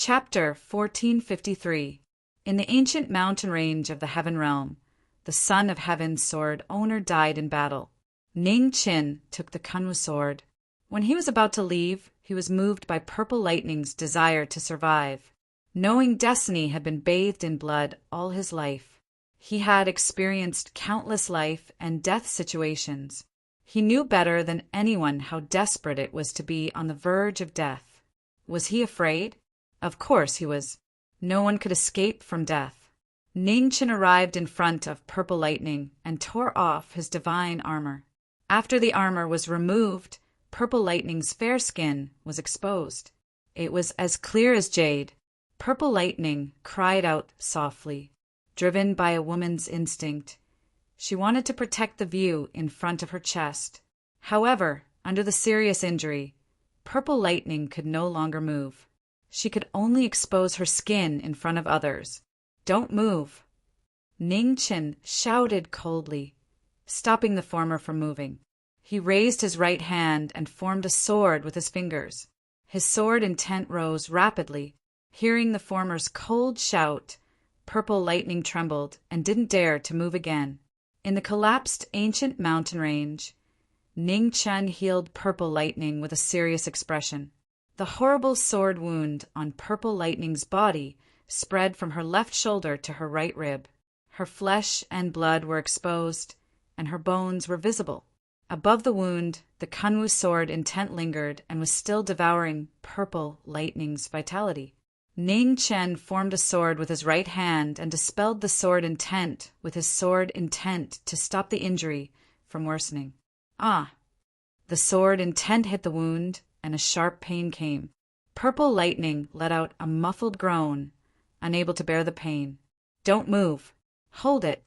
Chapter 1453. In the ancient mountain range of the Heaven Realm, the son of Heaven's sword owner died in battle. Ning Qin took the Kunwu sword. When he was about to leave, he was moved by Purple Lightning's desire to survive. Knowing destiny had been bathed in blood all his life, he had experienced countless life and death situations. He knew better than anyone how desperate it was to be on the verge of death. Was he afraid? Of course he was. No one could escape from death. Ning Qin arrived in front of Purple Lightning and tore off his divine armor. After the armor was removed, Purple Lightning's fair skin was exposed. It was as clear as jade. Purple Lightning cried out softly, driven by a woman's instinct. She wanted to protect the view in front of her chest. However, under the serious injury, Purple Lightning could no longer move. She could only expose her skin in front of others. "Don't move!" Ning Qin shouted coldly, stopping the former from moving. He raised his right hand and formed a sword with his fingers. His sword intent rose rapidly. Hearing the former's cold shout, Purple Lightning trembled and didn't dare to move again. In the collapsed ancient mountain range, Ning Qin healed Purple Lightning with a serious expression. The horrible sword wound on Purple Lightning's body spread from her left shoulder to her right rib. Her flesh and blood were exposed, and her bones were visible. Above the wound, the Kunwu sword intent lingered and was still devouring Purple Lightning's vitality. Ning Qin formed a sword with his right hand and dispelled the sword intent with his sword intent to stop the injury from worsening. Ah! The sword intent hit the wound, and a sharp pain came. Purple Lightning let out a muffled groan, unable to bear the pain. "Don't move. Hold it."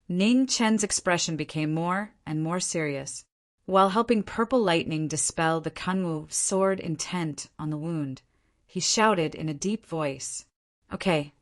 Ning Qin's expression became more and more serious. While helping Purple Lightning dispel the Kunwu sword intent on the wound, he shouted in a deep voice, "Okay."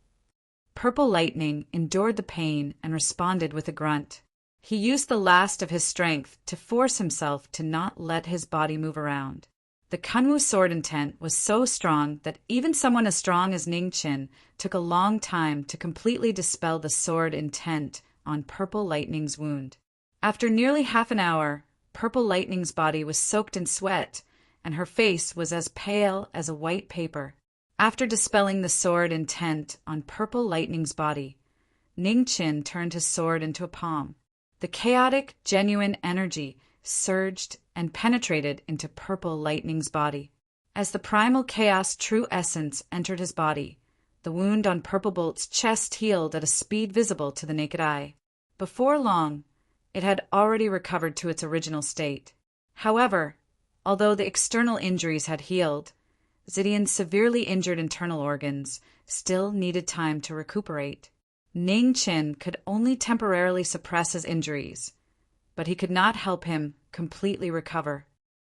Purple Lightning endured the pain and responded with a grunt. He used the last of his strength to force himself to not let his body move around. The Kunwu sword intent was so strong that even someone as strong as Ning Qin took a long time to completely dispel the sword intent on Purple Lightning's wound. After nearly half an hour, Purple Lightning's body was soaked in sweat, and her face was as pale as a white paper. After dispelling the sword intent on Purple Lightning's body, Ning Qin turned his sword into a palm. The chaotic, genuine energy surged and penetrated into Purple Lightning's body. As the primal chaos true essence entered his body, the wound on Purple Bolt's chest healed at a speed visible to the naked eye. Before long, it had already recovered to its original state. However, although the external injuries had healed, Zidian's severely injured internal organs still needed time to recuperate. Ning Qin could only temporarily suppress his injuries, but he could not help him completely recover.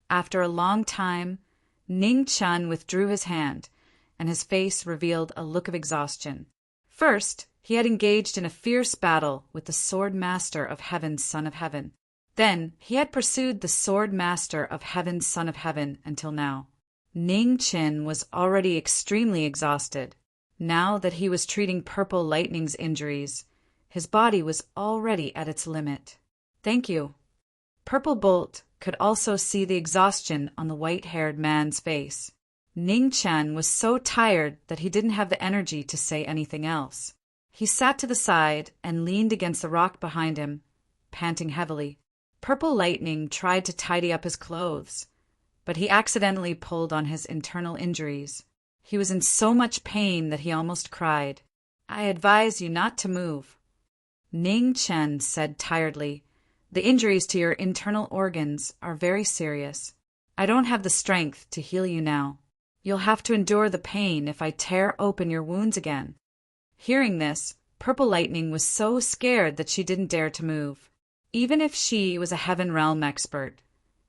After a long time, Ning Qin withdrew his hand, and his face revealed a look of exhaustion. First, he had engaged in a fierce battle with the Sword Master of Heaven's Son of Heaven. Then, he had pursued the Sword Master of Heaven's Son of Heaven until now. Ning Qin was already extremely exhausted. Now that he was treating Purple Lightning's injuries, his body was already at its limit. "Thank you." Purple Bolt could also see the exhaustion on the white-haired man's face. Ning Qin was so tired that he didn't have the energy to say anything else. He sat to the side and leaned against the rock behind him, panting heavily. Purple Lightning tried to tidy up his clothes, but he accidentally pulled on his internal injuries. He was in so much pain that he almost cried. "I advise you not to move." Ning Qin said tiredly, "The injuries to your internal organs are very serious. I don't have the strength to heal you now. You'll have to endure the pain if I tear open your wounds again." Hearing this, Purple Lightning was so scared that she didn't dare to move. Even if she was a Heaven Realm expert,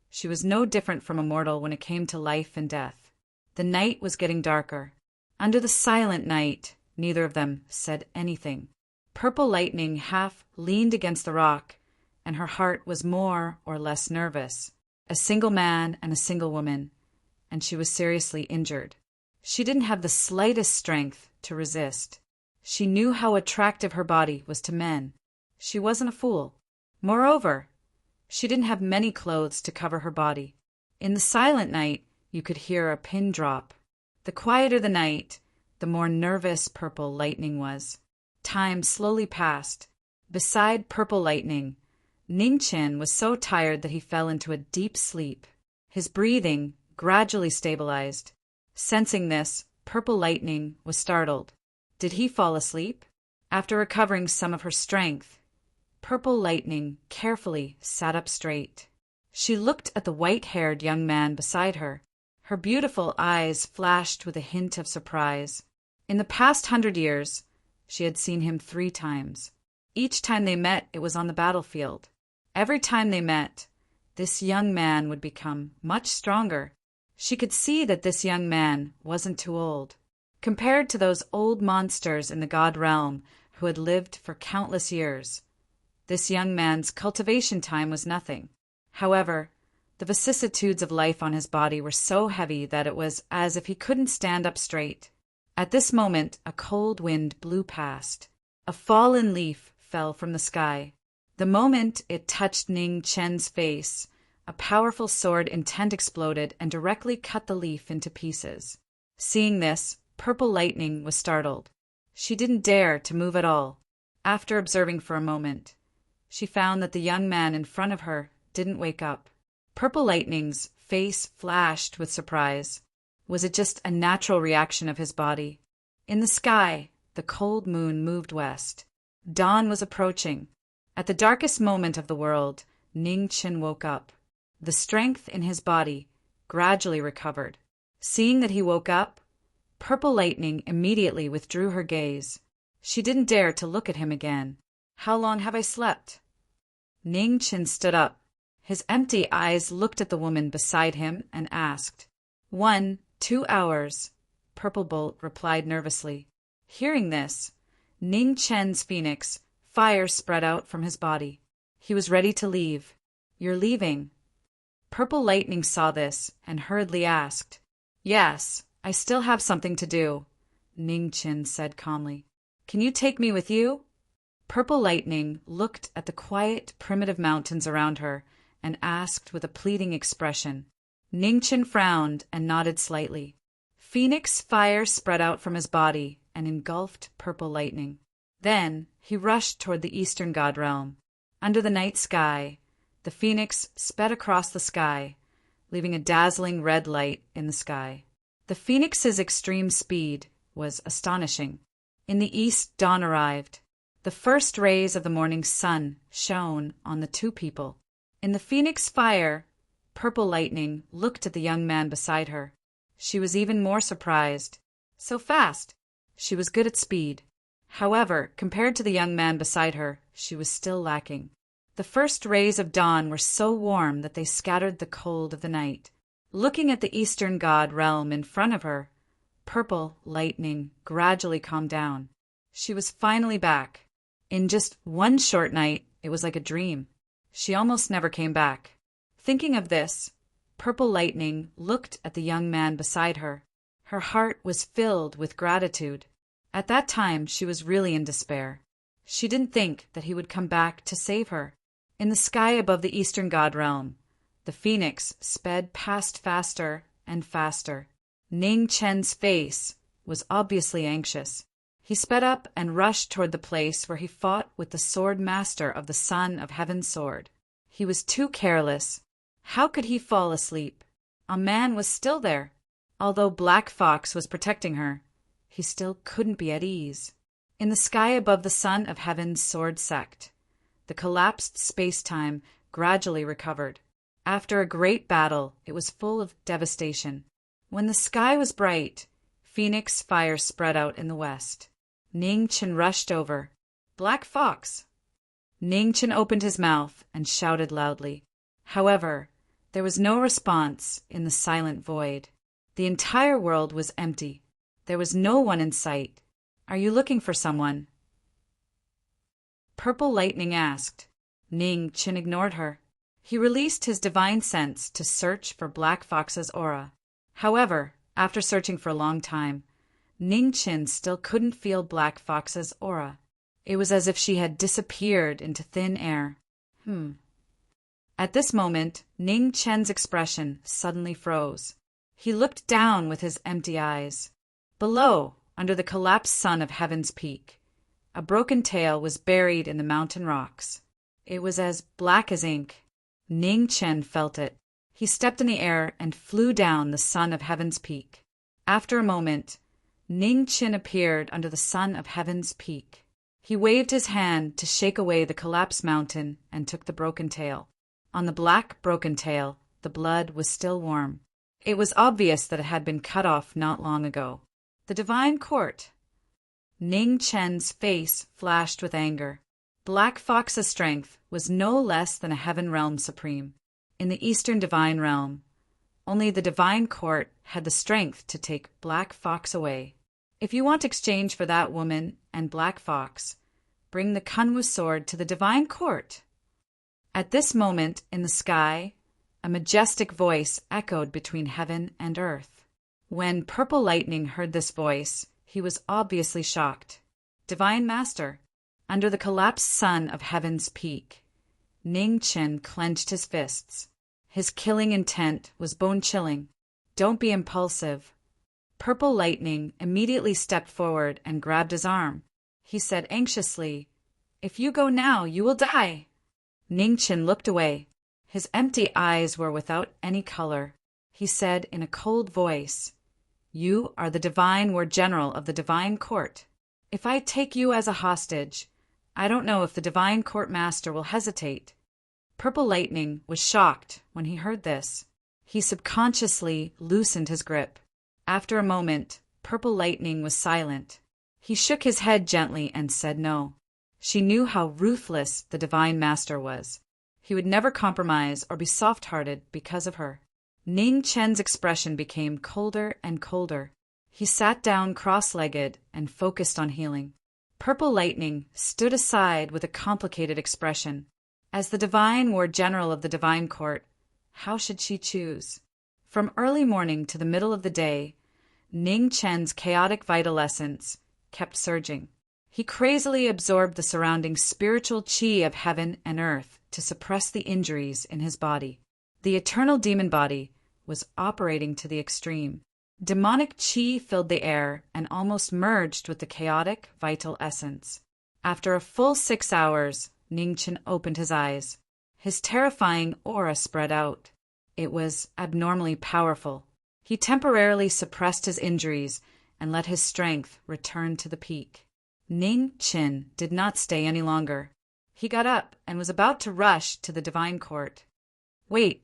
she was no different from a mortal when it came to life and death. The night was getting darker. Under the silent night, neither of them said anything. Purple Lightning half leaned against the rock, and her heart was more or less nervous. A single man and a single woman, and she was seriously injured. She didn't have the slightest strength to resist. She knew how attractive her body was to men. She wasn't a fool. Moreover, she didn't have many clothes to cover her body. In the silent night, you could hear a pin drop. The quieter the night, the more nervous Purple Lightning was. Time slowly passed. Beside Purple Lightning, Ningchen was so tired that he fell into a deep sleep. His breathing gradually stabilized. Sensing this, Purple Lightning was startled. Did he fall asleep? After recovering some of her strength, Purple Lightning carefully sat up straight. She looked at the white-haired young man beside her. Her beautiful eyes flashed with a hint of surprise. In the past 100 years, she had seen him 3 times. Each time they met, it was on the battlefield. Every time they met, this young man would become much stronger. She could see that this young man wasn't too old. Compared to those old monsters in the god realm who had lived for countless years, this young man's cultivation time was nothing. However, the vicissitudes of life on his body were so heavy that it was as if he couldn't stand up straight. At this moment, a cold wind blew past. A fallen leaf fell from the sky. The moment it touched Ning Chen's face, a powerful sword intent exploded and directly cut the leaf into pieces. Seeing this, Purple Lightning was startled. She didn't dare to move at all. After observing for a moment, she found that the young man in front of her didn't wake up. Purple Lightning's face flashed with surprise. Was it just a natural reaction of his body? In the sky, the cold moon moved west. Dawn was approaching. At the darkest moment of the world, Ning Chen woke up. The strength in his body gradually recovered. Seeing that he woke up, Purple Lightning immediately withdrew her gaze. She didn't dare to look at him again. How long have I slept? Ning Chen stood up. His empty eyes looked at the woman beside him and asked. 1, 2 hours, Purple Bolt replied nervously. Hearing this, Ning Chen's phoenix fire spread out from his body. He was ready to leave. You're leaving? Purple Lightning saw this and hurriedly asked. Yes, I still have something to do, Ning Chen said calmly. Can you take me with you? Purple Lightning looked at the quiet, primitive mountains around her and asked with a pleading expression. Ning Chen frowned and nodded slightly. Phoenix fire spread out from his body and engulfed Purple Lightning. Then he rushed toward the eastern god realm. Under the night sky, the phoenix sped across the sky, leaving a dazzling red light in the sky. The phoenix's extreme speed was astonishing. In the east, dawn arrived. The first rays of the morning sun shone on the 2 people. In the phoenix fire, Purple Lightning looked at the young man beside her. She was even more surprised. So fast! She was good at speed. However, compared to the young man beside her, she was still lacking. The first rays of dawn were so warm that they scattered the cold of the night. Looking at the eastern god realm in front of her, Purple Lightning gradually calmed down. She was finally back. In just one short night, it was like a dream. She almost never came back. Thinking of this, Purple Lightning looked at the young man beside her. Her heart was filled with gratitude. At that time, she was really in despair. She didn't think that he would come back to save her. In the sky above the eastern god realm, the phoenix sped past faster and faster. Ning Chen's face was obviously anxious. He sped up and rushed toward the place where he fought with the sword master of the Son of Heaven's sword. He was too careless. How could he fall asleep? A man was still there. Although Black Fox was protecting her, he still couldn't be at ease. In the sky above the Son of Heaven's sword sect, the collapsed space-time gradually recovered. After a great battle, it was full of devastation. When the sky was bright, phoenix fire spread out in the west. Ning Chen rushed over. Black Fox! Ning Chen opened his mouth and shouted loudly. However, there was no response in the silent void. The entire world was empty. There was no one in sight. Are you looking for someone? Purple Lightning asked. Ning Chen ignored her. He released his divine sense to search for Black Fox's aura. However, After searching for a long time, Ning Qin still couldn't feel Black Fox's aura. It was as if she had disappeared into thin air. At this moment, Ning Chen's expression suddenly froze. He looked down with his empty eyes. Below, under the collapsed sun of Heaven's Peak, a broken tail was buried in the mountain rocks. It was as black as ink. Ning Chen felt it. He stepped in the air and flew down the sun of Heaven's Peak. After a moment, Ning Chen appeared under the sun of Heaven's Peak. He waved his hand to shake away the collapsed mountain and took the broken tail. On the black broken tail, the blood was still warm. It was obvious that it had been cut off not long ago. The divine court. Ning Chen's face flashed with anger. Black Fox's strength was no less than a heaven realm supreme. In the Eastern Divine Realm, only the Divine Court had the strength to take Black Fox away. If you want exchange for that woman and Black Fox, bring the Kunwu sword to the Divine Court. At this moment, in the sky, a majestic voice echoed between heaven and earth. When Purple Lightning heard this voice, he was obviously shocked. Divine Master, under the collapsed sun of Heaven's Peak, Ning Chen clenched his fists. His killing intent was bone-chilling. Don't be impulsive. Purple Lightning immediately stepped forward and grabbed his arm. He said anxiously, "If you go now, you will die." Ning Chen looked away. His empty eyes were without any color. He said in a cold voice, "You are the Divine War General of the Divine Court. If I take you as a hostage, I don't know if the Divine Court Master will hesitate." Purple Lightning was shocked when he heard this. He subconsciously loosened his grip. After a moment, Purple Lightning was silent. He shook his head gently and said no. She knew how ruthless the Divine Master was. He would never compromise or be soft-hearted because of her. Ning Chen's expression became colder and colder. He sat down cross-legged and focused on healing. Purple Lightning stood aside with a complicated expression. As the Divine War General of the Divine Court, how should she choose? From early morning to the middle of the day, Ning Chen's chaotic vital essence kept surging. He crazily absorbed the surrounding spiritual qi of heaven and earth to suppress the injuries in his body. The eternal demon body was operating to the extreme. Demonic qi filled the air and almost merged with the chaotic vital essence. After a full 6 hours, Ning Chen opened his eyes. His terrifying aura spread out. It was abnormally powerful. He temporarily suppressed his injuries and let his strength return to the peak. Ning Chen did not stay any longer. He got up and was about to rush to the Divine Court. "Wait."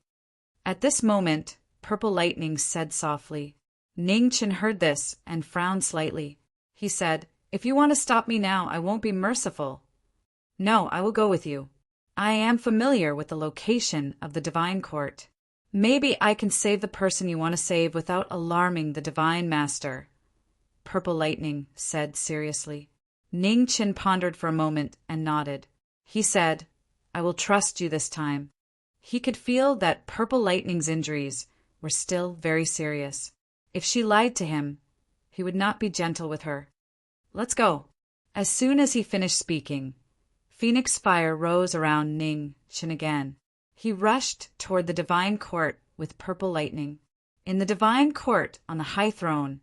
At this moment, Purple Lightning said softly. Ning Chen heard this and frowned slightly. He said, "If you want to stop me now, I won't be merciful." "No, I will go with you. I am familiar with the location of the Divine Court. Maybe I can save the person you want to save without alarming the Divine Master," Purple Lightning said seriously. Ning Chen pondered for a moment and nodded. He said, "I will trust you this time." He could feel that Purple Lightning's injuries were still very serious. If she lied to him, he would not be gentle with her. "Let's go." As soon as he finished speaking, Phoenix fire rose around Ning Chen again. He rushed toward the Divine Court with Purple Lightning. In the Divine Court, on the high throne,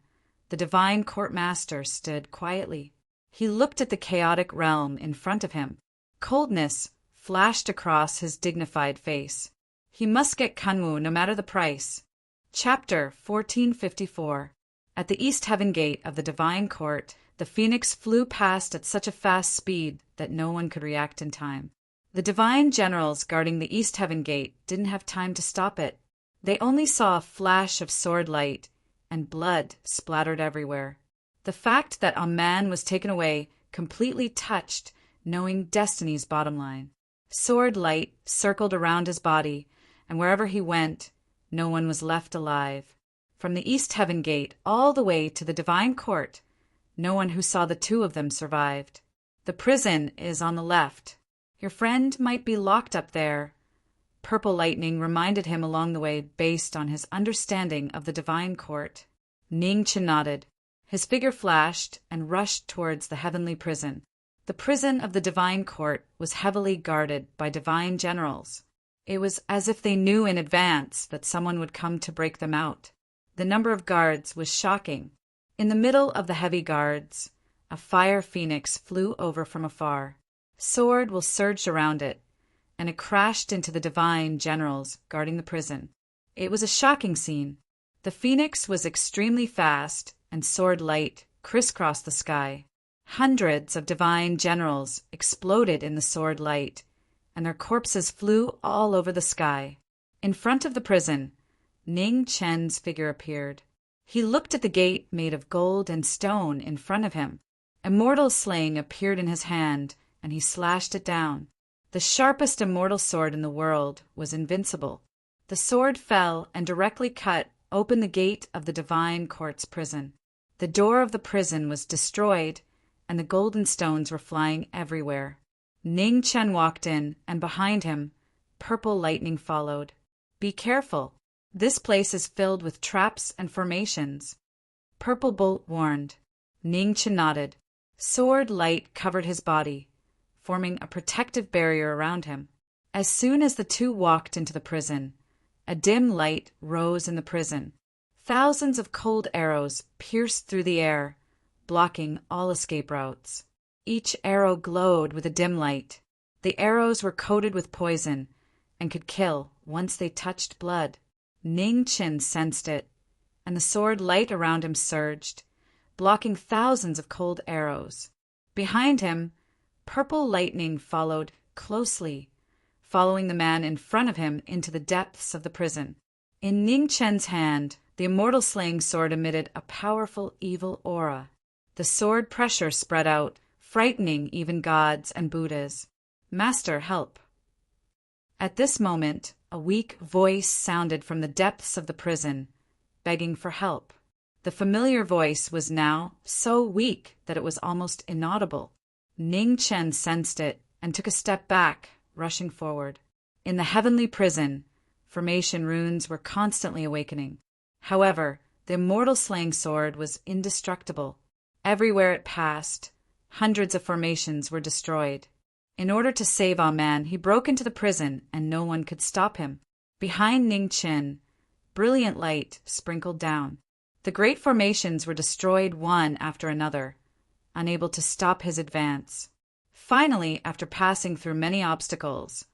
the Divine Court Master stood quietly. He looked at the chaotic realm in front of him. Coldness flashed across his dignified face. He must get Kunwu no matter the price. Chapter 1454. At the East Heaven Gate of the Divine Court, the Phoenix flew past at such a fast speed that no one could react in time. The divine generals guarding the East Heaven Gate didn't have time to stop it. They only saw a flash of sword light, and blood splattered everywhere. The fact that a man was taken away completely touched knowing Destiny's bottom line. Sword light circled around his body, and wherever he went, no one was left alive. From the East Heaven Gate all the way to the Divine Court, no one who saw the two of them survived. "The prison is on the left. Your friend might be locked up there," Purple Lightning reminded him along the way based on his understanding of the Divine Court. Ning Chen nodded. His figure flashed and rushed towards the heavenly prison. The prison of the divine court was heavily guarded by divine generals. It was as if they knew in advance that someone would come to break them out. The number of guards was shocking. In the middle of the heavy guards, a fire phoenix flew over from afar. Sword will surged around it, and it crashed into the divine generals guarding the prison. It was a shocking scene. The phoenix was extremely fast, and sword light crisscrossed the sky. Hundreds of divine generals exploded in the sword light, and their corpses flew all over the sky. In front of the prison, Ning Chen's figure appeared. He looked at the gate made of gold and stone in front of him. Immortal sling appeared in his hand, and he slashed it down. The sharpest immortal sword in the world was invincible. The sword fell and directly cut open the gate of the divine court's prison. The door of the prison was destroyed, and the golden stones were flying everywhere. Ning Chen walked in, and behind him, purple lightning followed. "Be careful. This place is filled with traps and formations," Purple Bolt warned. Ning Chen nodded. Sword light covered his body, forming a protective barrier around him. As soon as the two walked into the prison, a dim light rose in the prison. Thousands of cold arrows pierced through the air, blocking all escape routes. Each arrow glowed with a dim light. The arrows were coated with poison and could kill once they touched blood. Ning Chen sensed it, and the sword light around him surged, blocking thousands of cold arrows. Behind him, purple lightning followed closely, following the man in front of him into the depths of the prison. In Ning Chen's hand, the immortal slaying sword emitted a powerful evil aura. The sword pressure spread out, frightening even gods and Buddhas. "Master, help." At this moment, a weak voice sounded from the depths of the prison, begging for help. The familiar voice was now so weak that it was almost inaudible. Ning Chen sensed it and took a step back, rushing forward. In the heavenly prison, formation runes were constantly awakening. However, the immortal slaying sword was indestructible. Everywhere it passed, hundreds of formations were destroyed. In order to save all man, he broke into the prison, and no one could stop him. Behind Ning Chen, brilliant light sprinkled down. The great formations were destroyed one after another, unable to stop his advance. Finally, after passing through many obstacles,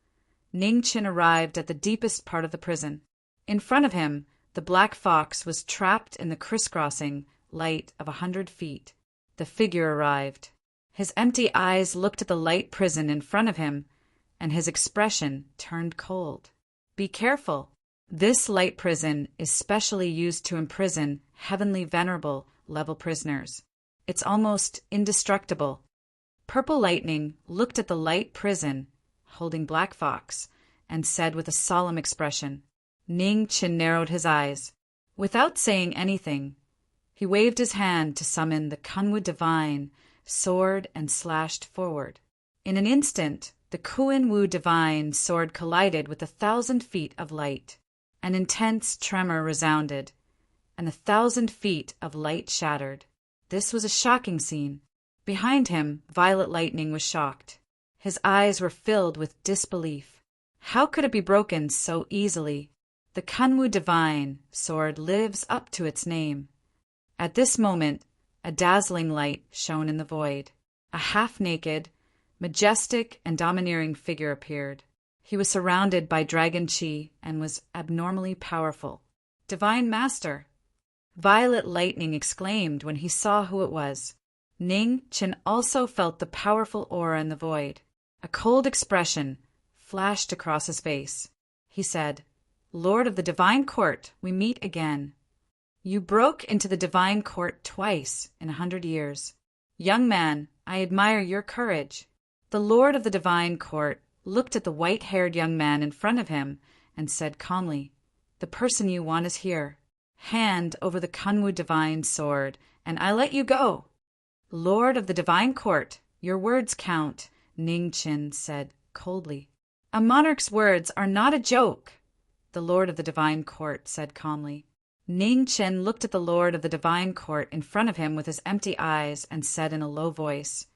Ning Chen arrived at the deepest part of the prison. In front of him, the black fox was trapped in the crisscrossing light of 100 feet. The figure arrived. His empty eyes looked at the light prison in front of him, and his expression turned cold. "Be careful. This light prison is specially used to imprison heavenly venerable level prisoners. It's almost indestructible." Purple Lightning looked at the light prison, holding Black Fox, and said with a solemn expression. Ning Chen narrowed his eyes. Without saying anything, he waved his hand to summon the Kunwu Divine sword and slashed forward. In an instant, the Kunwu Divine sword collided with 1,000 feet of light. An intense tremor resounded, and 1,000 feet of light shattered. This was a shocking scene. Behind him, Violet Lightning was shocked. His eyes were filled with disbelief. How could it be broken so easily? The Kunwu Divine sword lives up to its name. At this moment, a dazzling light shone in the void. A half-naked, majestic, and domineering figure appeared. He was surrounded by dragon chi and was abnormally powerful. "Divine Master!" Violet Lightning exclaimed when he saw who it was. Ning Chen also felt the powerful aura in the void. A cold expression flashed across his face. He said, "Lord of the Divine Court, we meet again. You broke into the Divine Court twice in 100 years. Young man, I admire your courage." The Lord of the Divine Court looked at the white-haired young man in front of him and said calmly, "The person you want is here. Hand over the Kunwu Divine sword, and I let you go." "Lord of the Divine Court, your words count," Ning Chen said coldly. "A monarch's words are not a joke," the Lord of the Divine Court said calmly. Ning Chen looked at the lord of the divine court in front of him with his empty eyes and said in a low voice,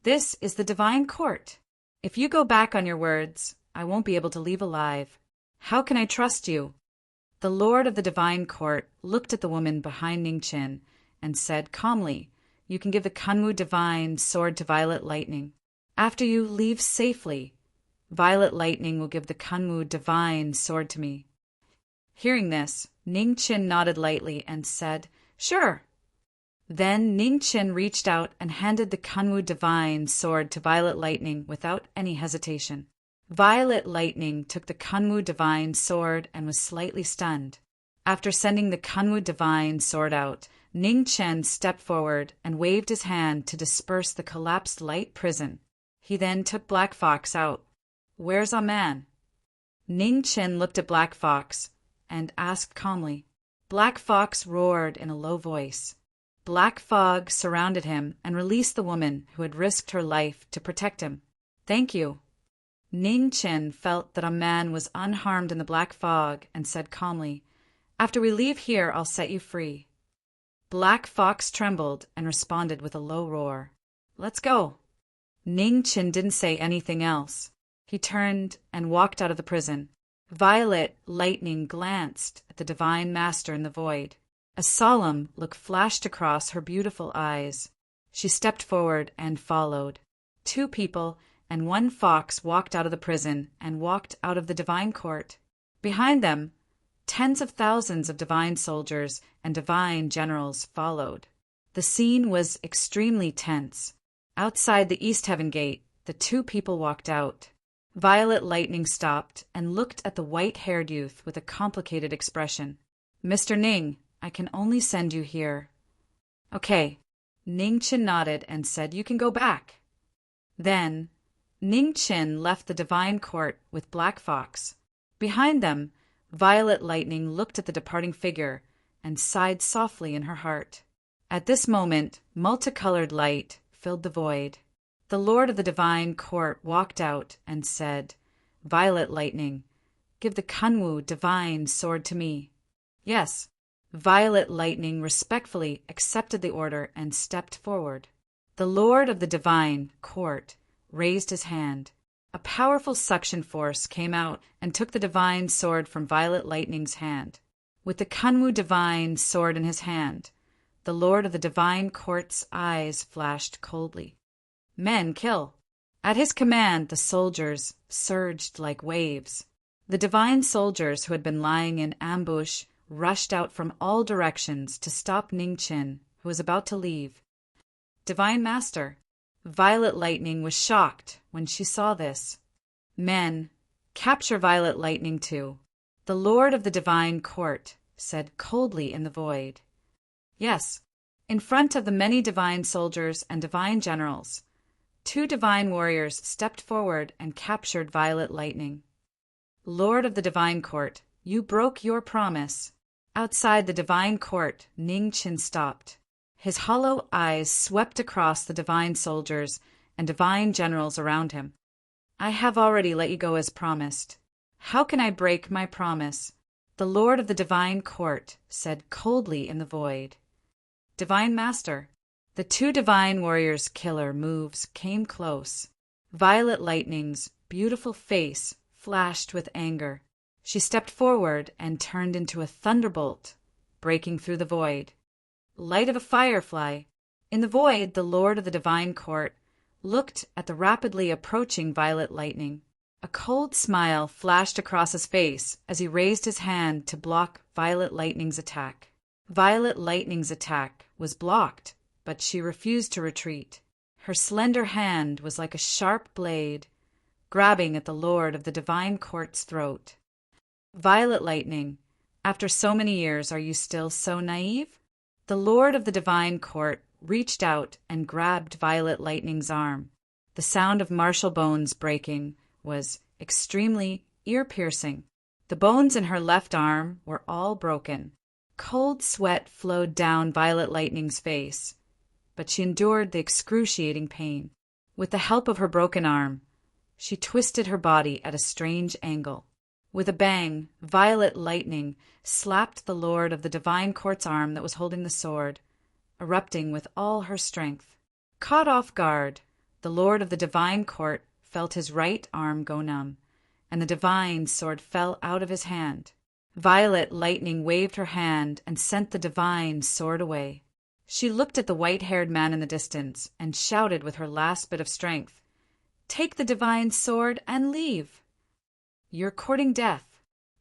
"This is the divine court. If you go back on your words, I won't be able to leave alive. How can I trust you?" The lord of the divine court looked at the woman behind Ning Chen and said calmly, "You can give the Kunwu divine sword to Violet Lightning. After you leave safely, Violet Lightning will give the Kunwu divine sword to me." Hearing this, Ning Chen nodded lightly and said, "Sure." Then Ning Chen reached out and handed the Kunwu divine sword to Violet Lightning without any hesitation. Violet Lightning took the Kunwu divine sword and was slightly stunned. After sending the Kunwu divine sword out, Ning Chen stepped forward and waved his hand to disperse the collapsed light prison. He then took Black Fox out. "Where's our man?" Ning Chen looked at Black Fox and asked calmly. Black Fox roared in a low voice. Black fog surrounded him and released the woman who had risked her life to protect him. "Thank you." Ning Chen felt that a man was unharmed in the black fog and said calmly, "After we leave here, I'll set you free." Black Fox trembled and responded with a low roar. "Let's go." Ning Chen didn't say anything else. He turned and walked out of the prison. Violet Lightning glanced at the Divine Master in the void. A solemn look flashed across her beautiful eyes. She stepped forward and followed. 2 people and 1 fox walked out of the prison and walked out of the divine court. Behind them, tens of thousands of divine soldiers and divine generals followed. The scene was extremely tense. Outside the East Heaven Gate, the 2 people walked out. Violet Lightning stopped and looked at the white-haired youth with a complicated expression. "Mr. Ning, I can only send you here." "Okay." Ning Chen nodded and said, "You can go back." Then, Ning Chen left the divine court with Black Fox. Behind them, Violet Lightning looked at the departing figure and sighed softly in her heart. At this moment, multicolored light filled the void. The Lord of the Divine Court walked out and said, "Violet Lightning, give the Kunwu divine sword to me." "Yes." Violet Lightning respectfully accepted the order and stepped forward. The Lord of the Divine Court raised his hand. A powerful suction force came out and took the divine sword from Violet Lightning's hand. With the Kunwu divine sword in his hand, the Lord of the Divine Court's eyes flashed coldly. "Men kill." At his command, the soldiers surged like waves. The divine soldiers who had been lying in ambush rushed out from all directions to stop Ning Chen, who was about to leave. "Divine Master." Violet Lightning was shocked when she saw this. "Men, capture Violet Lightning too." The Lord of the Divine Court said coldly in the void. Yes, in front of the many divine soldiers and divine generals, 2 divine warriors stepped forward and captured Violet Lightning. "Lord of the Divine Court, you broke your promise." Outside the divine court, Ning Chen stopped. His hollow eyes swept across the divine soldiers and divine generals around him. "I have already let you go as promised. How can I break my promise?" The Lord of the Divine Court said coldly in the void. "Divine Master." The 2 divine warriors' killer moves came close. Violet Lightning's beautiful face flashed with anger. She stepped forward and turned into a thunderbolt, breaking through the void. Light of a firefly. In the void, the Lord of the Divine Court looked at the rapidly approaching Violet Lightning. A cold smile flashed across his face as he raised his hand to block Violet Lightning's attack. Violet Lightning's attack was blocked, but she refused to retreat. Her slender hand was like a sharp blade, grabbing at the Lord of the Divine Court's throat. "Violet Lightning, after so many years, are you still so naive?" The Lord of the Divine Court reached out and grabbed Violet Lightning's arm. The sound of martial bones breaking was extremely ear-piercing. The bones in her left arm were all broken. Cold sweat flowed down Violet Lightning's face, but she endured the excruciating pain. With the help of her broken arm, she twisted her body at a strange angle. With a bang, violet lightning slapped the lord of the divine court's arm that was holding the sword, erupting with all her strength. Caught off guard, the lord of the divine court felt his right arm go numb, and the divine sword fell out of his hand. Violet lightning waved her hand and sent the divine sword away. She looked at the white-haired man in the distance and shouted with her last bit of strength, "Take the divine sword and leave. You're courting death."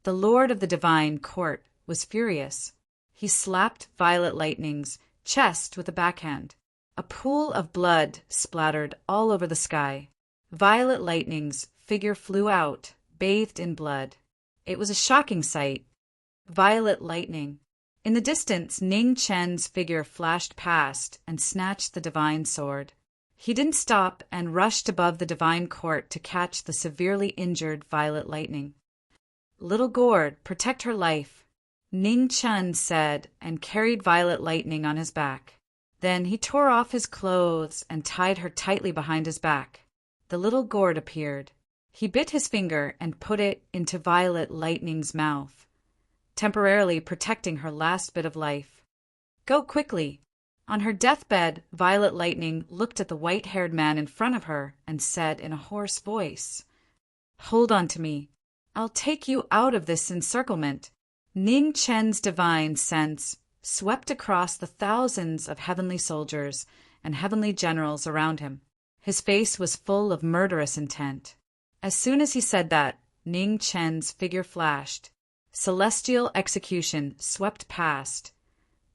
The lord of the divine court was furious. He slapped Violet Lightning's chest with a backhand. A pool of blood splattered all over the sky. Violet Lightning's figure flew out, bathed in blood. It was a shocking sight. Violet Lightning. In the distance, Ning Chen's figure flashed past and snatched the divine sword. He didn't stop and rushed above the divine court to catch the severely injured Violet Lightning. "Little gourd, protect her life," Ning Chen said, and carried Violet Lightning on his back. Then he tore off his clothes and tied her tightly behind his back. The little gourd appeared. He bit his finger and put it into Violet Lightning's mouth, temporarily protecting her last bit of life. "Go quickly." On her deathbed, Violet Lightning looked at the white-haired man in front of her and said in a hoarse voice, "Hold on to me. I'll take you out of this encirclement." Ning Chen's divine sense swept across the thousands of heavenly soldiers and heavenly generals around him. His face was full of murderous intent. As soon as he said that, Ning Chen's figure flashed. Celestial execution swept past,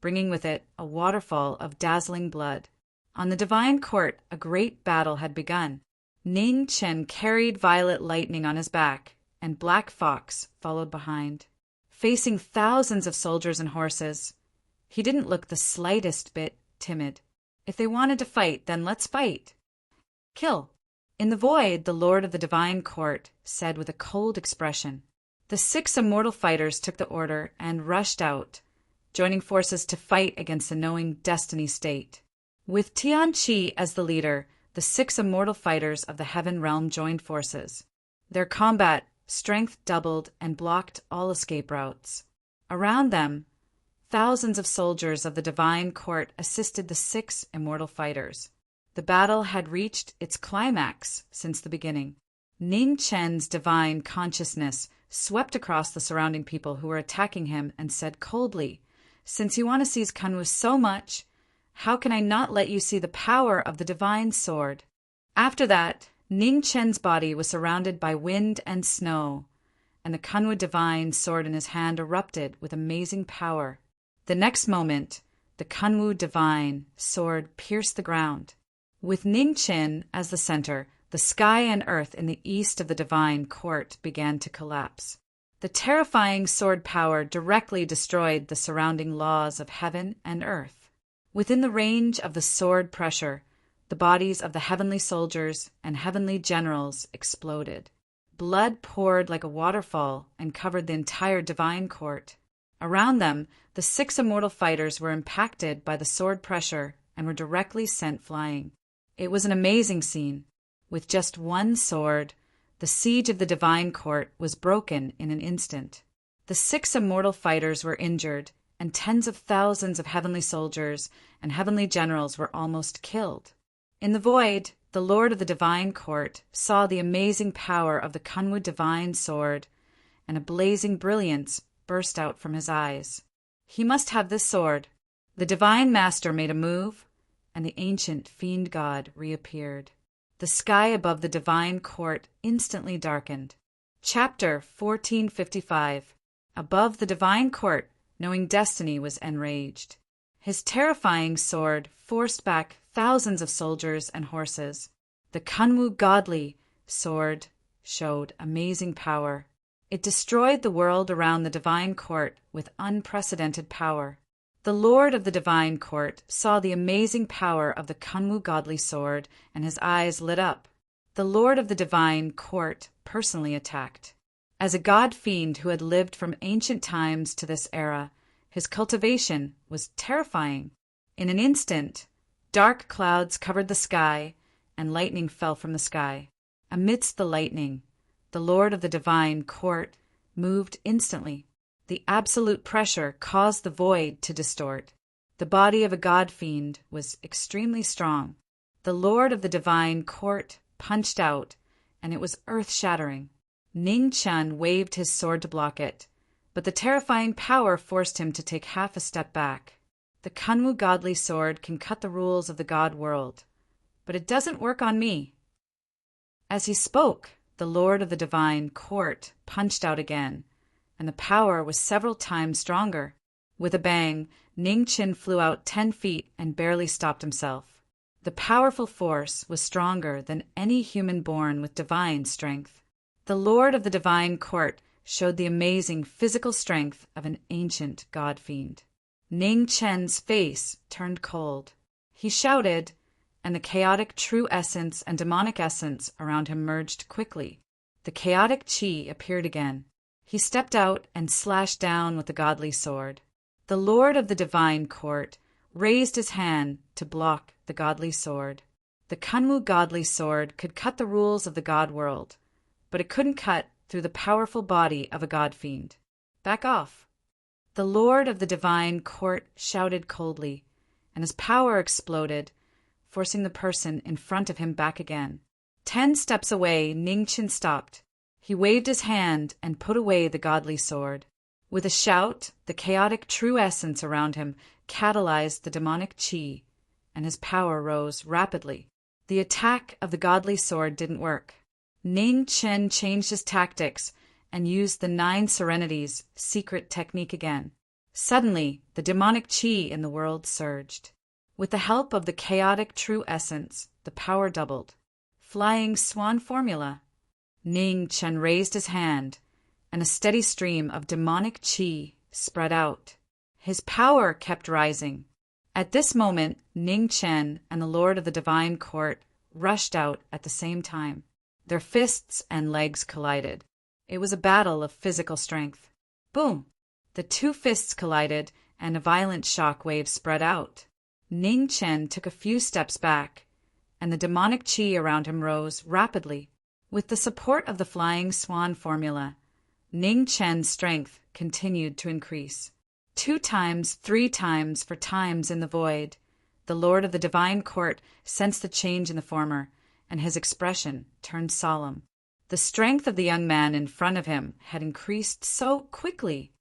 bringing with it a waterfall of dazzling blood. On the divine court, a great battle had begun. Ning Chen carried Violet Lightning on his back, and Black Fox followed behind. Facing thousands of soldiers and horses, he didn't look the slightest bit timid. If they wanted to fight, then let's fight. Kill. In the void, the lord of the divine court said with a cold expression. The 6 immortal fighters took the order and rushed out, joining forces to fight against the knowing destiny state. With Tianqi as the leader, the 6 immortal fighters of the heaven realm joined forces. Their combat strength doubled and blocked all escape routes. Around them, thousands of soldiers of the divine court assisted the 6 immortal fighters. The battle had reached its climax since the beginning. Ning Chen's divine consciousness swept across the surrounding people who were attacking him and said coldly, "Since you want to seize Kunwu so much, how can I not let you see the power of the divine sword?" After that, Ning Chen's body was surrounded by wind and snow, and the Kunwu divine sword in his hand erupted with amazing power. The next moment, the Kunwu divine sword pierced the ground. With Ning Chen as the center, the sky and earth in the east of the divine court began to collapse. The terrifying sword power directly destroyed the surrounding laws of heaven and earth. Within the range of the sword pressure, the bodies of the heavenly soldiers and heavenly generals exploded. Blood poured like a waterfall and covered the entire divine court. Around them, the 6 immortal fighters were impacted by the sword pressure and were directly sent flying. It was an amazing scene. With just one sword, the siege of the divine court was broken in an instant. The 6 immortal fighters were injured, and tens of thousands of heavenly soldiers and heavenly generals were almost killed. In the void, the lord of the divine court saw the amazing power of the Kunwu divine sword, and a blazing brilliance burst out from his eyes. He must have this sword. The divine master made a move, and the ancient fiend god reappeared. The sky above the divine court instantly darkened. Chapter 1455. Above the divine court, knowing destiny was enraged. His terrifying sword forced back thousands of soldiers and horses. The Kunwu godly sword showed amazing power. It destroyed the world around the divine court with unprecedented power. The lord of the divine court saw the amazing power of the Kunwu godly sword, and his eyes lit up. The lord of the divine court personally attacked. As a god-fiend who had lived from ancient times to this era, his cultivation was terrifying. In an instant, dark clouds covered the sky, and lightning fell from the sky. Amidst the lightning, the lord of the divine court moved instantly. The absolute pressure caused the void to distort. The body of a god fiend was extremely strong. The lord of the divine court punched out, and it was earth-shattering. Ning Chen waved his sword to block it, but the terrifying power forced him to take half a step back. The Kunwu godly sword can cut the rules of the god world, but it doesn't work on me. As he spoke, the lord of the divine court punched out again, and the power was several times stronger. With a bang, Ning Chen flew out 10 feet and barely stopped himself. The powerful force was stronger than any human born with divine strength. The lord of the divine court showed the amazing physical strength of an ancient god fiend. Ning Chen's face turned cold. He shouted, and the chaotic true essence and demonic essence around him merged quickly. The chaotic chi appeared again. He stepped out and slashed down with the godly sword. The lord of the divine court raised his hand to block the godly sword. The Kunwu godly sword could cut the rules of the god world, but it couldn't cut through the powerful body of a god fiend. Back off. The lord of the divine court shouted coldly, and his power exploded, forcing the person in front of him back again. 10 steps away, Ning Chen stopped. He waved his hand and put away the godly sword. With a shout, the chaotic true essence around him catalyzed the demonic chi, and his power rose rapidly. The attack of the godly sword didn't work. Ning Chen changed his tactics and used the 9 Serenities secret technique again. Suddenly, the demonic chi in the world surged. With the help of the chaotic true essence, the power doubled. Flying swan formula. Ning Chen raised his hand, and a steady stream of demonic chi spread out. His power kept rising. At this moment, Ning Chen and the lord of the divine court rushed out at the same time. Their fists and legs collided. It was a battle of physical strength. Boom! The 2 fists collided, and a violent shock wave spread out. Ning Chen took a few steps back, and the demonic chi around him rose rapidly. With the support of the flying swan formula, Ning Chen's strength continued to increase. 2 times, 3 times, 4 times in the void, the lord of the divine court sensed the change in the former, and his expression turned solemn. The strength of the young man in front of him had increased so quickly.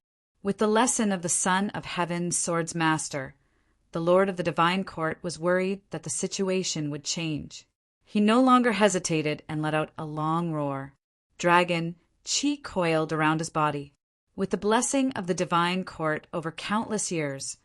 With the lesson of the Son of Heaven's sword's master, the lord of the divine court was worried that the situation would change. He no longer hesitated and let out a long roar. Dragon chi coiled around his body. With the blessing of the divine court over countless years,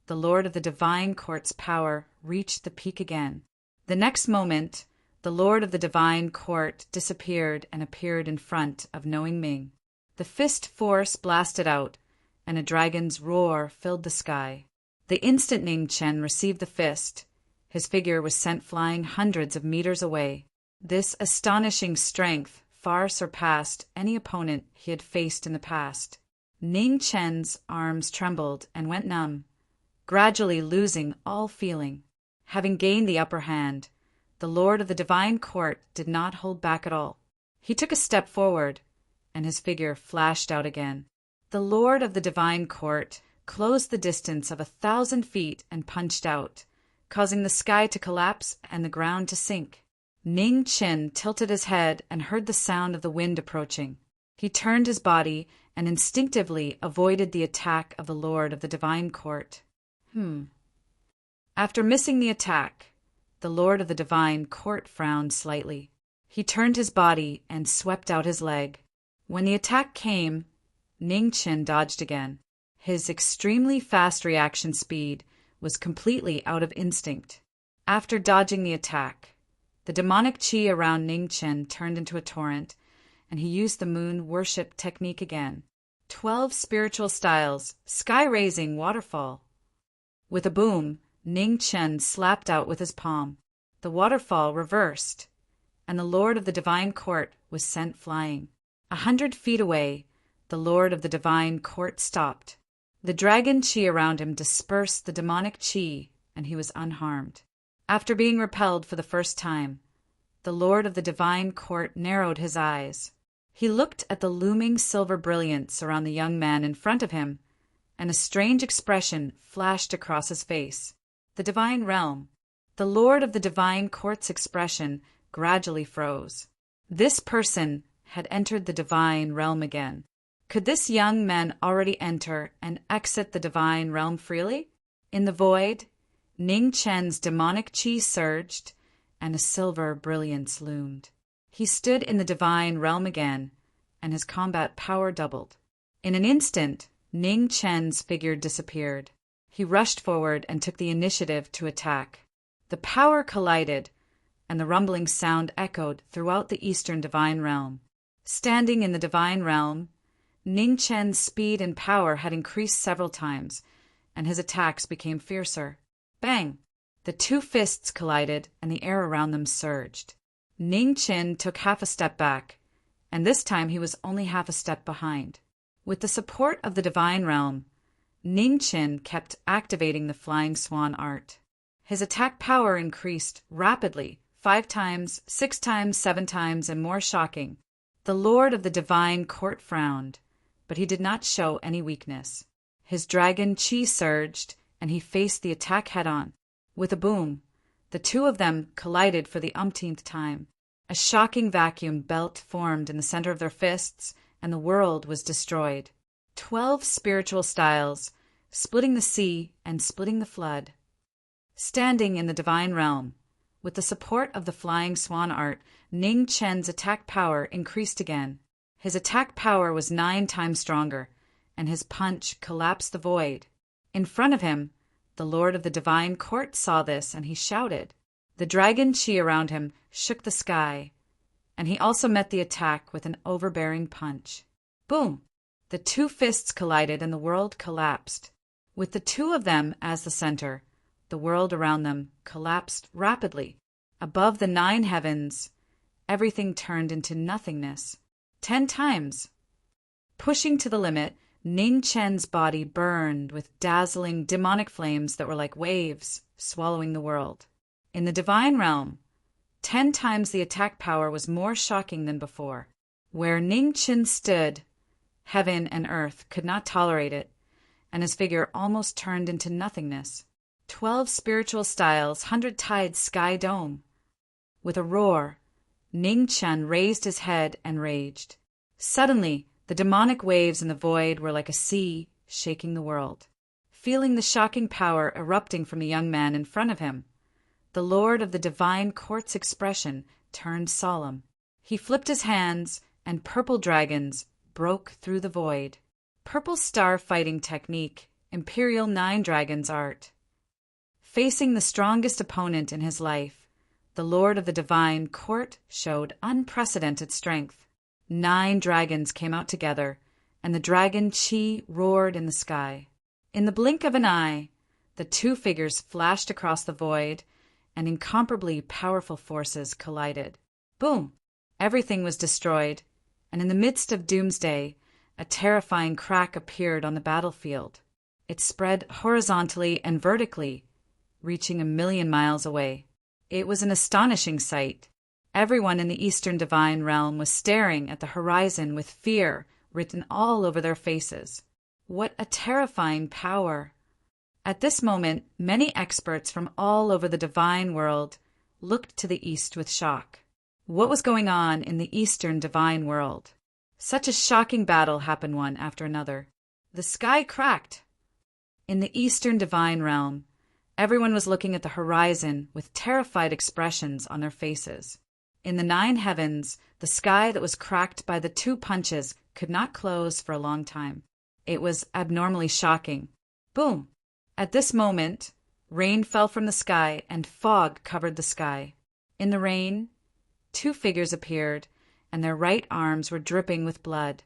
the lord of the divine court's power reached the peak again. The next moment, the lord of the divine court disappeared and appeared in front of Knowing Ming. The fist force blasted out, and a dragon's roar filled the sky. The instant Ning Chen received the fist, his figure was sent flying hundreds of meters away. This astonishing strength far surpassed any opponent he had faced in the past. Ning Chen's arms trembled and went numb, gradually losing all feeling. Having gained the upper hand, the lord of the divine court did not hold back at all. He took a step forward, and his figure flashed out again. The lord of the divine court closed the distance of 1,000 feet and punched out, causing the sky to collapse and the ground to sink. Ning Chen tilted his head and heard the sound of the wind approaching. He turned his body and instinctively avoided the attack of the lord of the divine court. After missing the attack, the lord of the divine court frowned slightly. He turned his body and swept out his leg. When the attack came, Ning Chen dodged again. His extremely fast reaction speed was completely out of instinct. After dodging the attack, the demonic chi around Ning Chen turned into a torrent, and he used the moon worship technique again. 12 spiritual styles, sky-raising waterfall. With a boom, Ning Chen slapped out with his palm. The waterfall reversed, and the lord of the divine court was sent flying. 100 feet away, the lord of the divine court stopped. The dragon chi around him dispersed the demonic chi, and he was unharmed. After being repelled for the first time, the lord of the divine court narrowed his eyes. He looked at the looming silver brilliance around the young man in front of him, and a strange expression flashed across his face. The divine realm. The lord of the divine court's expression gradually froze. This person had entered the divine realm again. Could this young man already enter and exit the divine realm freely? In the void, Ning Chen's demonic chi surged, and a silver brilliance loomed. He stood in the divine realm again, and his combat power doubled. In an instant, Ning Chen's figure disappeared. He rushed forward and took the initiative to attack. The power collided, and the rumbling sound echoed throughout the eastern divine realm. Standing in the divine realm, Ning Chen's speed and power had increased several times, and his attacks became fiercer. Bang! The two fists collided, and the air around them surged. Ning Chen took half a step back, and this time he was only half a step behind. With the support of the divine realm, Ning Chen kept activating the flying swan art. His attack power increased rapidly, 5 times, 6 times, 7 times, and more shocking. The lord of the divine court frowned, but he did not show any weakness. His dragon chi surged, and he faced the attack head-on. With a boom, the two of them collided for the umpteenth time. A shocking vacuum belt formed in the center of their fists, and the world was destroyed. 12 spiritual styles, splitting the sea and splitting the flood. Standing in the divine realm, with the support of the flying swan art, Ning Chen's attack power increased again. His attack power was 9 times stronger, and his punch collapsed the void. In front of him, the lord of the divine court saw this, and he shouted. The dragon chi around him shook the sky, and he also met the attack with an overbearing punch. Boom! The two fists collided, and the world collapsed. With the two of them as the center, the world around them collapsed rapidly. Above the 9 heavens, everything turned into nothingness. 10 times. Pushing to the limit, Ning Chen's body burned with dazzling demonic flames that were like waves swallowing the world. In the divine realm, 10 times the attack power was more shocking than before. Where Ning Chen stood, heaven and earth could not tolerate it, and his figure almost turned into nothingness. 12 spiritual styles, 100 tides sky dome. With a roar, Ning Chen raised his head and raged. Suddenly, the demonic waves in the void were like a sea shaking the world. Feeling the shocking power erupting from the young man in front of him, the lord of the divine court's expression turned solemn. He flipped his hands, and purple dragons broke through the void. Purple star fighting technique, Imperial 9 Dragons art. Facing the strongest opponent in his life, the lord of the divine court showed unprecedented strength. 9 dragons came out together, and the dragon chi roared in the sky. In the blink of an eye, the two figures flashed across the void, and incomparably powerful forces collided. Boom! Everything was destroyed, and in the midst of doomsday, a terrifying crack appeared on the battlefield. It spread horizontally and vertically, reaching 1,000,000 miles away. It was an astonishing sight. Everyone in the Eastern Divine Realm was staring at the horizon with fear written all over their faces. What a terrifying power! At this moment, many experts from all over the divine world looked to the east with shock. What was going on in the Eastern Divine World? Such a shocking battle happened one after another. The sky cracked. In the Eastern Divine Realm, everyone was looking at the horizon with terrified expressions on their faces. In the 9 heavens, the sky that was cracked by the 2 punches could not close for a long time. It was abnormally shocking. Boom! At this moment, rain fell from the sky and fog covered the sky. In the rain, 2 figures appeared, and their right arms were dripping with blood.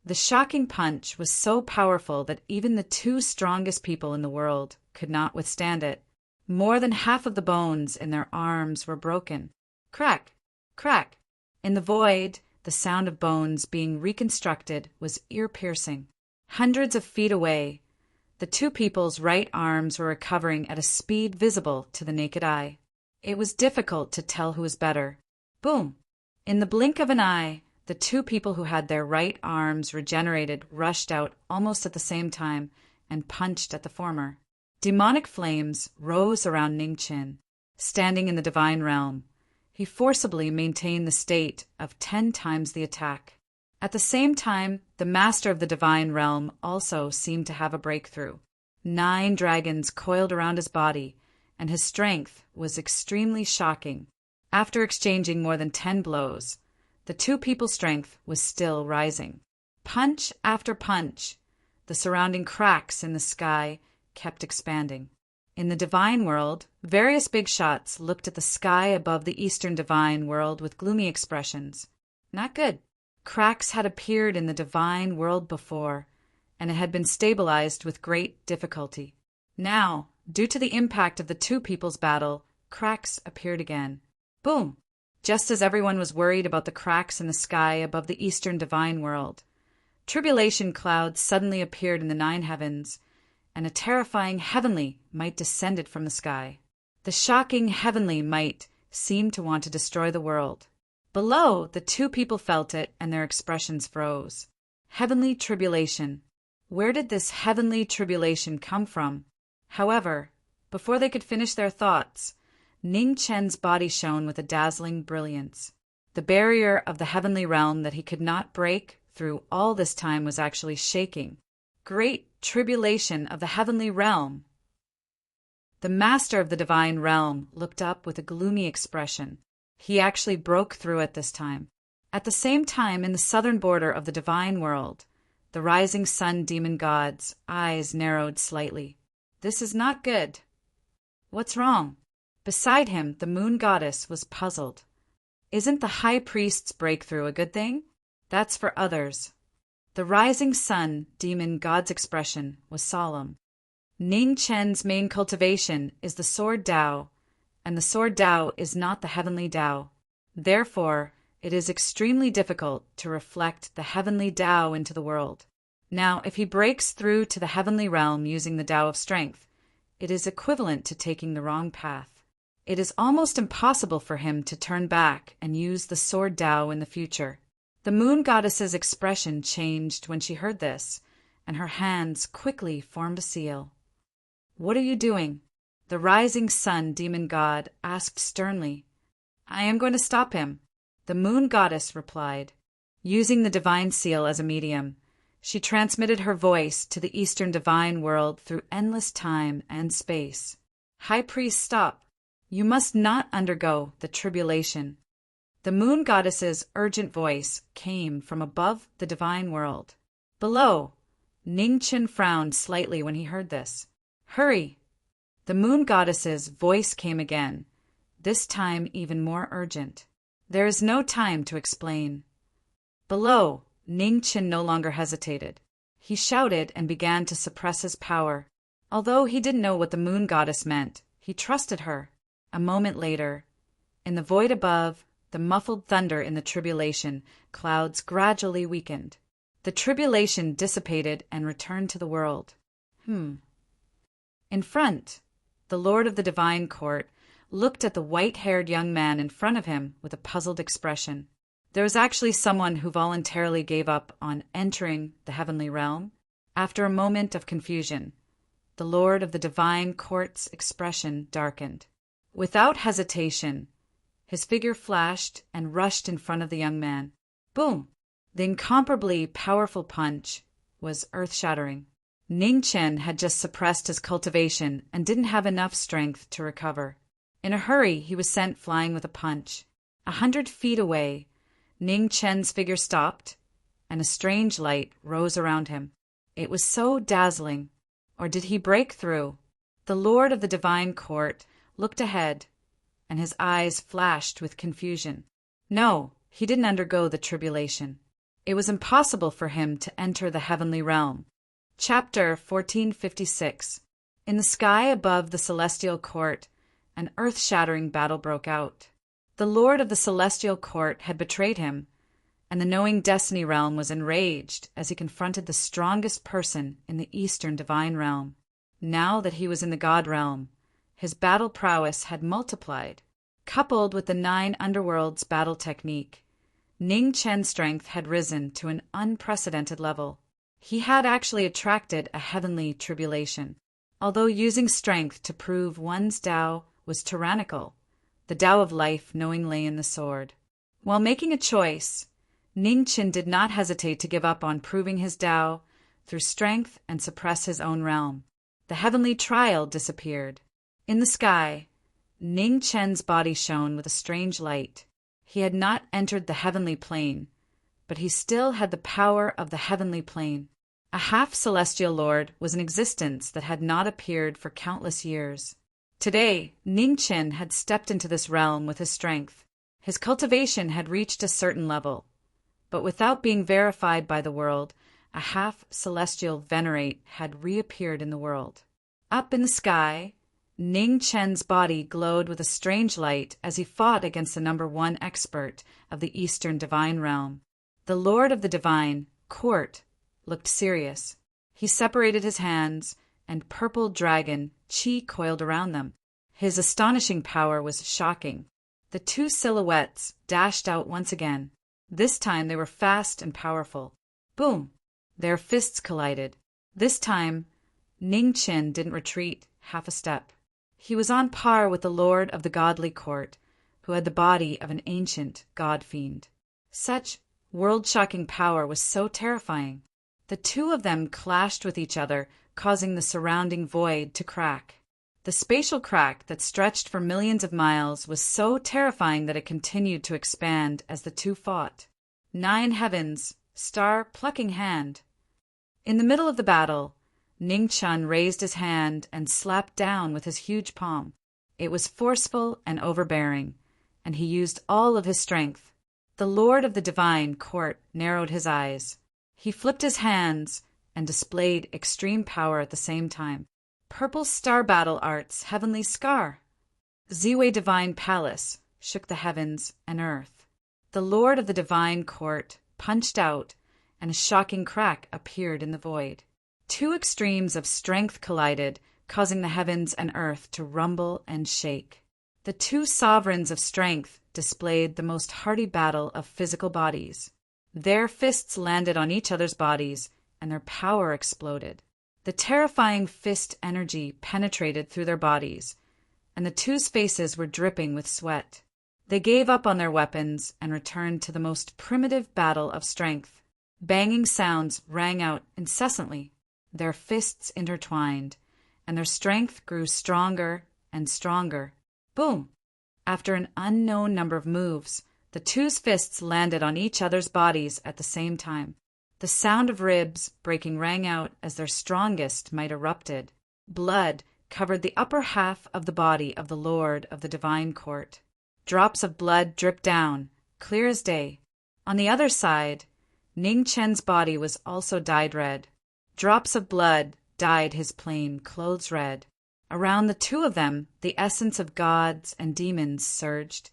The shocking punch was so powerful that even the 2 strongest people in the world could not withstand it. More than half of the bones in their arms were broken. Crack! Crack! In the void, the sound of bones being reconstructed was ear-piercing. Hundreds of feet away, the 2 people's right arms were recovering at a speed visible to the naked eye. It was difficult to tell who was better. Boom! In the blink of an eye, The two people who had their right arms regenerated rushed out almost at the same time and punched at the former. Demonic flames rose around Ningchen. Standing in the divine realm, he forcibly maintained the state of 10 times the attack. At the same time, the master of the divine realm also seemed to have a breakthrough. 9 dragons coiled around his body, and his strength was extremely shocking. After exchanging more than 10 blows, the two people's strength was still rising. Punch after punch, the surrounding cracks in the sky kept expanding. In the divine world, various big shots looked at the sky above the eastern divine world with gloomy expressions. Not good. Cracks had appeared in the divine world before, and it had been stabilized with great difficulty. Now, due to the impact of the two people's battle, cracks appeared again. Boom! Just as everyone was worried about the cracks in the sky above the eastern divine world, tribulation clouds suddenly appeared in the 9 heavens, and a terrifying heavenly might descended from the sky. The shocking heavenly might seemed to want to destroy the world. Below, the two people felt it, and their expressions froze. Heavenly tribulation. Where did this heavenly tribulation come from? However, before they could finish their thoughts, Ning Chen's body shone with a dazzling brilliance. The barrier of the heavenly realm that he could not break through all this time was actually shaking. Great tribulation of the heavenly realm. The master of the divine realm looked up with a gloomy expression. He actually broke through at this time. At the same time, in the southern border of the divine world, the rising sun demon god's eyes narrowed slightly. This is not good. What's wrong? Beside him, the moon goddess was puzzled. Isn't the high priest's breakthrough a good thing? That's for others. The rising sun demon god's expression was solemn. Ning Chen's main cultivation is the sword Tao, and the sword Tao is not the heavenly Tao. Therefore, it is extremely difficult to reflect the heavenly Tao into the world. Now, if he breaks through to the heavenly realm using the Tao of strength, it is equivalent to taking the wrong path. It is almost impossible for him to turn back and use the sword Tao in the future. The moon goddess's expression changed when she heard this, and her hands quickly formed a seal. "What are you doing?" The rising sun demon god asked sternly. "I am going to stop him," the moon goddess replied. Using the divine seal as a medium, she transmitted her voice to the eastern divine world through endless time and space. "High priest, stop. You must not undergo the tribulation." The moon goddess's urgent voice came from above the divine world. Below, Ningchen frowned slightly when he heard this. "Hurry!" The moon goddess's voice came again, this time even more urgent. "There is no time to explain." Below, Ningchen no longer hesitated. He shouted and began to suppress his power. Although he didn't know what the moon goddess meant, he trusted her. A moment later, in the void above, the muffled thunder in the tribulation clouds gradually weakened. The tribulation dissipated and returned to the world. In front, the lord of the divine court looked at the white-haired young man in front of him with a puzzled expression. There was actually someone who voluntarily gave up on entering the heavenly realm. After a moment of confusion, the lord of the divine court's expression darkened. Without hesitation, his figure flashed and rushed in front of the young man. Boom! The incomparably powerful punch was earth-shattering. Ningchen had just suppressed his cultivation and didn't have enough strength to recover. In a hurry, he was sent flying with a punch. 100 feet away, Ningchen's figure stopped, and a strange light rose around him. It was so dazzling. Or did he break through? The lord of the divine court looked ahead, and his eyes flashed with confusion. No, he didn't undergo the tribulation. It was impossible for him to enter the heavenly realm. Chapter 1456. In the sky above the celestial court, an earth-shattering battle broke out. The lord of the celestial court had betrayed him, and the knowing destiny realm was enraged as he confronted the strongest person in the eastern divine realm. Now that he was in the god realm, his battle prowess had multiplied. Coupled with the 9 underworlds battle technique, Ning Chen's strength had risen to an unprecedented level. He had actually attracted a heavenly tribulation. Although using strength to prove one's Tao was tyrannical, the Tao of life knowing lay in the sword. While making a choice, Ning Chen did not hesitate to give up on proving his Tao through strength and suppress his own realm. The heavenly trial disappeared. In the sky, Ning Chen's body shone with a strange light. He had not entered the heavenly plane, but he still had the power of the heavenly plane. A half-celestial lord was in existence that had not appeared for countless years. Today, Ning Chen had stepped into this realm with his strength. His cultivation had reached a certain level, but without being verified by the world, a half-celestial venerate had reappeared in the world. Up in the sky, Ning Chen's body glowed with a strange light as he fought against the #1 expert of the Eastern Divine Realm. The Lord of the Divine Court looked serious. He separated his hands, and purple dragon chi coiled around them. His astonishing power was shocking. The two silhouettes dashed out once again. This time they were fast and powerful. Boom! Their fists collided. This time, Ning Chen didn't retreat half a step. He was on par with the Lord of the Godly Court, who had the body of an ancient god-fiend. Such world-shocking power was so terrifying. The two of them clashed with each other, causing the surrounding void to crack. The spatial crack that stretched for millions of miles was so terrifying that it continued to expand as the two fought. 9 heavens, star-plucking hand. In the middle of the battle, Ning Chen raised his hand and slapped down with his huge palm. It was forceful and overbearing, and he used all of his strength. The Lord of the Divine Court narrowed his eyes. He flipped his hands and displayed extreme power at the same time. Purple Star Battle Arts Heavenly Scar. Ziwei Divine Palace shook the heavens and earth. The Lord of the Divine Court punched out, and a shocking crack appeared in the void. Two extremes of strength collided, causing the heavens and earth to rumble and shake. The two sovereigns of strength displayed the most hardy battle of physical bodies. Their fists landed on each other's bodies, and their power exploded. The terrifying fist energy penetrated through their bodies, and the two's faces were dripping with sweat. They gave up on their weapons and returned to the most primitive battle of strength. Banging sounds rang out incessantly. Their fists intertwined, and their strength grew stronger and stronger. Boom! After an unknown number of moves, the two's fists landed on each other's bodies at the same time. The sound of ribs breaking rang out as their strongest might erupted. Blood covered the upper half of the body of the Lord of the Divine Court. Drops of blood dripped down, clear as day. On the other side, Ning Chen's body was also dyed red. Drops of blood dyed his plain clothes red. Around the two of them, the essence of gods and demons surged,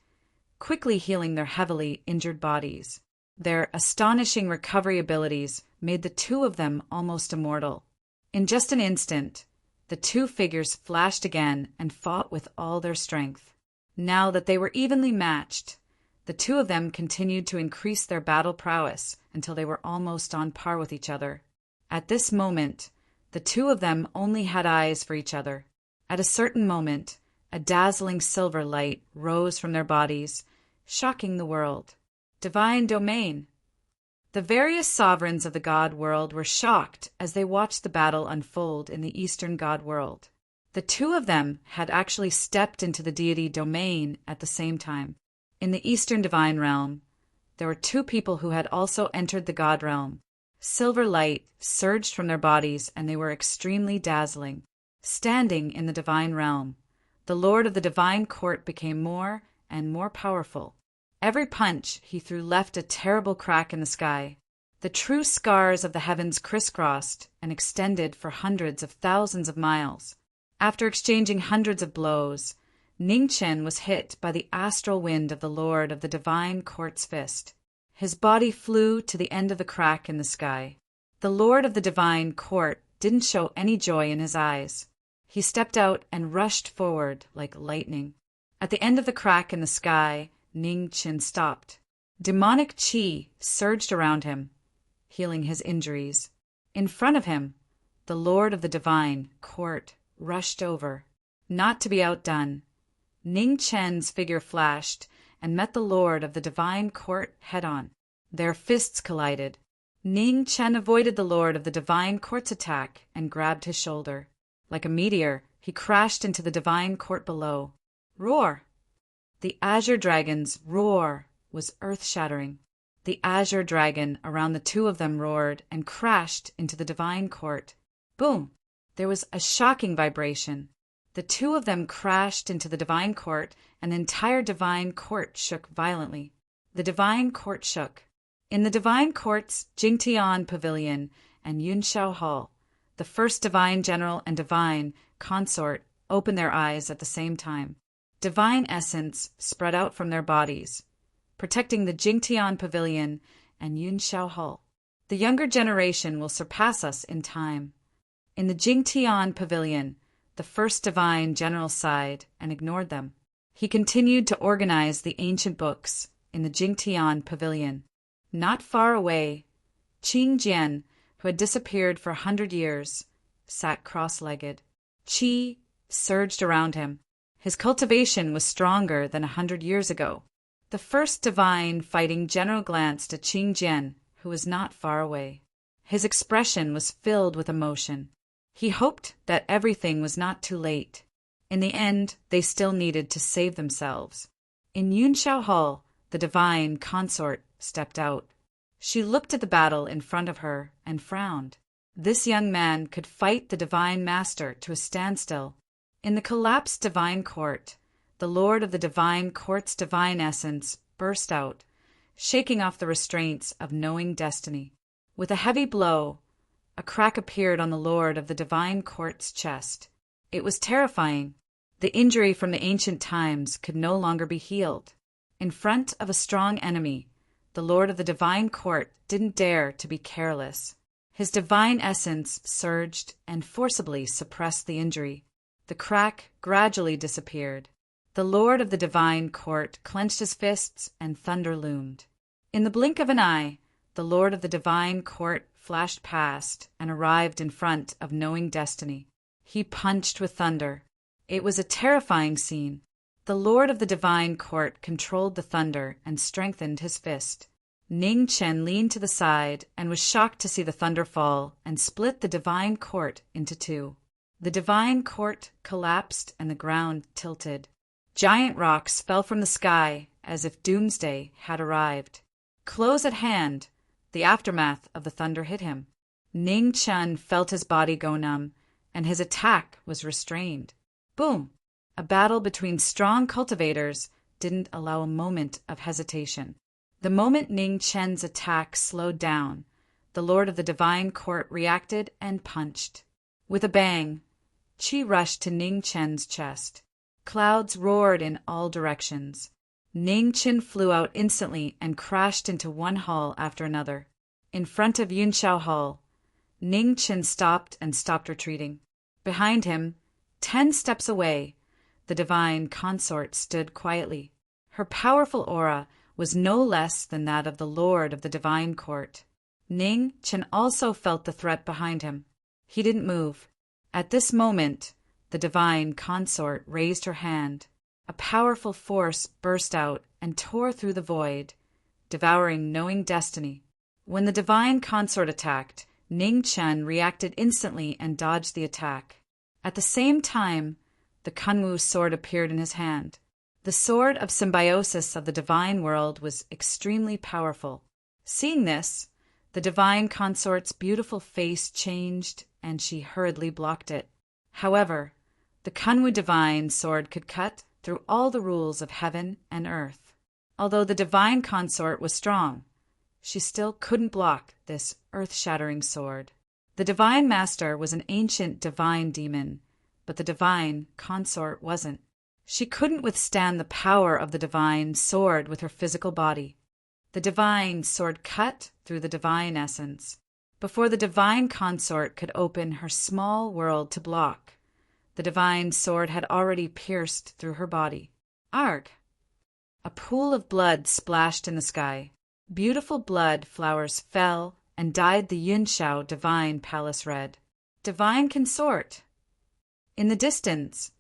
quickly healing their heavily injured bodies. Their astonishing recovery abilities made the two of them almost immortal. In just an instant, the two figures flashed again and fought with all their strength. Now that they were evenly matched, the two of them continued to increase their battle prowess until they were almost on par with each other. At this moment, the two of them only had eyes for each other. At a certain moment, a dazzling silver light rose from their bodies, shocking the world. Divine domain. The various sovereigns of the god world were shocked as they watched the battle unfold in the Eastern god world. The two of them had actually stepped into the deity domain at the same time. In the Eastern divine realm, there were two people who had also entered the god realm. Silver light surged from their bodies, and they were extremely dazzling. Standing in the divine realm, the Lord of the Divine Court became more and more powerful. Every punch he threw left a terrible crack in the sky. The true scars of the heavens crisscrossed and extended for hundreds of thousands of miles. After exchanging hundreds of blows, Ning Chen was hit by the astral wind of the Lord of the Divine Court's fist. His body flew to the end of the crack in the sky. The Lord of the Divine Court didn't show any joy in his eyes. He stepped out and rushed forward like lightning. At the end of the crack in the sky, Ning Chen stopped. Demonic chi surged around him, healing his injuries. In front of him, the Lord of the Divine Court rushed over. Not to be outdone, Ning Chen's figure flashed and met the Lord of the Divine Court head-on. Their fists collided. Ning Chen avoided the Lord of the Divine Court's attack and grabbed his shoulder. Like a meteor, he crashed into the Divine Court below. Roar! The Azure Dragon's roar was earth-shattering. The Azure Dragon around the two of them roared and crashed into the Divine Court. Boom! There was a shocking vibration. The two of them crashed into the Divine Court, and the entire Divine Court shook violently. The Divine Court shook. In the Divine Court's Jingtian Pavilion and Yunshao Hall, the first Divine General and Divine Consort opened their eyes at the same time. Divine essence spread out from their bodies, protecting the Jingtian Pavilion and Yunshao Hall. The younger generation will surpass us in time. In the Jingtian Pavilion, the first Divine General sighed and ignored them. He continued to organize the ancient books in the Jingtian Pavilion. Not far away, Qing Jian, who had disappeared for 100 years, sat cross-legged. Qi surged around him. His cultivation was stronger than 100 years ago. The first Divine Fighting General glanced at Qing Jian, who was not far away. His expression was filled with emotion. He hoped that everything was not too late. In the end, they still needed to save themselves. In Yunshao Hall, the Divine Consort stepped out. She looked at the battle in front of her and frowned. This young man could fight the Divine Master to a standstill. In the collapsed Divine Court, the Lord of the Divine Court's divine essence burst out, shaking off the restraints of knowing destiny. With a heavy blow, a crack appeared on the Lord of the Divine Court's chest. It was terrifying. The injury from the ancient times could no longer be healed. In front of a strong enemy, the Lord of the Divine Court didn't dare to be careless. His divine essence surged and forcibly suppressed the injury. The crack gradually disappeared. The Lord of the Divine Court clenched his fists and thunder loomed. In the blink of an eye, the Lord of the Divine Court flashed past and arrived in front of knowing destiny. He punched with thunder. It was a terrifying scene. The Lord of the Divine Court controlled the thunder and strengthened his fist. Ning Chen leaned to the side and was shocked to see the thunder fall and split the Divine Court into two. The Divine Court collapsed and the ground tilted. Giant rocks fell from the sky as if doomsday had arrived. Close at hand, the aftermath of the thunder hit him. Ning Chen felt his body go numb, and his attack was restrained. Boom! A battle between strong cultivators didn't allow a moment of hesitation. The moment Ning Chen's attack slowed down, the Lord of the Divine Court reacted and punched. With a bang, Qi rushed to Ning Chen's chest. Clouds roared in all directions. Ning Chen flew out instantly and crashed into one hall after another. In front of Yunshao Hall, Ning Chen stopped retreating. Behind him, 10 steps away, the Divine Consort stood quietly. Her powerful aura was no less than that of the Lord of the Divine Court. Ning Chen also felt the threat behind him. He didn't move. At this moment, the Divine Consort raised her hand. A powerful force burst out and tore through the void, devouring knowing destiny. When the Divine Consort attacked, Ning Chen reacted instantly and dodged the attack. At the same time, the Kunwu sword appeared in his hand. The sword of symbiosis of the divine world was extremely powerful. Seeing this, the Divine Consort's beautiful face changed, and she hurriedly blocked it. However, the Kunwu divine sword could cut through all the rules of heaven and earth. Although the Divine Consort was strong, she still couldn't block this earth-shattering sword. The Divine Master was an ancient divine demon, but the Divine Consort wasn't. She couldn't withstand the power of the divine sword with her physical body. The divine sword cut through the divine essence. Before the Divine Consort could open her small world to block, the divine sword had already pierced through her body. Arg! A pool of blood splashed in the sky. Beautiful blood flowers fell and dyed the Yunshao divine palace red. Divine consort! In the distance,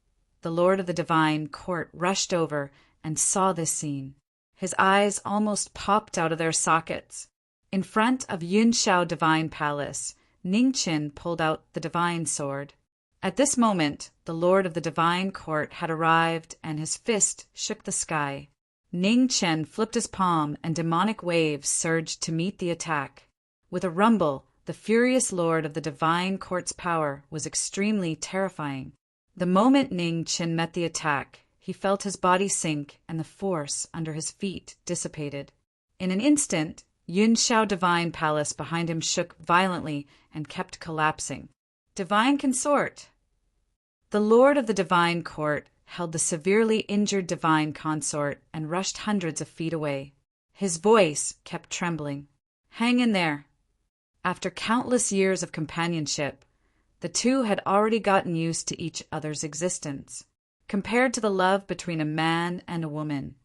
the lord of the divine court rushed over and saw this scene. His eyes almost popped out of their sockets. In front of Yunshao divine palace, Ningqin pulled out the divine sword. At this moment, the lord of the divine court had arrived and his fist shook the sky. Ningqian flipped his palm and demonic waves surged to meet the attack. With a rumble, the furious lord of the divine court's power was extremely terrifying. The moment Ningqian met the attack, he felt his body sink and the force under his feet dissipated. In an instant, Yunshao divine palace behind him shook violently and kept collapsing. Divine consort! The lord of the divine court held the severely injured divine consort and rushed hundreds of feet away. His voice kept trembling. Hang in there. After countless years of companionship, the two had already gotten used to each other's existence. Compared to the love between a man and a woman,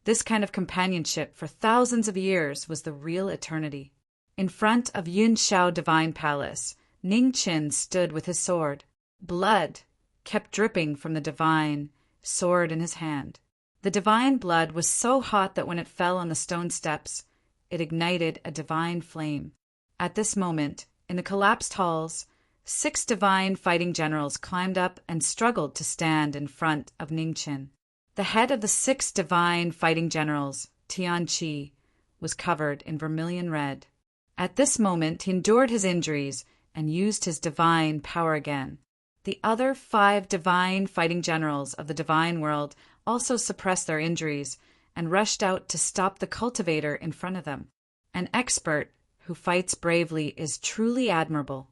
this kind of companionship for thousands of years was the real eternity. In front of Yunshao divine palace, Ningqian stood with his sword. Blood kept dripping from the divine sword in his hand. The divine blood was so hot that when it fell on the stone steps, it ignited a divine flame. At this moment, in the collapsed halls, 6 divine fighting generals climbed up and struggled to stand in front of Ningqian. The head of the 6 divine fighting generals, Tianqi, was covered in vermilion red. At this moment, he endured his injuries and used his divine power again. The other 5 divine fighting generals of the divine world also suppressed their injuries and rushed out to stop the cultivator in front of them. An expert who fights bravely is truly admirable.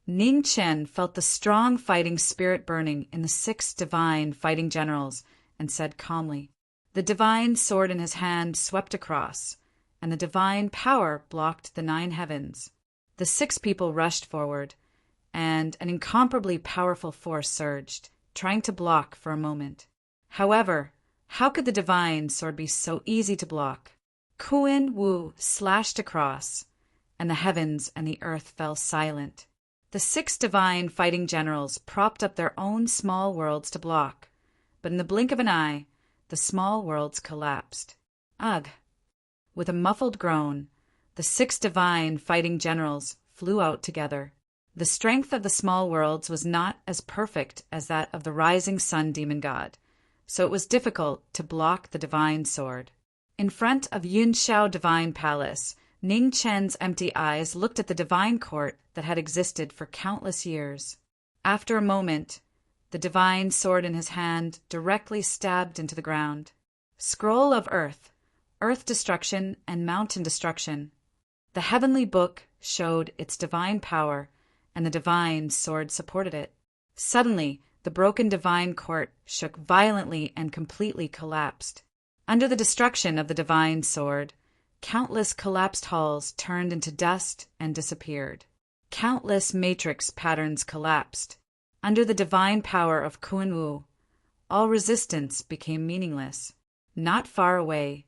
Ningqian felt the strong fighting spirit burning in the 6 divine fighting generals and said calmly. The divine sword in his hand swept across, and the divine power blocked the 9 heavens. The 6 people rushed forward, and an incomparably powerful force surged, trying to block for a moment. However, how could the divine sword be so easy to block? Kuan Wu slashed across, and the heavens and the earth fell silent. The 6 divine fighting generals propped up their own small worlds to block, but in the blink of an eye, the small worlds collapsed. Ugh! With a muffled groan, the 6 divine fighting generals flew out together. The strength of the small worlds was not as perfect as that of the rising sun demon god, so it was difficult to block the divine sword. In front of Yunshao divine palace, Ningqian's empty eyes looked at the divine court that had existed for countless years. After a moment, the divine sword in his hand directly stabbed into the ground. Scroll of Earth, Earth destruction and mountain destruction. The heavenly book showed its divine power, and the divine sword supported it. Suddenly, the broken divine court shook violently and completely collapsed. Under the destruction of the divine sword, countless collapsed halls turned into dust and disappeared. Countless matrix patterns collapsed. Under the divine power of Kuan Wu, all resistance became meaningless. Not far away,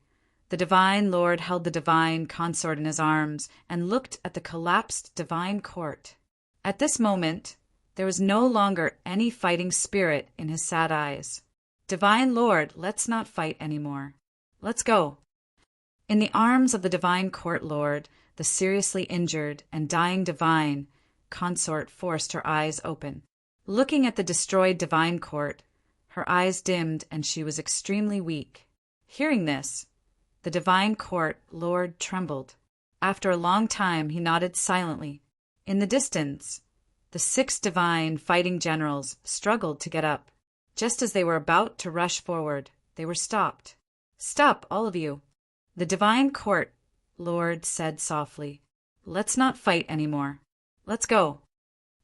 the divine lord held the divine consort in his arms and looked at the collapsed divine court. At this moment, there was no longer any fighting spirit in his sad eyes. Divine Lord, let's not fight anymore. Let's go. In the arms of the divine court lord, the seriously injured and dying divine consort forced her eyes open. Looking at the destroyed divine court, her eyes dimmed and she was extremely weak. Hearing this, the divine court lord trembled. After a long time, he nodded silently. In the distance, the 6 divine fighting generals struggled to get up. Just as they were about to rush forward, they were stopped. Stop, all of you. The divine court lord said softly. Let's not fight anymore. Let's go.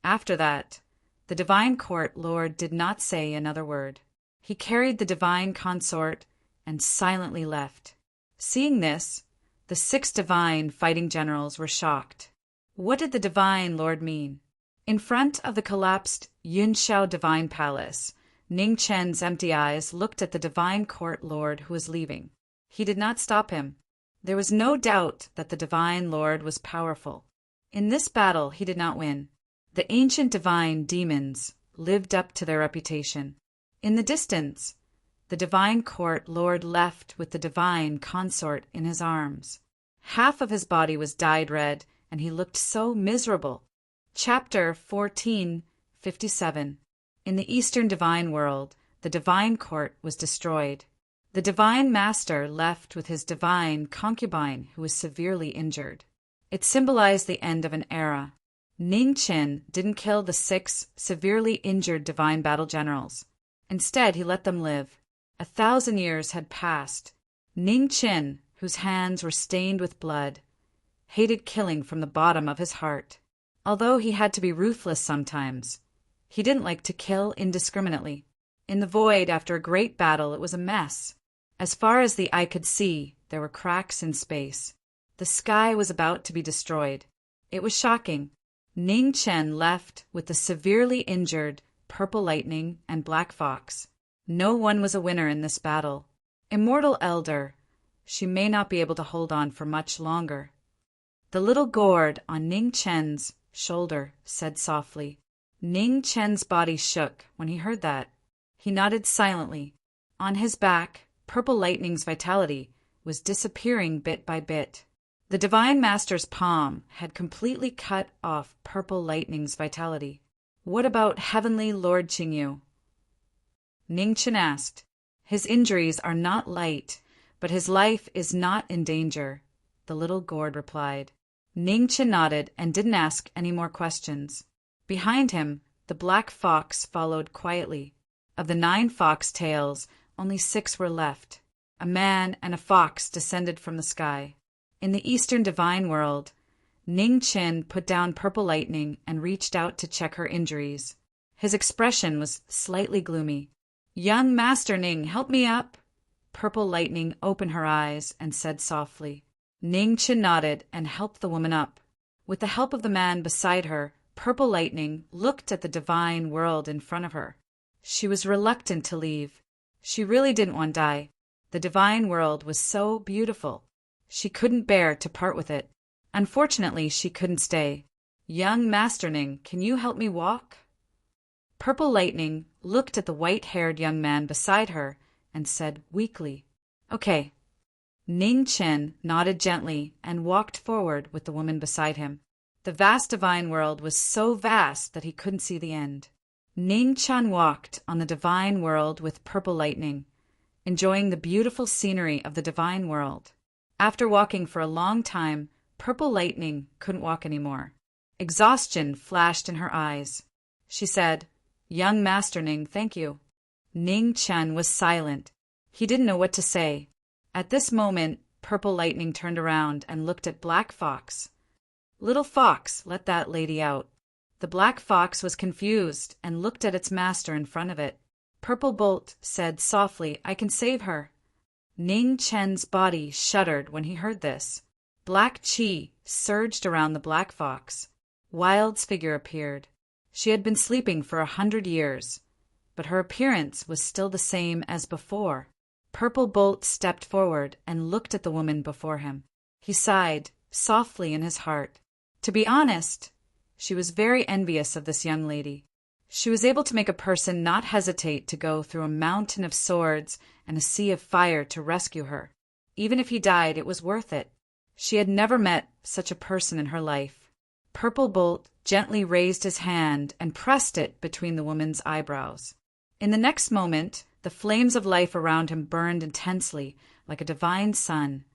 After that, the divine court lord did not say another word. He carried the divine consort and silently left. Seeing this, the 6 divine fighting generals were shocked. What did the divine lord mean? In front of the collapsed Yunshao divine palace, Ning Chen's empty eyes looked at the divine court lord who was leaving. He did not stop him. There was no doubt that the divine lord was powerful. In this battle he did not win. The ancient divine demons lived up to their reputation. In the distance, the divine court lord left with the divine consort in his arms. Half of his body was dyed red, and he looked so miserable. Chapter 1457. In the Eastern divine world, the divine court was destroyed. The divine master left with his divine concubine who was severely injured. It symbolized the end of an era. Ning Chen didn't kill the 6 severely injured divine battle generals. Instead, he let them live. 1,000 years had passed. Ning Chen, whose hands were stained with blood, hated killing from the bottom of his heart. Although he had to be ruthless sometimes, he didn't like to kill indiscriminately. In the void after a great battle, it was a mess. As far as the eye could see, there were cracks in space. The sky was about to be destroyed. It was shocking. Ning Chen left with the severely injured Purple Lightning and Black Fox. No one was a winner in this battle. Immortal Elder, she may not be able to hold on for much longer. The little gourd on Ning Chen's shoulder said softly. Ning Chen's body shook when he heard that. He nodded silently. On his back, Purple Lightning's vitality was disappearing bit by bit. The Divine Master's palm had completely cut off Purple Lightning's vitality. What about Heavenly Lord Qingyu? Ning Chen asked. His injuries are not light, but his life is not in danger, the little gourd replied. Ning Chen nodded and didn't ask any more questions. Behind him, the black fox followed quietly. Of the 9 fox tails, only 6 were left. A man and a fox descended from the sky. In the Eastern divine world, Ning Chen put down Purple Lightning and reached out to check her injuries. His expression was slightly gloomy. Young Master Ning, help me up. Purple Lightning opened her eyes and said softly. Ning Chen nodded and helped the woman up. With the help of the man beside her, Purple Lightning looked at the divine world in front of her. She was reluctant to leave. She really didn't want to die. The divine world was so beautiful. She couldn't bear to part with it. Unfortunately, she couldn't stay. Young Master Ning, can you help me walk? Purple Lightning looked at the white-haired young man beside her and said weakly, Okay. Ning Chen nodded gently and walked forward with the woman beside him. The vast divine world was so vast that he couldn't see the end. Ning Chen walked on the divine world with Purple Lightning, enjoying the beautiful scenery of the divine world. After walking for a long time, Purple Lightning couldn't walk anymore. Exhaustion flashed in her eyes. She said, Young Master Ning, thank you. Ning Chen was silent. He didn't know what to say. At this moment, Purple Lightning turned around and looked at Black Fox. Little Fox, let that lady out. The Black Fox was confused and looked at its master in front of it. Purple Bolt said softly, I can save her. Ning Chen's body shuddered when he heard this. Black Qi surged around the Black Fox. Wild's figure appeared. She had been sleeping for 100 years, but her appearance was still the same as before. Purple Bolt stepped forward and looked at the woman before him. He sighed softly in his heart. To be honest, she was very envious of this young lady. She was able to make a person not hesitate to go through a mountain of swords and a sea of fire to rescue her. Even if he died, it was worth it. She had never met such a person in her life. Purple Bolt gently raised his hand and pressed it between the woman's eyebrows. In the next moment, the flames of life around him burned intensely like a divine sun,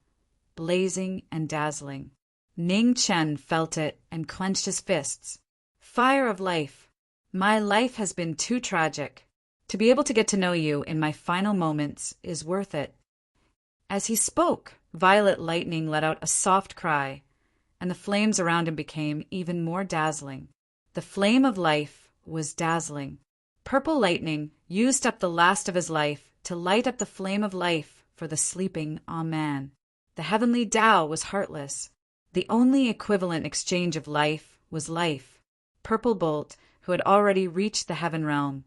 blazing and dazzling. Ning Chen felt it and clenched his fists. Fire of life. My life has been too tragic. To be able to get to know you in my final moments is worth it. As he spoke, Violet Lightning let out a soft cry, and the flames around him became even more dazzling. The flame of life was dazzling. Purple Lightning used up the last of his life to light up the flame of life for the sleeping Amen. The heavenly Tao was heartless. The only equivalent exchange of life was life. Purple Bolt, who had already reached the heaven realm,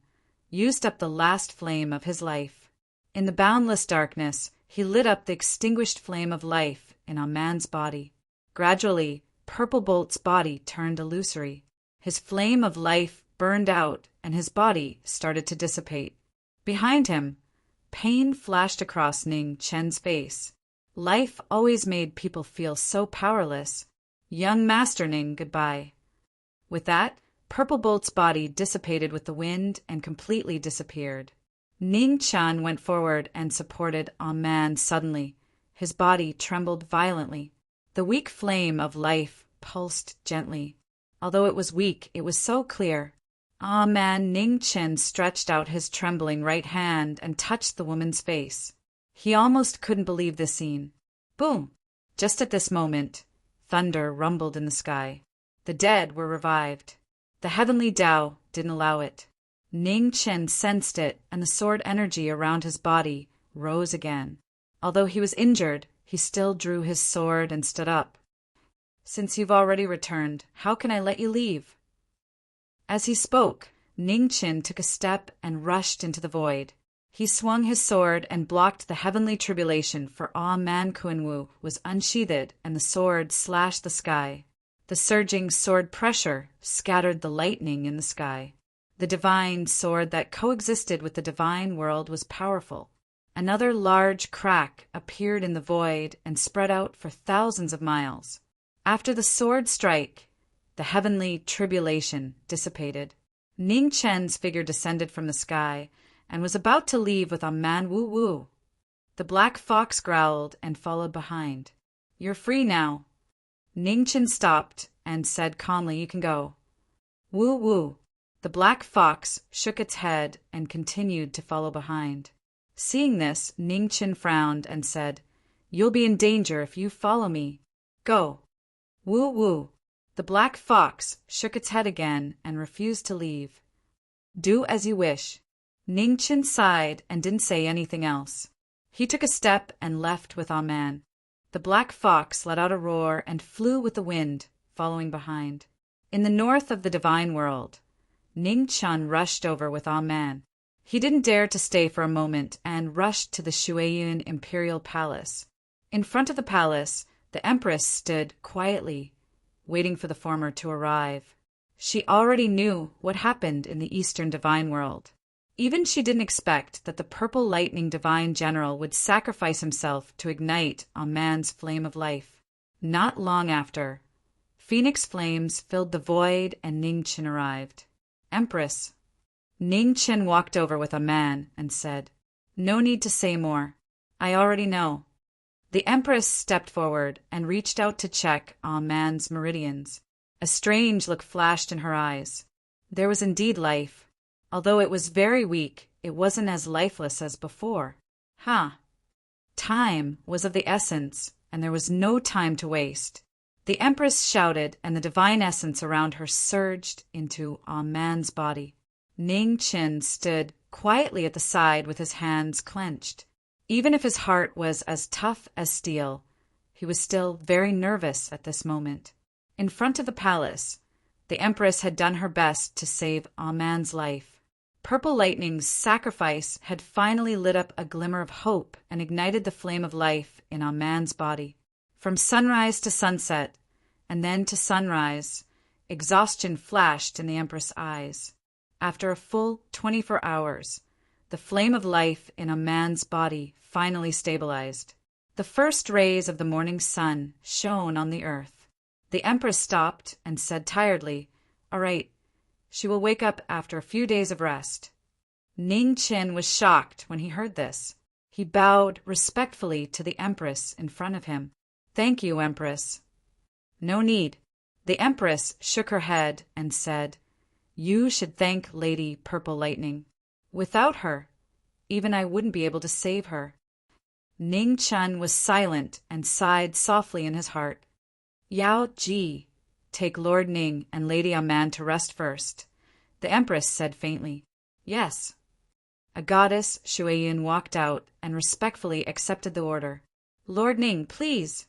used up the last flame of his life. In the boundless darkness, he lit up the extinguished flame of life in a man's body. Gradually, Purple Bolt's body turned illusory. His flame of life burned out, and his body started to dissipate. Behind him, pain flashed across Ning Chen's face. Life always made people feel so powerless. Young Master Ning, goodbye. With that, Purple Bolt's body dissipated with the wind and completely disappeared. Ning Chen went forward and supported Man suddenly. His body trembled violently. The weak flame of life pulsed gently. Although it was weak, it was so clear. Man Ning Chen stretched out his trembling right hand and touched the woman's face. He almost couldn't believe this scene. Boom! Just at this moment, thunder rumbled in the sky. The dead were revived. The heavenly Tao didn't allow it. Ning Chen sensed it, and the sword energy around his body rose again. Although he was injured, he still drew his sword and stood up. Since you've already returned, how can I let you leave? As he spoke, Ning Chen took a step and rushed into the void. He swung his sword and blocked the heavenly tribulation, for Man Kunwu was unsheathed, and the sword slashed the sky. The surging sword pressure scattered the lightning in the sky. The divine sword that coexisted with the divine world was powerful. Another large crack appeared in the void and spread out for thousands of miles. After the sword strike, the heavenly tribulation dissipated. Ning Chen's figure descended from the sky and was about to leave with Man Wu Wu. The black fox growled and followed behind. You're free now. Ning Chen stopped and said calmly, you can go. Wu Wu. The black fox shook its head and continued to follow behind. Seeing this, Ning Chen frowned and said, you'll be in danger if you follow me. Go. Wu Wu. The black fox shook its head again and refused to leave. Do as you wish. Ning Chen sighed and didn't say anything else. He took a step and left with Man. The black fox let out a roar and flew with the wind, following behind. In the north of the divine world, Ning Chen rushed over with Man. He didn't dare to stay for a moment and rushed to the Shuiyun Imperial Palace. In front of the palace, the Empress stood quietly, waiting for the former to arrive. She already knew what happened in the Eastern Divine World. Even she didn't expect that the Purple Lightning Divine General would sacrifice himself to ignite Man's flame of life. Not long after, Phoenix flames filled the void and Ning Chen arrived. Empress. Ning Chen walked over with Man and said, no need to say more. I already know. The Empress stepped forward and reached out to check Man's meridians. A strange look flashed in her eyes. There was indeed life. Although it was very weak, it wasn't as lifeless as before. Time was of the essence, and there was no time to waste. The Empress shouted, and the divine essence around her surged into Man's body. Ning Chen stood quietly at the side with his hands clenched. Even if his heart was as tough as steel, he was still very nervous at this moment. In front of the palace, the Empress had done her best to save Man's life. Purple Lightning's sacrifice had finally lit up a glimmer of hope and ignited the flame of life in Man's body. From sunrise to sunset, and then to sunrise, exhaustion flashed in the Empress' eyes. After a full 24 hours, the flame of life in Man's body finally stabilized. The first rays of the morning sun shone on the earth. The Empress stopped and said tiredly, all right, she will wake up after a few days of rest. Ning Chen was shocked when he heard this. He bowed respectfully to the Empress in front of him. Thank you, Empress. No need. The Empress shook her head and said, you should thank Lady Purple Lightning. Without her, even I wouldn't be able to save her. Ning Chen was silent and sighed softly in his heart. Yao Ji, take Lord Ning and Lady Man to rest first. The Empress said faintly, yes. A goddess, Shuiyun, walked out and respectfully accepted the order. Lord Ning, please.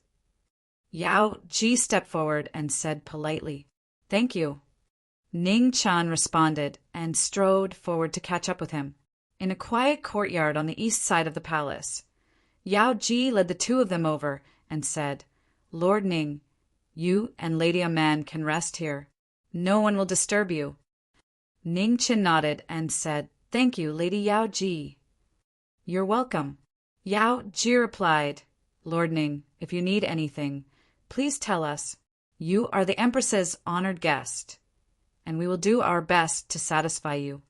Yao Ji stepped forward and said politely, thank you. Ning Chan responded and strode forward to catch up with him. In a quiet courtyard on the east side of the palace, Yao Ji led the two of them over and said, "Lord Ning, you and Lady Aman can rest here. No one will disturb you." Ning Chin nodded and said, "Thank you, Lady Yao Ji." "You're welcome." Yao Ji replied, "Lord Ning, if you need anything, please tell us. You are the Empress's honored guest, and we will do our best to satisfy you."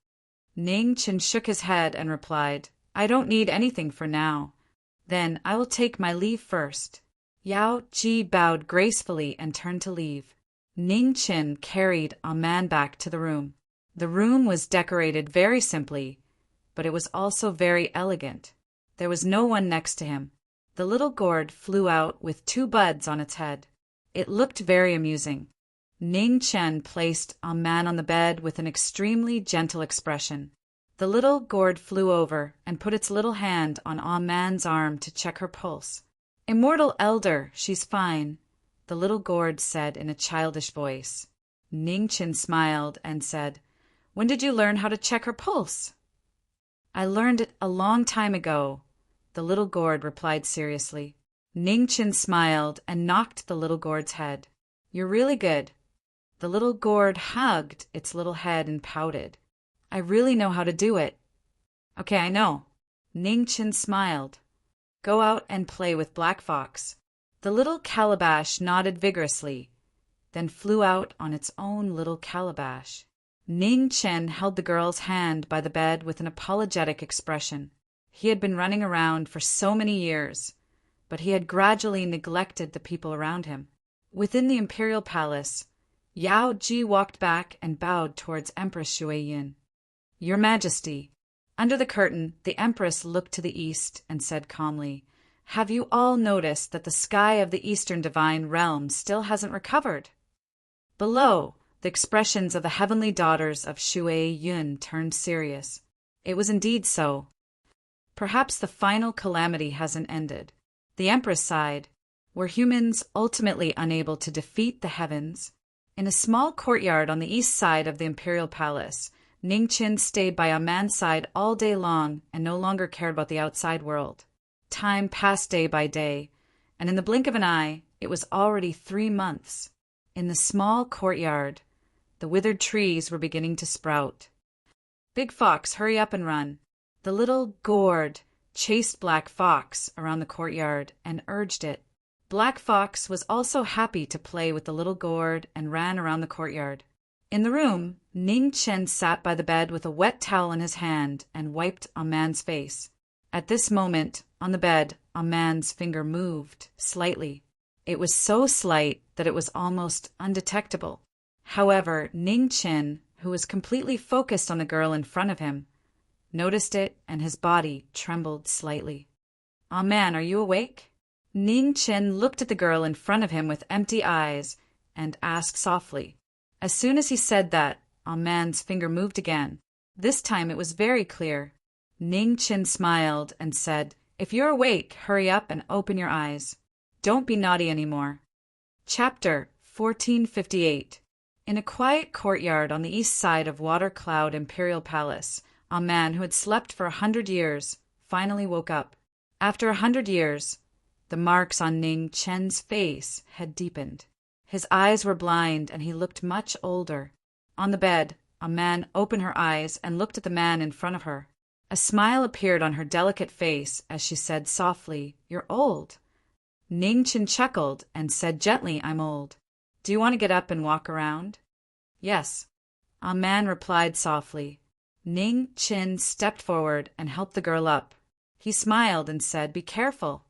Ning Chin shook his head and replied, "I don't need anything for now. Then I will take my leave first." Yao Ji bowed gracefully and turned to leave. Ning Chin carried a man back to the room. The room was decorated very simply, but it was also very elegant. There was no one next to him. The little gourd flew out with two buds on its head. It looked very amusing. Ning Chen placed a man on the bed with an extremely gentle expression. The little gourd flew over and put its little hand on Ah Man's arm to check her pulse. "Immortal elder, she's fine," the little gourd said in a childish voice. Ning Chin smiled and said, "When did you learn how to check her pulse?" "I learned it a long time ago," the little gourd replied seriously. Ning Chin smiled and knocked the little gourd's head. "You're really good." The little gourd hugged its little head and pouted. "I really know how to do it." "Okay, I know." Ning Chin smiled. "Go out and play with Black Fox." The little calabash nodded vigorously, then flew out on its own little calabash. Ning Chen held the girl's hand by the bed with an apologetic expression. He had been running around for so many years, but he had gradually neglected the people around him. Within the imperial palace, Yao Ji walked back and bowed towards Empress Shui Yin. "Your Majesty." Under the curtain, the Empress looked to the east and said calmly, "Have you all noticed that the sky of the eastern divine realm still hasn't recovered?" Below, the expressions of the heavenly daughters of Shui Yun turned serious. It was indeed so. Perhaps the final calamity hasn't ended. The Empress sighed. Were humans ultimately unable to defeat the heavens? In a small courtyard on the east side of the imperial palace, Ning Chin stayed by a man's side all day long and no longer cared about the outside world. Time passed day by day, and in the blink of an eye, it was already 3 months. In the small courtyard, the withered trees were beginning to sprout. "Big Fox, hurry up and run." The little gourd chased Black Fox around the courtyard and urged it. Black Fox was also happy to play with the little gourd and ran around the courtyard. In the room, Ning Chen sat by the bed with a wet towel in his hand and wiped a man's face. At this moment, on the bed, a man's finger moved slightly. It was so slight that it was almost undetectable. However, Ning Chen, who was completely focused on the girl in front of him, noticed it and his body trembled slightly. "Ah Man, are you awake?" Ning Chen looked at the girl in front of him with empty eyes and asked softly. As soon as he said that, Ah Man's finger moved again. This time it was very clear. Ning Chen smiled and said, "If you're awake, hurry up and open your eyes. Don't be naughty anymore." Chapter 1458. In a quiet courtyard on the east side of Water Cloud Imperial Palace, a man who had slept for 100 years finally woke up. After 100 years, the marks on Ning Chen's face had deepened. His eyes were blind and he looked much older. On the bed, a man opened her eyes and looked at the man in front of her. A smile appeared on her delicate face as she said softly, "You're old." Ning Chen chuckled and said gently, "I'm old. Do you want to get up and walk around?" "Yes." A man replied softly. Ning Chen stepped forward and helped the girl up. He smiled and said, "Be careful."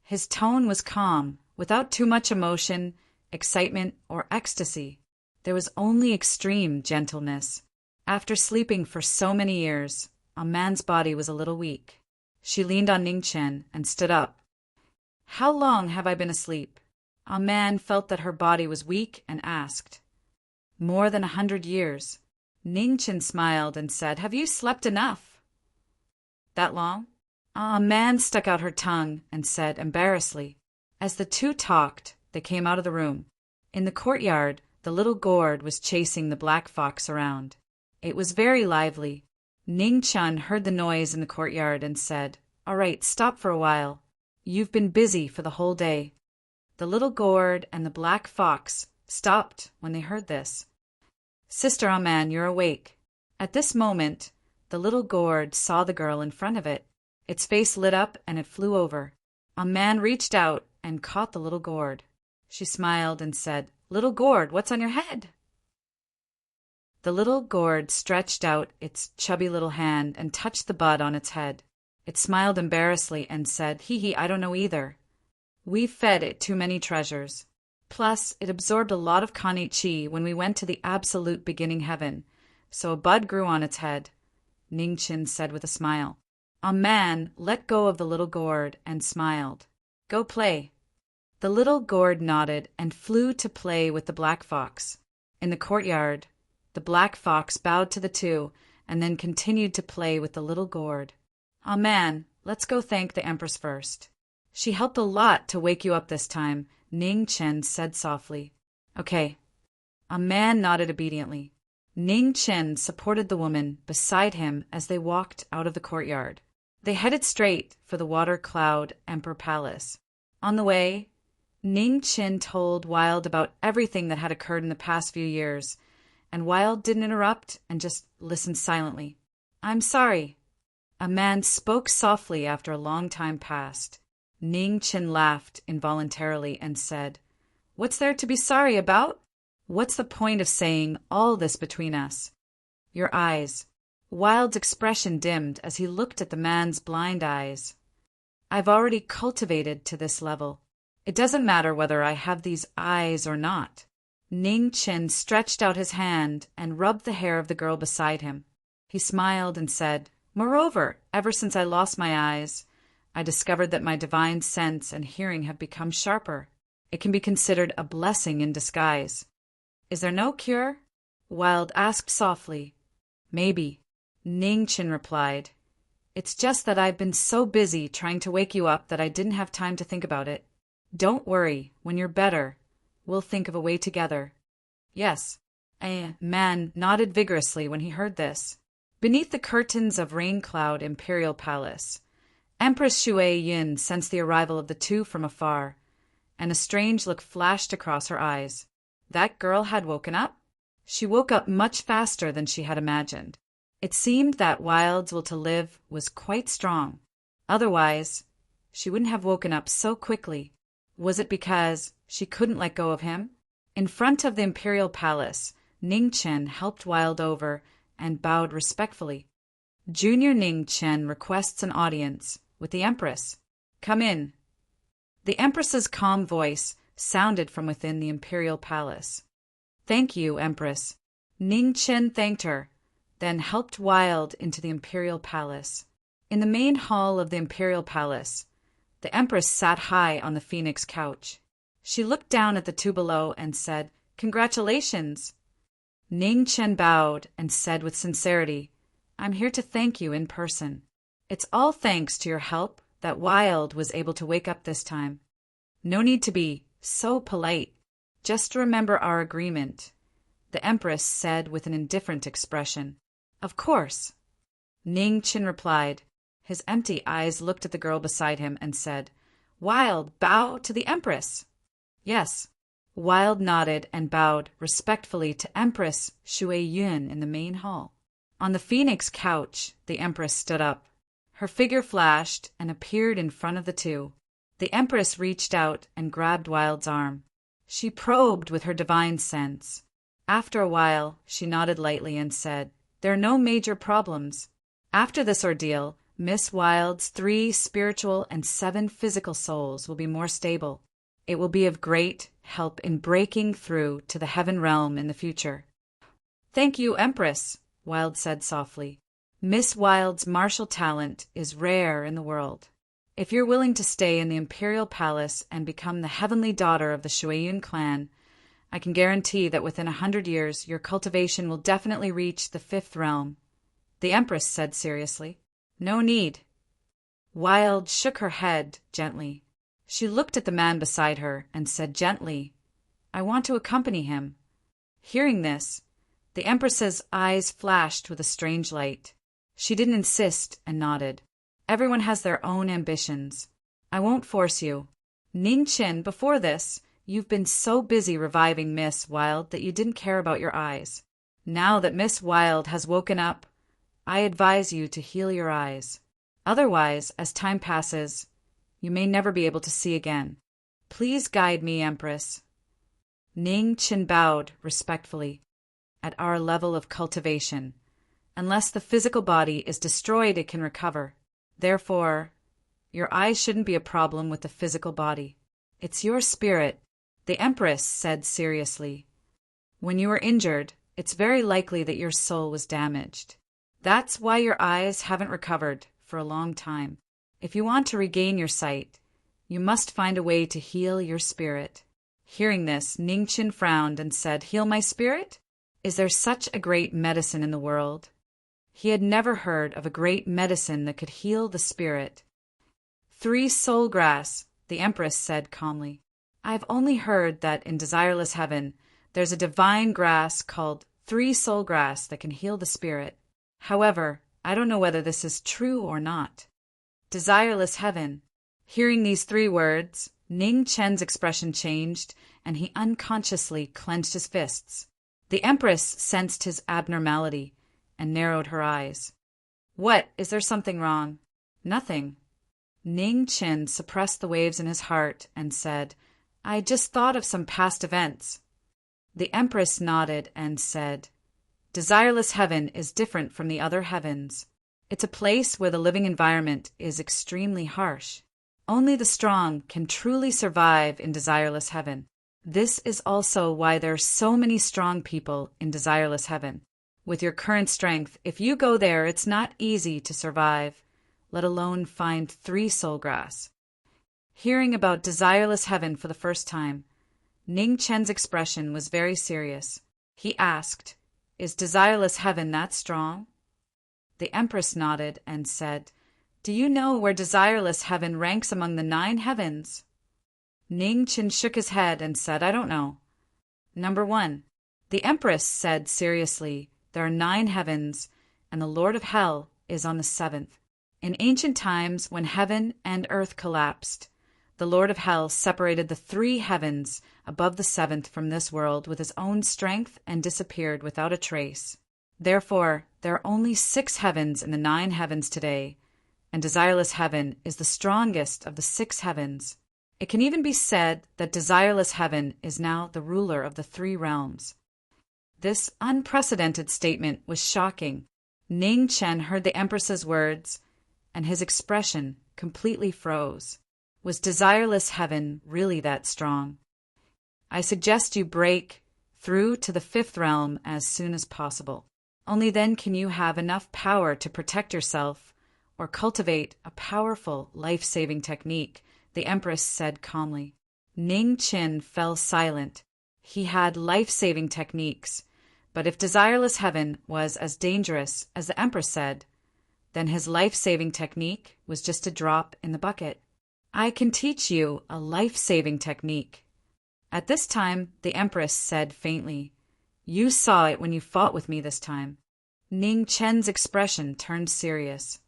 His tone was calm, without too much emotion, excitement, or ecstasy. There was only extreme gentleness. After sleeping for so many years, a man's body was a little weak. She leaned on Ning Chen and stood up. "How long have I been asleep?" A man felt that her body was weak and asked. "More than 100 years." Ning Chen smiled and said, "Have you slept enough?" "That long?" A man stuck out her tongue and said embarrassedly. As the two talked, they came out of the room. In the courtyard, The little gourd was chasing the black fox around. It was very lively. Ning Chun heard the noise in the courtyard and said, "All right, stop for a while. You've been busy for the whole day." The little gourd and the black fox stopped when they heard this. "Sister Aman, you're awake." At this moment, the little gourd saw the girl in front of it. Its face lit up and it flew over. Aman reached out and caught the little gourd. She smiled and said, "Little gourd, what's on your head?" The little gourd stretched out its chubby little hand and touched the bud on its head. It smiled embarrassedly and said, "Hee, I don't know either. We've fed it too many treasures. Plus, it absorbed a lot of Kani chi when we went to the absolute beginning heaven, so a bud grew on its head," Ning Chin said with a smile. A man let go of the little gourd and smiled. "Go play." The little gourd nodded and flew to play with the black fox. In the courtyard, the black fox bowed to the two and then continued to play with the little gourd. "Man, let's go thank the Empress first. She helped a lot to wake you up this time," Ning Chen said softly. "Okay." A man nodded obediently. Ning Chen supported the woman beside him as they walked out of the courtyard. They headed straight for the Water Cloud Emperor Palace. On the way, Ning Chen told Wild about everything that had occurred in the past few years, and Wild didn't interrupt and just listened silently. "I'm sorry." A man spoke softly after a long time passed. Ning Chen laughed involuntarily and said, "What's there to be sorry about? What's the point of saying all this between us?" "Your eyes." Wild's expression dimmed as he looked at the man's blind eyes. "I've already cultivated to this level. It doesn't matter whether I have these eyes or not." Ning Chen stretched out his hand and rubbed the hair of the girl beside him. He smiled and said, "Moreover, ever since I lost my eyes, I discovered that my divine sense and hearing have become sharper. It can be considered a blessing in disguise." "Is there no cure?" Wild asked softly. "Maybe," Ning Chen replied. "It's just that I've been so busy trying to wake you up that I didn't have time to think about it. Don't worry, when you're better, we'll think of a way together." "Yes." A man nodded vigorously when he heard this. Beneath the curtains of Rain Cloud Imperial Palace, Empress Shui Yin sensed the arrival of the two from afar, and a strange look flashed across her eyes. That girl had woken up. She woke up much faster than she had imagined. It seemed that Wild's will to live was quite strong. Otherwise, she wouldn't have woken up so quickly. Was it because she couldn't let go of him? In front of the Imperial Palace, Ning Chen helped Wild over and bowed respectfully. "Junior Ning Chen requests an audience with the Empress. Come in." The Empress's calm voice sounded from within the Imperial Palace. "Thank you, Empress." Ning Chen thanked her, then helped Wild into the Imperial Palace. In the main hall of the Imperial Palace, the Empress sat high on the phoenix couch. She looked down at the two below and said, "Congratulations." Ning Chen bowed and said with sincerity, "I'm here to thank you in person. It's all thanks to your help that Wild was able to wake up this time. No need to be so polite. Just remember our agreement," the Empress said with an indifferent expression. "Of course," Ning Chen replied. His empty eyes looked at the girl beside him and said, "Wild, bow to the Empress." "Yes." Wild nodded and bowed respectfully to Empress Shui Yun in the main hall. On the phoenix couch, the Empress stood up. Her figure flashed and appeared in front of the two. The Empress reached out and grabbed Wild's arm. She probed with her divine sense. After a while, she nodded lightly and said, "There are no major problems." After this ordeal, Miss Wild's 3 spiritual and 7 physical souls will be more stable. It will be of great help in breaking through to the heaven realm in the future. "Thank you, Empress," Wild said softly. "Miss Wild's martial talent is rare in the world. If you're willing to stay in the Imperial Palace and become the heavenly daughter of the Shuiyun clan, I can guarantee that within 100 years your cultivation will definitely reach the 5th realm," the Empress said seriously. "No need." Wild shook her head gently. She looked at the man beside her and said gently, "I want to accompany him." Hearing this, the Empress's eyes flashed with a strange light. She didn't insist and nodded. Everyone has their own ambitions. I won't force you. Ning Qin, before this, you've been so busy reviving Miss Wilde that you didn't care about your eyes. Now that Miss Wilde has woken up, I advise you to heal your eyes. Otherwise, as time passes, you may never be able to see again. Please guide me, Empress. Ning Qin bowed respectfully. At our level of cultivation, unless the physical body is destroyed, it can recover. Therefore, your eyes shouldn't be a problem with the physical body. It's your spirit, the Empress said seriously. When you were injured, it's very likely that your soul was damaged. That's why your eyes haven't recovered for a long time. If you want to regain your sight, you must find a way to heal your spirit. Hearing this, Ning Qin frowned and said, Heal my spirit? Is there such a great medicine in the world? He had never heard of a great medicine that could heal the spirit. 3 soul grass, the Empress said calmly. I've only heard that in Desireless Heaven, there's a divine grass called 3 soul grass that can heal the spirit. However, I don't know whether this is true or not. Desireless Heaven. Hearing these 3 words, Ning Chen's expression changed, and he unconsciously clenched his fists. The Empress sensed his abnormality and narrowed her eyes. What? Is there something wrong? Nothing. Ning Qin suppressed the waves in his heart and said, I just thought of some past events. The Empress nodded and said, Desireless Heaven is different from the other heavens. It's a place where the living environment is extremely harsh. Only the strong can truly survive in Desireless Heaven. This is also why there are so many strong people in Desireless Heaven. With your current strength, if you go there, it's not easy to survive, let alone find 3 soul grass. Hearing about Desireless Heaven for the first time, Ning Chen's expression was very serious. He asked, Is Desireless Heaven that strong? The Empress nodded and said, Do you know where Desireless Heaven ranks among the 9 heavens? Ning Qin shook his head and said, I don't know. Number 1. The Empress said seriously, There are 9 heavens, and the Lord of Hell is on the 7th. In ancient times, when heaven and earth collapsed, the Lord of Hell separated the 3 heavens above the 7th from this world with his own strength and disappeared without a trace. Therefore, there are only 6 heavens in the 9 heavens today, and Desireless Heaven is the strongest of the 6 heavens. It can even be said that Desireless Heaven is now the ruler of the 3 realms. This unprecedented statement was shocking. Ning Chen heard the Empress's words, and his expression completely froze. Was Desireless Heaven really that strong? I suggest you break through to the 5th realm as soon as possible. Only then can you have enough power to protect yourself or cultivate a powerful life-saving technique, the Empress said calmly. Ning Qin fell silent. He had life-saving techniques, but if Desireless Heaven was as dangerous as the Empress said, then his life-saving technique was just a drop in the bucket. I can teach you a life-saving technique. At this time, the Empress said faintly, You saw it when you fought with me this time. Ning Chen's expression turned serious.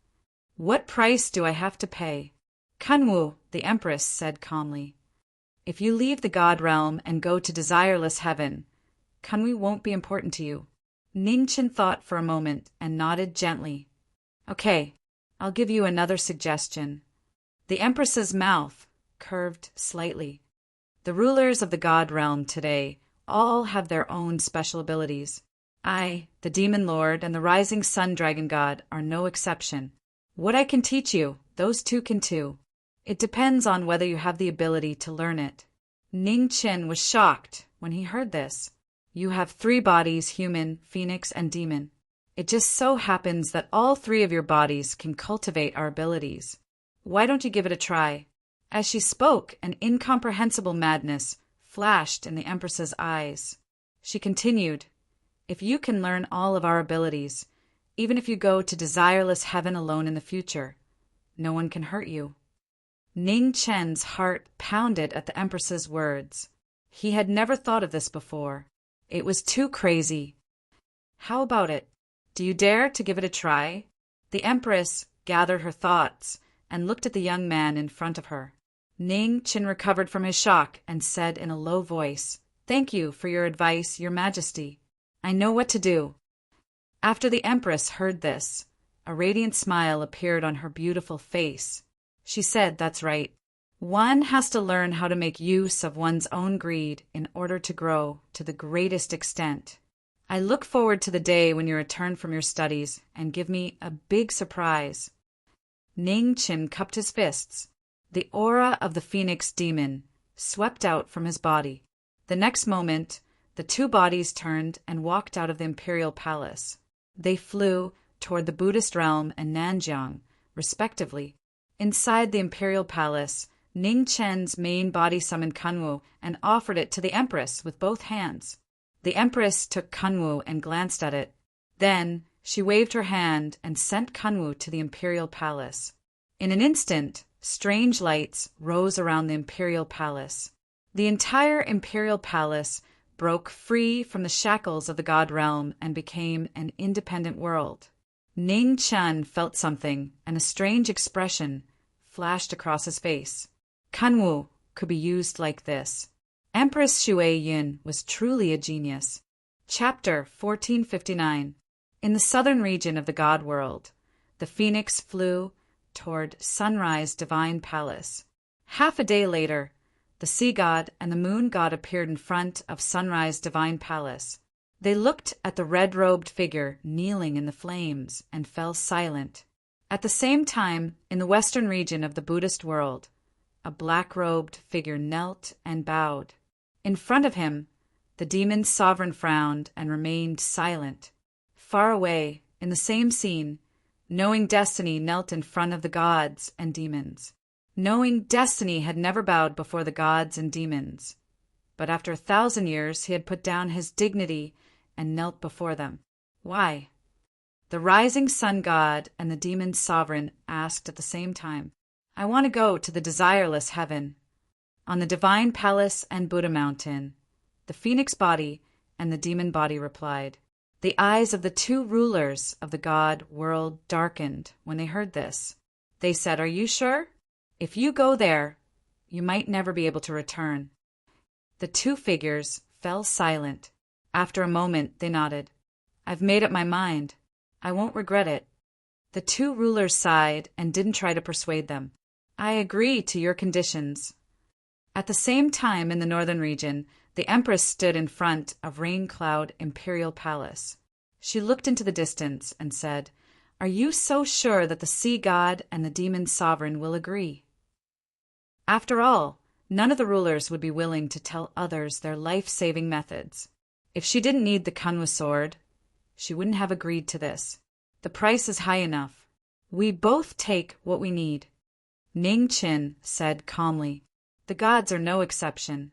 What price do I have to pay? Kunwu, the Empress said calmly. If you leave the God realm and go to Desireless Heaven, Kunwu won't be important to you. Ning Chen thought for a moment and nodded gently. Okay, I'll give you another suggestion. The Empress's mouth curved slightly. The rulers of the God realm today all have their own special abilities. I, the Demon Lord, and the Rising Sun Dragon God are no exception. What I can teach you, those 2 can too. It depends on whether you have the ability to learn it. Ning Qin was shocked when he heard this. You have 3 bodies, human, phoenix, and demon. It just so happens that all 3 of your bodies can cultivate our abilities. Why don't you give it a try? As she spoke, an incomprehensible madness flashed in the Empress's eyes. She continued, If you can learn all of our abilities, even if you go to Desireless Heaven alone in the future, no one can hurt you. Ning Chen's heart pounded at the Empress's words. He had never thought of this before. It was too crazy. How about it? Do you dare to give it a try? The Empress gathered her thoughts and looked at the young man in front of her. Ning Qin recovered from his shock and said in a low voice, "Thank you for your advice, Your Majesty. I know what to do." After the Empress heard this, a radiant smile appeared on her beautiful face. She said, "That's right. One has to learn how to make use of one's own greed in order to grow to the greatest extent. I look forward to the day when you return from your studies and give me a big surprise." Ning Qin cupped his fists. The aura of the Phoenix demon swept out from his body. The next moment, the two bodies turned and walked out of the imperial palace. They flew toward the Buddhist realm and Nanjiang, respectively. Inside the imperial palace, Ning Chen's main body summoned Kunwu and offered it to the Empress with both hands. The Empress took Kunwu and glanced at it. Then she waved her hand and sent Kunwu to the imperial palace. In an instant, strange lights rose around the imperial palace. The entire imperial palace broke free from the shackles of the god realm and became an independent world. Ning Chen felt something, and a strange expression flashed across his face. Kunwu could be used like this. Empress Shui Yin was truly a genius. Chapter 1459. In the southern region of the god world, the phoenix flew toward Sunrise Divine Palace. Half a day later, the sea god and the moon god appeared in front of Sunrise Divine Palace. They looked at the red-robed figure kneeling in the flames and fell silent. At the same time, in the western region of the Buddhist world, a black-robed figure knelt and bowed. In front of him, the demon's sovereign frowned and remained silent. Far away, in the same scene, Knowing Destiny knelt in front of the gods and demons. Knowing Destiny had never bowed before the gods and demons, but after 1,000 years he had put down his dignity and knelt before them. Why? The rising sun god and the demon's sovereign asked at the same time. "I want to go to the desireless heaven." On the divine palace and Buddha mountain, the phoenix body and the demon body replied. The eyes of the two rulers of the god world darkened when they heard this. They said, "Are you sure? If you go there, you might never be able to return." The two figures fell silent. After a moment, they nodded. "I've made up my mind. I won't regret it." The two rulers sighed and didn't try to persuade them. "I agree to your conditions." At the same time, in the northern region, the Empress stood in front of Rain Cloud Imperial Palace. She looked into the distance and said, "Are you so sure that the sea god and the demon sovereign will agree?" After all, none of the rulers would be willing to tell others their life-saving methods. If she didn't need the Kunwa sword, she wouldn't have agreed to this. The price is high enough. We both take what we need. Ning Qin said calmly. The gods are no exception.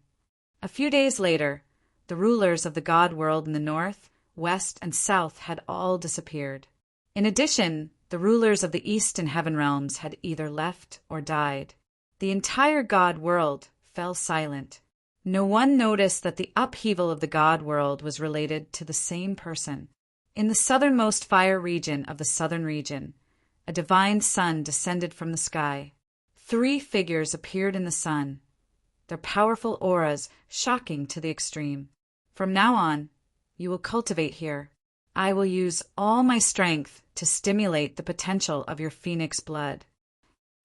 A few days later, the rulers of the god world in the north, west, and south had all disappeared. In addition, the rulers of the east and heaven realms had either left or died. The entire god world fell silent. No one noticed that the upheaval of the god world was related to the same person. In the southernmost fire region of the southern region, a divine sun descended from the sky. 3 figures appeared in the sun, their powerful auras shocking to the extreme. From now on, you will cultivate here. I will use all my strength to stimulate the potential of your phoenix blood.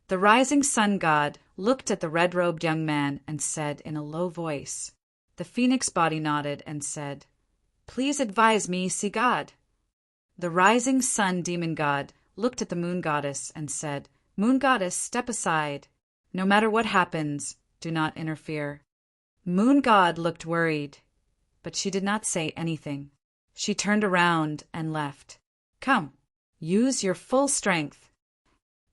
The rising sun god looked at the red-robed young man and said in a low voice. The phoenix body nodded and said, "Please advise me, sea god." The rising sun demon god looked at the moon goddess and said, "Moon goddess, step aside. No matter what happens, do not interfere." Moon god looked worried, but she did not say anything. She turned around and left. "Come, use your full strength."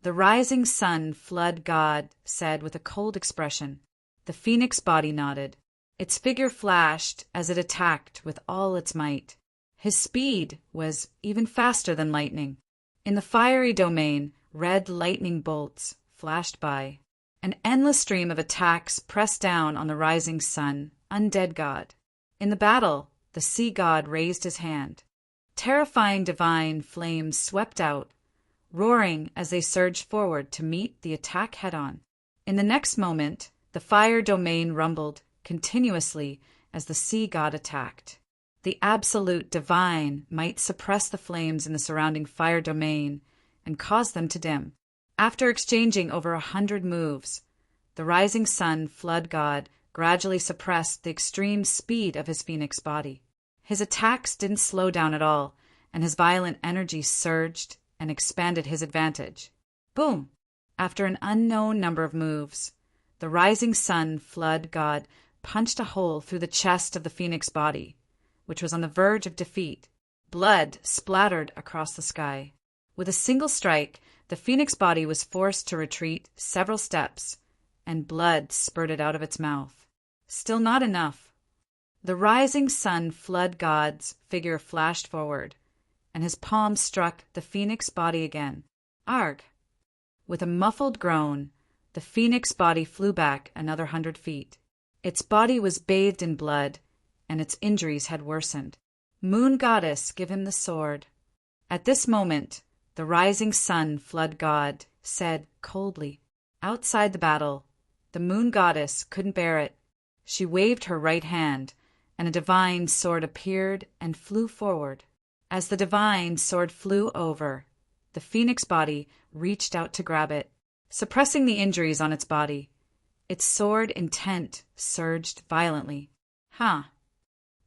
The rising sun flood god said with a cold expression. The phoenix body nodded. Its figure flashed as it attacked with all its might. His speed was even faster than lightning. In the fiery domain, red lightning bolts flashed by. An endless stream of attacks pressed down on the rising sun, undead god. In the battle, the sea god raised his hand. Terrifying divine flames swept out, roaring as they surged forward to meet the attack head-on. In the next moment, the fire domain rumbled continuously as the sea god attacked. The absolute divine might suppress the flames in the surrounding fire domain and cause them to dim. After exchanging over 100 moves, the rising sun flood god gradually suppressed the extreme speed of his phoenix body. His attacks didn't slow down at all, and his violent energy surged and expanded his advantage. Boom! After an unknown number of moves, the rising sun flood god punched a hole through the chest of the phoenix body, which was on the verge of defeat. Blood splattered across the sky. With a single strike, the phoenix body was forced to retreat several steps, and blood spurted out of its mouth. Still not enough. The rising sun flood god's figure flashed forward, and his palm struck the phoenix body again. Arg! With a muffled groan, the phoenix body flew back another 100 feet. Its body was bathed in blood, and its injuries had worsened. Moon goddess, give him the sword. At this moment, the rising sun flood god said coldly. Outside the battle, the moon goddess couldn't bear it. She waved her right hand, and a divine sword appeared and flew forward. As the divine sword flew over, the phoenix body reached out to grab it, suppressing the injuries on its body. Its sword intent surged violently. Ha!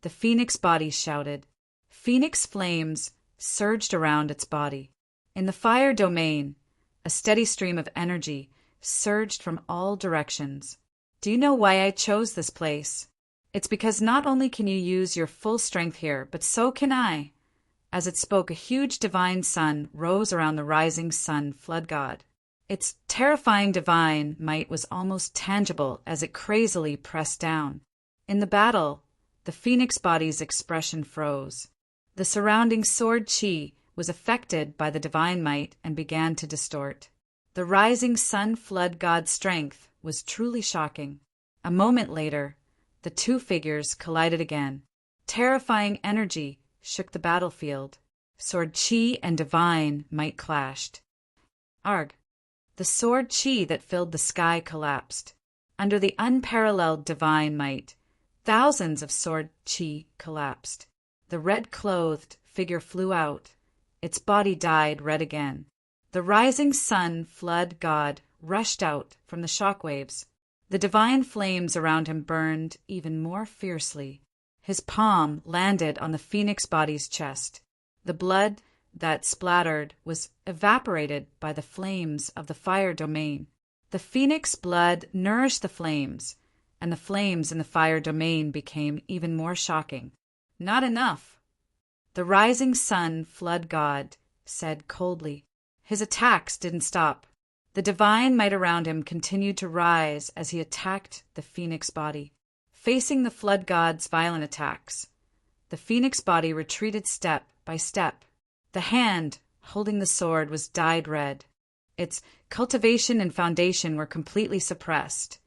The phoenix body shouted. Phoenix flames surged around its body. In the fire domain, a steady stream of energy surged from all directions. Do you know why I chose this place? It's because not only can you use your full strength here, but so can I. As it spoke, a huge divine sun rose around the rising sun flood god. Its terrifying divine might was almost tangible as it crazily pressed down. In the battle, the phoenix body's expression froze. The surrounding sword chi was affected by the divine might and began to distort. The rising sun flood god's strength was truly shocking. A moment later, the two figures collided again. Terrifying energy shook the battlefield. Sword chi and divine might clashed. Arg! The sword chi that filled the sky collapsed. Under the unparalleled divine might, thousands of sword chi collapsed. The red-clothed figure flew out. Its body dyed red again. The rising sun flood god rushed out from the shockwaves. The divine flames around him burned even more fiercely. His palm landed on the phoenix body's chest. The blood that splattered was evaporated by the flames of the fire domain. The phoenix blood nourished the flames, and the flames in the fire domain became even more shocking. Not enough. The rising sun flood god said coldly. His attacks didn't stop. The divine might around him continued to rise as he attacked the phoenix body. Facing the flood god's violent attacks, the phoenix body retreated step by step. The hand holding the sword was dyed red. Its cultivation and foundation were completely suppressed,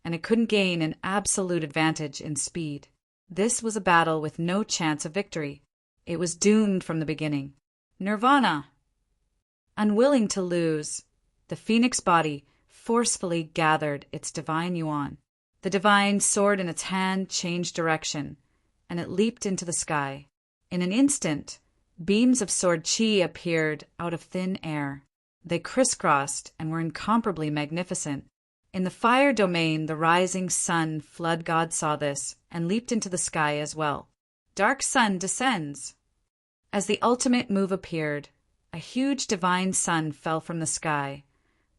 and it couldn't gain an absolute advantage in speed. This was a battle with no chance of victory. It was doomed from the beginning. Nirvana! Unwilling to lose, the phoenix body forcefully gathered its divine yuan. The divine sword in its hand changed direction, and it leaped into the sky. In an instant, beams of sword chi appeared out of thin air. They crisscrossed and were incomparably magnificent. In the fire domain, the rising sun flood god saw this and leaped into the sky as well. Dark sun descends. As the ultimate move appeared, a huge divine sun fell from the sky,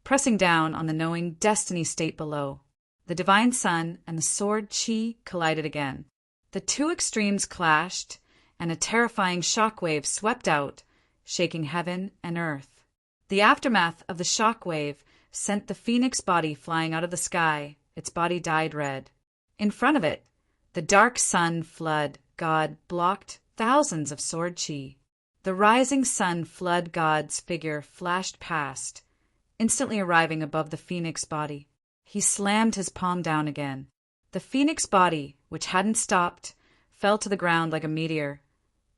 pressing down on the knowing destiny state below. The divine sun and the sword chi collided again. The two extremes clashed, and a terrifying shockwave swept out, shaking heaven and earth. The aftermath of the shockwave sent the phoenix body flying out of the sky, its body dyed red. In front of it, the dark sun flood god blocked thousands of sword chi. The rising sun flood god's figure flashed past, instantly arriving above the phoenix body. He slammed his palm down again. The phoenix body, which hadn't stopped, fell to the ground like a meteor,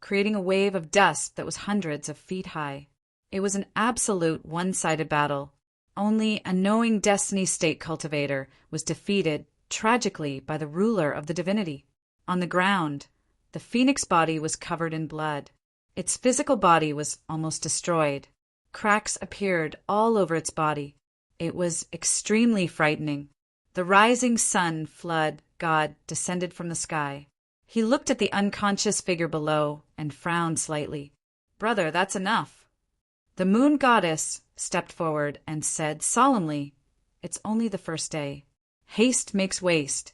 creating a wave of dust that was hundreds of feet high. It was an absolute one-sided battle. Only a knowing destiny state cultivator was defeated tragically by the ruler of the divinity. On the ground, the phoenix body was covered in blood. Its physical body was almost destroyed. Cracks appeared all over its body. It was extremely frightening. The rising sun flood god descended from the sky. He looked at the unconscious figure below and frowned slightly. "Brother, that's enough." The moon goddess stepped forward and said solemnly, "It's only the first day. Haste makes waste."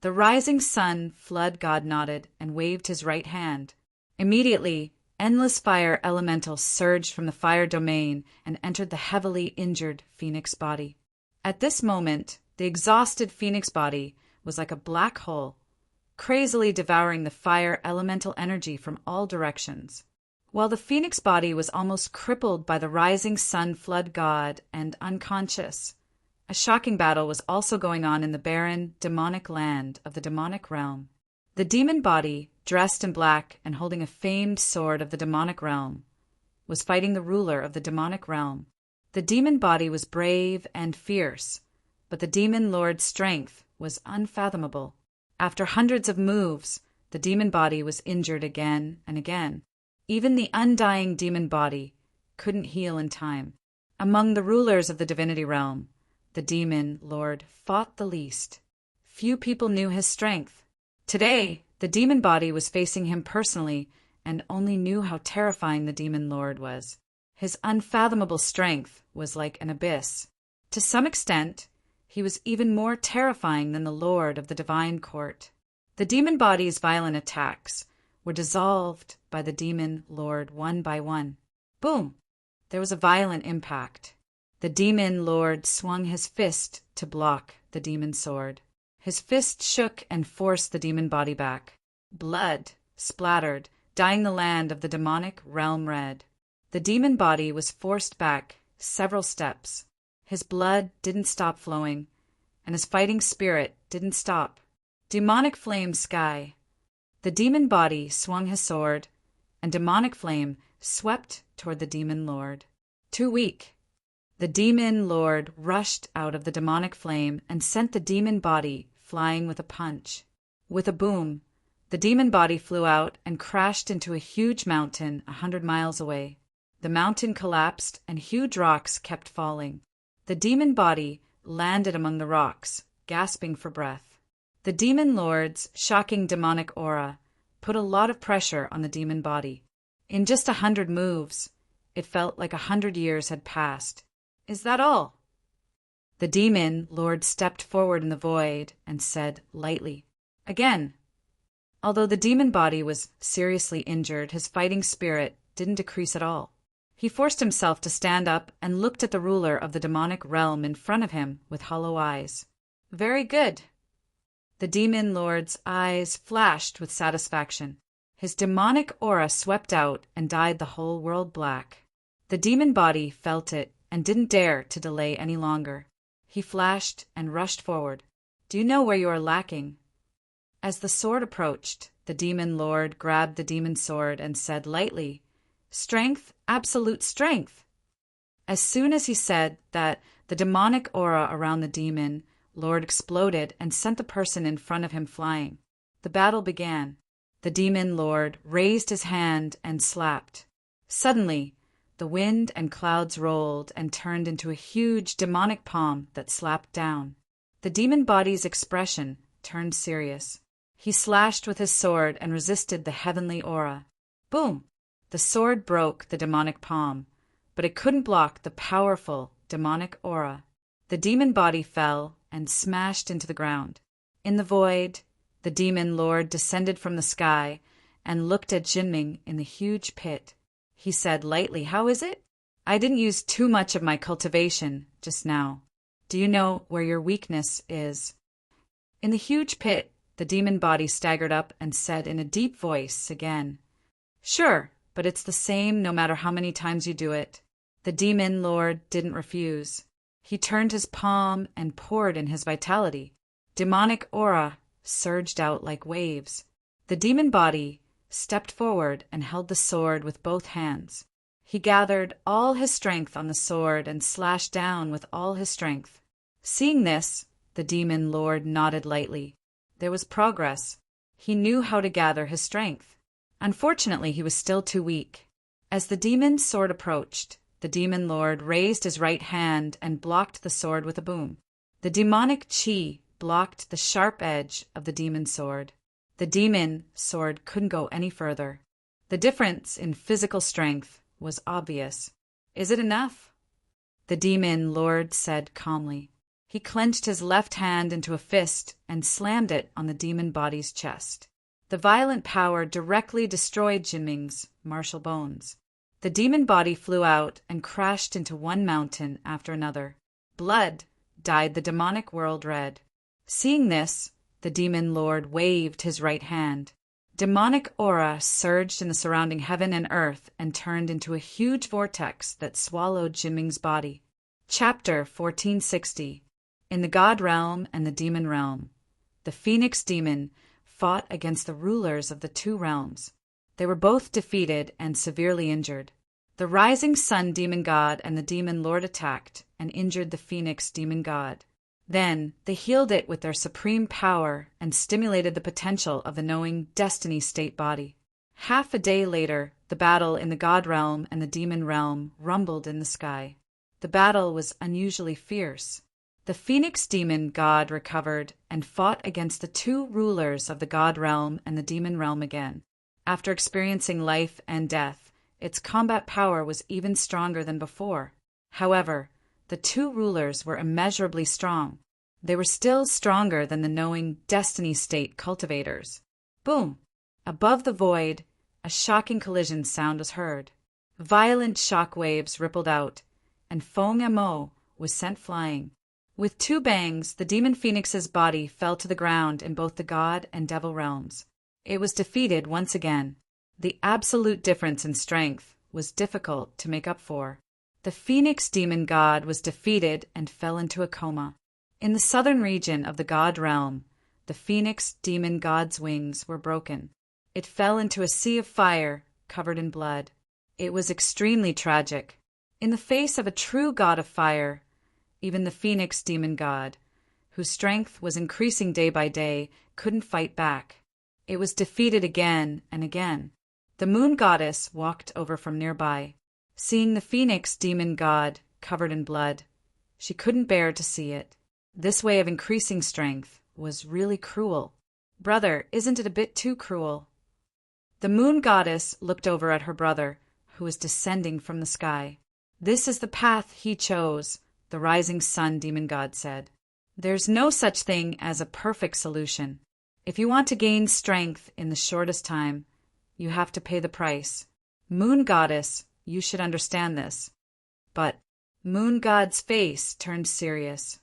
The rising sun flood god nodded and waved his right hand. Immediately, endless fire elementals surged from the fire domain and entered the heavily injured phoenix body. At this moment, the exhausted phoenix body was like a black hole, crazily devouring the fire elemental energy from all directions. While the phoenix body was almost crippled by the rising sun flood god and unconscious, a shocking battle was also going on in the barren, demonic land of the demonic realm. The demon body, dressed in black and holding a famed sword of the demonic realm, was fighting the ruler of the demonic realm. The demon body was brave and fierce, but the demon lord's strength was unfathomable. After hundreds of moves, the demon body was injured again and again. Even the undying demon body couldn't heal in time. Among the rulers of the divinity realm, the demon lord fought the least. Few people knew his strength. Today, the demon body was facing him personally and only knew how terrifying the demon lord was. His unfathomable strength was like an abyss. To some extent, he was even more terrifying than the lord of the divine court. The demon body's violent attacks were dissolved by the demon lord one by one. Boom! There was a violent impact. The demon lord swung his fist to block the demon sword. His fist shook and forced the demon body back. Blood splattered, dyeing the land of the demonic realm red. The demon body was forced back several steps. His blood didn't stop flowing, and his fighting spirit didn't stop. Demonic flame sky. The demon body swung his sword, and demonic flame swept toward the demon lord. Too weak. The demon lord rushed out of the demonic flame and sent the demon body flying with a punch. With a boom, the demon body flew out and crashed into a huge mountain 100 miles away. The mountain collapsed and huge rocks kept falling. The demon body landed among the rocks, gasping for breath. The demon lord's shocking demonic aura put a lot of pressure on the demon body. In just 100 moves, it felt like 100 years had passed. "Is that all?" The demon lord stepped forward in the void and said lightly, "Again." Although the demon body was seriously injured, his fighting spirit didn't decrease at all. He forced himself to stand up and looked at the ruler of the demonic realm in front of him with hollow eyes. "Very good." The demon lord's eyes flashed with satisfaction. His demonic aura swept out and dyed the whole world black. The demon body felt it and didn't dare to delay any longer. He flashed and rushed forward. "Do you know where you are lacking?" As the sword approached, the demon lord grabbed the demon sword and said lightly, "Strength, absolute strength." As soon as he said that, the demonic aura around the demon lord exploded and sent the person in front of him flying. The battle began. The demon lord raised his hand and slapped. Suddenly, the wind and clouds rolled and turned into a huge demonic palm that slapped down. The demon body's expression turned serious. He slashed with his sword and resisted the heavenly aura. Boom! The sword broke the demonic palm, but it couldn't block the powerful demonic aura. The demon body fell and smashed into the ground. In the void, the demon lord descended from the sky and looked at Jinming in the huge pit. He said lightly, "How is it? I didn't use too much of my cultivation just now. Do you know where your weakness is?" In the huge pit, the demon body staggered up and said in a deep voice again, "Sure, but it's the same no matter how many times you do it." The demon lord didn't refuse. He turned his palm and poured in his vitality. Demonic aura surged out like waves. The demon body stepped forward and held the sword with both hands. He gathered all his strength on the sword and slashed down with all his strength. Seeing this, the demon lord nodded lightly. There was progress. He knew how to gather his strength. Unfortunately, he was still too weak. As the demon's sword approached, the demon lord raised his right hand and blocked the sword with a boom. The demonic chi blocked the sharp edge of the demon's sword. The demon sword couldn't go any further. The difference in physical strength was obvious. "Is it enough?" the demon lord said calmly. He clenched his left hand into a fist and slammed it on the demon body's chest. The violent power directly destroyed Jinming's martial bones. The demon body flew out and crashed into one mountain after another. Blood dyed the demonic world red. Seeing this, the demon lord waved his right hand. Demonic aura surged in the surrounding heaven and earth and turned into a huge vortex that swallowed Jinming's body. Chapter 1460. In the God Realm and the Demon Realm. The Phoenix Demon fought against the rulers of the two realms. They were both defeated and severely injured. The Rising Sun Demon God and the Demon Lord attacked and injured the Phoenix Demon God. Then they healed it with their supreme power and stimulated the potential of the knowing destiny state body. Half a day later, the battle in the God Realm and the Demon Realm rumbled in the sky. The battle was unusually fierce. The Phoenix Demon God recovered and fought against the two rulers of the God Realm and the Demon Realm again. After experiencing life and death, its combat power was even stronger than before. However, the two rulers were immeasurably strong. They were still stronger than the knowing destiny state cultivators. Boom! Above the void, a shocking collision sound was heard. Violent shock waves rippled out, and Feng Mo was sent flying. With two bangs, the demon phoenix's body fell to the ground in both the God and Devil realms. It was defeated once again. The absolute difference in strength was difficult to make up for. The Phoenix Demon God was defeated and fell into a coma. In the southern region of the God realm, the Phoenix Demon God's wings were broken. It fell into a sea of fire covered in blood. It was extremely tragic. In the face of a true god of fire, even the Phoenix Demon God, whose strength was increasing day by day, couldn't fight back. It was defeated again and again. The Moon Goddess walked over from nearby. Seeing the Phoenix Demon God covered in blood, she couldn't bear to see it. This way of increasing strength was really cruel. "Brother, isn't it a bit too cruel?" The Moon Goddess looked over at her brother, who was descending from the sky. "This is the path he chose," the Rising Sun Demon God said. "There's no such thing as a perfect solution. If you want to gain strength in the shortest time, you have to pay the price. Moon Goddess, you should understand this." But Moon God's face turned serious.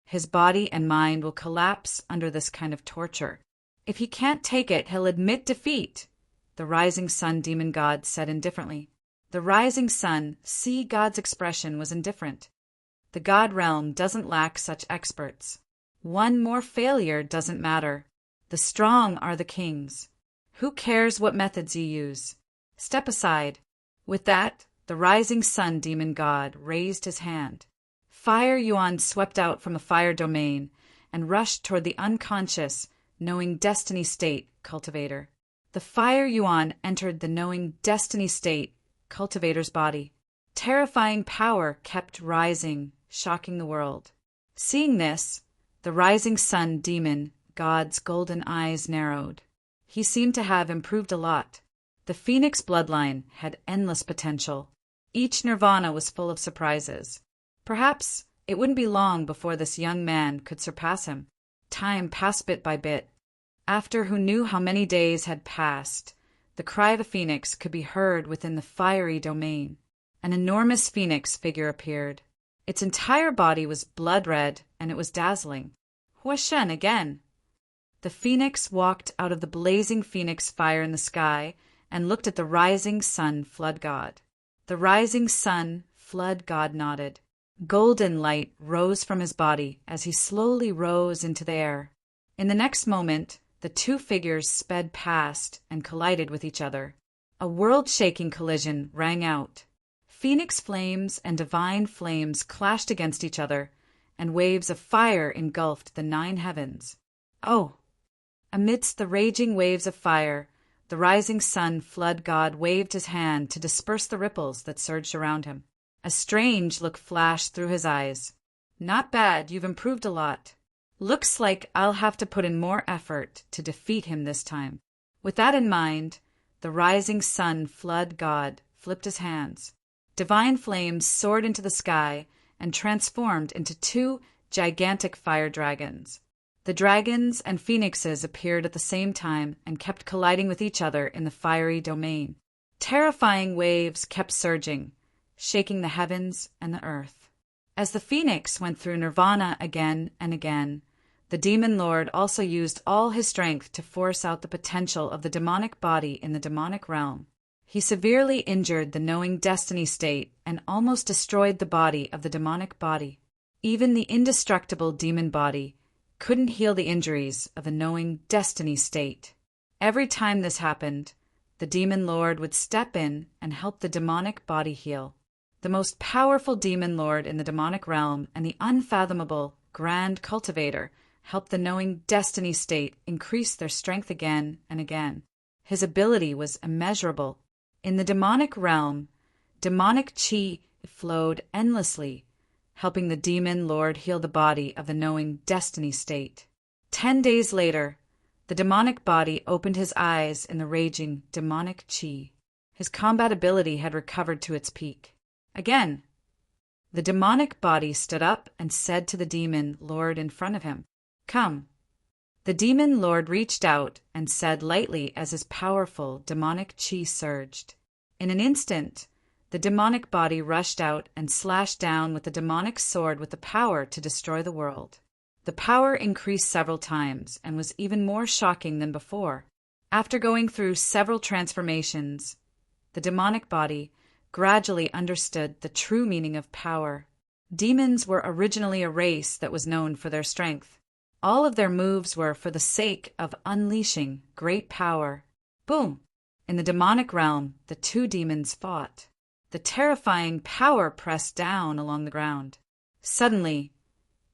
His body and mind will collapse under this kind of torture. If he can't take it, he'll admit defeat, the Rising Sun Demon God said indifferently. The Rising Sun, see God's expression, was indifferent. The God realm doesn't lack such experts. One more failure doesn't matter. The strong are the kings. Who cares what methods you use? Step aside. With that, the Rising Sun Demon God raised his hand. Fire Yuan swept out from a fire domain and rushed toward the unconscious, knowing destiny state cultivator. The Fire Yuan entered the knowing destiny state cultivator's body. Terrifying power kept rising, shocking the world. Seeing this, the Rising Sun Demon God's golden eyes narrowed. He seemed to have improved a lot. The Phoenix bloodline had endless potential. Each nirvana was full of surprises. Perhaps it wouldn't be long before this young man could surpass him. Time passed bit by bit. After who knew how many days had passed, the cry of a phoenix could be heard within the fiery domain. An enormous phoenix figure appeared. Its entire body was blood red, and it was dazzling. Hua Shen again. The phoenix walked out of the blazing phoenix fire in the sky and looked at the Rising Sun Flood God. The Rising Sun Flood God nodded. Golden light rose from his body as he slowly rose into the air. In the next moment, the two figures sped past and collided with each other. A world-shaking collision rang out. Phoenix flames and divine flames clashed against each other, and waves of fire engulfed the 9 heavens. Oh! Amidst the raging waves of fire, the rising sun flood god waved his hand to disperse the ripples that surged around him. A strange look flashed through his eyes. Not bad, you've improved a lot. Looks like I'll have to put in more effort to defeat him this time. With that in mind, the rising sun flood god flipped his hands. Divine flames soared into the sky and transformed into 2 gigantic fire dragons. The dragons and phoenixes appeared at the same time and kept colliding with each other in the fiery domain. Terrifying waves kept surging, shaking the heavens and the earth. As the phoenix went through nirvana again and again, the demon lord also used all his strength to force out the potential of the demonic body in the demonic realm. He severely injured the knowing destiny state and almost destroyed the body of the demonic body. Even the indestructible demon body couldn't heal the injuries of the knowing destiny state. Every time this happened, the demon lord would step in and help the demonic body heal. The most powerful demon lord in the demonic realm and the unfathomable grand cultivator helped the knowing destiny state increase their strength again and again. His ability was immeasurable. In the demonic realm, demonic chi flowed endlessly, helping the demon lord heal the body of the knowing destiny state. 10 days later, the demonic body opened his eyes in the raging demonic chi. His combat ability had recovered to its peak. Again, the demonic body stood up and said to the demon lord in front of him, "Come." The demon lord reached out and said lightly as his powerful demonic chi surged. In an instant, the demonic body rushed out and slashed down with the demonic sword with the power to destroy the world. The power increased several times and was even more shocking than before. After going through several transformations, the demonic body gradually understood the true meaning of power. Demons were originally a race that was known for their strength. All of their moves were for the sake of unleashing great power. Boom! In the demonic realm, the 2 demons fought. The terrifying power pressed down along the ground. Suddenly,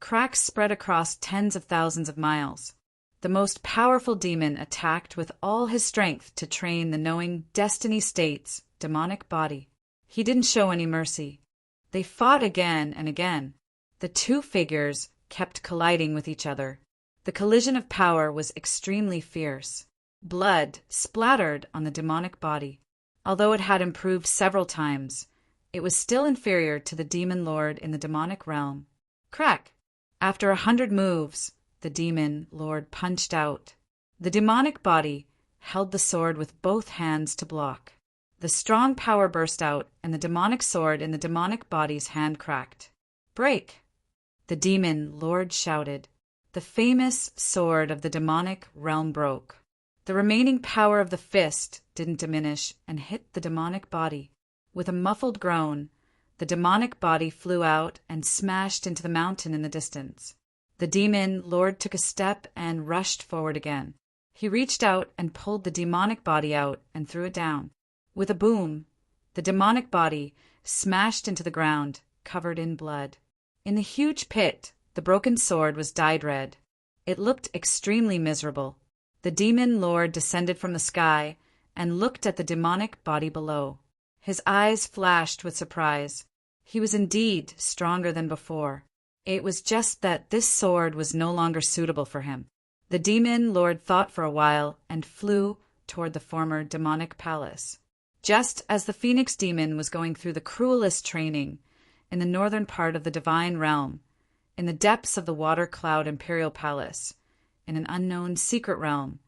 cracks spread across tens of thousands of miles. The most powerful demon attacked with all his strength to train the knowing destiny state's demonic body. He didn't show any mercy. They fought again and again. The 2 figures kept colliding with each other. The collision of power was extremely fierce. Blood splattered on the demonic body. Although it had improved several times, it was still inferior to the demon lord in the demonic realm. Crack! After 100 moves, the demon lord punched out. The demonic body held the sword with both hands to block. The strong power burst out, and the demonic sword in the demonic body's hand cracked. "Break!" the demon lord shouted. The famous sword of the demonic realm broke. The remaining power of the fist didn't diminish and hit the demonic body. With a muffled groan, the demonic body flew out and smashed into the mountain in the distance. The demon lord took a step and rushed forward again. He reached out and pulled the demonic body out and threw it down. With a boom, the demonic body smashed into the ground, covered in blood. In the huge pit, the broken sword was dyed red. It looked extremely miserable. The demon lord descended from the sky and looked at the demonic body below. His eyes flashed with surprise. He was indeed stronger than before. It was just that this sword was no longer suitable for him. The demon lord thought for a while and flew toward the former demonic palace. Just as the phoenix demon was going through the cruelest training in the northern part of the divine realm, in the depths of the water cloud imperial palace, in an unknown secret realm,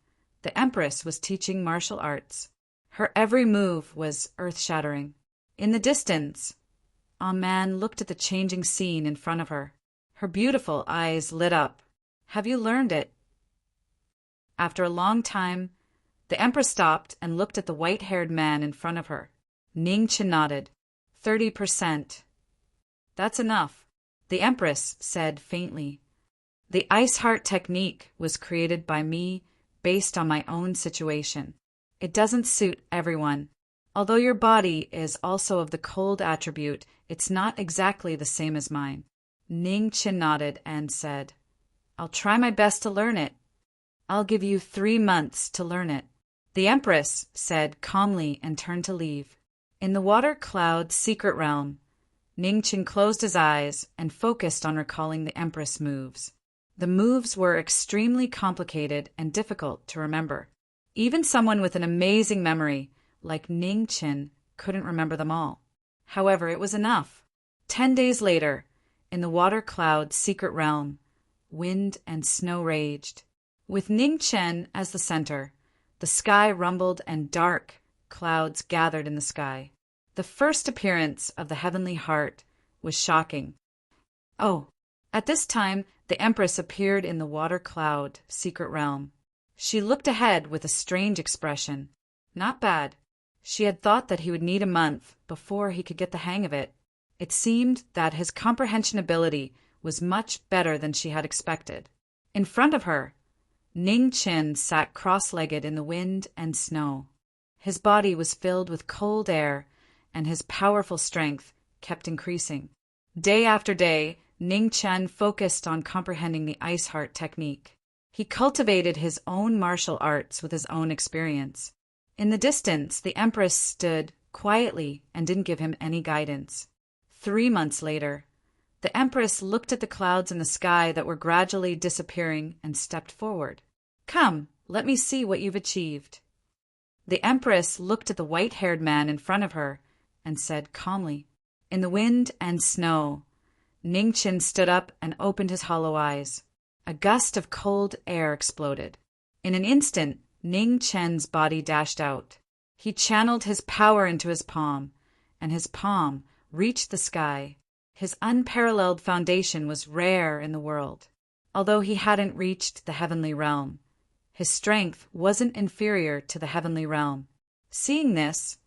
the empress was teaching martial arts. Her every move was earth-shattering. In the distance, Man looked at the changing scene in front of her. Her beautiful eyes lit up. "Have you learned it?" After a long time, the empress stopped and looked at the white-haired man in front of her. Ning Chen nodded. 30%. "That's enough," the empress said faintly. "The ice heart technique was created by me based on my own situation. It doesn't suit everyone. Although your body is also of the cold attribute, it's not exactly the same as mine." Ning Qin nodded and said, "I'll try my best to learn it. I'll give you 3 months to learn it." The Empress said calmly and turned to leave. In the water cloud secret realm, Ning Qin closed his eyes and focused on recalling the Empress moves. The moves were extremely complicated and difficult to remember. Even someone with an amazing memory like Ning Qin couldn't remember them all. However, it was enough. 10 days later, in the water cloud secret realm, wind and snow raged. With Ning Qin as the center, the sky rumbled and dark clouds gathered in the sky. The first appearance of the heavenly heart was shocking. Oh, at this time, the Empress appeared in the water cloud secret realm. She looked ahead with a strange expression. Not bad. She had thought that he would need a month before he could get the hang of it. It seemed that his comprehension ability was much better than she had expected. In front of her, Ning Qin sat cross-legged in the wind and snow. His body was filled with cold air, and his powerful strength kept increasing. Day after day, Ning Qin focused on comprehending the Ice Heart technique. He cultivated his own martial arts with his own experience. In the distance, the Empress stood quietly and didn't give him any guidance. 3 months later, the Empress looked at the clouds in the sky that were gradually disappearing and stepped forward. "Come, let me see what you've achieved." The Empress looked at the white-haired man in front of her and said calmly. In the wind and snow, Ning Qin stood up and opened his hollow eyes. A gust of cold air exploded. In an instant, Ning Qin's body dashed out. He channeled his power into his palm, and his palm reached the sky. His unparalleled foundation was rare in the world. Although he hadn't reached the heavenly realm, his strength wasn't inferior to the heavenly realm. Seeing this,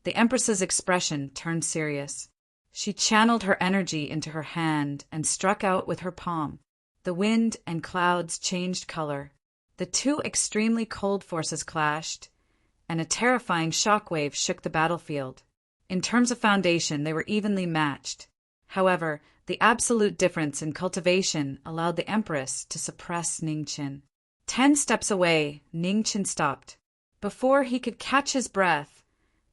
the Empress's expression turned serious. She channeled her energy into her hand and struck out with her palm. The wind and clouds changed color. The two extremely cold forces clashed, and a terrifying shockwave shook the battlefield. In terms of foundation, they were evenly matched. However, the absolute difference in cultivation allowed the Empress to suppress Ning Qin. 10 steps away, Ning Qin stopped. Before he could catch his breath,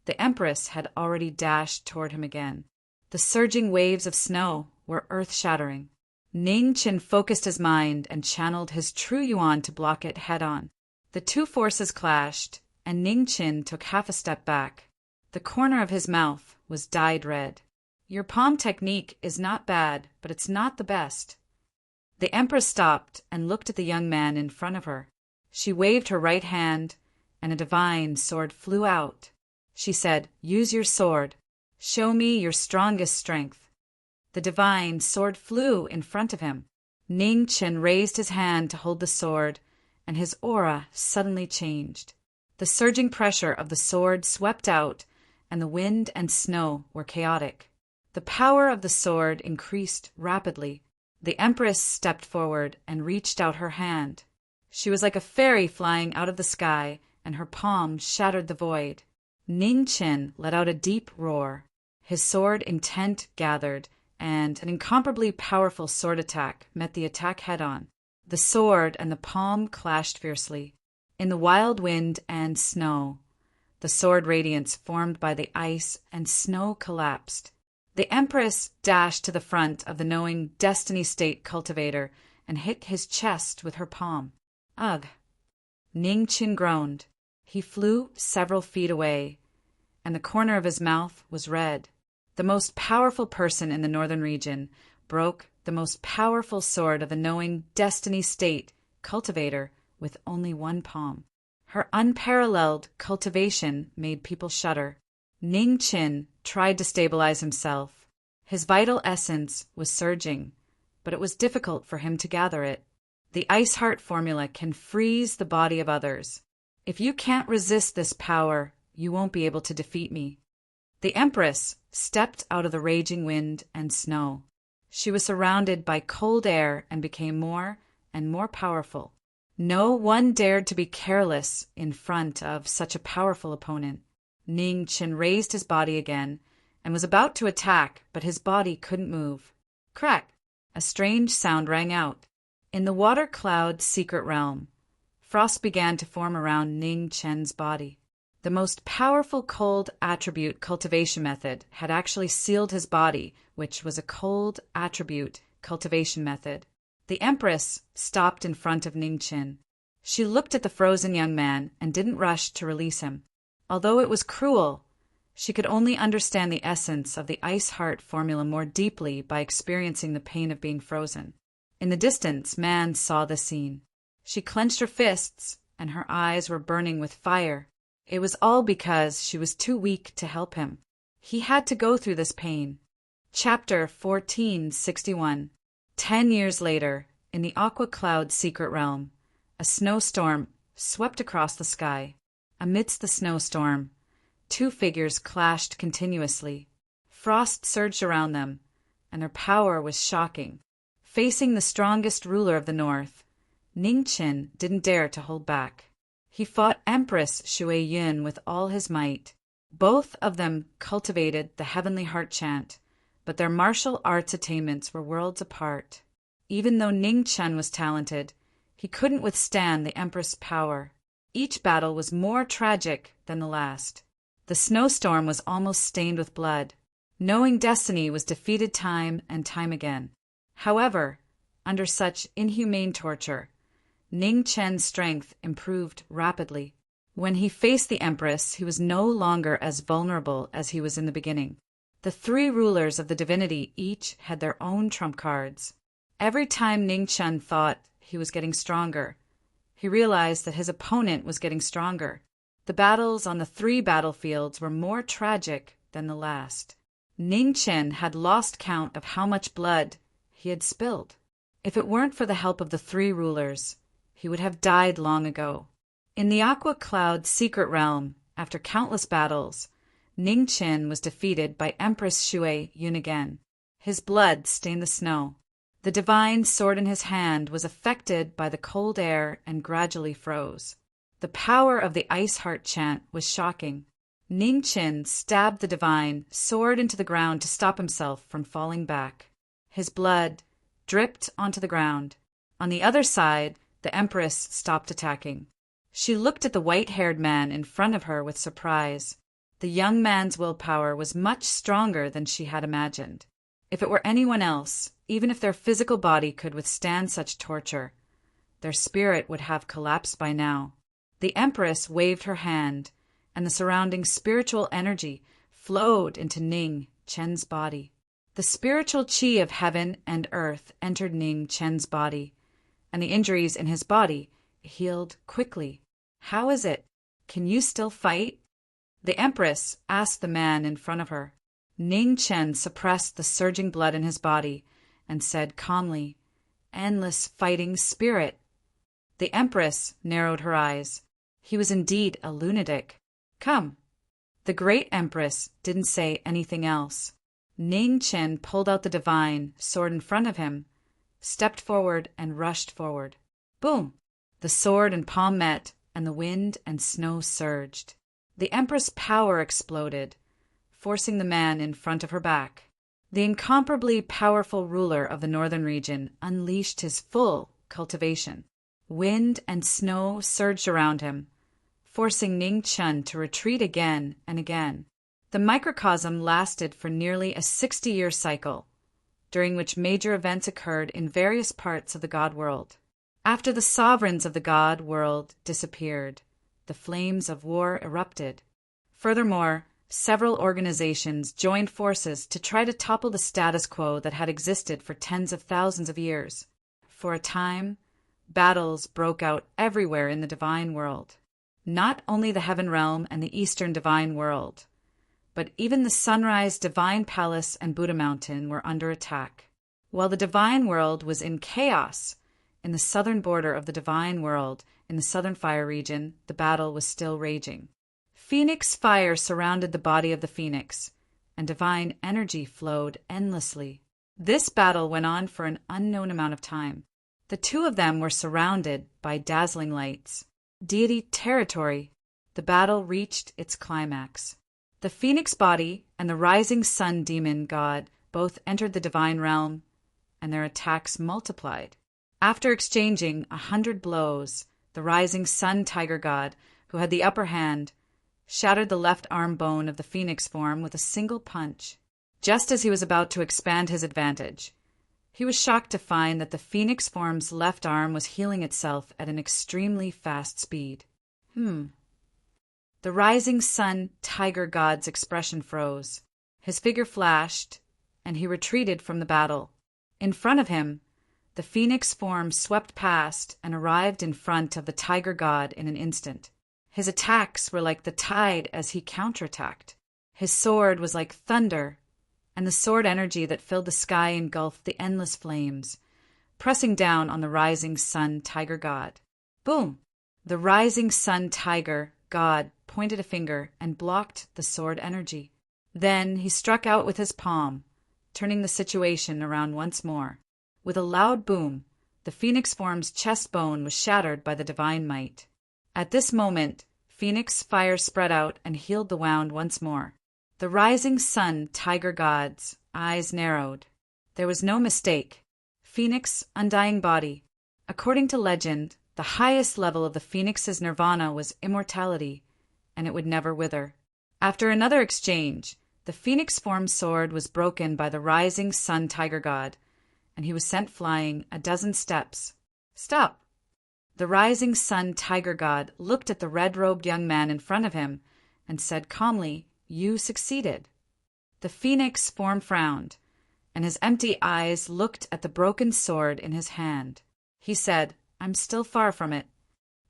the Empress had already dashed toward him again. The surging waves of snow were earth-shattering. Ning Qin focused his mind and channeled his true yuan to block it head-on. The two forces clashed, and Ning Qin took half a step back. The corner of his mouth was dyed red. "Your palm technique is not bad, but it's not the best." The Empress stopped and looked at the young man in front of her. She waved her right hand, and a divine sword flew out. She said, "Use your sword. Show me your strongest strength." The divine sword flew in front of him. Ning Qin raised his hand to hold the sword, and his aura suddenly changed. The surging pressure of the sword swept out, and the wind and snow were chaotic. The power of the sword increased rapidly. The Empress stepped forward and reached out her hand. She was like a fairy flying out of the sky, and her palm shattered the void. Ning Qin let out a deep roar. His sword intent gathered, and an incomparably powerful sword attack met the attack head-on. The sword and the palm clashed fiercely. In the wild wind and snow, the sword radiance formed by the ice and snow collapsed. The Empress dashed to the front of the knowing destiny state cultivator and hit his chest with her palm. Ugh! Ning Qin groaned. He flew several feet away, and the corner of his mouth was red. The most powerful person in the northern region broke the most powerful sword of the knowing destiny state cultivator with only one palm. Her unparalleled cultivation made people shudder. Ning Qin tried to stabilize himself. His vital essence was surging, but it was difficult for him to gather it. The Ice Heart formula can freeze the body of others. If you can't resist this power, you won't be able to defeat me. The Empress stepped out of the raging wind and snow. She was surrounded by cold air and became more and more powerful. No one dared to be careless in front of such a powerful opponent. Ning Qin raised his body again and was about to attack, but his body couldn't move. Crack! A strange sound rang out. In the water cloud secret realm, frost began to form around Ning Chen's body. The most powerful cold attribute cultivation method had actually sealed his body, which was a cold attribute cultivation method. The Empress stopped in front of Ning Qin. She looked at the frozen young man and didn't rush to release him. Although it was cruel, she could only understand the essence of the ice heart formula more deeply by experiencing the pain of being frozen. In the distance, Man saw the scene. She clenched her fists, and her eyes were burning with fire. It was all because she was too weak to help him. He had to go through this pain. Chapter 1461. 10 years later, in the Aqua Cloud secret realm, a snowstorm swept across the sky. Amidst the snowstorm, two figures clashed continuously. Frost surged around them, and their power was shocking. Facing the strongest ruler of the north, Ning Qin didn't dare to hold back. He fought Empress Shui Yun with all his might. Both of them cultivated the heavenly heart chant, but their martial arts attainments were worlds apart. Even though Ning Chen was talented, he couldn't withstand the Empress' power. Each battle was more tragic than the last. The snowstorm was almost stained with blood. Knowing destiny was defeated time and time again. However, under such inhumane torture, Ning Chen's strength improved rapidly. When he faced the Empress, he was no longer as vulnerable as he was in the beginning. The three rulers of the divinity each had their own trump cards. Every time Ning Chen thought he was getting stronger, he realized that his opponent was getting stronger. The battles on the three battlefields were more tragic than the last. Ning Chen had lost count of how much blood he had spilled. If it weren't for the help of the three rulers, he would have died long ago. In the Aqua Cloud secret realm, after countless battles, Ning Qin was defeated by Empress Shui Yun again. His blood stained the snow. The divine sword in his hand was affected by the cold air and gradually froze. The power of the ice heart chant was shocking. Ning Qin stabbed the divine sword into the ground to stop himself from falling back. His blood dripped onto the ground. On the other side, the Empress stopped attacking. She looked at the white-haired man in front of her with surprise. The young man's willpower was much stronger than she had imagined. If it were anyone else, even if their physical body could withstand such torture, their spirit would have collapsed by now. The Empress waved her hand, and the surrounding spiritual energy flowed into Ning Chen's body. The spiritual chi of heaven and earth entered Ning Chen's body, and the injuries in his body healed quickly. "How is it? Can you still fight?" the Empress asked the man in front of her. Ning Chen suppressed the surging blood in his body and said calmly, "Endless fighting spirit." The Empress narrowed her eyes. He was indeed a lunatic. "Come." The great Empress didn't say anything else. Ning Chen pulled out the divine sword in front of him, stepped forward, and rushed forward. Boom! The sword and palm met, and the wind and snow surged. The Empress' power exploded, forcing the man in front of her back. The incomparably powerful ruler of the northern region unleashed his full cultivation. Wind and snow surged around him, forcing Ning Chen to retreat again and again. The microcosm lasted for nearly a 60-year cycle, during which major events occurred in various parts of the God world. After the sovereigns of the God world disappeared, the flames of war erupted. Furthermore, several organizations joined forces to try to topple the status quo that had existed for tens of thousands of years. For a time, battles broke out everywhere in the divine world. Not only the heaven realm and the eastern divine world, but even the Sunrise Divine Palace and Buddha Mountain were under attack. While the divine world was in chaos, in the southern border of the divine world, in the southern fire region, the battle was still raging. Phoenix fire surrounded the body of the phoenix, and divine energy flowed endlessly. This battle went on for an unknown amount of time. The two of them were surrounded by dazzling lights. Deity territory. The battle reached its climax. The phoenix body and the rising sun demon god both entered the divine realm, and their attacks multiplied. After exchanging 100 blows, the rising sun tiger god, who had the upper hand, shattered the left arm bone of the phoenix form with a single punch. Just as he was about to expand his advantage, he was shocked to find that the phoenix form's left arm was healing itself at an extremely fast speed. The rising sun tiger god's expression froze. His figure flashed, and he retreated from the battle. In front of him, the phoenix form swept past and arrived in front of the tiger god in an instant. His attacks were like the tide as he counterattacked. His sword was like thunder, and the sword energy that filled the sky engulfed the endless flames, pressing down on the rising sun tiger god. Boom! The rising sun tiger god pointed a finger and blocked the sword energy. Then he struck out with his palm, turning the situation around once more. With a loud boom, the phoenix form's chest bone was shattered by the divine might. At this moment, phoenix fire spread out and healed the wound once more. The rising sun tiger god's eyes narrowed. There was no mistake. Phoenix, undying body. According to legend, the highest level of the phoenix's nirvana was immortality, and it would never wither. After another exchange, the phoenix form sword was broken by the rising sun tiger god, and he was sent flying a dozen steps. Stop! The rising sun tiger god looked at the red-robed young man in front of him and said calmly, "You succeeded." The phoenix form frowned, and his empty eyes looked at the broken sword in his hand. He said, "I'm still far from it."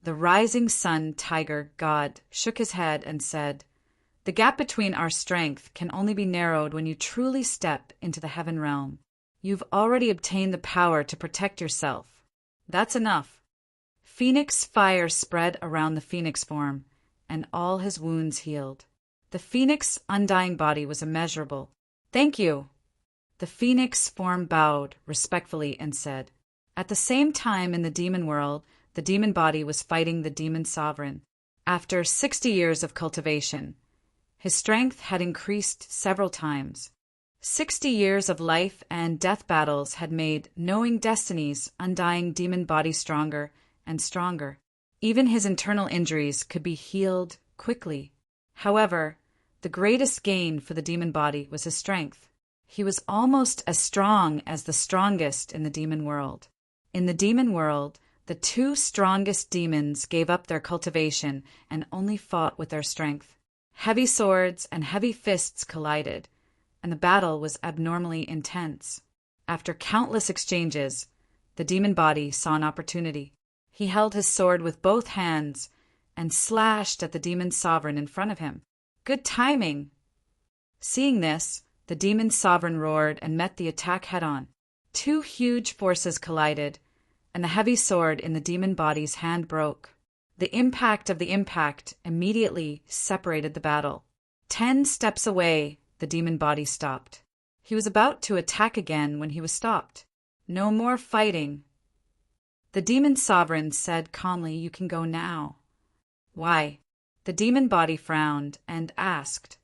The rising sun tiger god shook his head and said, "The gap between our strength can only be narrowed when you truly step into the heaven realm. You've already obtained the power to protect yourself. That's enough." Phoenix fire spread around the phoenix form, and all his wounds healed. The phoenix undying body was immeasurable. "Thank you." The phoenix form bowed respectfully and said. At the same time in the demon world, the demon body was fighting the demon sovereign. After 60 years of cultivation, his strength had increased several times. 60 years of life and death battles had made knowing destiny's undying demon body stronger and stronger. Even his internal injuries could be healed quickly. However, the greatest gain for the demon body was his strength. He was almost as strong as the strongest in the demon world. In the demon world, the two strongest demons gave up their cultivation and only fought with their strength. Heavy swords and heavy fists collided, and the battle was abnormally intense. After countless exchanges, the demon body saw an opportunity. He held his sword with both hands and slashed at the demon sovereign in front of him. Good timing! Seeing this, the demon sovereign roared and met the attack head-on. Two huge forces collided, and the heavy sword in the demon body's hand broke. The impact of the impact immediately separated the battle. 10 steps away, the demon body stopped. He was about to attack again when he was stopped. "No more fighting." The demon sovereign said calmly, "You can go now." "Why?" The demon body frowned and asked,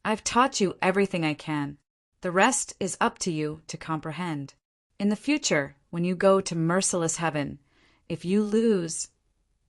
"I've taught you everything I can. The rest is up to you to comprehend. In the future, when you go to merciless heaven, if you lose,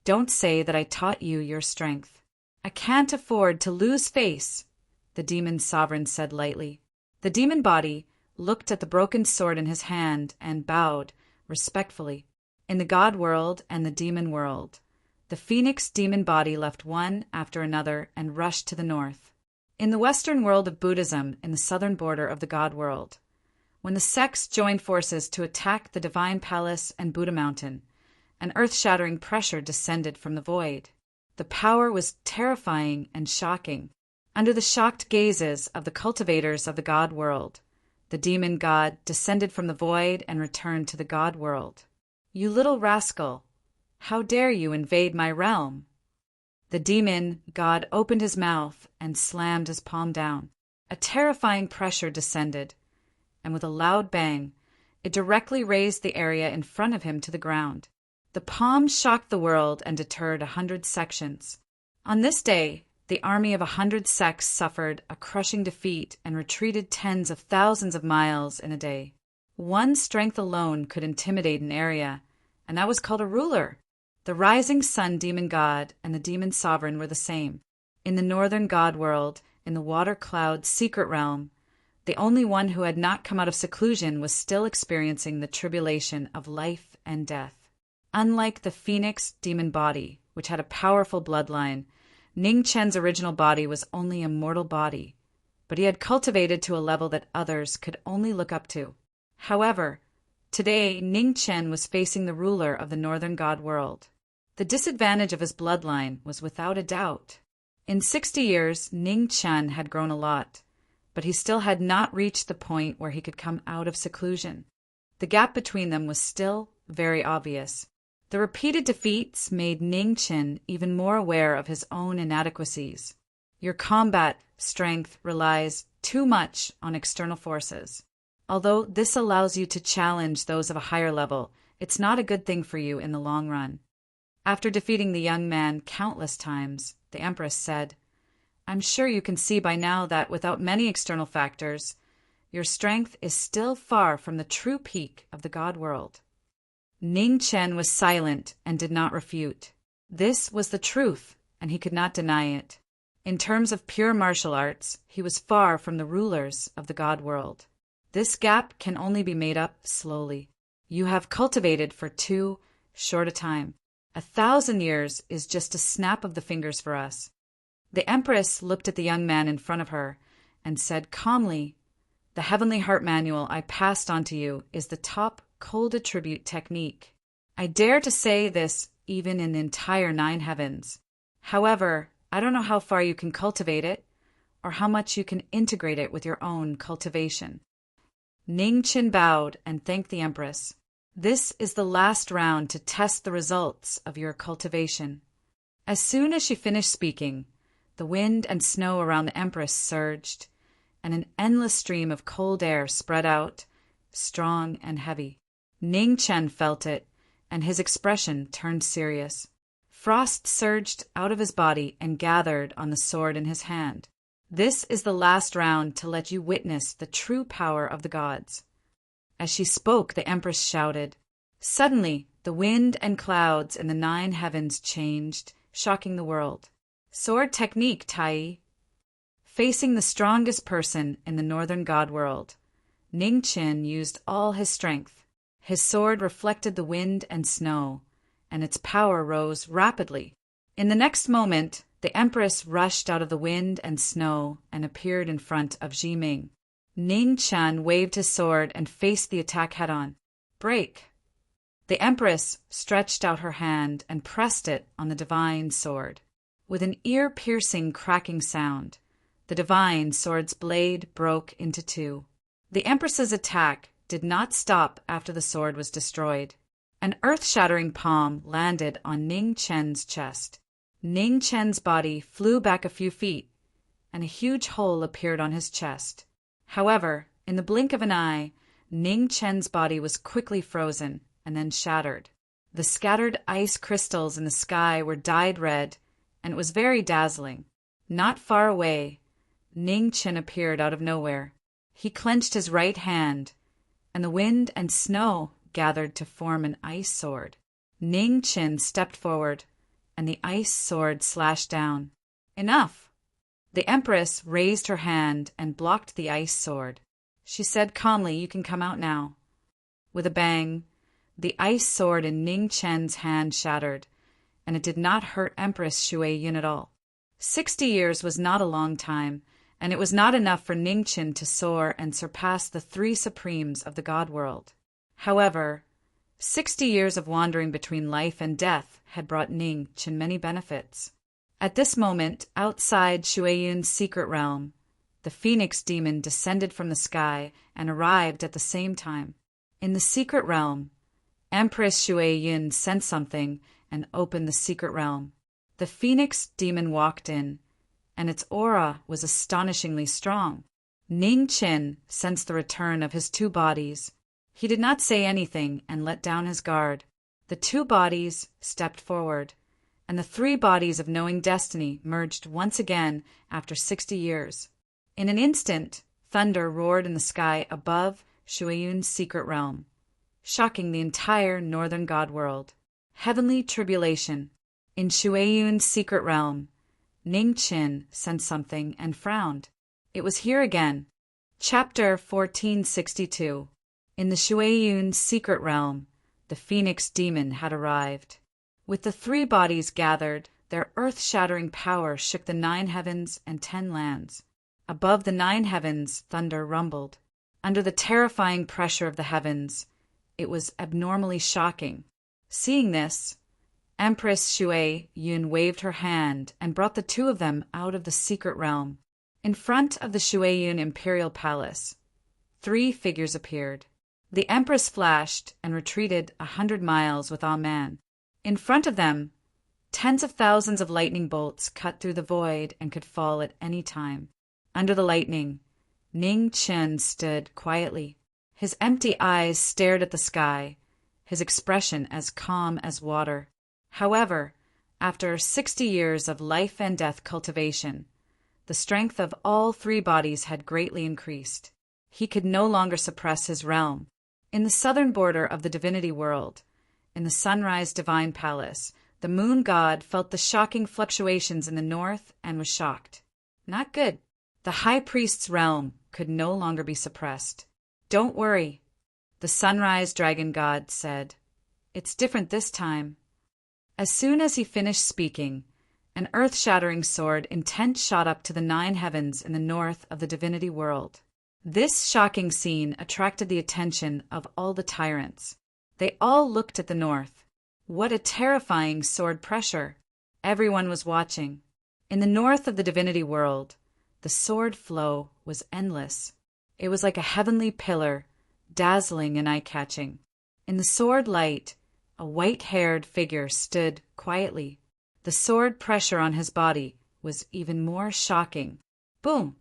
don't say that I taught you your strength." "I can't afford to lose face," the demon sovereign said lightly. The demon body looked at the broken sword in his hand and bowed respectfully. In the god world and the demon world, the phoenix demon body left one after another and rushed to the north. In the western world of Buddhism, in the southern border of the god world, when the sects joined forces to attack the divine palace and Buddha mountain, an earth-shattering pressure descended from the void. The power was terrifying and shocking. Under the shocked gazes of the cultivators of the god world, the demon god descended from the void and returned to the god world. "You little rascal! How dare you invade my realm?" The demon god opened his mouth and slammed his palm down. A terrifying pressure descended, and with a loud bang, It directly razed the area in front of him to the ground. The palm shocked the world and deterred 100 sections. On this day, the army of 100 sects suffered a crushing defeat and retreated tens of thousands of miles in a day. One strength alone could intimidate an area, and that was called a ruler. The rising sun demon god and the demon sovereign were the same. In the northern god world, in the water cloud secret realm, the only one who had not come out of seclusion was still experiencing the tribulation of life and death. Unlike the phoenix demon body, which had a powerful bloodline, Ning Chen's original body was only a mortal body, but he had cultivated to a level that others could only look up to. However, today Ning Chen was facing the ruler of the northern god world. The disadvantage of his bloodline was without a doubt. In 60 years, Ning Chen had grown a lot, but he still had not reached the point where he could come out of seclusion. The gap between them was still very obvious. The repeated defeats made Ning Chen even more aware of his own inadequacies. Your combat strength relies too much on external forces. Although this allows you to challenge those of a higher level, it's not a good thing for you in the long run. After defeating the young man countless times, the Empress said, "I'm sure you can see by now that without many external factors, your strength is still far from the true peak of the god world." Ning Chen was silent and did not refute. This was the truth, and he could not deny it. In terms of pure martial arts, he was far from the rulers of the god world. This gap can only be made up slowly. You have cultivated for too short a time. 1,000 years is just a snap of the fingers for us. The Empress looked at the young man in front of her and said calmly, "The Heavenly Heart Manual I passed on to you is the top cold attribute technique. I dare to say this even in the entire 9 heavens. However, I don't know how far you can cultivate it or how much you can integrate it with your own cultivation." Ning Chen bowed and thanked the Empress. "This is the last round to test the results of your cultivation." As soon as she finished speaking, the wind and snow around the Empress surged, and an endless stream of cold air spread out, strong and heavy. Ning Chen felt it, and his expression turned serious. Frost surged out of his body and gathered on the sword in his hand. "This is the last round to let you witness the true power of the gods." As she spoke, the Empress shouted. Suddenly, the wind and clouds in the 9 heavens changed, shocking the world. "Sword technique, Tai." Facing the strongest person in the northern god world, Ning Chen used all his strength. His sword reflected the wind and snow, and its power rose rapidly. In the next moment, the Empress rushed out of the wind and snow and appeared in front of Ji Ming. Ning Chen waved his sword and faced the attack head-on. "Break!" The Empress stretched out her hand and pressed it on the divine sword. With an ear-piercing cracking sound, the divine sword's blade broke into 2. The Empress's attack did not stop after the sword was destroyed. An earth-shattering palm landed on Ning Chen's chest. Ning Chen's body flew back a few feet, and a huge hole appeared on his chest. However, in the blink of an eye, Ning Chen's body was quickly frozen and then shattered. The scattered ice crystals in the sky were dyed red, and it was very dazzling. Not far away, Ning Chen appeared out of nowhere. He clenched his right hand, and the wind and snow gathered to form an ice sword. Ning Chen stepped forward, and the ice sword slashed down. "Enough!" The Empress raised her hand and blocked the ice sword. She said calmly, "You can come out now." With a bang, the ice sword in Ning Chen's hand shattered, and it did not hurt Empress Shui Yun at all. 60 years was not a long time, and it was not enough for Ning Chen to soar and surpass the 3 supremes of the god world. However, 60 years of wandering between life and death had brought Ning Chen many benefits. At this moment, outside Shui Yun's secret realm, the phoenix demon descended from the sky and arrived at the same time. In the secret realm, Empress Shui Yun sensed something and opened the secret realm. The phoenix demon walked in, and its aura was astonishingly strong. Ning Chen sensed the return of his 2 bodies. He did not say anything and let down his guard. The two bodies stepped forward, and the three bodies of knowing destiny merged once again after 60 years. In an instant, thunder roared in the sky above Shuayun's secret realm, shocking the entire northern god world. Heavenly tribulation. In Shuayun's secret realm, Ning Qin sensed something and frowned. It was here again. Chapter 1462. In the Shuayun's secret realm, the Phoenix demon had arrived. With the three bodies gathered, their earth-shattering power shook the 9 heavens and 10 lands. Above the 9 heavens, thunder rumbled. Under the terrifying pressure of the heavens, it was abnormally shocking. Seeing this, Empress Shuai-Yun waved her hand and brought the two of them out of the secret realm. In front of the Shuai-Yun imperial palace, 3 figures appeared. The Empress flashed and retreated 100 miles with Aman. In front of them, tens of thousands of lightning bolts cut through the void and could fall at any time. Under the lightning, Ning Qin stood quietly. His empty eyes stared at the sky, his expression as calm as water. However, after 60 years of life and death cultivation, the strength of all 3 bodies had greatly increased. He could no longer suppress his realm. In the southern border of the divinity world, in the sunrise divine palace, the moon god felt the shocking fluctuations in the north and was shocked. Not good. The high priest's realm could no longer be suppressed. Don't worry, the sunrise dragon god said. It's different this time. As soon as he finished speaking, an earth-shattering sword intent shot up to the 9 heavens in the north of the divinity world. This shocking scene attracted the attention of all the tyrants. They all looked at the north. What a terrifying sword pressure! Everyone was watching. In the north of the divinity world, the sword flow was endless. It was like a heavenly pillar, dazzling and eye-catching. In the sword light, a white-haired figure stood quietly. The sword pressure on his body was even more shocking. Boom!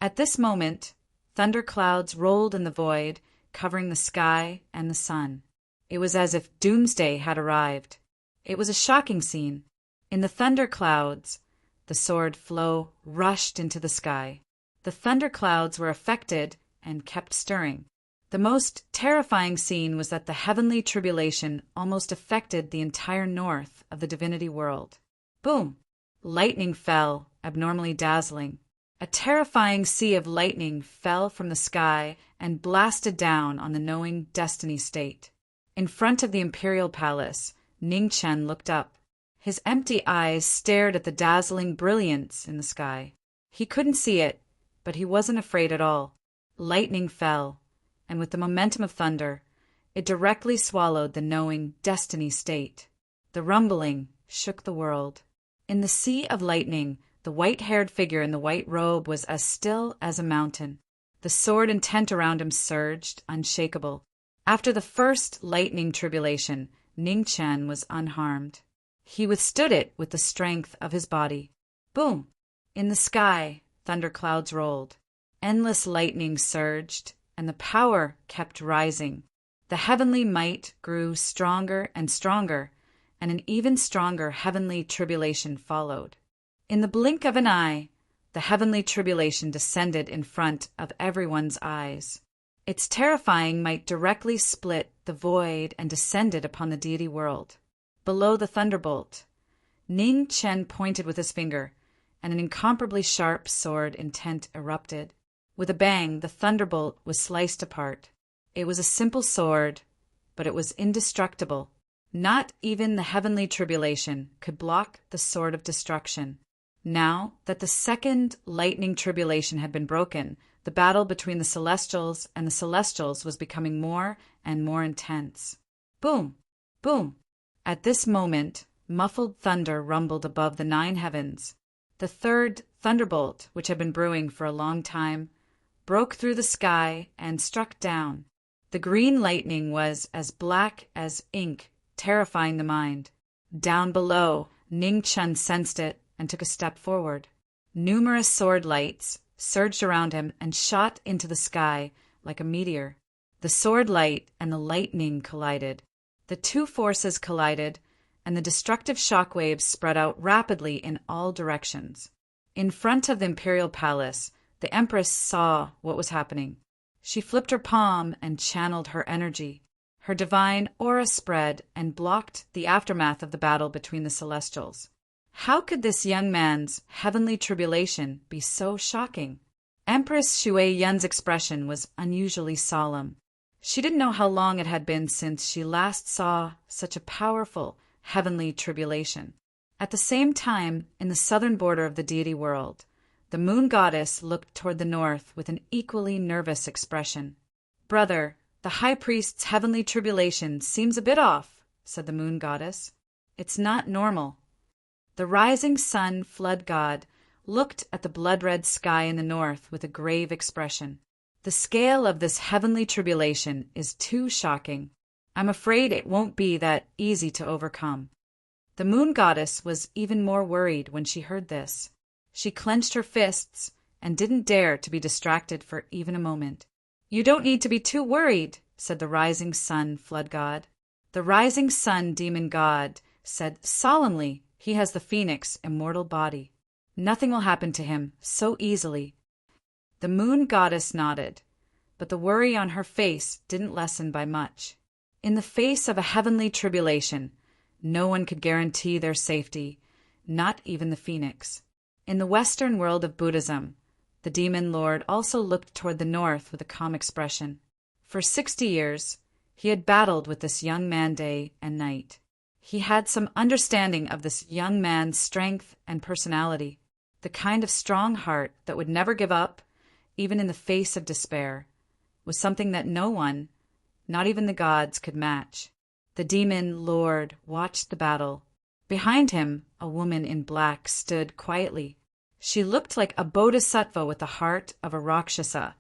At this moment, thunderclouds rolled in the void, covering the sky and the sun. It was as if doomsday had arrived. It was a shocking scene. In the thunderclouds, the sword flow rushed into the sky. The thunderclouds were affected and kept stirring. The most terrifying scene was that the heavenly tribulation almost affected the entire north of the divinity world. Boom! Lightning fell, abnormally dazzling. A terrifying sea of lightning fell from the sky and blasted down on the knowing destiny state. In front of the imperial palace, Ning Chen looked up. His empty eyes stared at the dazzling brilliance in the sky. He couldn't see it, but he wasn't afraid at all. Lightning fell, and with the momentum of thunder, it directly swallowed the knowing destiny state. The rumbling shook the world. In the sea of lightning, the white-haired figure in the white robe was as still as a mountain. The sword intent around him surged, unshakable. After the first lightning tribulation, Ning Chen was unharmed. He withstood it with the strength of his body. Boom! In the sky, thunderclouds rolled. Endless lightning surged, and the power kept rising. The heavenly might grew stronger and stronger, and an even stronger heavenly tribulation followed. In the blink of an eye, the heavenly tribulation descended in front of everyone's eyes. Its terrifying might directly split the void and descended upon the deity world. Below the thunderbolt, Ning Chen pointed with his finger, and an incomparably sharp sword intent erupted. With a bang, the thunderbolt was sliced apart. It was a simple sword, but it was indestructible. Not even the heavenly tribulation could block the sword of destruction. Now that the second lightning tribulation had been broken, the battle between the Celestials and the Celestials was becoming more and more intense. Boom! Boom! At this moment, muffled thunder rumbled above the 9 heavens. The third thunderbolt, which had been brewing for a long time, broke through the sky and struck down. The green lightning was as black as ink, terrifying the mind. Down below, Ning Chen sensed it and took a step forward. Numerous sword lights surged around him and shot into the sky like a meteor. The The sword light and the lightning collided. The two forces collided, and the destructive shockwaves spread out rapidly in all directions. In front of the imperial palace, the empress saw what was happening. She flipped her palm and channeled her energy. Her divine aura spread and blocked the aftermath of the battle between the celestials. How could this young man's heavenly tribulation be so shocking? Empress Shui Yun's expression was unusually solemn. She didn't know how long it had been since she last saw such a powerful heavenly tribulation. At the same time, in the southern border of the deity world, the moon goddess looked toward the north with an equally nervous expression. "Brother, the high priest's heavenly tribulation seems a bit off," said the moon goddess. "It's not normal." The rising sun flood god looked at the blood-red sky in the north with a grave expression. "The scale of this heavenly tribulation is too shocking. I'm afraid it won't be that easy to overcome." The moon goddess was even more worried when she heard this. She clenched her fists and didn't dare to be distracted for even a moment. "You don't need to be too worried," said the rising sun flood god. The rising sun demon god said solemnly he has the phoenix immortal body. Nothing will happen to him so easily. The moon goddess nodded, but the worry on her face didn't lessen by much. In the face of a heavenly tribulation, no one could guarantee their safety, not even the phoenix. In the Western world of Buddhism, the demon lord also looked toward the north with a calm expression. For 60 years, he had battled with this young man day and night. He had some understanding of this young man's strength and personality, the kind of strong heart that would never give up, even in the face of despair, was something that no one, not even the gods, could match. The demon lord watched the battle. Behind him, a woman in black stood quietly. She looked like a bodhisattva with the heart of a rakshasa.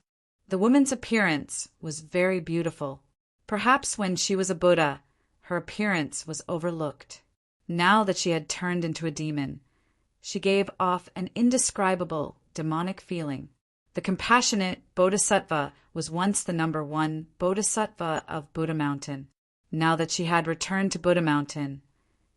The woman's appearance was very beautiful. Perhaps when she was a Buddha, her appearance was overlooked. Now that she had turned into a demon, she gave off an indescribable demonic feeling. The compassionate bodhisattva was once the #1 bodhisattva of Buddha Mountain. Now that she had returned to Buddha Mountain,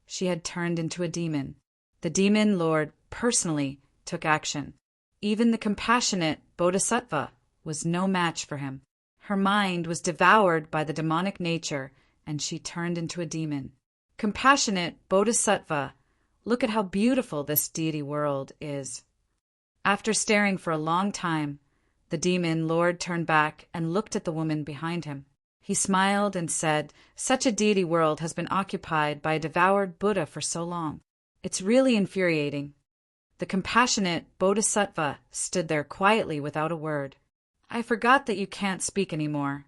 she had turned into a demon. The demon lord personally took action. Even the compassionate bodhisattva was no match for him. Her mind was devoured by the demonic nature, and she turned into a demon. Compassionate bodhisattva, look at how beautiful this deity world is. After staring for a long time, the demon lord turned back and looked at the woman behind him. He smiled and said, "Such a deity world has been occupied by a devoured Buddha for so long. It's really infuriating." The compassionate bodhisattva stood there quietly without a word. "I forgot that you can't speak anymore."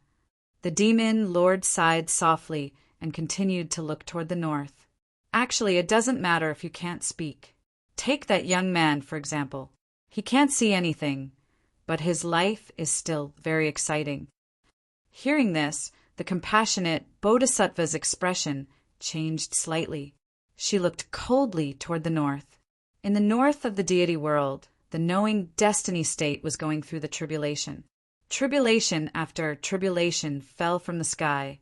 The demon lord sighed softly and continued to look toward the north. "Actually, it doesn't matter if you can't speak. Take that young man, for example. He can't see anything, but his life is still very exciting." Hearing this, the compassionate bodhisattva's expression changed slightly. She looked coldly toward the north. In the north of the deity world, the knowing destiny state was going through the tribulation. Tribulation after tribulation fell from the sky,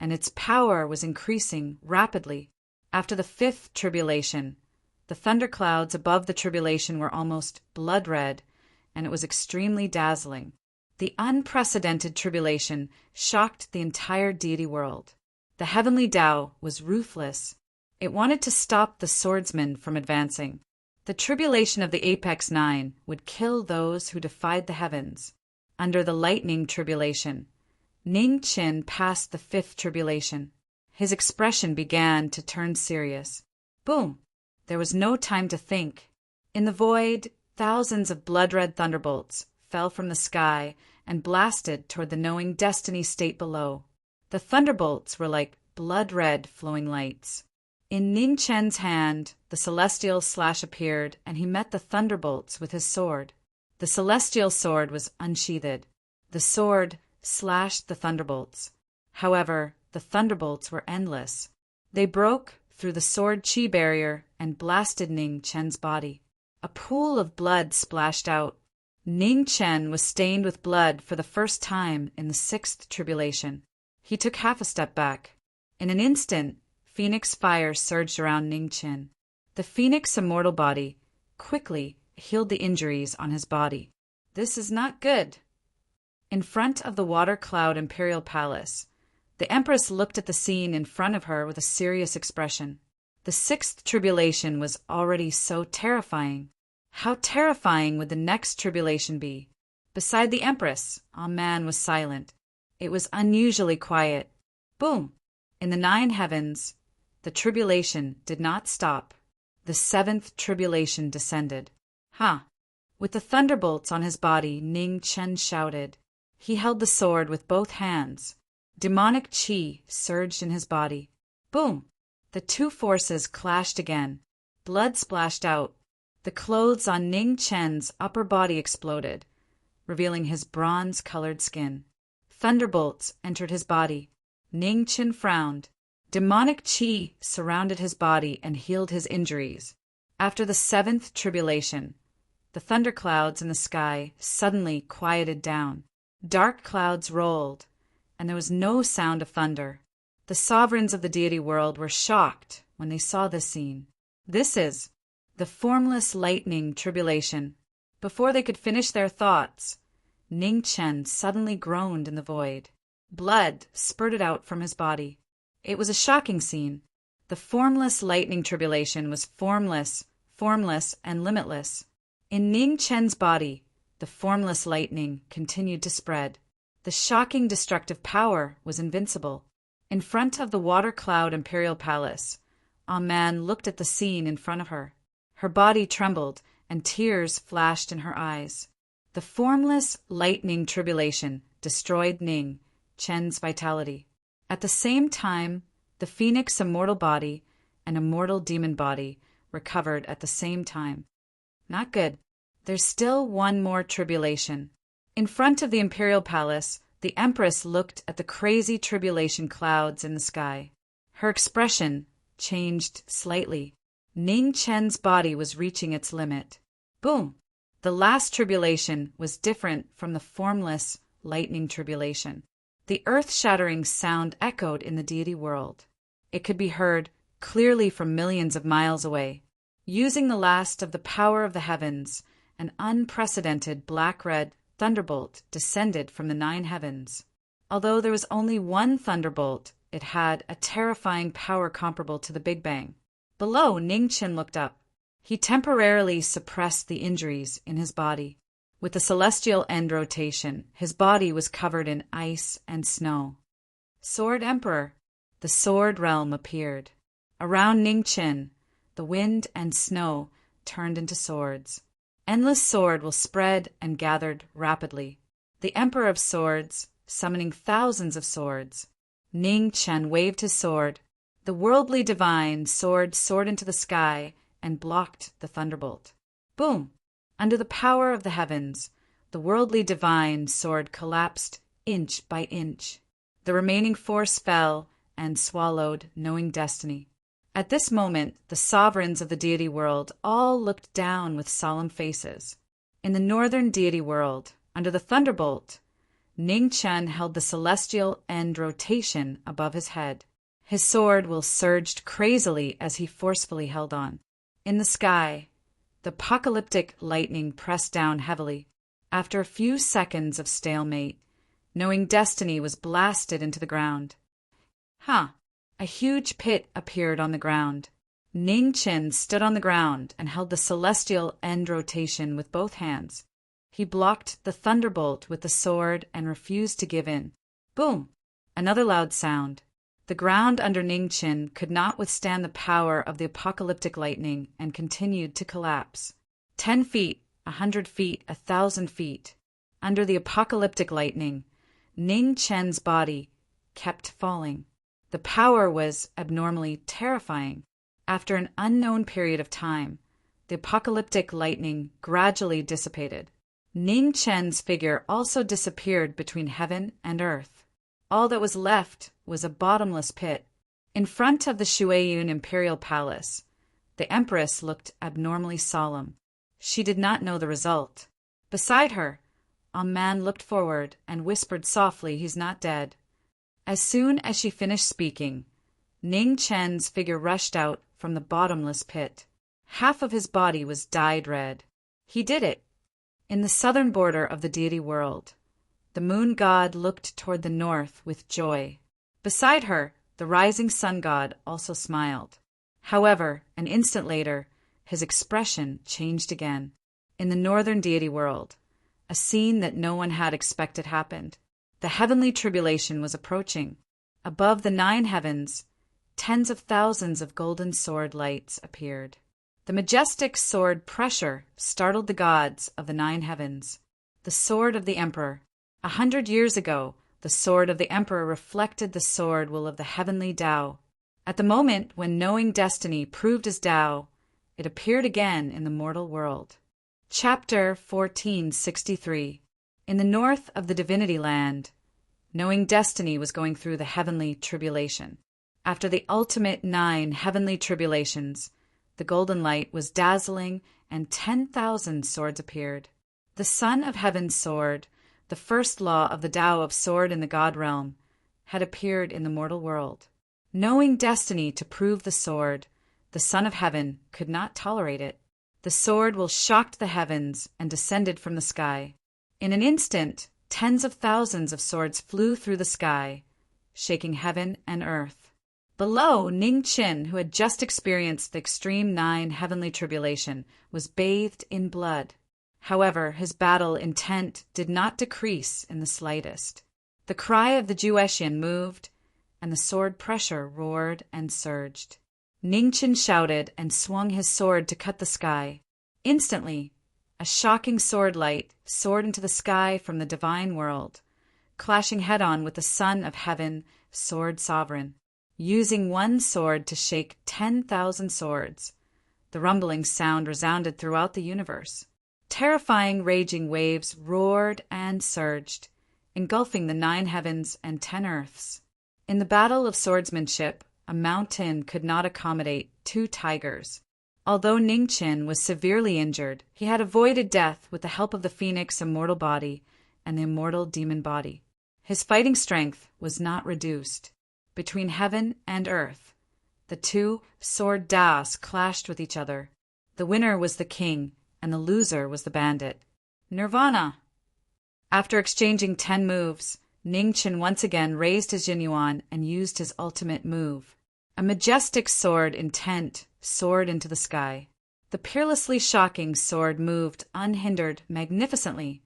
and its power was increasing rapidly. After the 5th tribulation, the thunderclouds above the tribulation were almost blood-red, and it was extremely dazzling. The unprecedented tribulation shocked the entire deity world. The heavenly Tao was ruthless. It wanted to stop the swordsmen from advancing. The tribulation of the Apex Nine would kill those who defied the heavens. Under the lightning tribulation, Ning Qin passed the 5th tribulation. His expression began to turn serious. Boom! There was no time to think. In the void, thousands of blood-red thunderbolts fell from the sky and blasted toward the knowing destiny state below. The thunderbolts were like blood-red flowing lights. In Ning Chen's hand, the celestial slash appeared, and he met the thunderbolts with his sword. The celestial sword was unsheathed. The sword slashed the thunderbolts. However, the thunderbolts were endless. They broke through the sword chi barrier and blasted Ning Chen's body. A pool of blood splashed out. Ning Chen was stained with blood for the first time in the sixth tribulation. He took half a step back. In an instant, phoenix fire surged around Ning Chen. The phoenix immortal body quickly healed the injuries on his body. This is not good. In front of the water cloud imperial palace, the empress looked at the scene in front of her with a serious expression. The sixth tribulation was already so terrifying. How terrifying would the next tribulation be? Beside the empress, a man was silent. It was unusually quiet. Boom! In the 9 heavens, the tribulation did not stop. The 7th tribulation descended. Ha! With the thunderbolts on his body, Ning Chen shouted. He held the sword with both hands. Demonic qi surged in his body. Boom! The two forces clashed again. Blood splashed out. The clothes on Ning Chen's upper body exploded, revealing his bronze-colored skin. Thunderbolts entered his body. Ning Chen frowned. Demonic qi surrounded his body and healed his injuries. After the 7th tribulation, the thunderclouds in the sky suddenly quieted down. Dark clouds rolled, and there was no sound of thunder. The sovereigns of the deity world were shocked when they saw this scene. This is the formless lightning tribulation. Before they could finish their thoughts, Ning Chen suddenly groaned in the void. Blood spurted out from his body. It was a shocking scene. The formless lightning tribulation was formless, and limitless. In Ning Chen's body, the formless lightning continued to spread. The shocking destructive power was invincible. In front of the water cloud imperial palace, a man looked at the scene in front of her. Her body trembled, and tears flashed in her eyes. The formless lightning tribulation destroyed Ning Chen's vitality. At the same time, the phoenix immortal body and immortal demon body recovered at the same time. Not good. There's still one more tribulation. In front of the imperial palace, the empress looked at the crazy tribulation clouds in the sky. Her expression changed slightly. Ning Chen's body was reaching its limit. Boom! The last tribulation was different from the formless lightning tribulation. The earth-shattering sound echoed in the deity world. It could be heard clearly from millions of miles away. Using the last of the power of the heavens, an unprecedented black-red thunderbolt descended from the 9 heavens. Although there was only one thunderbolt, it had a terrifying power comparable to the Big Bang. Below, Ning Chen looked up. He temporarily suppressed the injuries in his body. With the celestial end rotation, his body was covered in ice and snow. Sword Emperor, the sword realm appeared. Around Ning Chen, the wind and snow turned into swords. Endless sword will spread and gathered rapidly. The Emperor of Swords, summoning thousands of swords. Ning Chen waved his sword. The worldly divine sword soared into the sky and blocked the thunderbolt. Boom! Under the power of the heavens, the worldly divine sword collapsed inch by inch. The remaining force fell and swallowed knowing destiny. At this moment, the sovereigns of the deity world all looked down with solemn faces. In the northern deity world, under the thunderbolt, Ning Chen held the celestial end rotation above his head. His sword will surged crazily as he forcefully held on. In the sky, the apocalyptic lightning pressed down heavily. After a few seconds of stalemate, knowing destiny was blasted into the ground. A huge pit appeared on the ground. Ning Chen stood on the ground and held the celestial end rotation with both hands. He blocked the thunderbolt with the sword and refused to give in. Boom! Another loud sound. The ground under Ning Chen could not withstand the power of the apocalyptic lightning and continued to collapse. 10 feet, 100 feet, 1,000 feet. Under the apocalyptic lightning, Ning Chen's body kept falling. The power was abnormally terrifying. After an unknown period of time, the apocalyptic lightning gradually dissipated. Ning Chen's figure also disappeared between heaven and earth. All that was left was a bottomless pit. In front of the Shuiyun imperial palace, the empress looked abnormally solemn. She did not know the result. Beside her, a man looked forward and whispered softly, "He's not dead." As soon as she finished speaking, Ning Chen's figure rushed out from the bottomless pit. Half of his body was dyed red. He did it. In the southern border of the deity world, the moon god looked toward the north with joy. Beside her, the rising sun god also smiled. However, an instant later, his expression changed again. In the northern deity world, a scene that no one had expected happened. The heavenly tribulation was approaching. Above the 9 heavens, tens of thousands of golden sword lights appeared. The majestic sword pressure startled the gods of the 9 heavens. The sword of the emperor. 100 years ago, the sword of the emperor reflected the sword will of the heavenly Tao. At the moment when knowing destiny proved as Tao, it appeared again in the mortal world. Chapter 1463. In the north of the divinity land, knowing destiny was going through the heavenly tribulation. After the ultimate 9 heavenly tribulations, the golden light was dazzling and 10,000 swords appeared. The Son of Heaven's sword, the first law of the Tao of sword in the god realm, had appeared in the mortal world. Knowing destiny to prove the sword, the Son of Heaven could not tolerate it. The sword will shocked the heavens and descended from the sky. In an instant, tens of thousands of swords flew through the sky, shaking heaven and earth. Below, Ning Chin, who had just experienced the extreme 9 heavenly tribulation, was bathed in blood. However, his battle intent did not decrease in the slightest. The cry of the Juetian moved, and the sword pressure roared and surged. Ning Chin shouted and swung his sword to cut the sky. Instantly, a shocking sword light soared into the sky from the divine world, clashing head-on with the Son of Heaven, sword sovereign. Using one sword to shake 10,000 swords, the rumbling sound resounded throughout the universe. Terrifying, raging waves roared and surged, engulfing the 9 heavens and 10 earths. In the battle of swordsmanship, a mountain could not accommodate 2 tigers. Although Ning Chin was severely injured, he had avoided death with the help of the phoenix immortal body and the immortal demon body. His fighting strength was not reduced. Between heaven and earth, the 2 sword Daos clashed with each other. The winner was the king, and the loser was the bandit. Nirvana! After exchanging 10 moves, Ning Chin once again raised his Jinyuan and used his ultimate move. A majestic sword intent soared into the sky. The peerlessly shocking sword moved unhindered magnificently,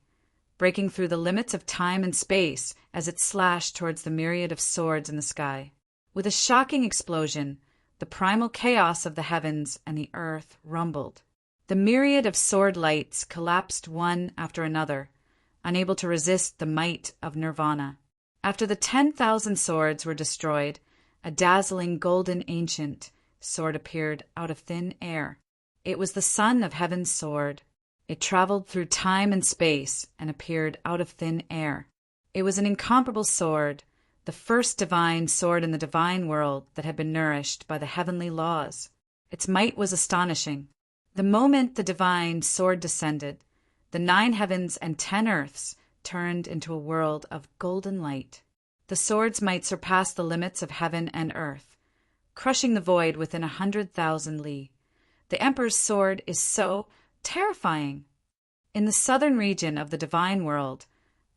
breaking through the limits of time and space as it slashed towards the myriad of swords in the sky. With a shocking explosion, the primal chaos of the heavens and the earth rumbled. The myriad of sword lights collapsed one after another, unable to resist the might of Nirvana. After the 10,000 swords were destroyed, a dazzling golden ancient sword appeared out of thin air. It was the Son of Heaven's sword. It traveled through time and space and appeared out of thin air. It was an incomparable sword, the first divine sword in the divine world that had been nourished by the heavenly laws. Its might was astonishing. The moment the divine sword descended, the 9 heavens and 10 earths turned into a world of golden light. The sword's might surpassed the limits of heaven and earth, crushing the void within 100,000 li. The Emperor's sword is so terrifying. In the southern region of the divine world,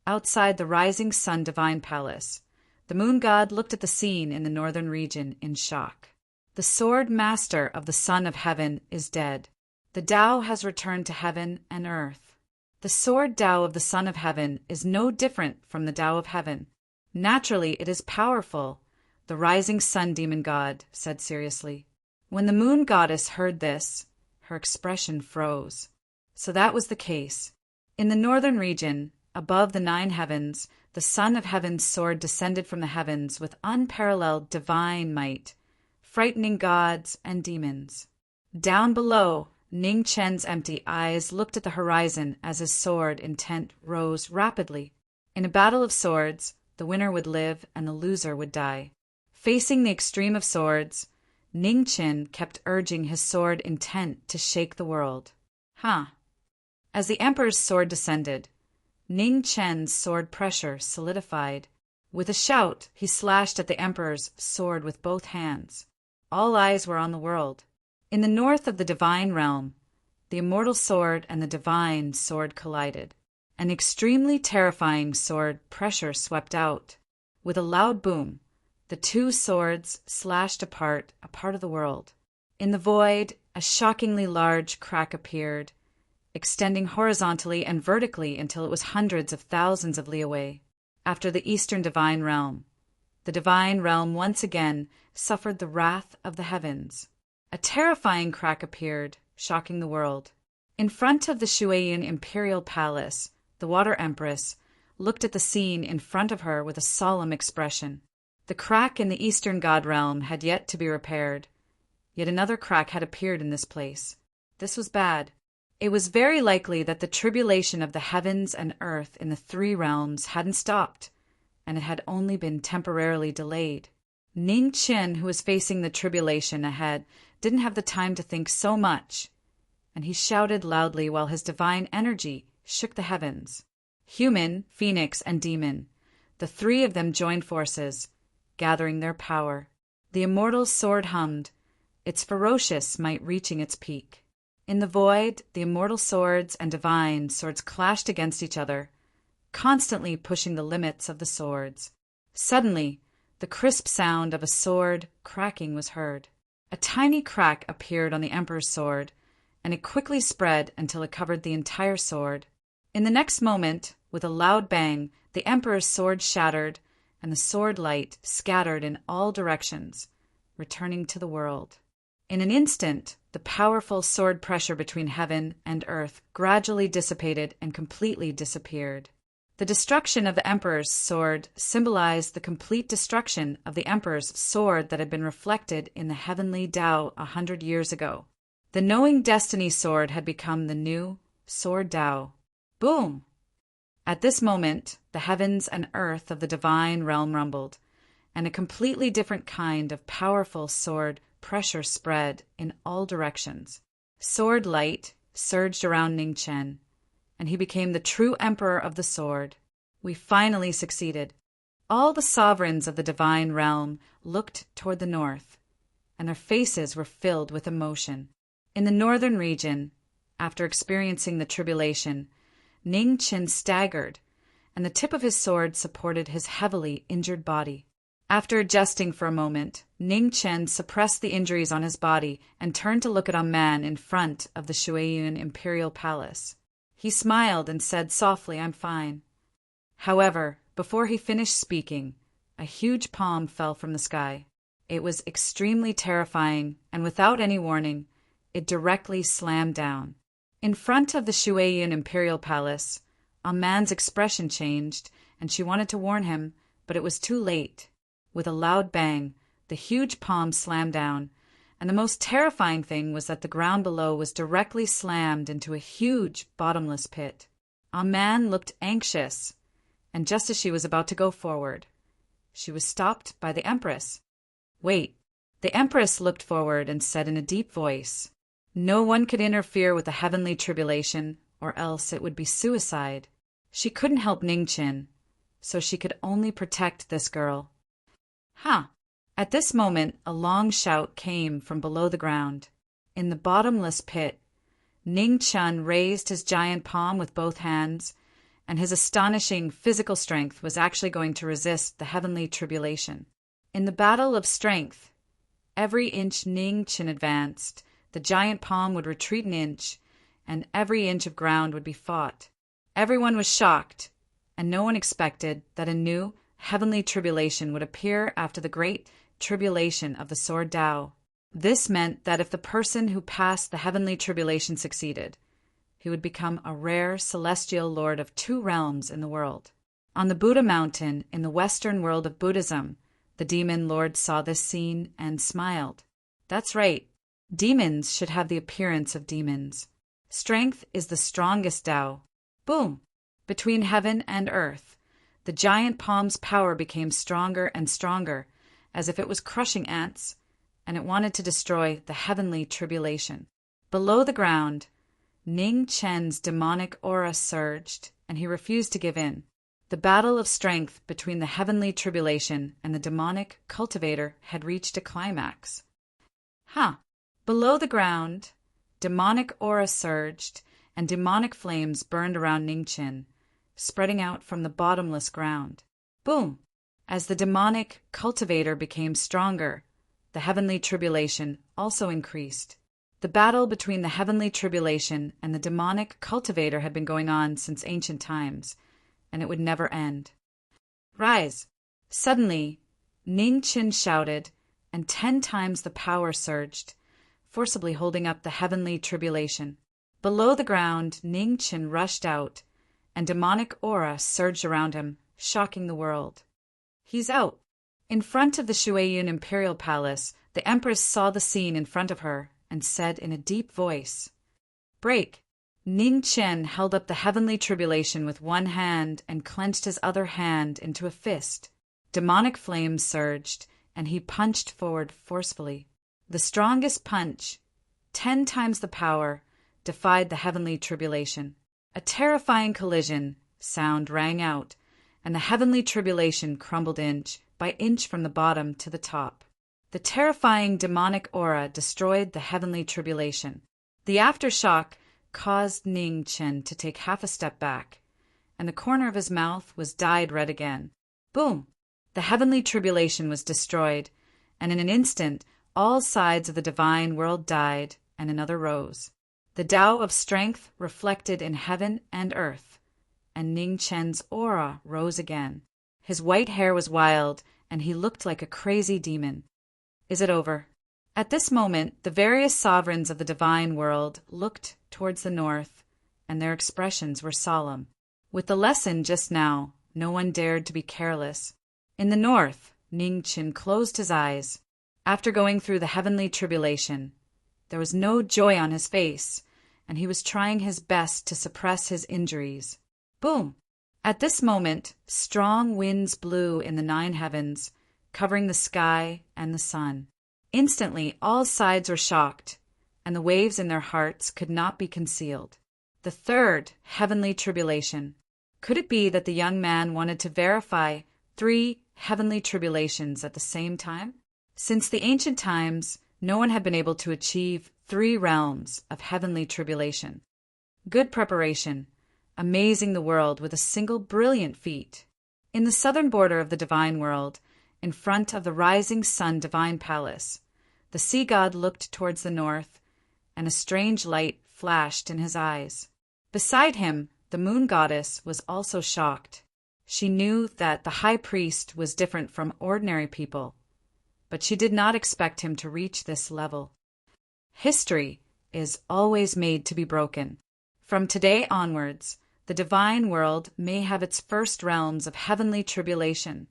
outside the rising sun divine palace, the moon god looked at the scene in the northern region in shock. The sword master of the Son of Heaven is dead. The Tao has returned to heaven and earth. The sword Tao of the Son of Heaven is no different from the Tao of heaven. Naturally, it is powerful, the rising sun demon god said seriously. When the moon goddess heard this, her expression froze. So that was the case. In the northern region, above the 9 heavens, the Son of Heaven's sword descended from the heavens with unparalleled divine might, frightening gods and demons. Down below, Ning Chen's empty eyes looked at the horizon as his sword intent rose rapidly. In a battle of swords, the winner would live and the loser would die. Facing the extreme of swords, Ning Chin kept urging his sword intent to shake the world. As the emperor's sword descended, Ning Chen's sword pressure solidified. With a shout, he slashed at the emperor's sword with both hands. All eyes were on the world. In the north of the divine realm, the immortal sword and the divine sword collided. An extremely terrifying sword pressure swept out. With a loud boom, the two swords slashed apart a part of the world. In the void, a shockingly large crack appeared, extending horizontally and vertically until it was hundreds of thousands of li away. After the eastern divine realm, the divine realm once again suffered the wrath of the heavens. A terrifying crack appeared, shocking the world. In front of the Shuayan imperial palace, the Water Empress looked at the scene in front of her with a solemn expression. The crack in the eastern god realm had yet to be repaired. Yet another crack had appeared in this place. This was bad. It was very likely that the tribulation of the heavens and earth in the three realms hadn't stopped, and it had only been temporarily delayed. Ning Chen, who was facing the tribulation ahead, didn't have the time to think so much, and he shouted loudly while his divine energy shook the heavens. Human, phoenix, and demon, the three of them joined forces, gathering their power. The immortal sword hummed, its ferocious might reaching its peak. In the void, the immortal swords and divine swords clashed against each other, constantly pushing the limits of the swords. Suddenly, the crisp sound of a sword cracking was heard. A tiny crack appeared on the emperor's sword, and it quickly spread until it covered the entire sword. In the next moment, with a loud bang, the emperor's sword shattered, and the sword light scattered in all directions, returning to the world. In an instant, the powerful sword pressure between heaven and earth gradually dissipated and completely disappeared. The destruction of the emperor's sword symbolized the complete destruction of the emperor's sword that had been reflected in the heavenly Tao 100 years ago. The knowing destiny sword had become the new sword Tao. Boom! At this moment, the heavens and earth of the divine realm rumbled, and a completely different kind of powerful sword pressure spread in all directions. Sword light surged around Ning Chen, and he became the true emperor of the sword. We finally succeeded. All the sovereigns of the divine realm looked toward the north, and their faces were filled with emotion. In the northern region, after experiencing the tribulation, Ning Chen staggered, and the tip of his sword supported his heavily injured body. After adjusting for a moment, Ning Chen suppressed the injuries on his body and turned to look at a man in front of the Shuayan imperial palace. He smiled and said softly, "I'm fine." However, before he finished speaking, a huge palm fell from the sky. It was extremely terrifying, and without any warning, it directly slammed down. In front of the Shuayan imperial palace, a man's expression changed, and she wanted to warn him, but it was too late. With a loud bang, the huge palm slammed down, and the most terrifying thing was that the ground below was directly slammed into a huge bottomless pit. A man looked anxious, and just as she was about to go forward, she was stopped by the Empress. "Wait." The Empress looked forward and said in a deep voice, "No one could interfere with the heavenly tribulation, or else it would be suicide." She couldn't help Ning Chen, so she could only protect this girl. "Huh." At this moment, a long shout came from below the ground. In the bottomless pit, Ning Chen raised his giant palm with both hands, and his astonishing physical strength was actually going to resist the heavenly tribulation. In the battle of strength, every inch Ning Chen advanced, the giant palm would retreat an inch, and every inch of ground would be fought. Everyone was shocked, and no one expected that a new heavenly tribulation would appear after the great tribulation of the sword Tao. This meant that if the person who passed the heavenly tribulation succeeded, he would become a rare celestial lord of 2 realms in the world. On the Buddha mountain in the western world of Buddhism, the demon lord saw this scene and smiled. That's right. Demons should have the appearance of demons. Strength is the strongest Tao. Boom! Between heaven and earth, the giant palm's power became stronger and stronger, as if it was crushing ants, and it wanted to destroy the heavenly tribulation. Below the ground, Ning Chen's demonic aura surged, and he refused to give in. The battle of strength between the heavenly tribulation and the demonic cultivator had reached a climax. Below the ground, demonic aura surged, and demonic flames burned around Ning Chen, spreading out from the bottomless ground. Boom! As the demonic cultivator became stronger, the heavenly tribulation also increased. The battle between the heavenly tribulation and the demonic cultivator had been going on since ancient times, and it would never end. Rise! Suddenly, Ning Chen shouted, and 10 times the power surged, forcibly holding up the heavenly tribulation. Below the ground, Ning Chen rushed out, and demonic aura surged around him, shocking the world. He's out. In front of the Shuiyun Imperial Palace, the Empress saw the scene in front of her and said in a deep voice, "Break!" Ning Chen held up the heavenly tribulation with one hand and clenched his other hand into a fist. Demonic flames surged, and he punched forward forcefully. The strongest punch, 10 times the power, defied the heavenly tribulation. A terrifying collision sound rang out, and the heavenly tribulation crumbled inch by inch from the bottom to the top. The terrifying demonic aura destroyed the heavenly tribulation. The aftershock caused Ning Chen to take half a step back, and the corner of his mouth was dyed red again. Boom! The heavenly tribulation was destroyed, and in an instant all sides of the divine world died, and another rose. The Tao of strength reflected in heaven and earth, and Ning Chen's aura rose again. His white hair was wild, and he looked like a crazy demon. Is it over? At this moment, the various sovereigns of the divine world looked towards the north, and their expressions were solemn. With the lesson just now, no one dared to be careless. In the north, Ning Chen closed his eyes. After going through the heavenly tribulation, there was no joy on his face, and he was trying his best to suppress his injuries. Boom! At this moment, strong winds blew in the 9 heavens, covering the sky and the sun. Instantly, all sides were shocked, and the waves in their hearts could not be concealed. The third heavenly tribulation. Could it be that the young man wanted to verify 3 heavenly tribulations at the same time? Since the ancient times, no one had been able to achieve 3 realms of heavenly tribulation. Good preparation, amazing the world with a single brilliant feat. In the southern border of the divine world, in front of the rising sun divine palace, the sea god looked towards the north, and a strange light flashed in his eyes. Beside him, the moon goddess was also shocked. She knew that the high priest was different from ordinary people, but she did not expect him to reach this level. History is always made to be broken. From today onwards, the divine world may have its first realms of heavenly tribulation,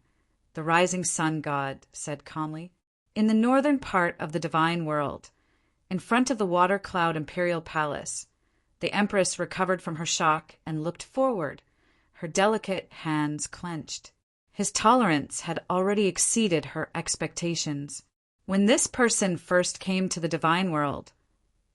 the rising sun god said calmly. In the northern part of the divine world, in front of the water cloud imperial palace, the empress recovered from her shock and looked forward, her delicate hands clenched. His tolerance had already exceeded her expectations. When this person first came to the divine world,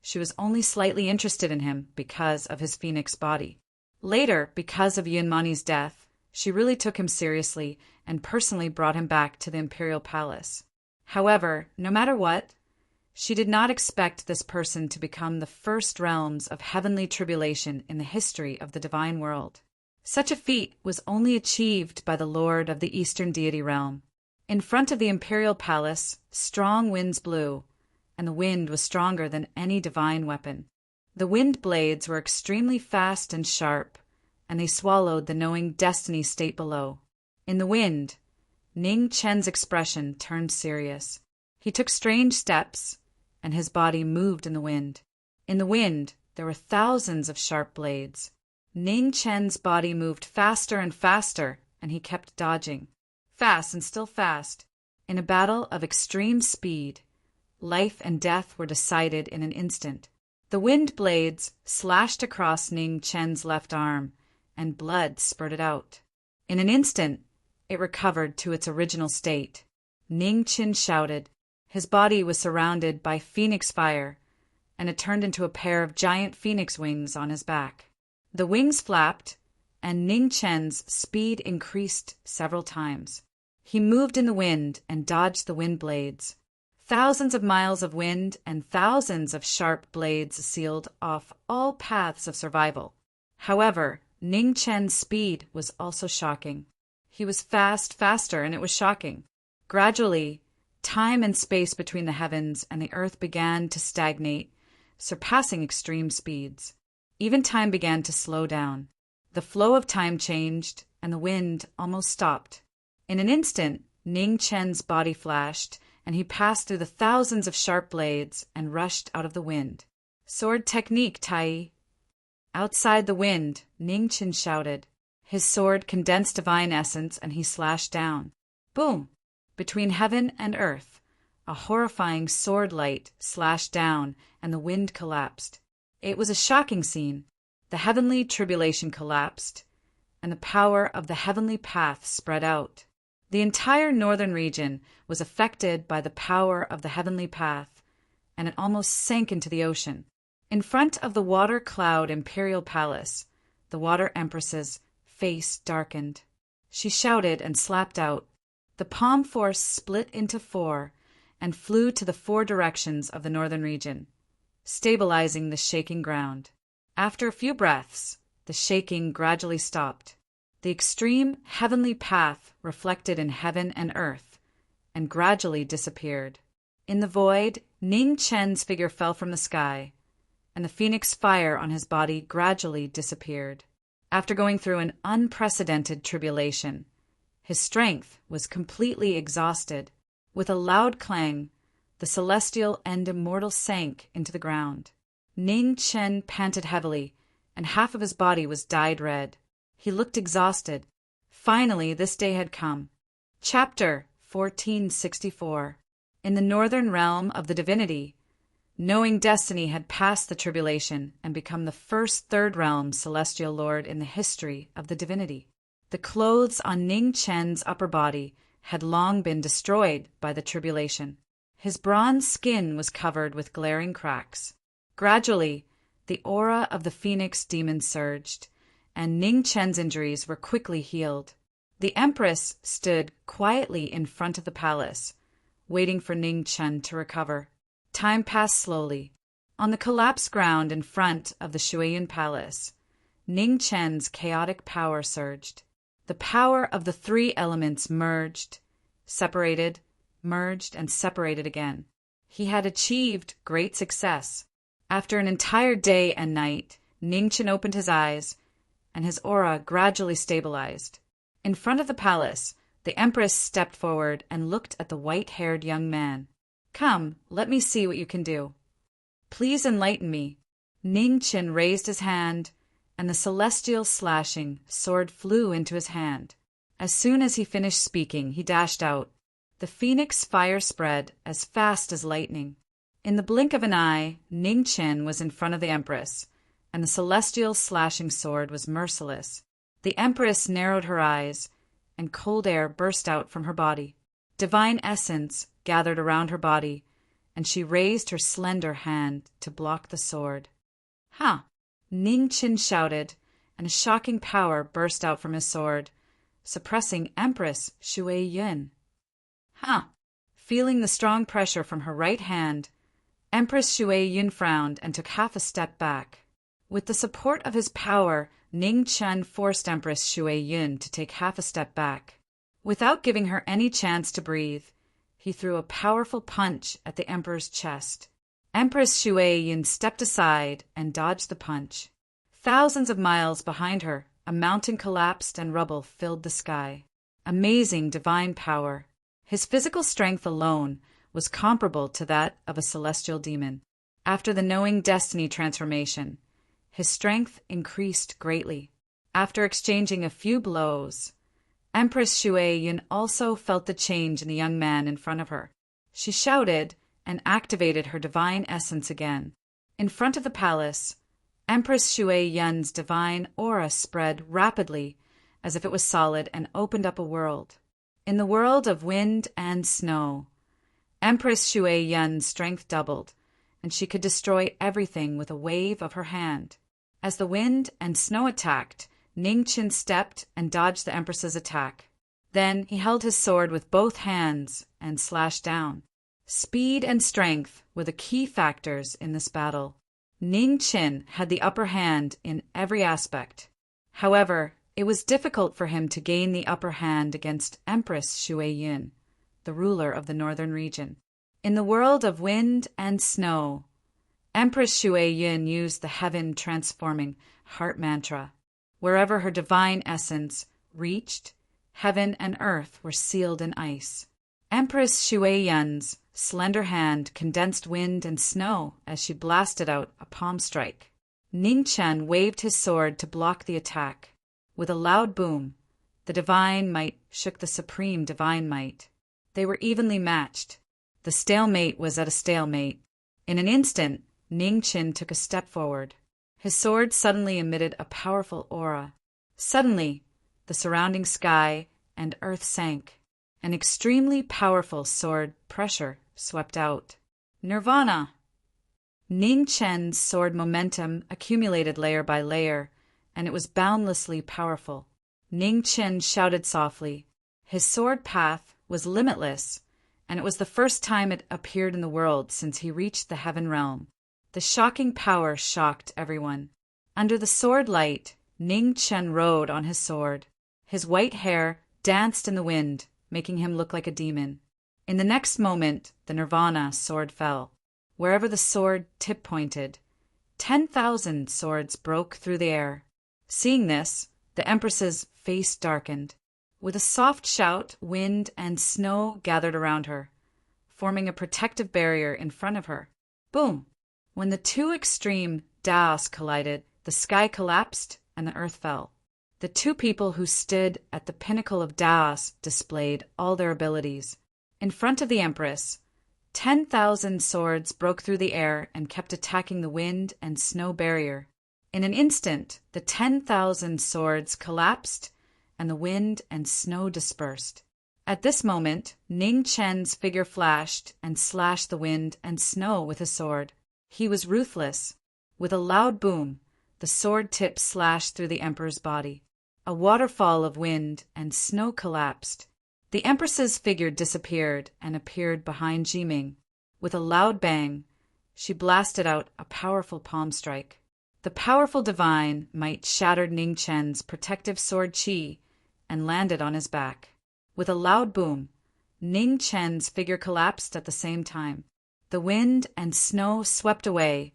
she was only slightly interested in him because of his phoenix body. Later, because of Yunmani's death, she really took him seriously and personally brought him back to the imperial palace. However, no matter what, she did not expect this person to become the first realms of heavenly tribulation in the history of the divine world. Such a feat was only achieved by the lord of the eastern deity realm. In front of the imperial palace, strong winds blew, and the wind was stronger than any divine weapon. The wind blades were extremely fast and sharp, and they swallowed the knowing destiny state below. In the wind, Ning Chen's expression turned serious. He took strange steps, and his body moved in the wind. In the wind, there were thousands of sharp blades. Ning Chen's body moved faster and faster, and he kept dodging. Fast and still fast. In a battle of extreme speed, life and death were decided in an instant. The wind blades slashed across Ning Chen's left arm, and blood spurted out. In an instant, it recovered to its original state. Ning Chen shouted. His body was surrounded by phoenix fire, and it turned into a pair of giant phoenix wings on his back. The wings flapped, and Ning Chen's speed increased several times. He moved in the wind and dodged the wind blades. Thousands of miles of wind and thousands of sharp blades sealed off all paths of survival. However, Ning Chen's speed was also shocking. He was faster, and it was shocking. Gradually, time and space between the heavens and the earth began to stagnate, surpassing extreme speeds. Even time began to slow down. The flow of time changed, and the wind almost stopped. In an instant, Ning Chen's body flashed, and he passed through the thousands of sharp blades and rushed out of the wind. Sword technique, Tai. Outside the wind, Ning Chen shouted. His sword condensed divine essence, and he slashed down. Boom! Between heaven and earth, a horrifying sword light slashed down, and the wind collapsed. It was a shocking scene. The heavenly tribulation collapsed, and the power of the heavenly path spread out. The entire northern region was affected by the power of the heavenly path, and it almost sank into the ocean. In front of the water cloud imperial palace, the water empress's face darkened. She shouted and slapped out. The palm force split into 4 and flew to the 4 directions of the northern region, stabilizing the shaking ground. After a few breaths, the shaking gradually stopped. The extreme heavenly path reflected in heaven and earth, and gradually disappeared. In the void, Ning Chen's figure fell from the sky, and the phoenix fire on his body gradually disappeared. After going through an unprecedented tribulation, his strength was completely exhausted. With a loud clang, the celestial and immortal sank into the ground. Ning Chen panted heavily, and half of his body was dyed red. He looked exhausted. Finally, this day had come. Chapter 1464. In the northern realm of the divinity, knowing destiny had passed the tribulation and become the first third realm celestial lord in the history of the divinity. The clothes on Ning Chen's upper body had long been destroyed by the tribulation. His bronze skin was covered with glaring cracks. Gradually, the aura of the phoenix demon surged, and Ning Chen's injuries were quickly healed. The empress stood quietly in front of the palace, waiting for Ning Chen to recover. Time passed slowly. On the collapsed ground in front of the Shuiyun Palace, Ning Chen's chaotic power surged. The power of the 3 elements merged, and separated again. He had achieved great success. After an entire day and night, Ning Chen opened his eyes, and his aura gradually stabilized. In front of the palace, the empress stepped forward and looked at the white-haired young man. Come, let me see what you can do. Please enlighten me. Ning Chen raised his hand, and the celestial slashing sword flew into his hand. As soon as he finished speaking, he dashed out. The phoenix fire spread as fast as lightning. In the blink of an eye, Ning Chen was in front of the empress, and the celestial slashing sword was merciless. The empress narrowed her eyes, and cold air burst out from her body. Divine essence gathered around her body, and she raised her slender hand to block the sword. Ha! Ning Chen shouted, and a shocking power burst out from his sword, suppressing Empress Shuiyun. Ha! Feeling the strong pressure from her right hand, Empress Shuiyun frowned and took half a step back. With the support of his power, Ning Chen forced Empress Shuiyun to take half a step back. Without giving her any chance to breathe, he threw a powerful punch at the emperor's chest. Empress Shuiyun stepped aside and dodged the punch. Thousands of miles behind her, a mountain collapsed and rubble filled the sky. Amazing divine power. His physical strength alone was comparable to that of a celestial demon. After the knowing destiny transformation, his strength increased greatly. After exchanging a few blows, Empress Shuiyun also felt the change in the young man in front of her. She shouted and activated her divine essence again. In front of the palace, Empress Shuiyun's divine aura spread rapidly as if it was solid and opened up a world. In the world of wind and snow, Empress Shuiyun's strength doubled, and she could destroy everything with a wave of her hand. As the wind and snow attacked, Ning Qin stepped and dodged the Empress's attack. Then he held his sword with both hands and slashed down. Speed and strength were the key factors in this battle. Ning Qin had the upper hand in every aspect. However, it was difficult for him to gain the upper hand against Empress Shui Yun, the ruler of the northern region. In the world of wind and snow, Empress Shui Yun used the heaven-transforming heart mantra. Wherever her divine essence reached, heaven and earth were sealed in ice. Empress Shui Yun's slender hand condensed wind and snow as she blasted out a palm strike. Ning Chen waved his sword to block the attack. With a loud boom, the divine might shook the supreme divine might. They were evenly matched. The stalemate was at a stalemate. In an instant, Ning Qin took a step forward. His sword suddenly emitted a powerful aura. Suddenly, the surrounding sky and earth sank. An extremely powerful sword pressure swept out. Nirvana! Ning Chen's sword momentum accumulated layer by layer, and it was boundlessly powerful. Ning Chen shouted softly. His sword path was limitless, and it was the first time it appeared in the world since he reached the heaven realm. The shocking power shocked everyone. Under the sword light, Ning Chen rode on his sword. His white hair danced in the wind, making him look like a demon. In the next moment, the Nirvana sword fell. Wherever the sword tip pointed, 10,000 swords broke through the air. Seeing this, the Empress's face darkened. With a soft shout, wind and snow gathered around her, forming a protective barrier in front of her. Boom! When the two extreme Daos collided, the sky collapsed and the earth fell. The two people who stood at the pinnacle of Daos displayed all their abilities. In front of the Empress, 10,000 swords broke through the air and kept attacking the wind and snow barrier. In an instant, the 10,000 swords collapsed and the wind and snow dispersed. At this moment, Ning Chen's figure flashed and slashed the wind and snow with his sword. He was ruthless. With a loud boom, the sword tip slashed through the Emperor's body. A waterfall of wind and snow collapsed. The Empress's figure disappeared and appeared behind Jiming. With a loud bang, she blasted out a powerful palm strike. The powerful divine might shattered Ning Chen's protective sword qi and landed on his back. With a loud boom, Ning Chen's figure collapsed at the same time. The wind and snow swept away,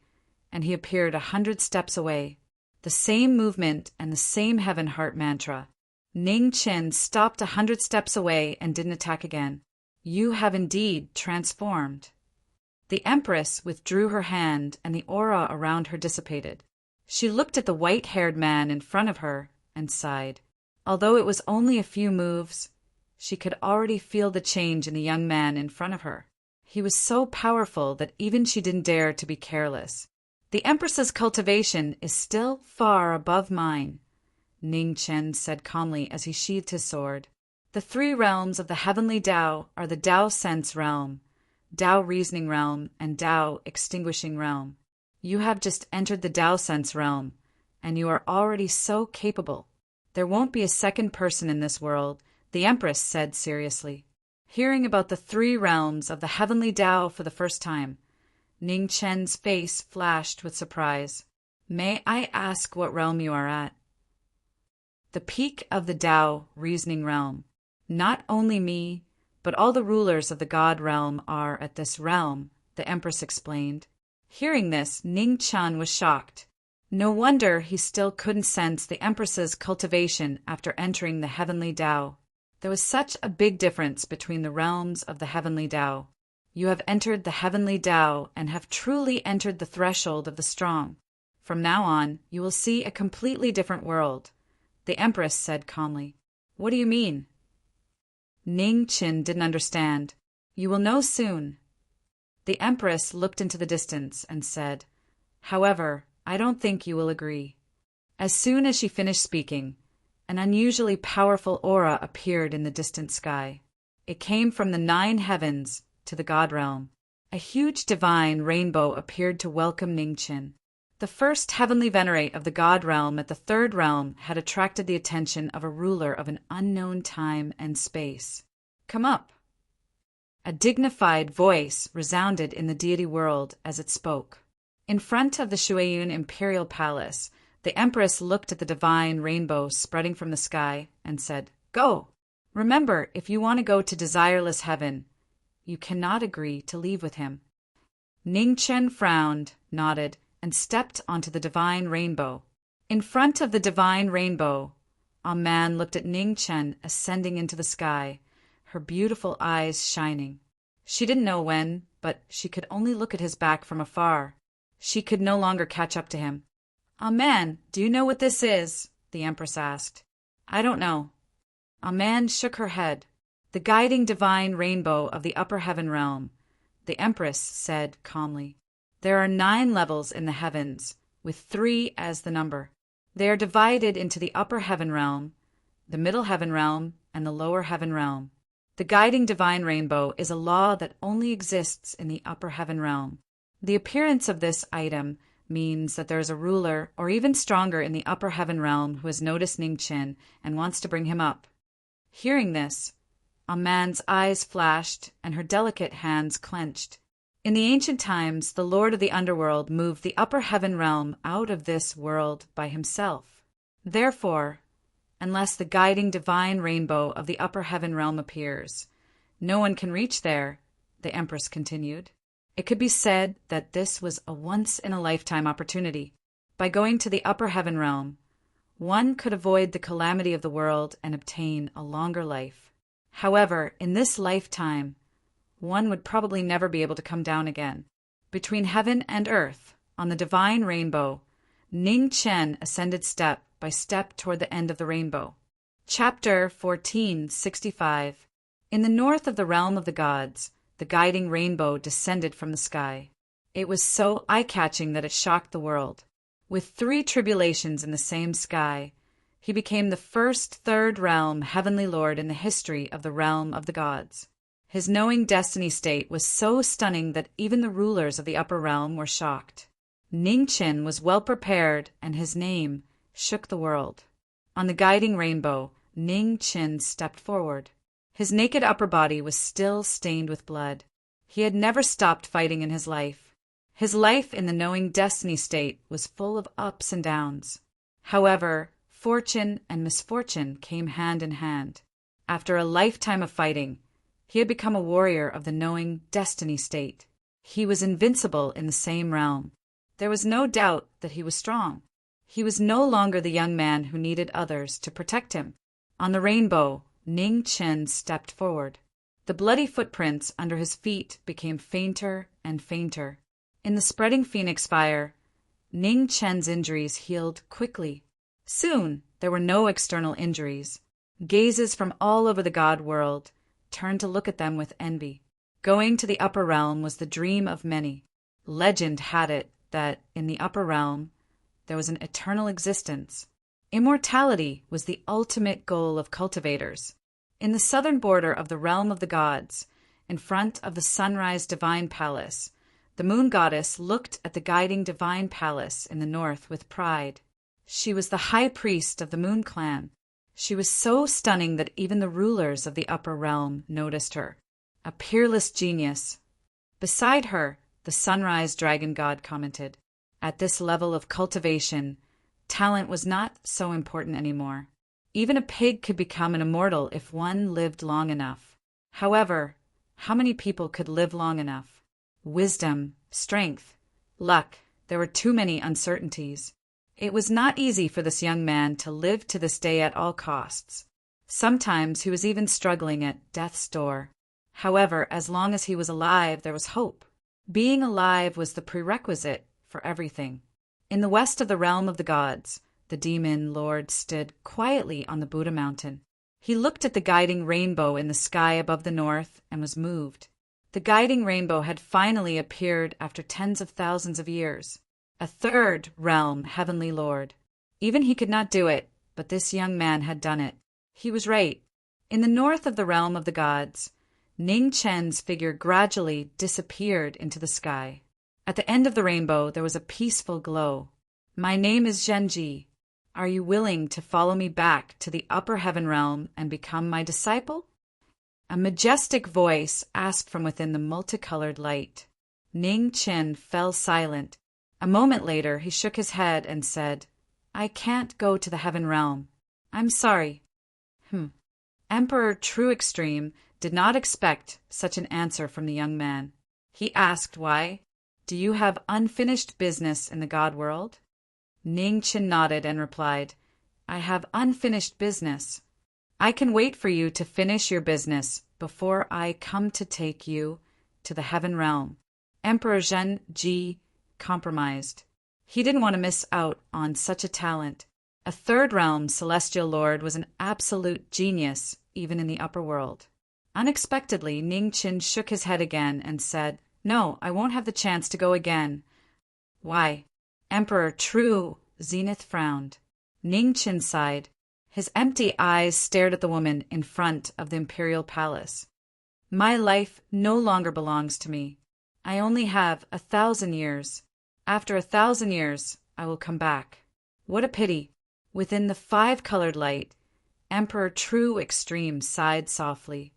and he appeared 100 steps away. The same movement and the same heaven heart mantra. Ning Chen stopped 100 steps away and didn't attack again. You have indeed transformed. The Empress withdrew her hand and the aura around her dissipated. She looked at the white-haired man in front of her and sighed. Although it was only a few moves, she could already feel the change in the young man in front of her. He was so powerful that even she didn't dare to be careless. The Empress's cultivation is still far above mine, Ning Chen said calmly as he sheathed his sword. The three realms of the heavenly Tao are the Tao sense realm, Tao reasoning realm, and Tao extinguishing realm. You have just entered the Tao sense realm, and you are already so capable. There won't be a second person in this world, the Empress said seriously. Hearing about the three realms of the heavenly Tao for the first time, Ning Chen's face flashed with surprise. May I ask what realm you are at? The peak of the Tao reasoning realm. Not only me, but all the rulers of the God realm are at this realm, the Empress explained. Hearing this, Ning Chen was shocked. No wonder he still couldn't sense the Empress's cultivation after entering the heavenly Tao. There was such a big difference between the realms of the heavenly Tao. You have entered the heavenly Tao and have truly entered the threshold of the strong. From now on, you will see a completely different world, the Empress said calmly. What do you mean? Ning Qin didn't understand. You will know soon. The Empress looked into the distance and said, However, I don't think you will agree. As soon as she finished speaking, an unusually powerful aura appeared in the distant sky. It came from the 9 heavens to the God realm. A huge divine rainbow appeared to welcome Ningchen. The first heavenly venerate of the god realm at the third realm had attracted the attention of a ruler of an unknown time and space. "Come up." A dignified voice resounded in the deity world as it spoke. In front of the Shuiyun imperial palace, the empress looked at the divine rainbow spreading from the sky and said, "Go! Remember, if you want to go to desireless heaven, you cannot agree to leave with him." Ningchen frowned, nodded, and stepped onto the divine rainbow. In front of the divine rainbow, a man looked at Ningchen ascending into the sky, her beautiful eyes shining. She didn't know when, but she could only look at his back from afar. She could no longer catch up to him. "Man, do you know what this is?" the empress asked. "I don't know." Man shook her head. "The guiding divine rainbow of the upper heaven realm," the empress said calmly. "There are 9 levels in the heavens, with 3 as the number. They are divided into the upper heaven realm, the middle heaven realm, and the lower heaven realm. The guiding divine rainbow is a law that only exists in the upper heaven realm. The appearance of this item means that there is a ruler, or even stronger, in the upper heaven realm who has noticed Ningchen and wants to bring him up." Hearing this, a man's eyes flashed and her delicate hands clenched. In the ancient times, the lord of the underworld moved the upper heaven realm out of this world by himself. Therefore, unless the guiding divine rainbow of the upper heaven realm appears, no one can reach there, the empress continued. It could be said that this was a once-in-a-lifetime opportunity. By going to the upper heaven realm, one could avoid the calamity of the world and obtain a longer life. However, in this lifetime, one would probably never be able to come down again. Between heaven and earth, on the divine rainbow, Ningchen ascended step by step toward the end of the rainbow. Chapter 1465. In the north of the realm of the gods, the guiding rainbow descended from the sky. It was so eye-catching that it shocked the world. With 3 tribulations in the same sky, he became the first third realm heavenly lord in the history of the realm of the gods. His knowing destiny state was so stunning that even the rulers of the upper realm were shocked. Ningchen was well prepared, and his name shook the world. On the guiding rainbow, Ningchen stepped forward. His naked upper body was still stained with blood. He had never stopped fighting in his life. His life in the knowing destiny state was full of ups and downs. However, fortune and misfortune came hand in hand. After a lifetime of fighting, he had become a warrior of the knowing destiny state. He was invincible in the same realm. There was no doubt that he was strong. He was no longer the young man who needed others to protect him. On the rainbow, Ningchen stepped forward. The bloody footprints under his feet became fainter and fainter. In the spreading phoenix fire, Ningchen's injuries healed quickly. Soon, there were no external injuries. Gazes from all over the god world turned to look at them with envy. Going to the upper realm was the dream of many. Legend had it that in the upper realm there was an eternal existence. Immortality was the ultimate goal of cultivators. In the southern border of the realm of the gods, in front of the sunrise divine palace, the moon goddess looked at the guiding divine palace in the north with pride. She was the high priest of the moon clan. She was so stunning that even the rulers of the upper realm noticed her. A peerless genius. Beside her, the sunrise dragon god commented, "At this level of cultivation, talent was not so important anymore. Even a pig could become an immortal if one lived long enough. However, how many people could live long enough? Wisdom, strength, luck, there were too many uncertainties. It was not easy for this young man to live to this day at all costs. Sometimes he was even struggling at death's door. However, as long as he was alive, there was hope. Being alive was the prerequisite for everything. In the west of the realm of the gods, the demon lord stood quietly on the Buddha mountain. He looked at the guiding rainbow in the sky above the north and was moved. The guiding rainbow had finally appeared after tens of thousands of years. A third realm heavenly lord. Even he could not do it, but this young man had done it. He was right. In the north of the realm of the gods, Ning Chen's figure gradually disappeared into the sky. At the end of the rainbow there was a peaceful glow. "My name is Zhenji. Are you willing to follow me back to the upper heaven realm and become my disciple?" A majestic voice asked from within the multicolored light. Ning Chen fell silent. A moment later he shook his head and said, "I can't go to the heaven realm. I'm sorry." Emperor True Extreme did not expect such an answer from the young man. He asked why. "Do you have unfinished business in the God world?" Ning Chen nodded and replied, "I have unfinished business. I can wait for you to finish your business before I come to take you to the heaven realm." Emperor Zhen Ji compromised. He didn't want to miss out on such a talent. A third realm celestial lord was an absolute genius, even in the upper world. Unexpectedly, Ning Chen shook his head again and said, "No, I won't have the chance to go again." "Why?" Emperor True Zenith frowned. Ning Chen sighed. His empty eyes stared at the woman in front of the imperial palace. "My life no longer belongs to me. I only have 1,000 years. After 1,000 years, I will come back." What a pity. Within the five-colored light, Emperor True Extreme sighed softly.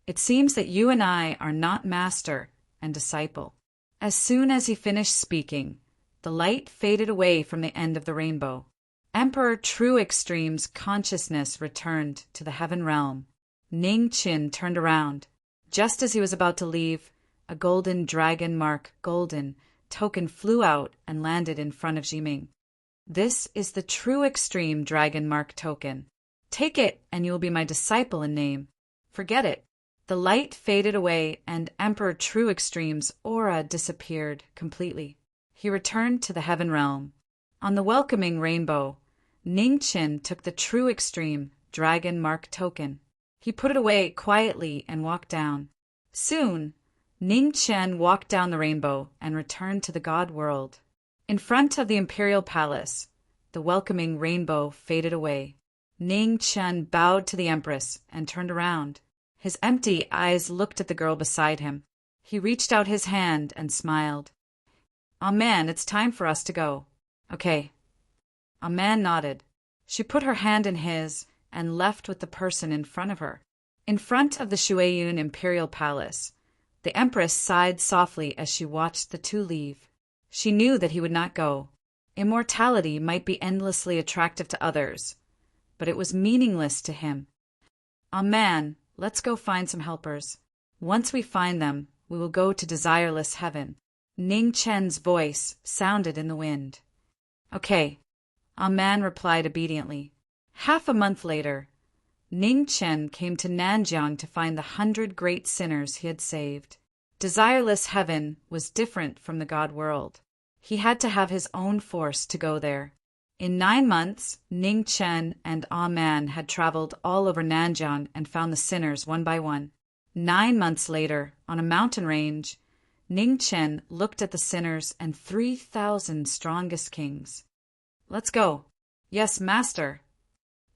"It seems that you and I are not master and disciple." As soon as he finished speaking, the light faded away from the end of the rainbow. Emperor True Extreme's consciousness returned to the heaven realm. Ning Chen turned around. Just as he was about to leave, a golden dragon mark golden token flew out and landed in front of Jiming. "This is the True Extreme dragon mark token. Take it and you will be my disciple in name. Forget it." The light faded away and Emperor True Extreme's aura disappeared completely. He returned to the heaven realm. On the welcoming rainbow, Ning Chen took the True Extreme dragon mark token. He put it away quietly and walked down. Soon, Ning Chen walked down the rainbow and returned to the God world. In front of the imperial palace, the welcoming rainbow faded away. Ning Chen bowed to the empress and turned around. His empty eyes looked at the girl beside him. He reached out his hand and smiled. "Aman, it's time for us to go." "Okay." Aman nodded. She put her hand in his and left with the person in front of her. In front of the Shuiyun imperial palace, the empress sighed softly as she watched the two leave. She knew that he would not go. Immortality might be endlessly attractive to others, but it was meaningless to him. "Aman, let's go find some helpers. Once we find them, we will go to desireless heaven." Ning Chen's voice sounded in the wind. "Okay," Aman replied obediently. Half a month later, Ning Chen came to Nanjiang to find the 100 great sinners he had saved. Desireless heaven was different from the God world. He had to have his own force to go there. In 9 months, Ning Chen and Aman had traveled all over Nanjiang and found the sinners one by one. 9 months later, on a mountain range, Ning Chen looked at the sinners and 3,000 strongest kings. "Let's go." "Yes, master."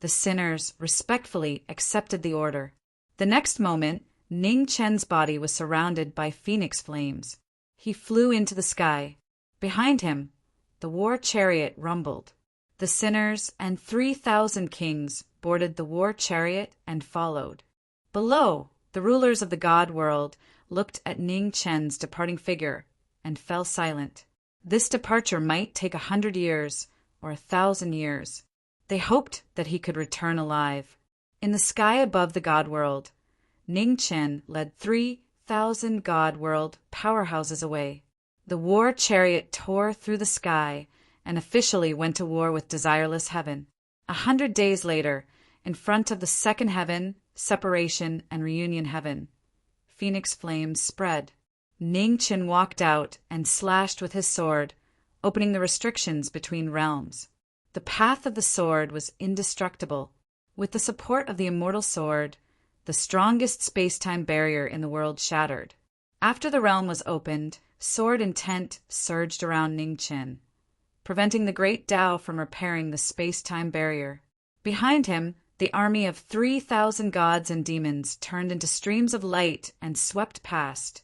The sinners respectfully accepted the order. The next moment, Ning Chen's body was surrounded by phoenix flames. He flew into the sky. Behind him, the war chariot rumbled. The sinners and 3,000 kings boarded the war chariot and followed. Below, the rulers of the God world looked at Ning Chen's departing figure and fell silent. This departure might take 100 years or 1,000 years. They hoped that he could return alive. In the sky above the God world, Ning Chen led 3,000 God world powerhouses away. The war chariot tore through the sky and officially went to war with desireless heaven. 100 days later, in front of the second heaven, separation and reunion heaven, phoenix flames spread. Ning Chen walked out and slashed with his sword, opening the restrictions between realms. The path of the sword was indestructible. With the support of the immortal sword, the strongest space-time barrier in the world shattered. After the realm was opened, sword intent surged around Ning Chen, preventing the great Tao from repairing the space-time barrier. Behind him, The army of 3,000 gods and demons turned into streams of light and swept past,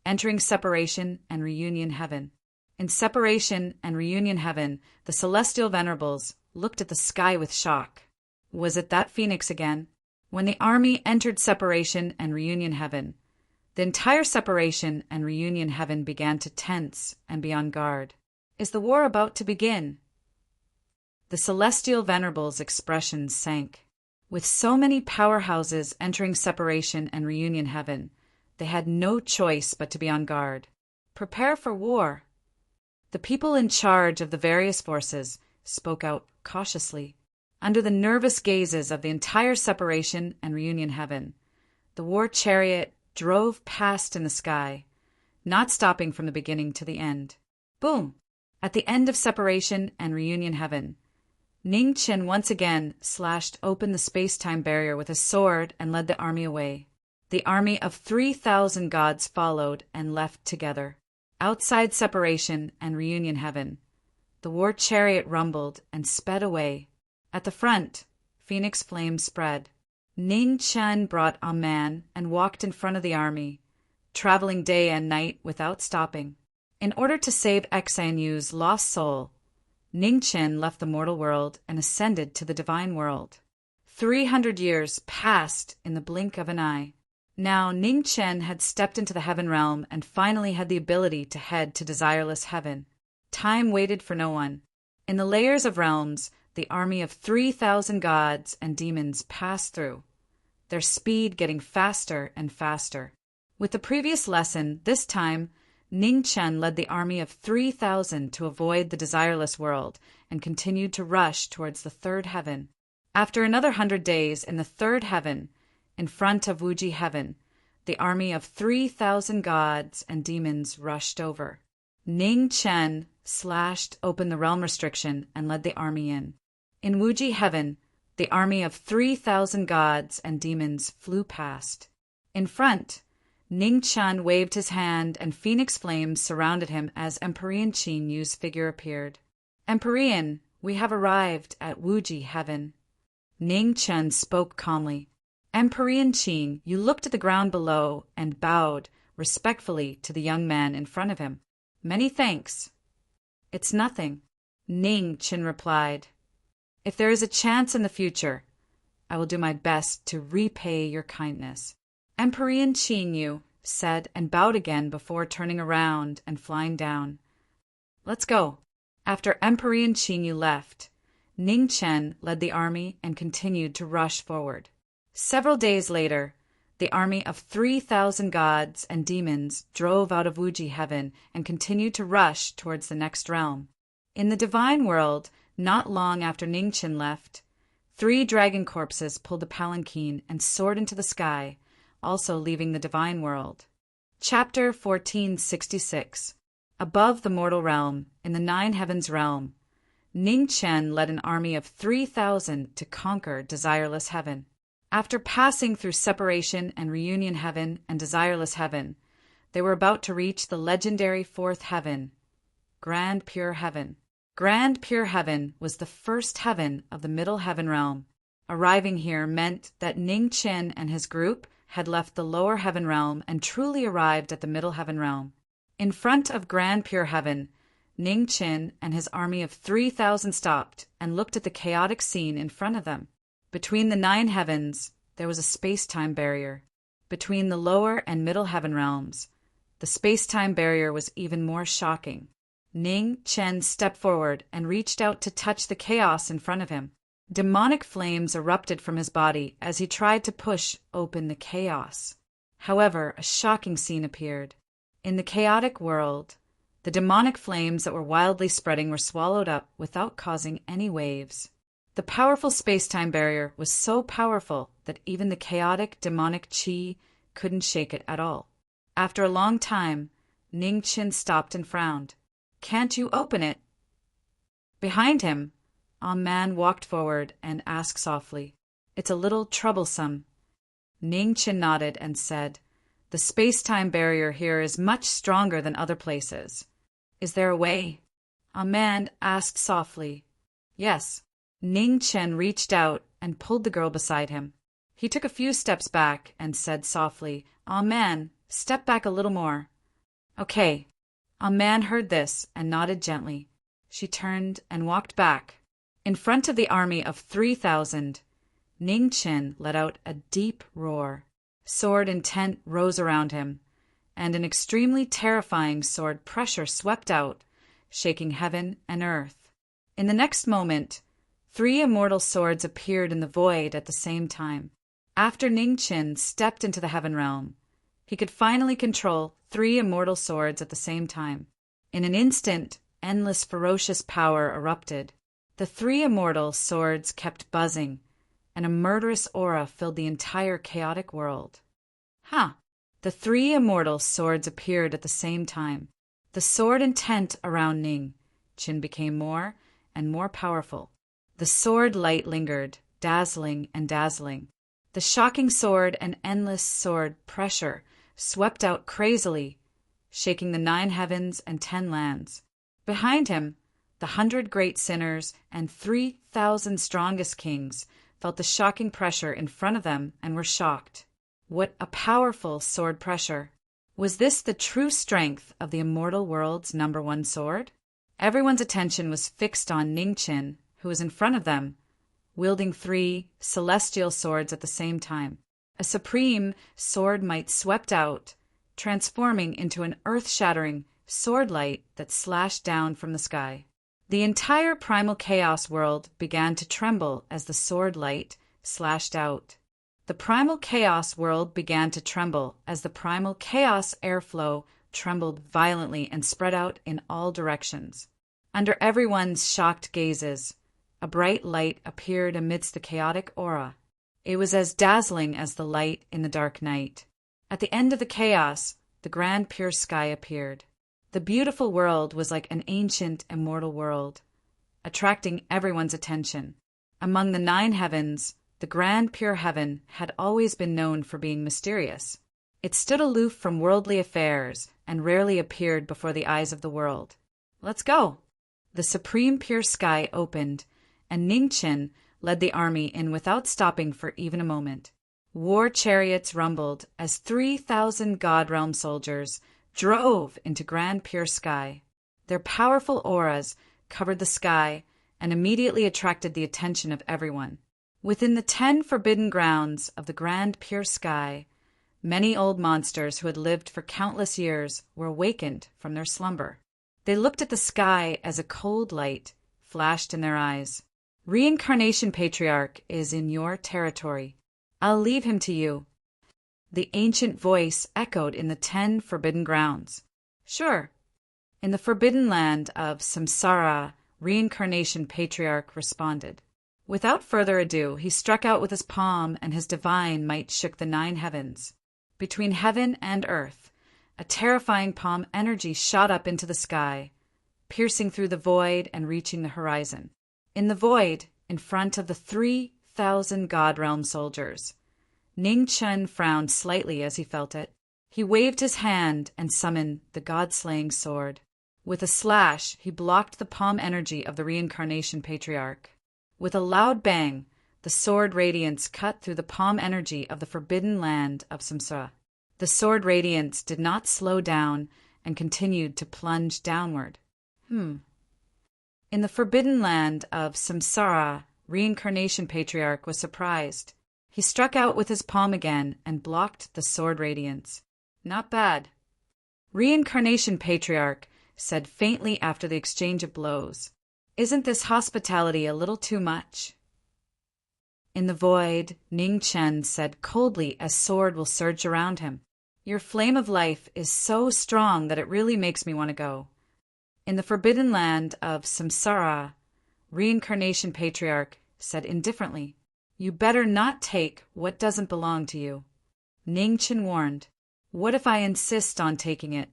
entering separation and reunion heaven. In separation and reunion heaven, the celestial venerables looked at the sky with shock. Was it that phoenix again? When the army entered separation and reunion heaven, the entire separation and reunion heaven began to tense and be on guard. Is the war about to begin? The celestial venerables' expressions sank. With so many powerhouses entering separation and reunion heaven, they had no choice but to be on guard. Prepare for war. The people in charge of the various forces spoke out cautiously. Under the nervous gazes of the entire separation and reunion heaven, the war chariot drove past in the sky, not stopping from the beginning to the end. Boom! At the end of separation and reunion heaven, Ning Chen once again slashed open the space-time barrier with his sword and led the army away. The army of 3,000 gods followed and left together. Outside separation and reunion heaven, the war chariot rumbled and sped away. At the front, phoenix flames spread. Ning Chen brought a man and walked in front of the army, traveling day and night without stopping. In order to save Xianyu's lost soul, Ning Chen left the mortal world and ascended to the divine world. 300 years passed in the blink of an eye. Now Ning Chen had stepped into the heaven realm and finally had the ability to head to desireless heaven. Time waited for no one. In the layers of realms, the army of 3,000 gods and demons passed through, their speed getting faster and faster. With the previous lesson, this time, Ning Chen led the army of 3,000 to avoid the desireless world and continued to rush towards the third heaven. After another 100 days in the third heaven, in front of Wuji heaven, the army of 3,000 gods and demons rushed over. Ning Chen slashed open the realm restriction and led the army in. In Wuji heaven, the army of 3,000 gods and demons flew past. In front, Ning Chen waved his hand and phoenix flames surrounded him as Empyrean Qin Yu's figure appeared. Empyrean, we have arrived at Wuji heaven. Ning Chen spoke calmly. Empyrean Qin Yu looked at the ground below and bowed respectfully to the young man in front of him. Many thanks. It's nothing, Ning Chen replied. If there is a chance in the future, I will do my best to repay your kindness. Empyrean Qin Yu said and bowed again before turning around and flying down. Let's go. After Empyrean Qin Yu left, Ning Chen led the army and continued to rush forward. Several days later, the army of 3,000 gods and demons drove out of Wuji heaven and continued to rush towards the next realm. In the divine world, not long after Ning Chen left, 3 dragon corpses pulled the palanquin and soared into the sky, also leaving the divine world. Chapter 1466. Above the mortal realm, in the 9 heavens realm, Ning Chen led an army of 3,000 to conquer desireless heaven. After passing through separation and reunion heaven and desireless heaven, they were about to reach the legendary 4th heaven, Grand Pure Heaven. Grand Pure Heaven was the first heaven of the Middle Heaven realm. Arriving here meant that Ning Chen and his group had left the lower heaven realm and truly arrived at the Middle Heaven realm. In front of Grand Pure Heaven, Ning Chen and his army of 3,000 stopped and looked at the chaotic scene in front of them. Between the 9 heavens, there was a space-time barrier. Between the lower and middle heaven realms, the space-time barrier was even more shocking. Ning Chen stepped forward and reached out to touch the chaos in front of him. Demonic flames erupted from his body as he tried to push open the chaos. However, a shocking scene appeared. In the chaotic world, the demonic flames that were wildly spreading were swallowed up without causing any waves. The powerful space-time barrier was so powerful that even the chaotic demonic qi couldn't shake it at all. After a long time, Ning Chen stopped and frowned. Can't you open it? Behind him, a man walked forward and asked softly, It's a little troublesome. Ning Chen nodded and said, The space-time barrier here is much stronger than other places. Is there a way? A man asked softly. Yes. Ning Chen reached out and pulled the girl beside him. He took a few steps back and said softly, "Aw man, step back a little more." "Okay." A man heard this and nodded gently. She turned and walked back. In front of the army of 3,000, Ning Chin let out a deep roar. Sword intent rose around him, and an extremely terrifying sword pressure swept out, shaking heaven and earth. In the next moment, 3 immortal swords appeared in the void at the same time. After Ning Chin stepped into the heaven realm, he could finally control 3 immortal swords at the same time. In an instant, endless ferocious power erupted. The 3 immortal swords kept buzzing, and a murderous aura filled the entire chaotic world. The 3 immortal swords appeared at the same time. The sword intent around Ning Chin became more and more powerful. The sword light lingered, dazzling and dazzling. The shocking sword and endless sword pressure swept out crazily, shaking the 9 heavens and 10 lands. Behind him, the 100 great sinners and 3,000 strongest kings felt the shocking pressure in front of them and were shocked. What a powerful sword pressure! Was this the true strength of the immortal world's #1 sword? Everyone's attention was fixed on Ning Chin, who was in front of them, wielding 3 celestial swords at the same time. A supreme sword might swept out, transforming into an earth-shattering sword light that slashed down from the sky. The entire primal chaos world began to tremble as the sword light slashed out. The primal chaos world began to tremble as the primal chaos airflow trembled violently and spread out in all directions. Under everyone's shocked gazes, a bright light appeared amidst the chaotic aura. It was as dazzling as the light in the dark night. At the end of the chaos, the grand pure sky appeared. The beautiful world was like an ancient, immortal world, attracting everyone's attention. Among the 9 heavens, the grand pure heaven had always been known for being mysterious. It stood aloof from worldly affairs and rarely appeared before the eyes of the world. "Let's go!" The supreme pure sky opened, and Ning Chin led the army in without stopping for even a moment. War chariots rumbled as 3,000 God Realm soldiers drove into grand pure sky. Their powerful auras covered the sky and immediately attracted the attention of everyone. Within the 10 forbidden grounds of the grand pure sky, many old monsters who had lived for countless years were awakened from their slumber. They looked at the sky as a cold light flashed in their eyes. "Reincarnation Patriarch is in your territory. I'll leave him to you." The ancient voice echoed in the 10 forbidden grounds. "Sure." In the forbidden land of Samsara, Reincarnation Patriarch responded. Without further ado, he struck out with his palm, and his divine might shook the 9 heavens. Between heaven and earth, a terrifying palm energy shot up into the sky, piercing through the void and reaching the horizon. In the void, in front of the 3,000 God Realm soldiers, Ning Chin frowned slightly as he felt it. He waved his hand and summoned the God-slaying sword. With a slash, he blocked the palm energy of the Reincarnation Patriarch. With a loud bang, the sword radiance cut through the palm energy of the forbidden land of Samsara. The sword radiance did not slow down and continued to plunge downward. In the forbidden land of Samsara, Reincarnation Patriarch was surprised. He struck out with his palm again and blocked the sword radiance. "Not bad." Reincarnation Patriarch said faintly after the exchange of blows. "Isn't this hospitality a little too much?" In the void, Ning Chin said coldly as sword will surge around him. "Your flame of life is so strong that it really makes me want to go." In the forbidden land of Samsara, Reincarnation Patriarch said indifferently, "You better not take what doesn't belong to you." Ning Chin warned, "What if I insist on taking it?"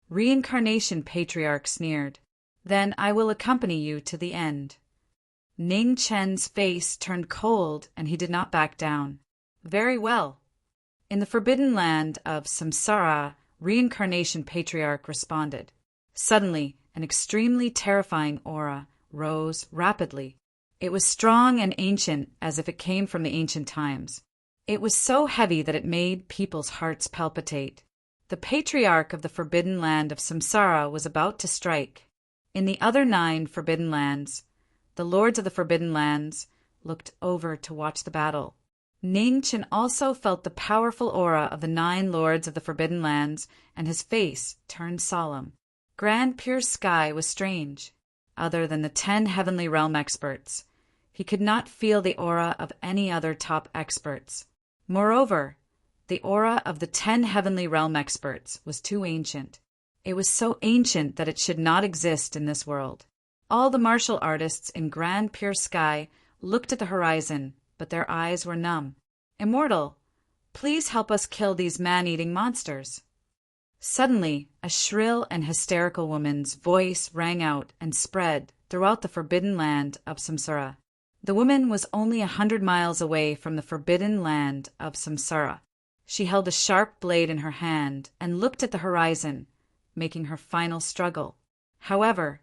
Reincarnation Patriarch sneered, "Then I will accompany you to the end." Ning Chen's face turned cold and he did not back down. "Very well." In the forbidden land of Samsara, Reincarnation Patriarch responded. Suddenly, an extremely terrifying aura rose rapidly. It was strong and ancient as if it came from the ancient times. It was so heavy that it made people's hearts palpitate. The patriarch of the forbidden land of Samsara was about to strike. In the other 9 forbidden lands, the lords of the forbidden lands looked over to watch the battle. Ning Chen also felt the powerful aura of the 9 lords of the forbidden lands, and his face turned solemn. Grand Pure Sky was strange. Other than the 10 heavenly realm experts, he could not feel the aura of any other top experts. Moreover, the aura of the 10 heavenly realm experts was too ancient. It was so ancient that it should not exist in this world. All the martial artists in Grand Pure Sky looked at the horizon, but their eyes were numb. Immortal, please help us kill these man-eating monsters. Suddenly, a shrill and hysterical woman's voice rang out and spread throughout the forbidden land of Samsara. The woman was only 100 miles away from the forbidden land of Samsara. She held a sharp blade in her hand and looked at the horizon, making her final struggle. However,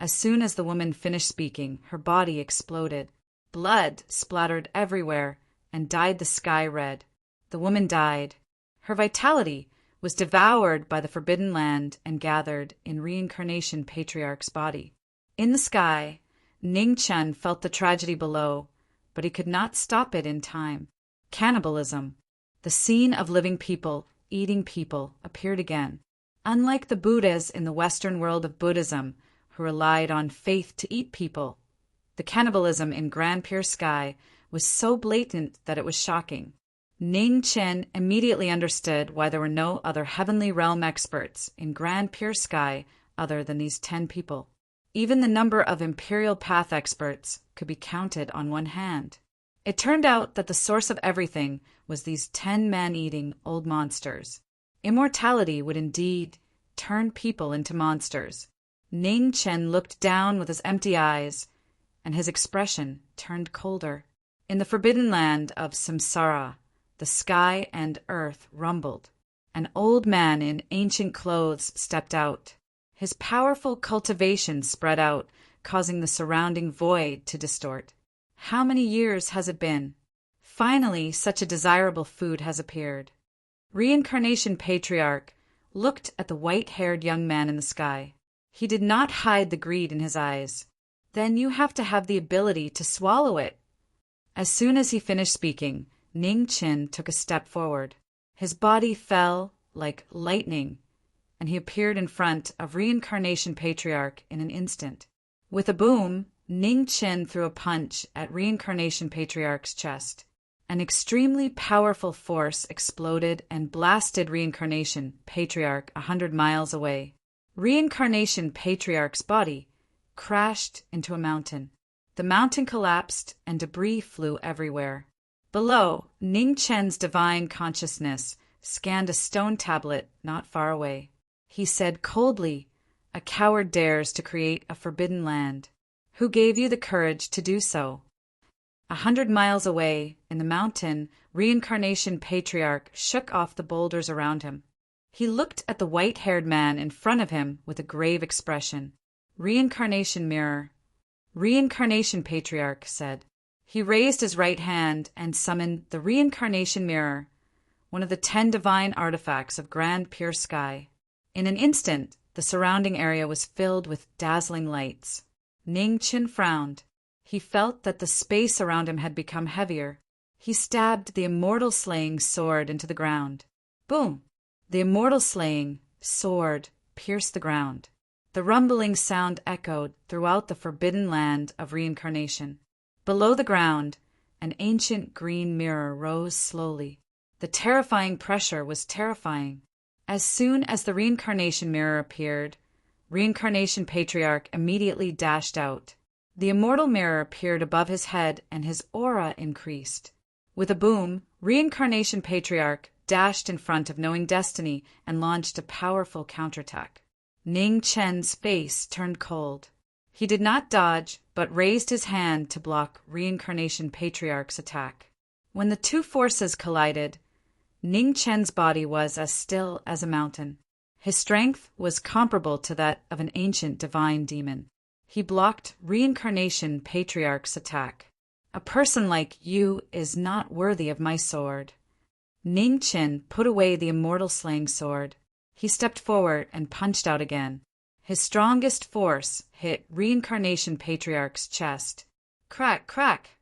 as soon as the woman finished speaking, her body exploded. Blood splattered everywhere and dyed the sky red. The woman died. Her vitality was devoured by the forbidden land and gathered in Reincarnation Patriarch's body. In the sky, Ning Chen felt the tragedy below, but he could not stop it in time. Cannibalism, the scene of living people eating people, appeared again. Unlike the Buddhas in the Western world of Buddhism, who relied on faith to eat people, the cannibalism in Grand Pure Sky was so blatant that it was shocking. Ning Chen immediately understood why there were no other heavenly realm experts in Grand Pure Sky other than these 10 people. Even the number of Imperial Path experts could be counted on one hand. It turned out that the source of everything was these 10 man-eating old monsters. Immortality would indeed turn people into monsters. Ning Chen looked down with his empty eyes, and his expression turned colder. In the forbidden land of Samsara, the sky and earth rumbled. An old man in ancient clothes stepped out. His powerful cultivation spread out, causing the surrounding void to distort. How many years has it been? Finally, such a desirable food has appeared. Reincarnation Patriarch looked at the white-haired young man in the sky. He did not hide the greed in his eyes. Then you have to have the ability to swallow it. As soon as he finished speaking, Ning Chen took a step forward. His body fell like lightning, and he appeared in front of Reincarnation Patriarch in an instant. With a boom, Ning Chen threw a punch at Reincarnation Patriarch's chest. An extremely powerful force exploded and blasted Reincarnation Patriarch 100 miles away. Reincarnation Patriarch's body crashed into a mountain. The mountain collapsed and debris flew everywhere. Below, Ning Chen's divine consciousness scanned a stone tablet not far away. He said coldly, "A coward dares to create a forbidden land. Who gave you the courage to do so?" 100 miles away, in the mountain, Reincarnation Patriarch shook off the boulders around him. He looked at the white-haired man in front of him with a grave expression. "Reincarnation mirror." Reincarnation Patriarch said. He raised his right hand and summoned the Reincarnation Mirror, one of the 10 divine artifacts of Grand Pure Sky. In an instant, the surrounding area was filled with dazzling lights. Ning Chen frowned. He felt that the space around him had become heavier. He stabbed the immortal slaying sword into the ground. Boom! The immortal slaying sword pierced the ground. The rumbling sound echoed throughout the forbidden land of reincarnation. Below the ground, an ancient green mirror rose slowly. The terrifying pressure was terrifying. As soon as the reincarnation mirror appeared, Reincarnation Patriarch immediately dashed out. The immortal mirror appeared above his head and his aura increased. With a boom, Reincarnation Patriarch dashed in front of Knowing Destiny and launched a powerful counterattack. Ning Chen's face turned cold. He did not dodge, but raised his hand to block Reincarnation Patriarch's attack. When the two forces collided, Ning Chen's body was as still as a mountain. His strength was comparable to that of an ancient divine demon. He blocked Reincarnation Patriarch's attack. A person like you is not worthy of my sword. Ning Qin put away the immortal slaying sword. He stepped forward and punched out again. His strongest force hit Reincarnation Patriarch's chest. Crack, crack!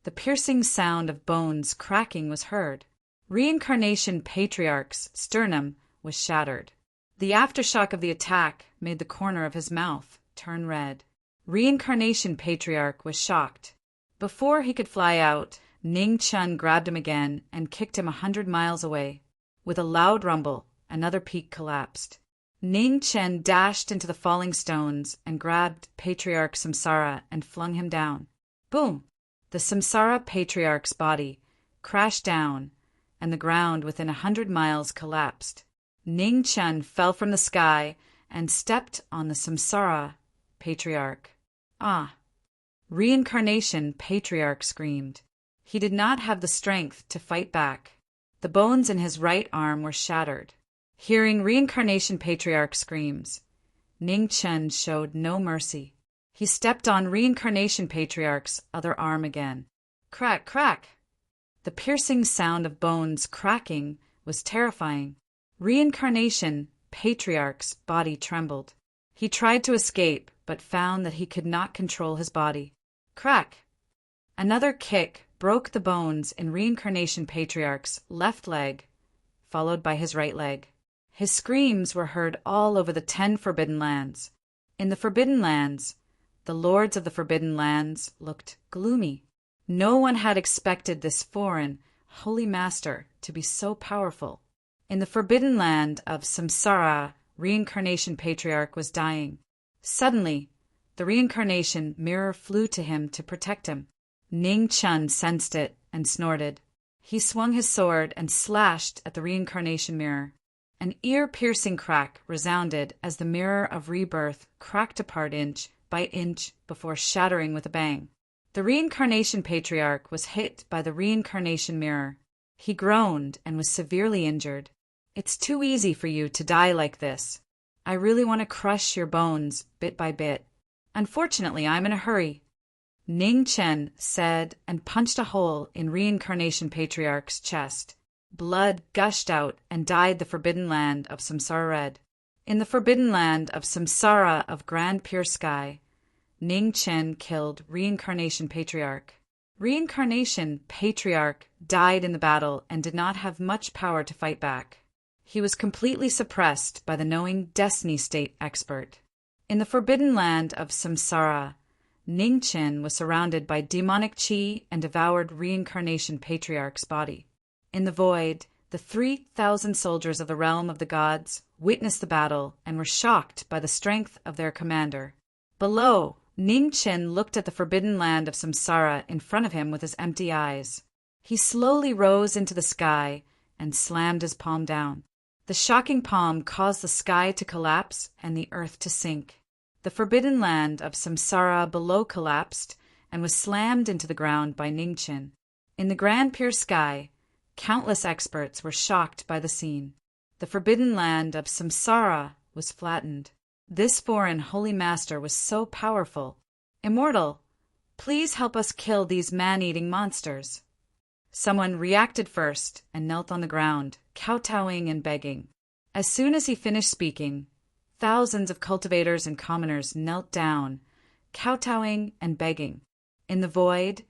The piercing sound of bones cracking was heard. Reincarnation Patriarch's sternum was shattered. The aftershock of the attack made the corner of his mouth turn red. Reincarnation Patriarch was shocked. Before he could fly out, Ning Chun grabbed him again and kicked him 100 miles away. With a loud rumble, another peak collapsed. Ning Chen dashed into the falling stones and grabbed Patriarch Samsara and flung him down. Boom! The Samsara Patriarch's body crashed down, and the ground within 100 miles collapsed. Ning Chen fell from the sky and stepped on the Samsara Patriarch. Ah! Reincarnation Patriarch screamed. He did not have the strength to fight back. The bones in his right arm were shattered. Hearing Reincarnation Patriarch screams, Ning Chen showed no mercy. He stepped on Reincarnation Patriarch's other arm again. Crack, crack! The piercing sound of bones cracking was terrifying. Reincarnation Patriarch's body trembled. He tried to escape, but found that he could not control his body. Crack! Another kick broke the bones in Reincarnation Patriarch's left leg, followed by his right leg. His screams were heard all over the 10 Forbidden Lands. In the Forbidden Lands, the lords of the Forbidden Lands looked gloomy. No one had expected this foreign, holy master to be so powerful. In the Forbidden Land of Samsara, Reincarnation Patriarch was dying. Suddenly, the Reincarnation mirror flew to him to protect him. Ning Chun sensed it and snorted. He swung his sword and slashed at the Reincarnation mirror. An ear-piercing crack resounded as the mirror of rebirth cracked apart inch by inch before shattering with a bang. The Reincarnation Patriarch was hit by the Reincarnation mirror. He groaned and was severely injured. It's too easy for you to die like this. I really want to crush your bones bit by bit. Unfortunately, I'm in a hurry. Ning Chen said and punched a hole in Reincarnation Patriarch's chest. Blood gushed out and dyed the Forbidden Land of Samsara red. In the Forbidden Land of Samsara of Grand Pure Sky, Ning Chen killed Reincarnation Patriarch. Reincarnation Patriarch died in the battle and did not have much power to fight back. He was completely suppressed by the knowing Destiny State expert. In the Forbidden Land of Samsara, Ning Chen was surrounded by demonic chi and devoured Reincarnation Patriarch's body. In the void, the 3,000 soldiers of the realm of the gods witnessed the battle and were shocked by the strength of their commander. Below, Ning Chen looked at the Forbidden Land of Samsara in front of him with his empty eyes. He slowly rose into the sky and slammed his palm down. The shocking palm caused the sky to collapse and the earth to sink. The Forbidden Land of Samsara below collapsed and was slammed into the ground by Ning Chen. In the Grand Pure Sky, countless experts were shocked by the scene. The Forbidden Land of Samsara was flattened. This foreign holy master was so powerful. Immortal, please help us kill these man-eating monsters. Someone reacted first and knelt on the ground, kowtowing and begging. As soon as he finished speaking, thousands of cultivators and commoners knelt down, kowtowing and begging. In the void,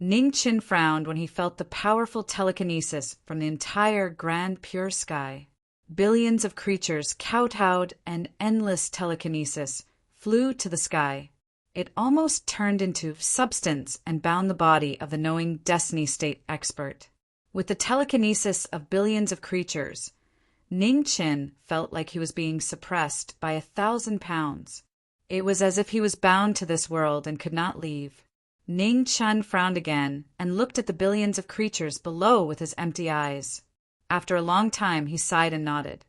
Ning Chen frowned when he felt the powerful telekinesis from the entire Grand Pure Sky. Billions of creatures kowtowed and endless telekinesis flew to the sky. It almost turned into substance and bound the body of the knowing Destiny State expert. With the telekinesis of billions of creatures, Ning Chen felt like he was being suppressed by 1,000 pounds. It was as if he was bound to this world and could not leave. Ning Chen frowned again and looked at the billions of creatures below with his empty eyes. After a long time, he sighed and nodded.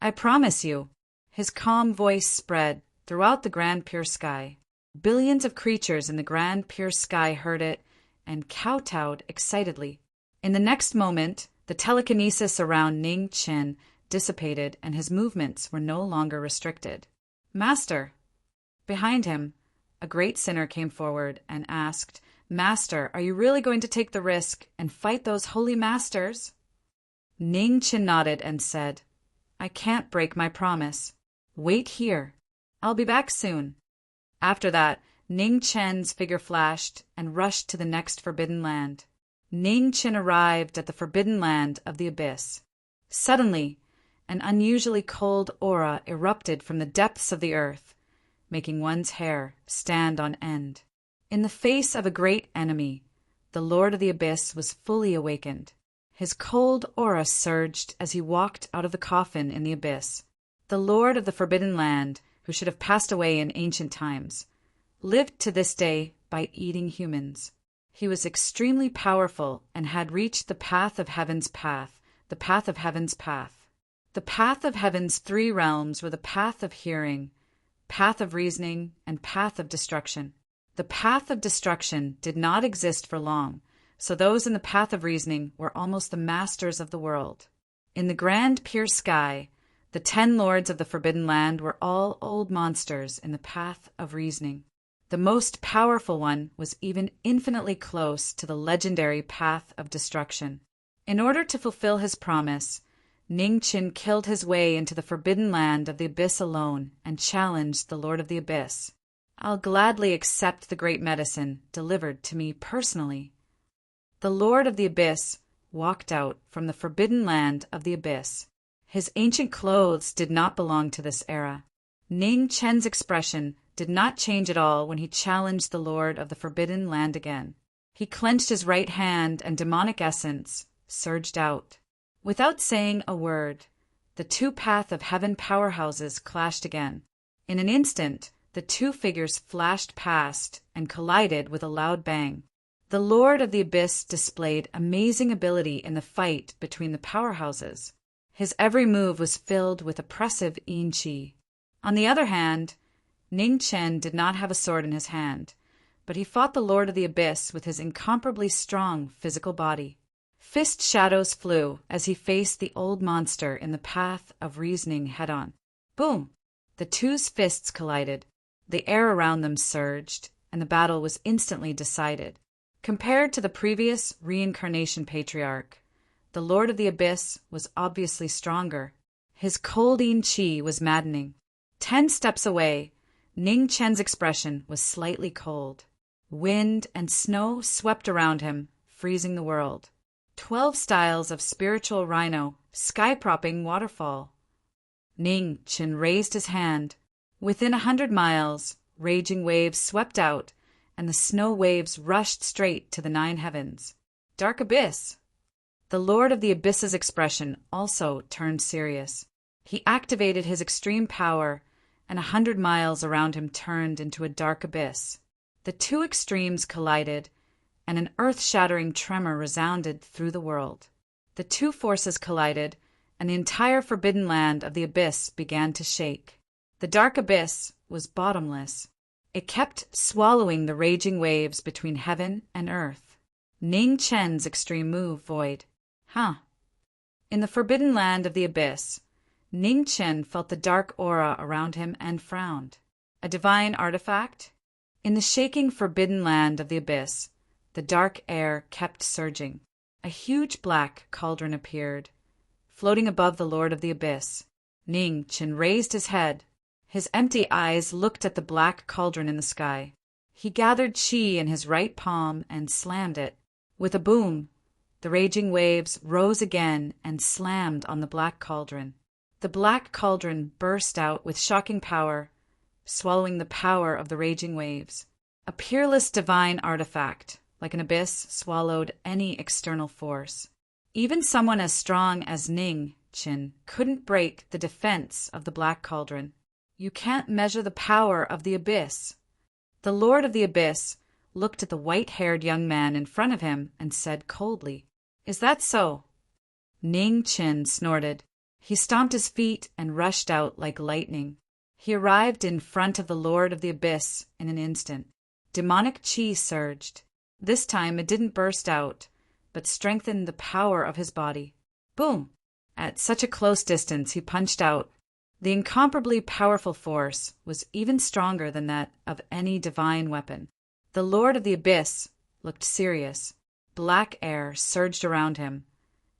I promise you. His calm voice spread throughout the Grand Pure Sky. Billions of creatures in the Grand Pure Sky heard it and kowtowed excitedly. In the next moment, the telekinesis around Ning Chen dissipated and his movements were no longer restricted. Master! Behind him, a great sinner came forward and asked, "Master, are you really going to take the risk and fight those holy masters?" Ning Chin nodded and said, "I can't break my promise. Wait here. I'll be back soon." After that, Ning Chen's figure flashed and rushed to the next forbidden land. Ning Chin arrived at the forbidden land of the abyss. Suddenly, an unusually cold aura erupted from the depths of the earth, making one's hair stand on end. In the face of a great enemy, the Lord of the Abyss was fully awakened. His cold aura surged as he walked out of the coffin in the abyss. The Lord of the Forbidden Land, who should have passed away in ancient times, lived to this day by eating humans. He was extremely powerful and had reached the path of heaven's path, the path of heaven's path. The path of heaven's three realms were the path of hearing, path of reasoning, and path of destruction. The path of destruction did not exist for long, so those in the path of reasoning were almost the masters of the world. In the grand pure sky, the 10 lords of the Forbidden Land were all old monsters in the path of reasoning. The most powerful one was even infinitely close to the legendary path of destruction. In order to fulfill his promise, Ning Chin killed his way into the forbidden land of the abyss alone and challenged the Lord of the Abyss. "I'll gladly accept the great medicine delivered to me personally." The Lord of the Abyss walked out from the forbidden land of the abyss. His ancient clothes did not belong to this era. Ning Chen's expression did not change at all when he challenged the Lord of the Forbidden Land again. He clenched his right hand and demonic essence surged out. Without saying a word, the two path of heaven powerhouses clashed again. In an instant, the two figures flashed past and collided with a loud bang. The Lord of the Abyss displayed amazing ability in the fight between the powerhouses. His every move was filled with oppressive yin qi. On the other hand, Ning Chen did not have a sword in his hand, but he fought the Lord of the Abyss with his incomparably strong physical body. Fist shadows flew as he faced the old monster in the path of reasoning head-on. Boom! The two's fists collided, the air around them surged, and the battle was instantly decided. Compared to the previous reincarnation patriarch, the Lord of the Abyss was obviously stronger. His cold yin qi was maddening. 10 steps away, Ning Chen's expression was slightly cold. Wind and snow swept around him, freezing the world. 12 styles of spiritual rhino, sky-propping waterfall. Ning Chen raised his hand. Within 100 miles, raging waves swept out, and the snow waves rushed straight to the 9 heavens. Dark abyss! The Lord of the Abyss's expression also turned serious. He activated his extreme power, and 100 miles around him turned into a dark abyss. The two extremes collided, and an earth-shattering tremor resounded through the world. The two forces collided, and the entire forbidden land of the abyss began to shake. The dark abyss was bottomless. It kept swallowing the raging waves between heaven and earth. Ning Chen's extreme move void. In the forbidden land of the abyss, Ning Chen felt the dark aura around him and frowned. A divine artifact? In the shaking forbidden land of the abyss, the dark air kept surging. A huge black cauldron appeared, floating above the Lord of the Abyss. Ning Chen raised his head. His empty eyes looked at the black cauldron in the sky. He gathered qi in his right palm and slammed it. With a boom, the raging waves rose again and slammed on the black cauldron. The black cauldron burst out with shocking power, swallowing the power of the raging waves. A peerless divine artifact, like an abyss, swallowed any external force. Even someone as strong as Ning Chen couldn't break the defense of the black cauldron. You can't measure the power of the abyss. The Lord of the Abyss looked at the white-haired young man in front of him and said coldly, "Is that so?" Ning Chen snorted. He stomped his feet and rushed out like lightning. He arrived in front of the Lord of the Abyss in an instant. Demonic qi surged. This time it didn't burst out, but strengthened the power of his body. Boom! At such a close distance he punched out. The incomparably powerful force was even stronger than that of any divine weapon. The Lord of the Abyss looked serious. Black air surged around him,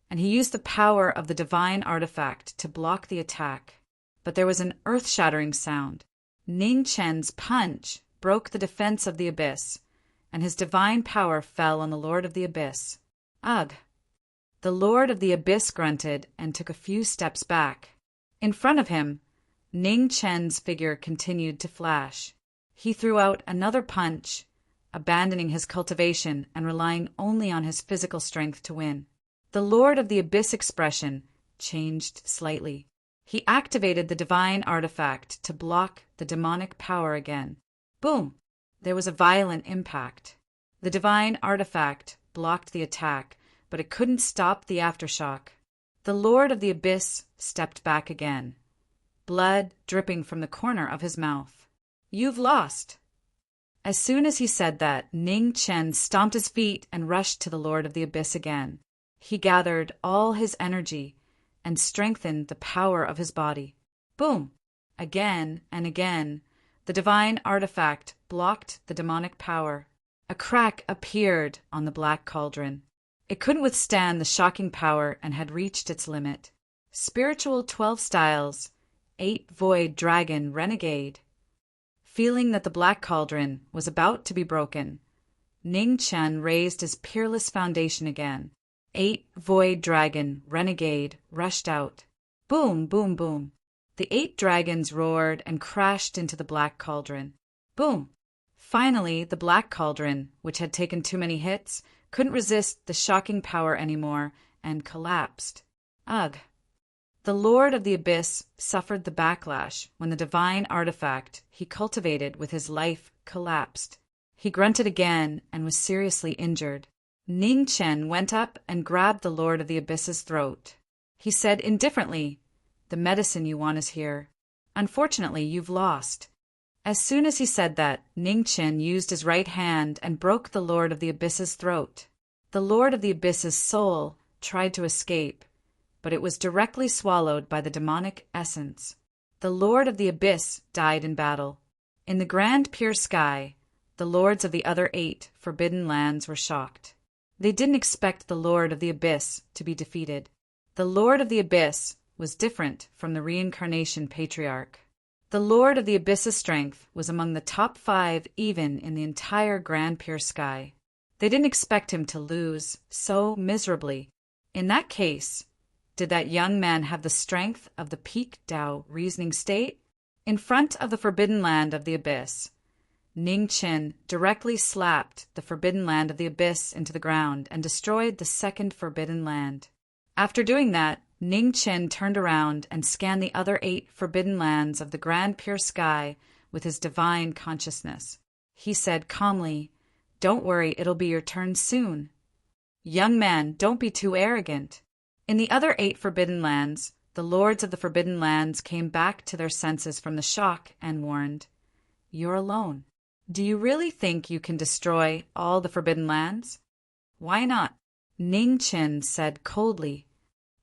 and he used the power of the divine artifact to block the attack. But there was an earth-shattering sound. Ning Chen's punch broke the defense of the Abyss, and his divine power fell on the Lord of the Abyss. Ugh! The Lord of the Abyss grunted and took a few steps back. In front of him, Ning Chen's figure continued to flash. He threw out another punch, abandoning his cultivation and relying only on his physical strength to win. The Lord of the Abyss expression changed slightly. He activated the divine artifact to block the demonic power again. Boom! There was a violent impact. The divine artifact blocked the attack, but it couldn't stop the aftershock. The Lord of the Abyss stepped back again, blood dripping from the corner of his mouth. You've lost. As soon as he said that, Ning Chen stomped his feet and rushed to the Lord of the Abyss again. He gathered all his energy and strengthened the power of his body. Boom! Again and again, the divine artifact blocked the demonic power. A crack appeared on the black cauldron. It couldn't withstand the shocking power and had reached its limit. Spiritual 12 styles, 8 void dragon renegade. Feeling that the black cauldron was about to be broken, Ning Chen raised his peerless foundation again. 8 void dragon renegade rushed out. Boom, boom, boom. The 8 dragons roared and crashed into the black cauldron. Boom. Finally, the black cauldron, which had taken too many hits, couldn't resist the shocking power anymore and collapsed. Ugh! The Lord of the Abyss suffered the backlash when the divine artifact he cultivated with his life collapsed. He grunted again and was seriously injured. Ning Chen went up and grabbed the Lord of the Abyss's throat. He said indifferently, "The medicine you want is here. Unfortunately, you've lost." As soon as he said that, Ning Chen used his right hand and broke the Lord of the Abyss's throat. The Lord of the Abyss's soul tried to escape, but it was directly swallowed by the demonic essence. The Lord of the Abyss died in battle. In the grand pure sky, the lords of the other 8 forbidden lands were shocked. They didn't expect the Lord of the Abyss to be defeated. The Lord of the Abyss was different from the reincarnation patriarch. The Lord of the Abyss's strength was among the top 5 even in the entire grand pure sky. They didn't expect him to lose so miserably. In that case, did that young man have the strength of the peak Tao reasoning state? In front of the forbidden land of the Abyss, Ning Chen directly slapped the forbidden land of the Abyss into the ground and destroyed the second forbidden land. After doing that, Ning Chen turned around and scanned the other 8 forbidden lands of the grand pure sky with his divine consciousness. He said calmly, "Don't worry, it'll be your turn soon. Young man, don't be too arrogant." In the other 8 forbidden lands, the lords of the forbidden lands came back to their senses from the shock and warned, "You're alone. Do you really think you can destroy all the forbidden lands?" "Why not?" Ning Chen said coldly.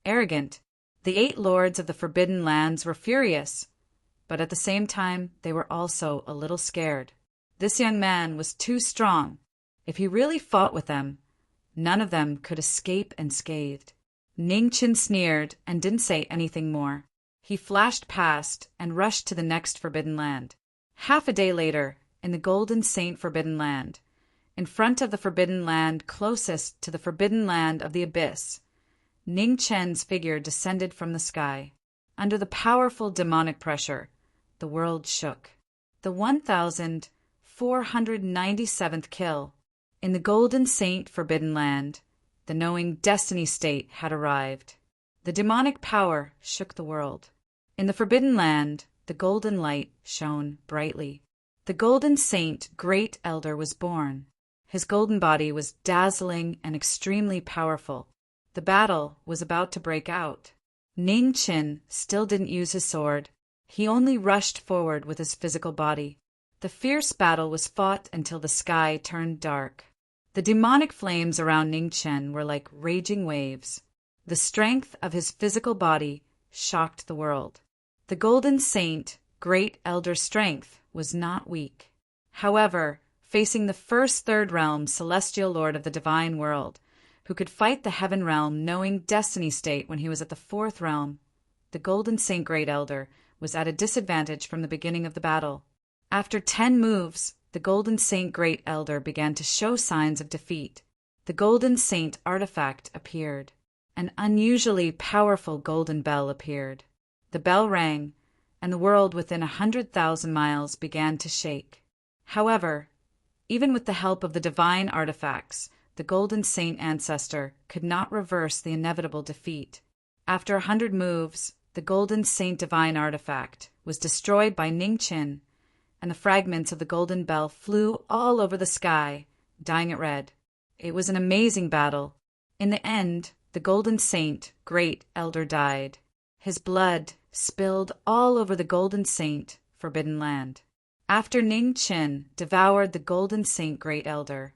Arrogant. The 8 lords of the forbidden lands were furious, but at the same time they were also a little scared. This young man was too strong. If he really fought with them, none of them could escape unscathed. Ning Chen sneered and didn't say anything more. He flashed past and rushed to the next forbidden land. Half a day later, in the Golden Saint Forbidden Land, in front of the forbidden land closest to the forbidden land of the Abyss, Ning Chen's figure descended from the sky. Under the powerful demonic pressure, the world shook. The 1497th kill. In the Golden Saint Forbidden Land, the knowing destiny state had arrived. The demonic power shook the world. In the Forbidden Land, the golden light shone brightly. The Golden Saint Great Elder was born. His golden body was dazzling and extremely powerful. The battle was about to break out. Ning Chen still didn't use his sword. He only rushed forward with his physical body. The fierce battle was fought until the sky turned dark. The demonic flames around Ning Chen were like raging waves. The strength of his physical body shocked the world. The Golden Saint, Great Elder Strength, was not weak. However, facing the first third realm celestial lord of the divine world, who could fight the heaven realm knowing destiny state when he was at the fourth realm, the Golden Saint Great Elder was at a disadvantage from the beginning of the battle. After 10 moves, the Golden Saint Great Elder began to show signs of defeat. The Golden Saint artifact appeared. An unusually powerful golden bell appeared. The bell rang, and the world within 100,000 miles began to shake. However, even with the help of the divine artifacts, the Golden Saint ancestor could not reverse the inevitable defeat. After 100 moves, the Golden Saint divine artifact was destroyed by Ning Qin, and the fragments of the golden bell flew all over the sky, dyeing it red. It was an amazing battle. In the end, the Golden Saint, Great Elder, died. His blood spilled all over the Golden Saint, Forbidden Land. After Ning Qin devoured the Golden Saint, Great Elder,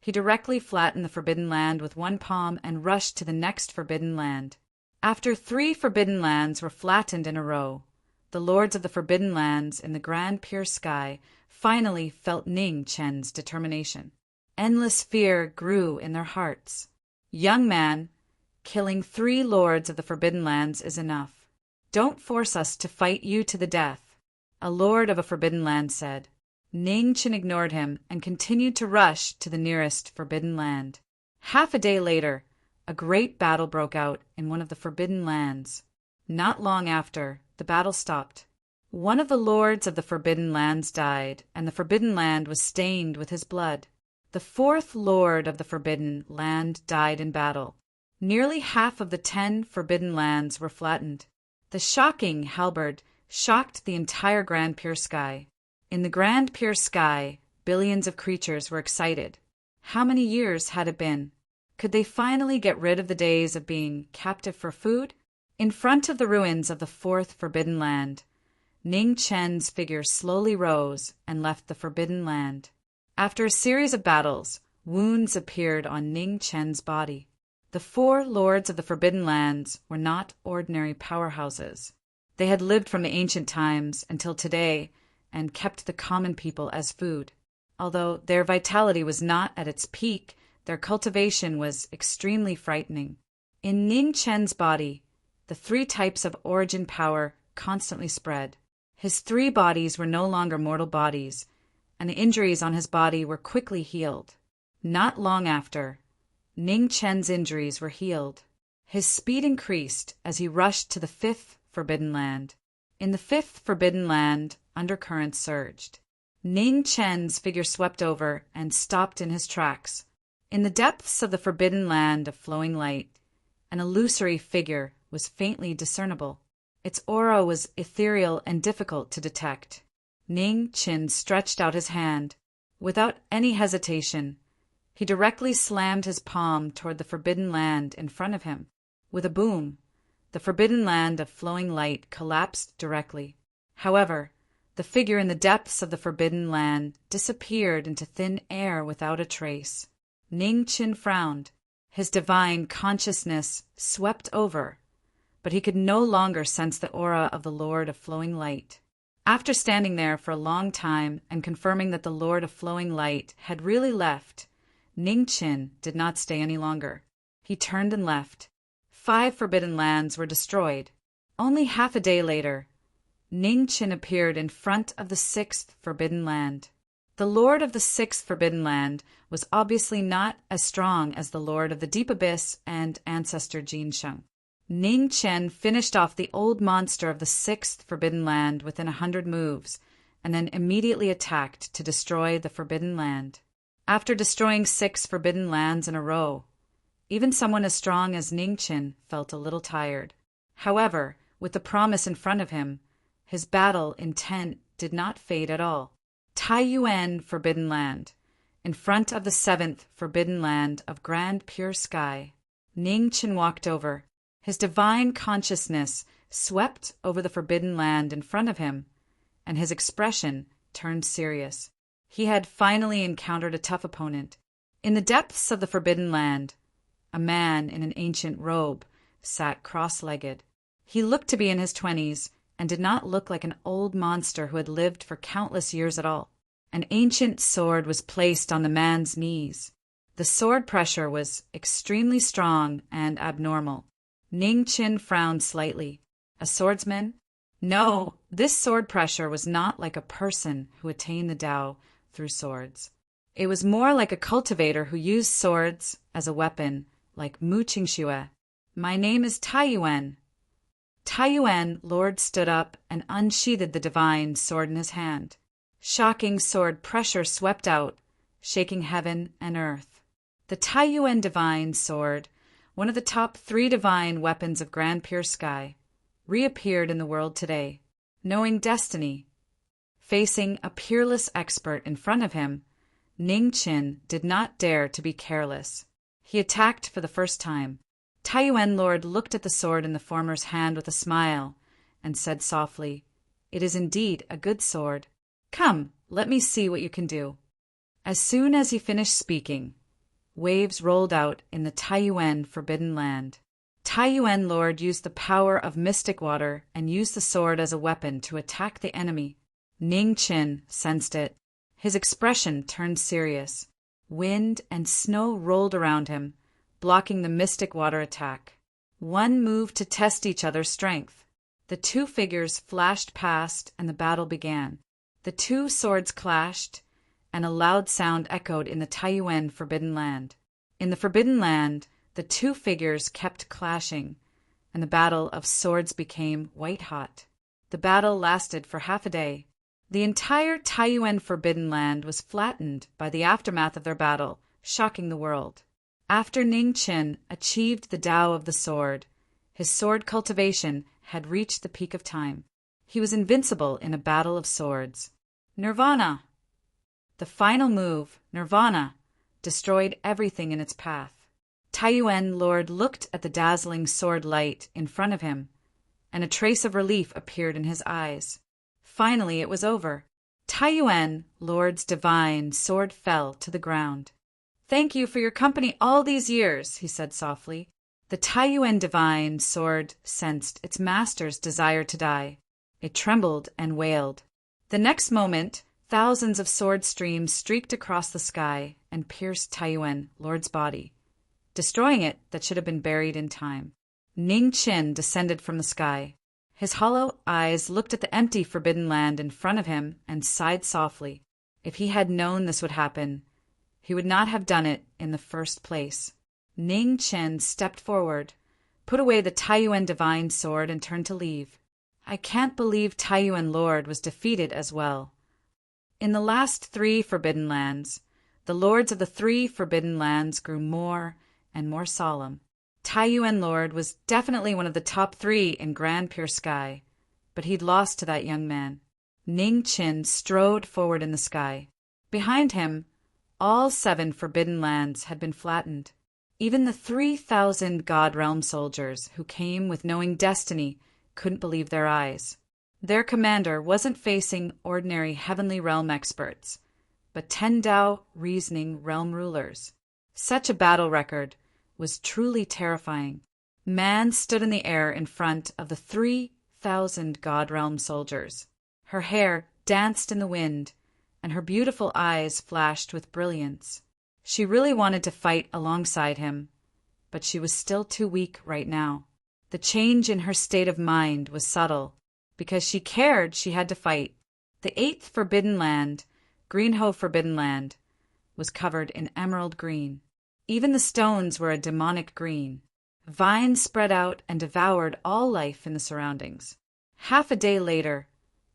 he directly flattened the Forbidden Land with one palm and rushed to the next Forbidden Land. After 3 Forbidden Lands were flattened in a row, the lords of the Forbidden Lands in the grand pure sky finally felt Ning Chen's determination. Endless fear grew in their hearts. Young man, killing 3 lords of the Forbidden Lands is enough. Don't force us to fight you to the death, a lord of a Forbidden Land said. Ning Chen ignored him and continued to rush to the nearest Forbidden Land. Half a day later, a great battle broke out in one of the Forbidden Lands. Not long after, the battle stopped. One of the lords of the Forbidden Lands died, and the Forbidden Land was stained with his blood. The 4th lord of the Forbidden Land died in battle. Nearly half of the 10 Forbidden Lands were flattened. The shocking halberd shocked the entire Grand Pure Sky. In the Grand Pure Sky, billions of creatures were excited. How many years had it been? Could they finally get rid of the days of being captive for food? In front of the ruins of the 4th Forbidden Land, Ning Chen's figure slowly rose and left the Forbidden Land. After a series of battles, wounds appeared on Ning Chen's body. The 4 lords of the Forbidden Lands were not ordinary powerhouses. They had lived from the ancient times until today and kept the common people as food. Although their vitality was not at its peak, their cultivation was extremely frightening. In Ning Chen's body, the 3 types of origin power constantly spread. His 3 bodies were no longer mortal bodies, and the injuries on his body were quickly healed. Not long after, Ning Chen's injuries were healed. His speed increased as he rushed to the 5th Forbidden Land. In the 5th Forbidden Land, undercurrents surged. Ning Chen's figure swept over and stopped in his tracks. In the depths of the Forbidden Land of flowing light, an illusory figure was faintly discernible. Its aura was ethereal and difficult to detect. Ning Qin stretched out his hand. Without any hesitation, he directly slammed his palm toward the Forbidden Land in front of him. With a boom, the Forbidden Land of flowing light collapsed directly. However, the figure in the depths of the Forbidden Land disappeared into thin air without a trace. Ning Qin frowned. His divine consciousness swept over, but he could no longer sense the aura of the Lord of Flowing Light. After standing there for a long time and confirming that the Lord of Flowing Light had really left, Ning Qin did not stay any longer. He turned and left. 5 Forbidden Lands were destroyed. Only half a day later, Ning Qin appeared in front of the 6th Forbidden Land. The Lord of the 6th Forbidden Land was obviously not as strong as the Lord of the Deep Abyss and Ancestor Jinsheng. Ning Chen finished off the old monster of the 6th Forbidden Land within 100 moves, and then immediately attacked to destroy the Forbidden Land. After destroying 6 Forbidden Lands in a row, even someone as strong as Ning Chen felt a little tired. However, with the promise in front of him, his battle intent did not fade at all. Taiyuan Forbidden Land. In front of the 7th Forbidden Land of Grand Pure Sky, Ning Chen walked over. His divine consciousness swept over the Forbidden Land in front of him, and his expression turned serious. He had finally encountered a tough opponent. In the depths of the Forbidden Land, a man in an ancient robe sat cross-legged. He looked to be in his 20s and did not look like an old monster who had lived for countless years at all. An ancient sword was placed on the man's knees. The sword pressure was extremely strong and abnormal. Ning Qin frowned slightly. A swordsman? No, this sword pressure was not like a person who attained the Tao through swords. It was more like a cultivator who used swords as a weapon, like Mu Qingxue. My name is Taiyuan. Taiyuan, Lord stood up and unsheathed the divine sword in his hand. Shocking sword pressure swept out, shaking heaven and earth. The Taiyuan divine sword, one of the top 3 divine weapons of Grand Pure Sky, reappeared in the world today, knowing destiny. Facing a peerless expert in front of him, Ning Qin did not dare to be careless. He attacked for the first time. Taiyuan Lord looked at the sword in the former's hand with a smile and said softly, "It is indeed a good sword. Come, let me see what you can do." As soon as he finished speaking, waves rolled out in the Taiyuan Forbidden Land. Taiyuan Lord used the power of mystic water and used the sword as a weapon to attack the enemy. Ning Qin sensed it. His expression turned serious. Wind and snow rolled around him, blocking the mystic water attack. One moved to test each other's strength. The 2 figures flashed past and the battle began. The 2 swords clashed, and a loud sound echoed in the Taiyuan Forbidden Land. In the Forbidden Land, the 2 figures kept clashing, and the battle of swords became white-hot. The battle lasted for half a day. The entire Taiyuan Forbidden Land was flattened by the aftermath of their battle, shocking the world. After Ning Qin achieved the Tao of the sword, his sword cultivation had reached the peak of time. He was invincible in a battle of swords. Nirvana! The final move, Nirvana, destroyed everything in its path. Taiyuan Lord looked at the dazzling sword light in front of him, and a trace of relief appeared in his eyes. Finally, it was over. Taiyuan Lord's divine sword fell to the ground. "Thank you for your company all these years," he said softly. The Taiyuan divine sword sensed its master's desire to die. It trembled and wailed. The next moment, thousands of sword streams streaked across the sky and pierced Taiyuan Lord's body, destroying it that should have been buried in time. Ning Qin descended from the sky. His hollow eyes looked at the empty Forbidden Land in front of him and sighed softly. If he had known this would happen, he would not have done it in the first place. Ning Qin stepped forward, put away the Taiyuan divine sword, and turned to leave. I can't believe Taiyuan Lord was defeated as well. In the last 3 Forbidden Lands, the lords of the 3 Forbidden Lands grew more and more solemn. Taiyuan Lord was definitely one of the top 3 in Grand Pure Sky, but he'd lost to that young man. Ning Qin strode forward in the sky. Behind him, all 7 Forbidden Lands had been flattened. Even the 3,000 God Realm soldiers who came with knowing destiny couldn't believe their eyes. Their commander wasn't facing ordinary Heavenly Realm experts, but 10 Tao reasoning realm rulers. Such a battle record was truly terrifying. Man stood in the air in front of the 3,000 God Realm soldiers. Her hair danced in the wind, and her beautiful eyes flashed with brilliance. She really wanted to fight alongside him, but she was still too weak right now. The change in her state of mind was subtle. Because she cared, she had to fight. The 8th Forbidden Land, Greenhove Forbidden Land, was covered in emerald green. Even the stones were a demonic green. Vines spread out and devoured all life in the surroundings. Half a day later,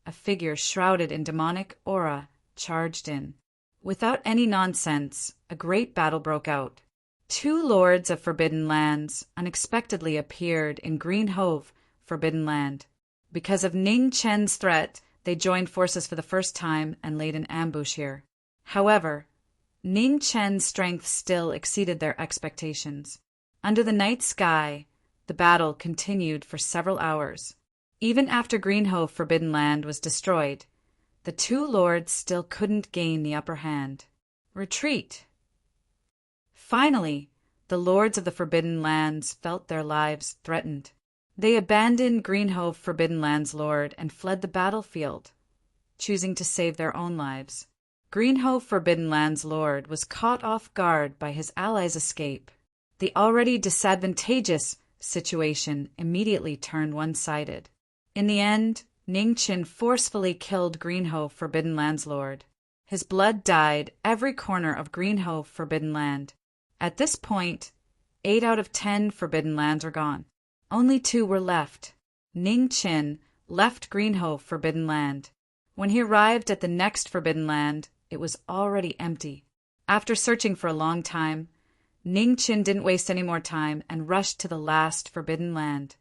a figure shrouded in demonic aura charged in. Without any nonsense, a great battle broke out. 2 lords of Forbidden Lands unexpectedly appeared in Greenhove Forbidden Land. Because of Ning Chen's threat, they joined forces for the first time and laid an ambush here. However, Ning Chen's strength still exceeded their expectations. Under the night sky, the battle continued for several hours. Even after Greenhove Forbidden Land was destroyed, the 2 lords still couldn't gain the upper hand. Retreat! Finally, the lords of the Forbidden Lands felt their lives threatened. They abandoned Greenhove Forbidden Land's lord and fled the battlefield, choosing to save their own lives. Greenhove Forbidden Land's lord was caught off guard by his allies' escape. The already disadvantageous situation immediately turned one-sided. In the end, Ning Qin forcefully killed Greenhove Forbidden Land's lord. His blood dyed every corner of Greenhove Forbidden Land. At this point, 8 out of 10 Forbidden Lands are gone. Only 2 were left. Ning Qin left Greenhove Forbidden Land. When he arrived at the next Forbidden Land, it was already empty. After searching for a long time, Ning Qin didn't waste any more time and rushed to the last Forbidden Land.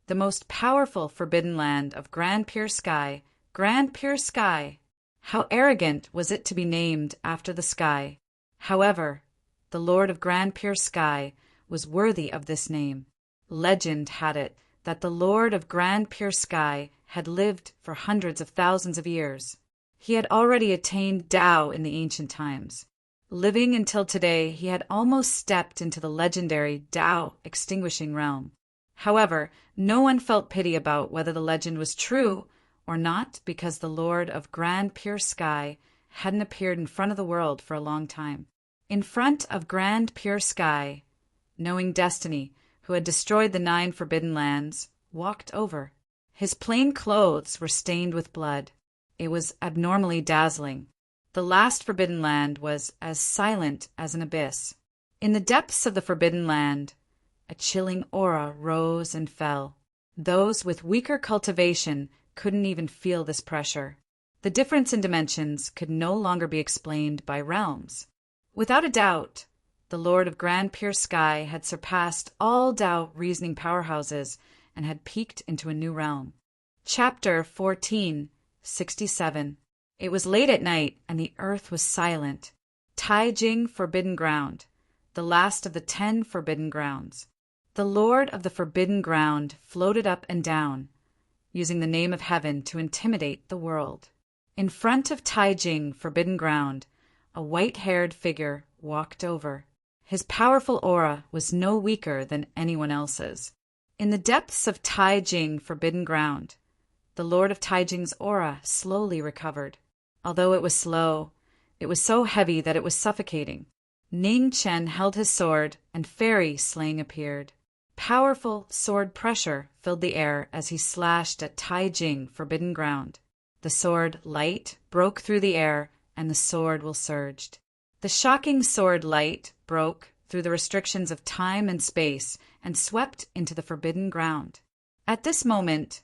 The most powerful Forbidden Land of Grand Pure Sky. Grand Pure Sky! How arrogant was it to be named after the sky. However, the Lord of Grand Pure Sky was worthy of this name. Legend had it that the Lord of Grand Pure Sky had lived for hundreds of thousands of years. He had already attained Tao in the ancient times. Living until today, he had almost stepped into the legendary Tao extinguishing realm. However, no one felt pity about whether the legend was true or not because the Lord of Grand Pure Sky hadn't appeared in front of the world for a long time. In front of Grand Pure Sky, knowing Destiny, who had destroyed the 9 Forbidden Lands, walked over. His plain clothes were stained with blood. It was abnormally dazzling. The last Forbidden Land was as silent as an abyss. In the depths of the Forbidden Land, a chilling aura rose and fell. Those with weaker cultivation couldn't even feel this pressure. The difference in dimensions could no longer be explained by realms. Without a doubt, the Lord of Grand Pure Sky had surpassed all Tao reasoning powerhouses and had peaked into a new realm. Chapter 14:67. It was late at night and the earth was silent. Taijing Forbidden Ground, the last of the 10 Forbidden Grounds. The Lord of the Forbidden Ground floated up and down, using the name of heaven to intimidate the world. In front of Taijing Forbidden Ground, a white-haired figure walked over. His powerful aura was no weaker than anyone else's. In the depths of Taijing Forbidden Ground, the Lord of Taijing's aura slowly recovered. Although it was slow, it was so heavy that it was suffocating. Ning Chen held his sword, and fairy slaying appeared. Powerful sword pressure filled the air as he slashed at Taijing Forbidden Ground. The sword light broke through the air, and the sword will surged. The shocking sword light broke through the restrictions of time and space and swept into the Forbidden Ground. At this moment,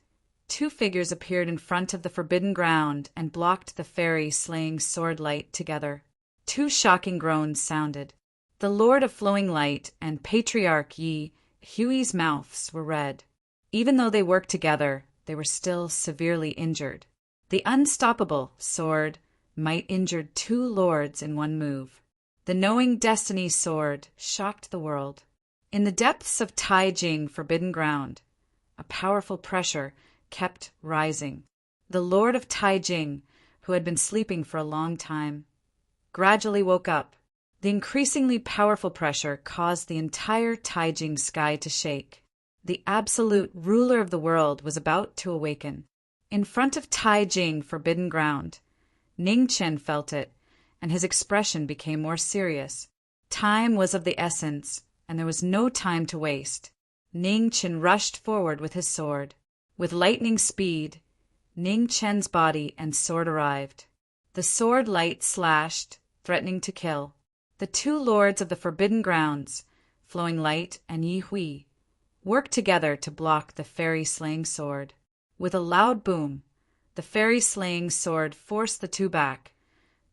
2 figures appeared in front of the Forbidden Ground and blocked the fairy slaying sword light together. 2 shocking groans sounded. The Lord of Flowing Light and Patriarch Yi Hui's mouths were red. Even though they worked together, they were still severely injured. The unstoppable sword might injured 2 lords in one move. The Knowing Destiny sword shocked the world. In the depths of Taijing Forbidden Ground, a powerful pressure kept rising. The Lord of Taijing, who had been sleeping for a long time, gradually woke up. The increasingly powerful pressure caused the entire Taijing sky to shake. The absolute ruler of the world was about to awaken. In front of Taijing Forbidden Ground, Ning Chen felt it, and his expression became more serious. Time was of the essence, and there was no time to waste. Ning Chen rushed forward with his sword. With lightning speed, Ning Chen's body and sword arrived. The sword light slashed, threatening to kill. The 2 lords of the Forbidden Grounds, Flowing Light and Yi Hui, worked together to block the fairy-slaying sword. With a loud boom, the fairy-slaying sword forced the 2 back,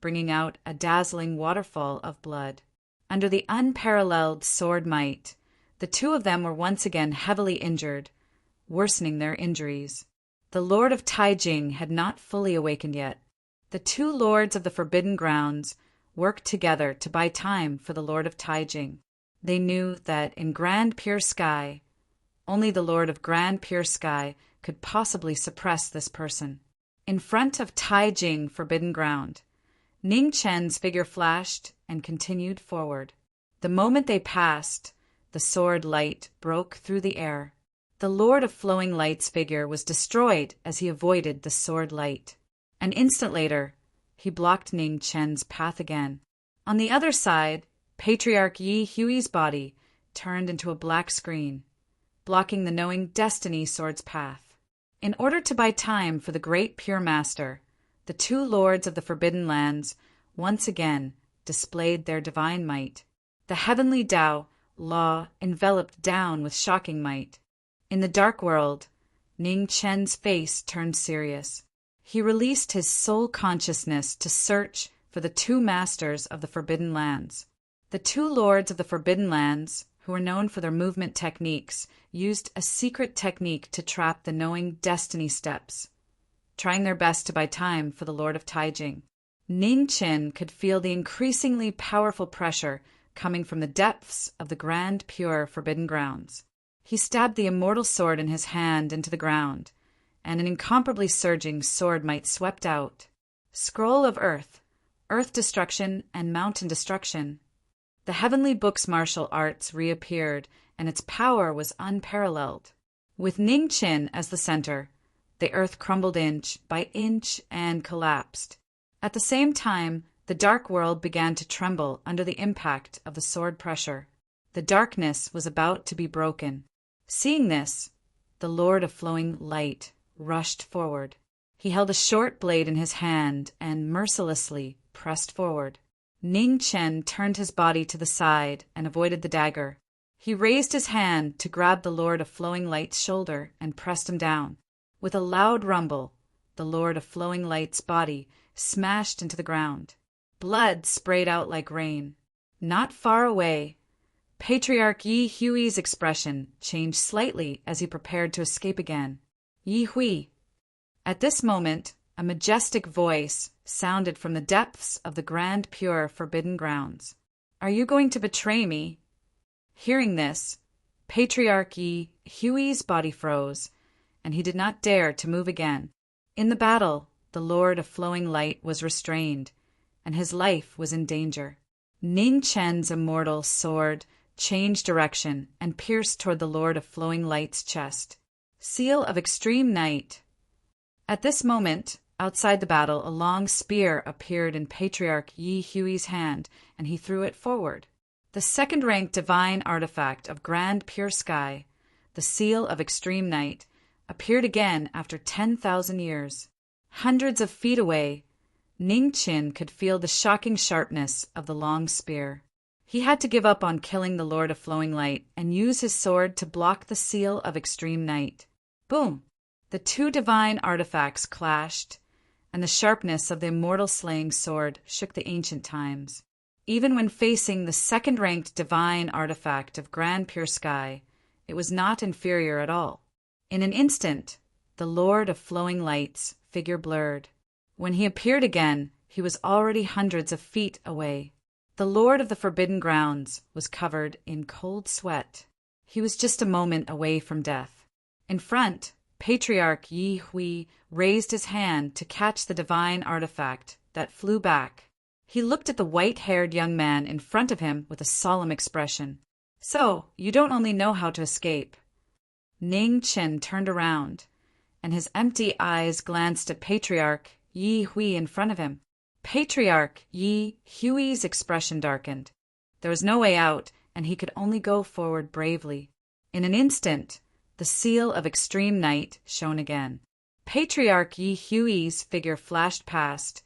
bringing out a dazzling waterfall of blood. Under the unparalleled sword might, the 2 of them were once again heavily injured, worsening their injuries. The Lord of Taijing had not fully awakened yet. The 2 lords of the Forbidden Grounds worked together to buy time for the Lord of Taijing. They knew that in Grand Pure Sky, only the Lord of Grand Pure Sky could possibly suppress this person. In front of Taijing Forbidden Ground, Ning Chen's figure flashed and continued forward. The moment they passed, the sword light broke through the air. The Lord of Flowing Light's figure was destroyed as he avoided the sword light. An instant later, he blocked Ning Chen's path again. On the other side, Patriarch Yi Hui's body turned into a black screen, blocking the Knowing Destiny sword's path. In order to buy time for the great Pure Master, the two lords of the Forbidden Lands once again displayed their divine might. The heavenly Tao, law, enveloped down with shocking might. In the dark world, Ning Chen's face turned serious. He released his soul consciousness to search for the two masters of the Forbidden Lands. The two lords of the Forbidden Lands, who were known for their movement techniques, used a secret technique to trap the Knowing Destiny steps, trying their best to buy time for the Lord of Taijing. Ning Chen could feel the increasingly powerful pressure coming from the depths of the grand pure Forbidden Grounds. He stabbed the immortal sword in his hand into the ground, and an incomparably surging sword might swept out. Scroll of Earth, Earth Destruction and Mountain Destruction. The heavenly book's martial arts reappeared, and its power was unparalleled. With Ning Chen as the center, the earth crumbled inch by inch and collapsed. At the same time, the dark world began to tremble under the impact of the sword pressure. The darkness was about to be broken. Seeing this, the Lord of Flowing Light rushed forward. He held a short blade in his hand and mercilessly pressed forward. Ning Chen turned his body to the side and avoided the dagger. He raised his hand to grab the Lord of Flowing Light's shoulder and pressed him down. With a loud rumble, the Lord of Flowing Light's body smashed into the ground. Blood sprayed out like rain. Not far away, Patriarch Yi Hui's expression changed slightly as he prepared to escape again. Yi Hui. At this moment, a majestic voice sounded from the depths of the grand pure Forbidden Grounds. Are you going to betray me? Hearing this, Patriarch Yi Hui's body froze, and he did not dare to move again. In the battle, the Lord of Flowing Light was restrained, and his life was in danger. Ning Chen's immortal sword changed direction and pierced toward the Lord of Flowing Light's chest. Seal of Extreme Night. At this moment, outside the battle, a long spear appeared in Patriarch Yi Hui's hand, and he threw it forward. The second-ranked divine artifact of Grand Pure Sky, the Seal of Extreme Night, appeared again after 10,000 years. Hundreds of feet away, Ning Chen could feel the shocking sharpness of the long spear. He had to give up on killing the Lord of Flowing Light and use his sword to block the Seal of Extreme Night. Boom! The two divine artifacts clashed, and the sharpness of the immortal slaying sword shook the ancient times. Even when facing the second-ranked divine artifact of Grand Pure Sky, it was not inferior at all. In an instant, the Lord of Flowing Light's figure blurred. When he appeared again, he was already hundreds of feet away. The Lord of the Forbidden Grounds was covered in cold sweat. He was just a moment away from death. In front, Patriarch Yi Hui raised his hand to catch the divine artifact that flew back. He looked at the white-haired young man in front of him with a solemn expression. So, you don't only know how to escape. Ning Chen turned around, and his empty eyes glanced at Patriarch Yi Hui in front of him. Patriarch Yi Hui's expression darkened. There was no way out, and he could only go forward bravely. In an instant, the Seal of Extreme Night shone again. Patriarch Yi Hui's figure flashed past,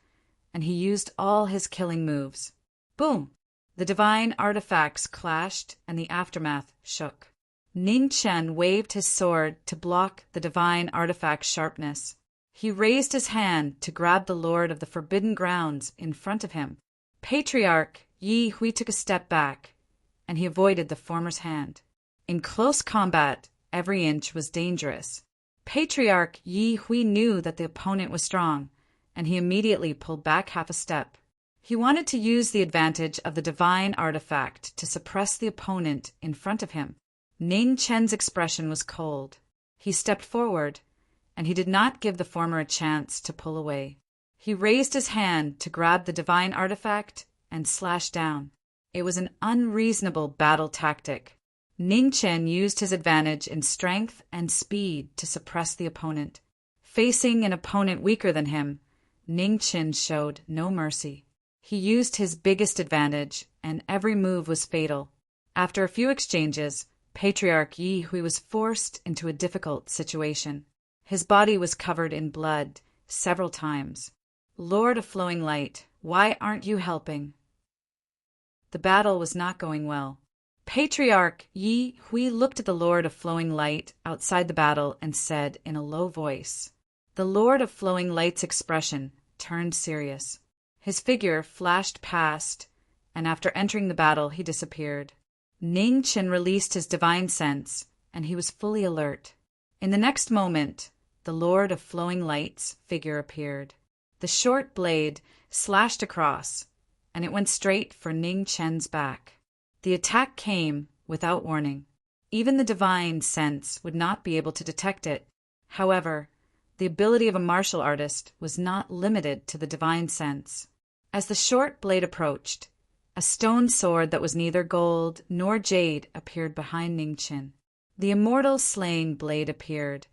and he used all his killing moves. Boom! The divine artifacts clashed, and the aftermath shook. Ning Chen waved his sword to block the divine artifact's sharpness. He raised his hand to grab the Lord of the Forbidden Grounds in front of him. Patriarch Yi Hui took a step back, and he avoided the former's hand. In close combat, every inch was dangerous. Patriarch Yi Hui knew that the opponent was strong, and he immediately pulled back half a step. He wanted to use the advantage of the divine artifact to suppress the opponent in front of him. Ning Chen's expression was cold. He stepped forward, and he did not give the former a chance to pull away. He raised his hand to grab the divine artifact and slashed down. It was an unreasonable battle tactic. Ning Chen used his advantage in strength and speed to suppress the opponent. Facing an opponent weaker than him, Ning Chen showed no mercy. He used his biggest advantage, and every move was fatal. After a few exchanges, Patriarch Yi Hui was forced into a difficult situation. His body was covered in blood several times. Lord of Flowing Light, why aren't you helping? The battle was not going well. Patriarch Yi Hui looked at the Lord of Flowing Light outside the battle and said in a low voice. The Lord of Flowing Light's expression turned serious. His figure flashed past, and after entering the battle, he disappeared. Ning Chen released his divine sense, and he was fully alert. In the next moment, the Lord of Flowing Light's figure appeared. The short blade slashed across, and it went straight for Ning Chen's back. The attack came without warning. Even the divine sense would not be able to detect it. However, the ability of a martial artist was not limited to the divine sense. As the short blade approached, a stone sword that was neither gold nor jade appeared behind Ning Chen. The immortal slaying blade appeared,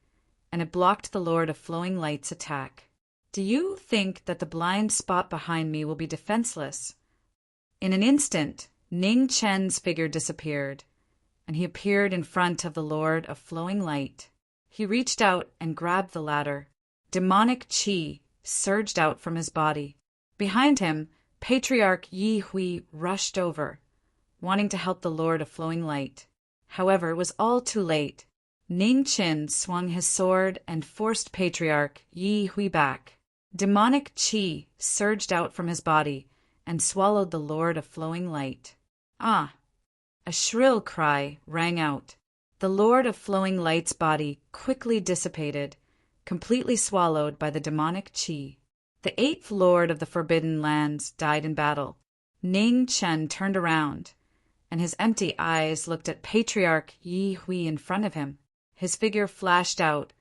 and it blocked the Lord of Flowing Light's attack. Do you think that the blind spot behind me will be defenseless? In an instant, Ning Chen's figure disappeared, and he appeared in front of the Lord of Flowing Light. He reached out and grabbed the ladder. Demonic qi surged out from his body. Behind him, Patriarch Yi Hui rushed over, wanting to help the Lord of Flowing Light. However, it was all too late. Ning Chen swung his sword and forced Patriarch Yi Hui back. Demonic qi surged out from his body and swallowed the Lord of Flowing Light. Ah! A shrill cry rang out. The Lord of Flowing Light's body quickly dissipated, completely swallowed by the demonic qi. The eighth Lord of the Forbidden Lands died in battle. Ning Chen turned around, and his empty eyes looked at Patriarch Yi Hui in front of him. His figure flashed out,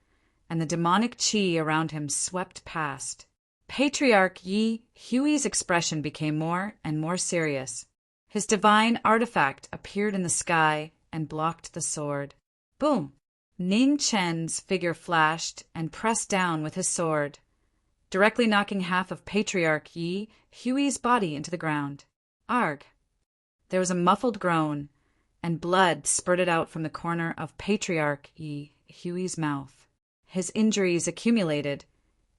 and the demonic qi around him swept past. Patriarch Yi Hui's expression became more and more serious. His divine artifact appeared in the sky and blocked the sword. Boom! Ning Chen's figure flashed and pressed down with his sword, directly knocking half of Patriarch Yi Hui's body into the ground. Arg! There was a muffled groan, and blood spurted out from the corner of Patriarch Yi Hui's mouth. His injuries accumulated,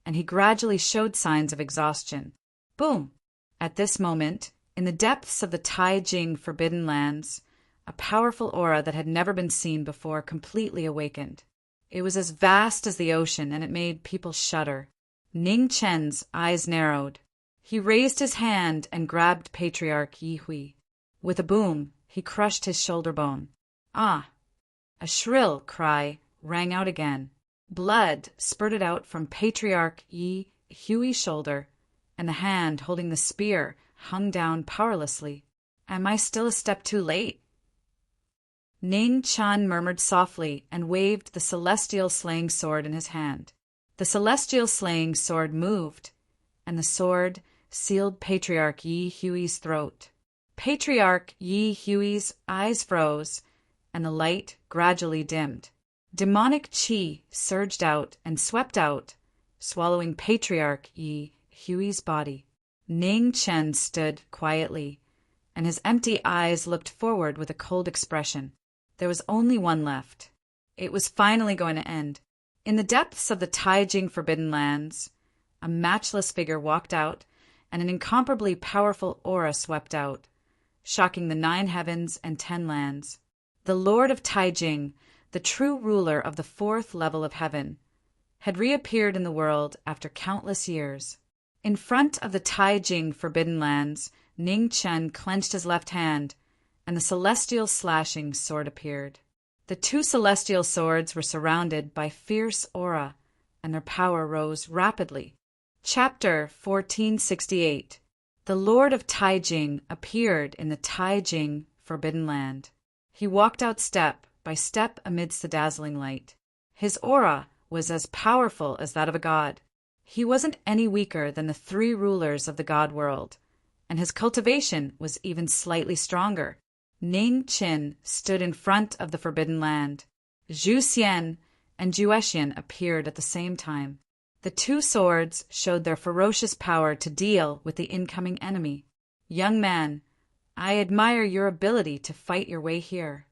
and he gradually showed signs of exhaustion. Boom! At this moment, in the depths of the Taijing Forbidden Lands, a powerful aura that had never been seen before completely awakened. It was as vast as the ocean, and it made people shudder. Ning Chen's eyes narrowed. He raised his hand and grabbed Patriarch Yi Hui. With a boom, he crushed his shoulder bone. Ah! A shrill cry rang out again. Blood spurted out from Patriarch Yi Hui's shoulder, and the hand holding the spear hung down powerlessly. Am I still a step too late? Ning Chen murmured softly and waved the celestial slaying sword in his hand. The celestial slaying sword moved, and the sword sealed Patriarch Yi Hui's throat. Patriarch Yi Hui's eyes froze, and the light gradually dimmed. Demonic qi surged out and swept out, swallowing Patriarch Yi Hui's body. Ning Chen stood quietly, and his empty eyes looked forward with a cold expression. There was only one left. It was finally going to end. In the depths of the Taijing Forbidden Lands, a matchless figure walked out, and an incomparably powerful aura swept out, shocking the 9 heavens and 10 lands. The Lord of Taijing, the true ruler of the 4th level of heaven, had reappeared in the world after countless years. In front of the Taijing Forbidden Lands, Ning Chen clenched his left hand, and the celestial slashing sword appeared. The 2 celestial swords were surrounded by fierce aura, and their power rose rapidly. Chapter 1468. The Lord of Taijing appeared in the Taijing Forbidden Land. He walked out step by step amidst the dazzling light. His aura was as powerful as that of a god. He wasn't any weaker than the 3 rulers of the god world, and his cultivation was even slightly stronger. Ning Qin stood in front of the Forbidden Land. Zhu Xian and Zhu Xian appeared at the same time. The two swords showed their ferocious power to deal with the incoming enemy. "Young man, I admire your ability to fight your way here."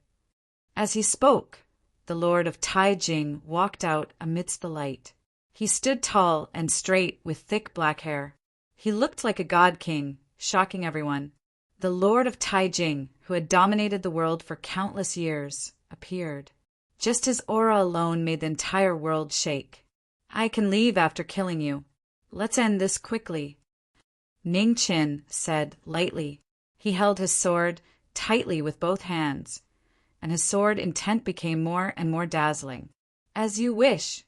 As he spoke, the Lord of Taijing walked out amidst the light. He stood tall and straight with thick black hair. He looked like a god king, shocking everyone. The Lord of Taijing, who had dominated the world for countless years, appeared. Just his aura alone made the entire world shake. "I can leave after killing you. Let's end this quickly," Ning Qin said lightly. He held his sword tightly with both hands, and his sword intent became more and more dazzling. "As you wish,"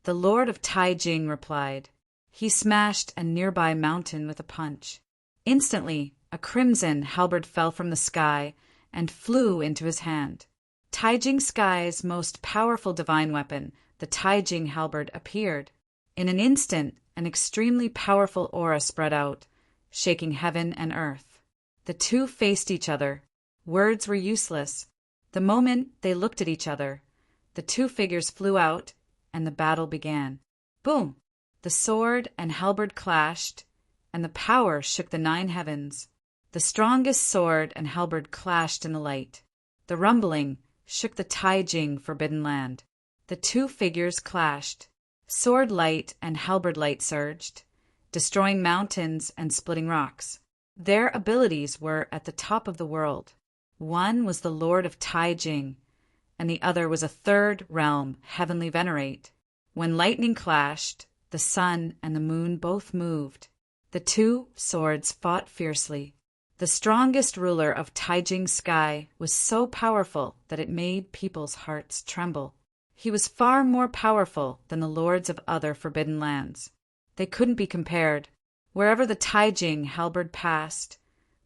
the Lord of Taijing replied. He smashed a nearby mountain with a punch. Instantly, a crimson halberd fell from the sky and flew into his hand. Taijing Sky's most powerful divine weapon, the Taijing halberd, appeared. In an instant, an extremely powerful aura spread out, shaking heaven and earth. The two faced each other. Words were useless. The moment they looked at each other, the two figures flew out, and the battle began. Boom! The sword and halberd clashed, and the power shook the 9 heavens. The strongest sword and halberd clashed in the light. The rumbling shook the Taijing Forbidden Land. The two figures clashed. Sword light and halberd light surged, destroying mountains and splitting rocks. Their abilities were at the top of the world. One was the Lord of Taijing, and the other was a third realm, heavenly venerate. When lightning clashed, the sun and the moon both moved. The two swords fought fiercely. The strongest ruler of Taijing Sky was so powerful that it made people's hearts tremble. He was far more powerful than the lords of other forbidden lands. They couldn't be compared. Wherever the Taijing halberd passed,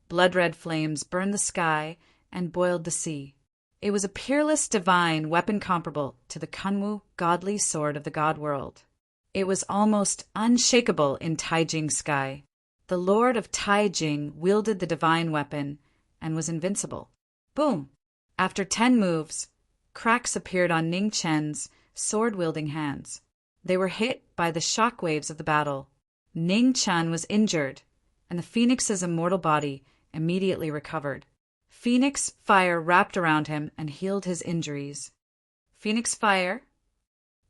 blood-red flames burned the sky and boiled the sea. It was a peerless divine weapon comparable to the Kunwu godly sword of the god world. It was almost unshakable in Taijing Sky. The Lord of Taijing wielded the divine weapon and was invincible. Boom! After 10 moves, cracks appeared on Ning Chen's sword-wielding hands. They were hit by the shock waves of the battle. Ning Chen was injured, and the phoenix's immortal body immediately recovered. Phoenix fire wrapped around him and healed his injuries. Phoenix fire?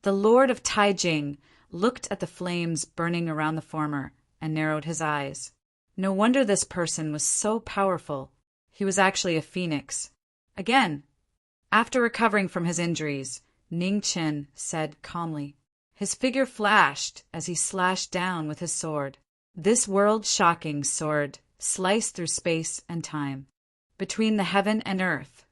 The Lord of Taijing looked at the flames burning around the former and narrowed his eyes. No wonder this person was so powerful. He was actually a phoenix. Again. After recovering from his injuries, Ning Qin said calmly. His figure flashed as he slashed down with his sword. This world-shocking sword sliced through space and time. Between the heaven and earth,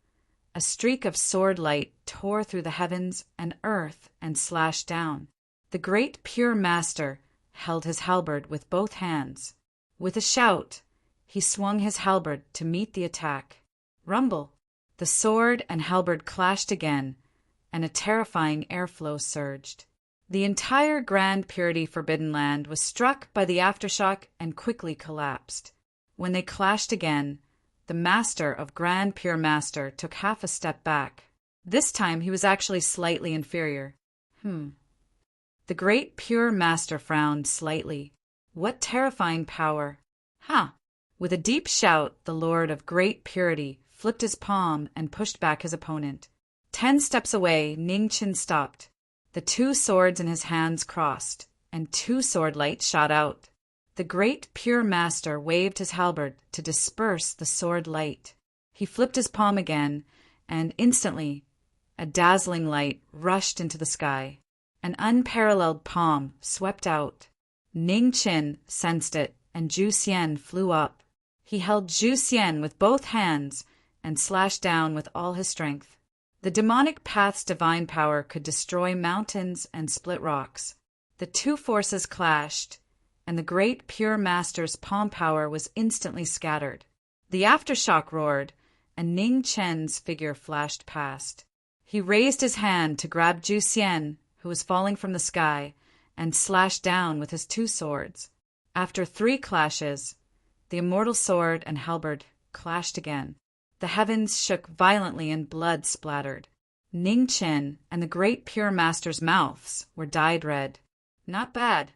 a streak of sword light tore through the heavens and earth and slashed down. The great pure master held his halberd with both hands. With a shout, he swung his halberd to meet the attack. Rumble! The sword and halberd clashed again, and a terrifying airflow surged. The entire Grand Purity Forbidden Land was struck by the aftershock and quickly collapsed. When they clashed again, the master of Grand Pure Master took half a step back. This time he was actually slightly inferior. The great Pure Master frowned slightly. What terrifying power! With a deep shout, the Lord of Great Purity flipped his palm and pushed back his opponent. 10 steps away, Ning Qin stopped. The 2 swords in his hands crossed, and 2 sword lights shot out. The great pure master waved his halberd to disperse the sword light. He flipped his palm again, and instantly, a dazzling light rushed into the sky. An unparalleled palm swept out. Ning Qin sensed it, and Zhu Xian flew up. He held Zhu Xian with both hands and slashed down with all his strength. The demonic path's divine power could destroy mountains and split rocks. The 2 forces clashed, and the great pure master's palm power was instantly scattered. The aftershock roared, and Ning Chen's figure flashed past. He raised his hand to grab Zhu Xian, who was falling from the sky, and slashed down with his 2 swords. After 3 clashes, the immortal sword and halberd clashed again. The heavens shook violently and blood splattered. Ning Chen and the Great Pure Master's mouths were dyed red. Not bad.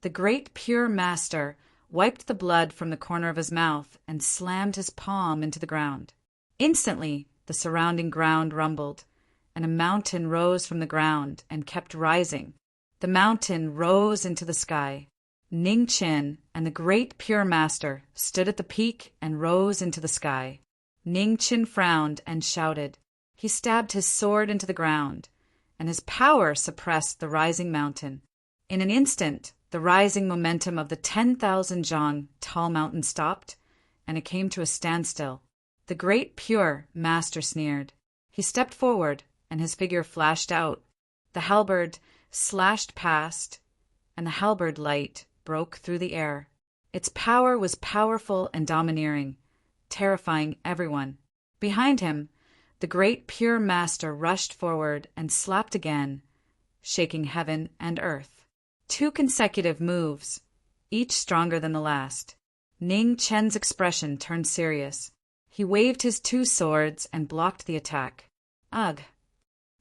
The Great Pure Master wiped the blood from the corner of his mouth and slammed his palm into the ground. Instantly, the surrounding ground rumbled, and a mountain rose from the ground and kept rising. The mountain rose into the sky. Ning Chen and the Great Pure Master stood at the peak and rose into the sky. Ning Chen frowned and shouted. He stabbed his sword into the ground, and his power suppressed the rising mountain. In an instant, the rising momentum of the 10,000 zhang tall mountain stopped, and it came to a standstill. The Great Pure Master sneered. He stepped forward, and his figure flashed out. The halberd slashed past, and the halberd light broke through the air. Its power was powerful and domineering, terrifying everyone. Behind him, the Great Pure Master rushed forward and slapped again, shaking heaven and earth. 2 consecutive moves, each stronger than the last. Ning Chen's expression turned serious. He waved his 2 swords and blocked the attack. Ugh!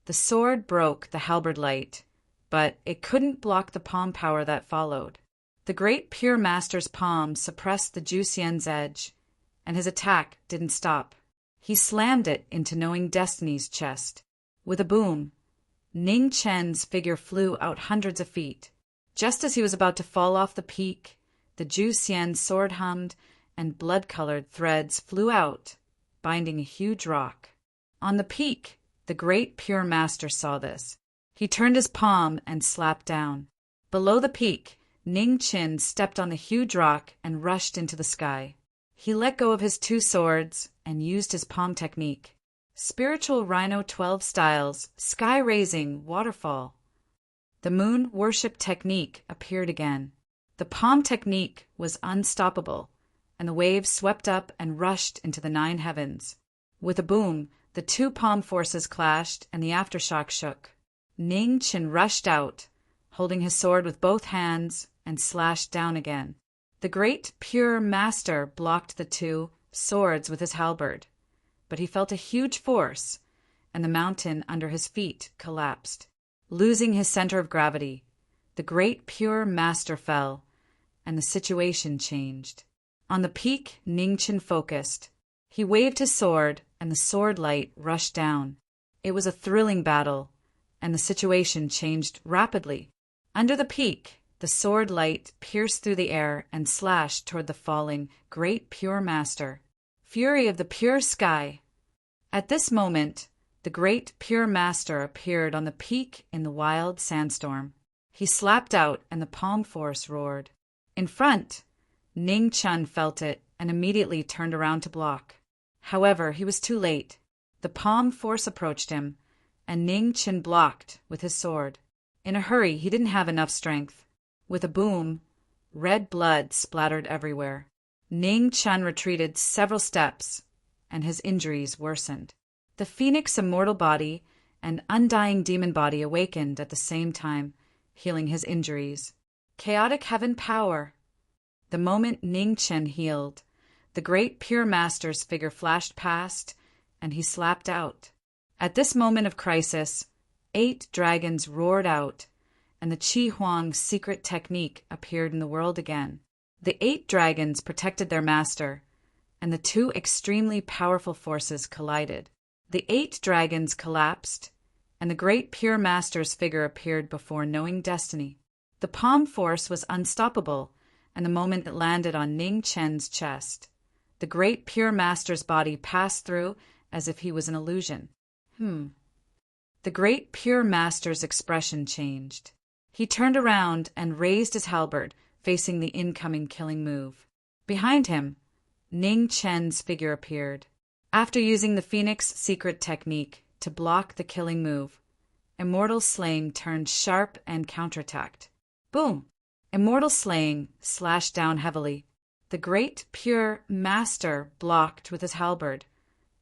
The sword broke the halberd light, but it couldn't block the palm power that followed. The Great Pure Master's palm suppressed the Juxian's edge, and his attack didn't stop. He slammed it into Knowing Destiny's chest. With a boom, Ning Chen's figure flew out hundreds of feet. Just as he was about to fall off the peak, the Juxian's sword hummed, and blood-colored threads flew out, binding a huge rock. On the peak, the Great Pure Master saw this. He turned his palm and slapped down. Below the peak, Ning Chen stepped on the huge rock and rushed into the sky. He let go of his 2 swords and used his palm technique. Spiritual Rhino 12 Styles, Sky-Raising Waterfall. The moon worship technique appeared again. The palm technique was unstoppable, and the waves swept up and rushed into the 9 heavens. With a boom, the 2 palm forces clashed and the aftershock shook. Ning Chen rushed out, holding his sword with both hands, and slashed down again. The Great Pure Master blocked the 2 swords with his halberd, but he felt a huge force, and the mountain under his feet collapsed. Losing his center of gravity, the Great Pure Master fell, and the situation changed. On the peak, Ning Chen focused. He waved his sword, and the sword light rushed down. It was a thrilling battle, and the situation changed rapidly. Under the peak, the sword light pierced through the air and slashed toward the falling Great Pure Master. Fury of the Pure Sky! At this moment, the Great Pure Master appeared on the peak in the wild sandstorm. He slapped out, and the palm force roared. In front, Ning Chen felt it and immediately turned around to block. However, he was too late. The palm force approached him, and Ning Chen blocked with his sword. In a hurry, he didn't have enough strength. With a boom, red blood splattered everywhere. Ning Chen retreated several steps, and his injuries worsened. The Phoenix immortal body and undying demon body awakened at the same time, healing his injuries. Chaotic heaven power! The moment Ning Chen healed, the Great Pure Master's figure flashed past, and he slapped out. At this moment of crisis, 8 dragons roared out, and the Qi Huang's secret technique appeared in the world again. The 8 dragons protected their master, and the 2 extremely powerful forces collided. The 8 dragons collapsed, and the Great Pure Master's figure appeared before Knowing Destiny. The palm force was unstoppable, and the moment it landed on Ning Chen's chest, the Great Pure Master's body passed through as if he was an illusion. The Great Pure Master's expression changed. He turned around and raised his halberd, facing the incoming killing move. Behind him, Ning Chen's figure appeared. After using the Phoenix secret technique to block the killing move, Immortal Slaying turned sharp and counterattacked. Boom! Immortal Slaying slashed down heavily. The Great Pure Master blocked with his halberd,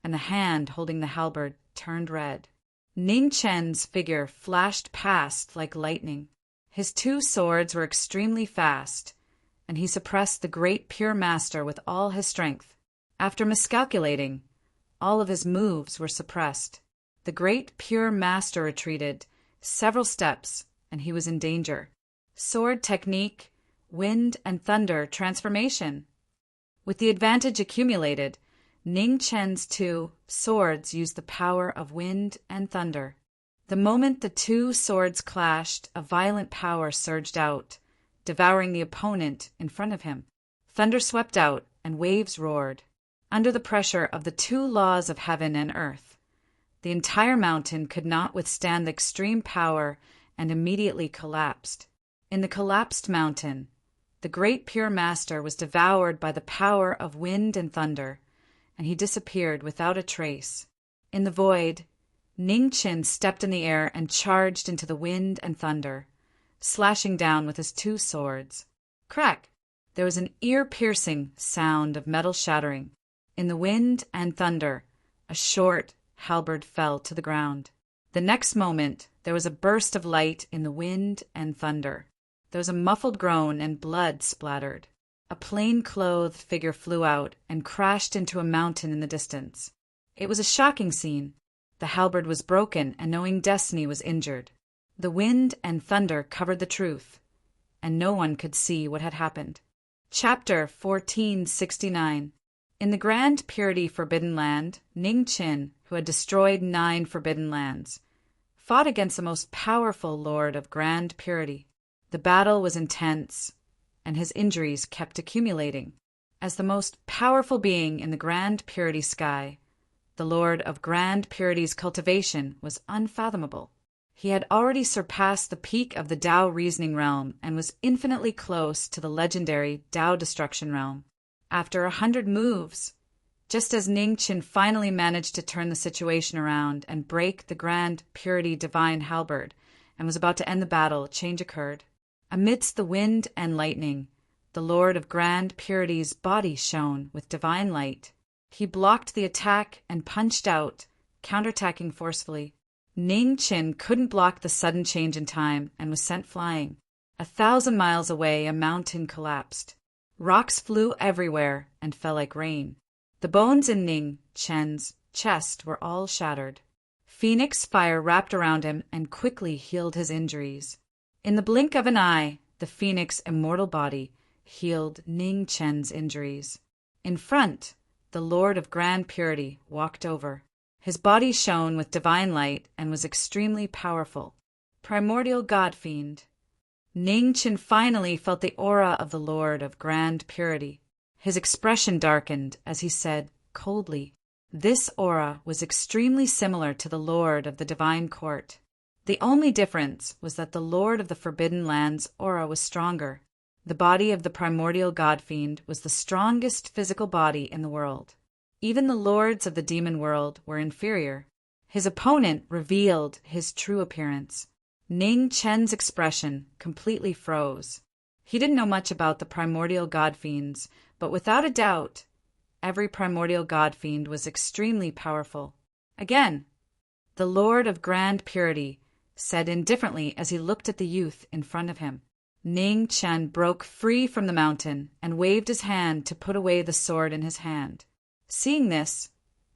and the hand holding the halberd turned red. Ning Chen's figure flashed past like lightning. His 2 swords were extremely fast, and he suppressed the Great Pure Master with all his strength. After miscalculating, all of his moves were suppressed. The great pure master retreated several steps, and he was in danger. Sword technique, wind and thunder transformation. With the advantage accumulated, Ning Chen's two swords used the power of wind and thunder. The moment the two swords clashed, a violent power surged out, devouring the opponent in front of him. Thunder swept out, and waves roared. Under the pressure of the two laws of heaven and earth, the entire mountain could not withstand the extreme power and immediately collapsed. In the collapsed mountain, the great pure master was devoured by the power of wind and thunder, and he disappeared without a trace. In the void, Ning Chen stepped in the air and charged into the wind and thunder, slashing down with his two swords. Crack! There was an ear-piercing sound of metal shattering. In the wind and thunder, a short halberd fell to the ground. The next moment, there was a burst of light in the wind and thunder. There was a muffled groan and blood splattered. A plain-clothed figure flew out and crashed into a mountain in the distance. It was a shocking scene. The halberd was broken and knowing destiny was injured. The wind and thunder covered the truth, and no one could see what had happened. Chapter 1469. In the Grand Purity Forbidden Land, Ning Chin, who had destroyed 9 forbidden lands, fought against the most powerful lord of Grand Purity. The battle was intense, and his injuries kept accumulating. As the most powerful being in the Grand Purity sky, the Lord of Grand Purity's cultivation was unfathomable. He had already surpassed the peak of the Tao reasoning realm and was infinitely close to the legendary Tao destruction realm. After 100 moves, just as Ning Chin finally managed to turn the situation around and break the Grand Purity divine halberd and was about to end the battle, a change occurred. Amidst the wind and lightning, the Lord of Grand Purity's body shone with divine light. He blocked the attack and punched out, counterattacking forcefully. Ning Chin couldn't block the sudden change in time and was sent flying. 1,000 miles away, a mountain collapsed. Rocks flew everywhere and fell like rain. The bones in Ning Chen's chest were all shattered. Phoenix fire wrapped around him and quickly healed his injuries. In the blink of an eye, the Phoenix immortal body healed Ning Chen's injuries. In front, the Lord of Grand Purity walked over. His body shone with divine light and was extremely powerful. Primordial God Fiend. Ning Chin finally felt the aura of the Lord of Grand Purity. His expression darkened as he said, coldly, this aura was extremely similar to the Lord of the Divine Court. The only difference was that the Lord of the Forbidden Lands' aura was stronger. The body of the primordial God Fiend was the strongest physical body in the world. Even the lords of the demon world were inferior. His opponent revealed his true appearance. Ning Chen's expression completely froze. He didn't know much about the primordial God Fiends, but without a doubt, every primordial God Fiend was extremely powerful. Again, the Lord of Grand Purity said indifferently as he looked at the youth in front of him. Ning Chen broke free from the mountain and waved his hand to put away the sword in his hand. Seeing this,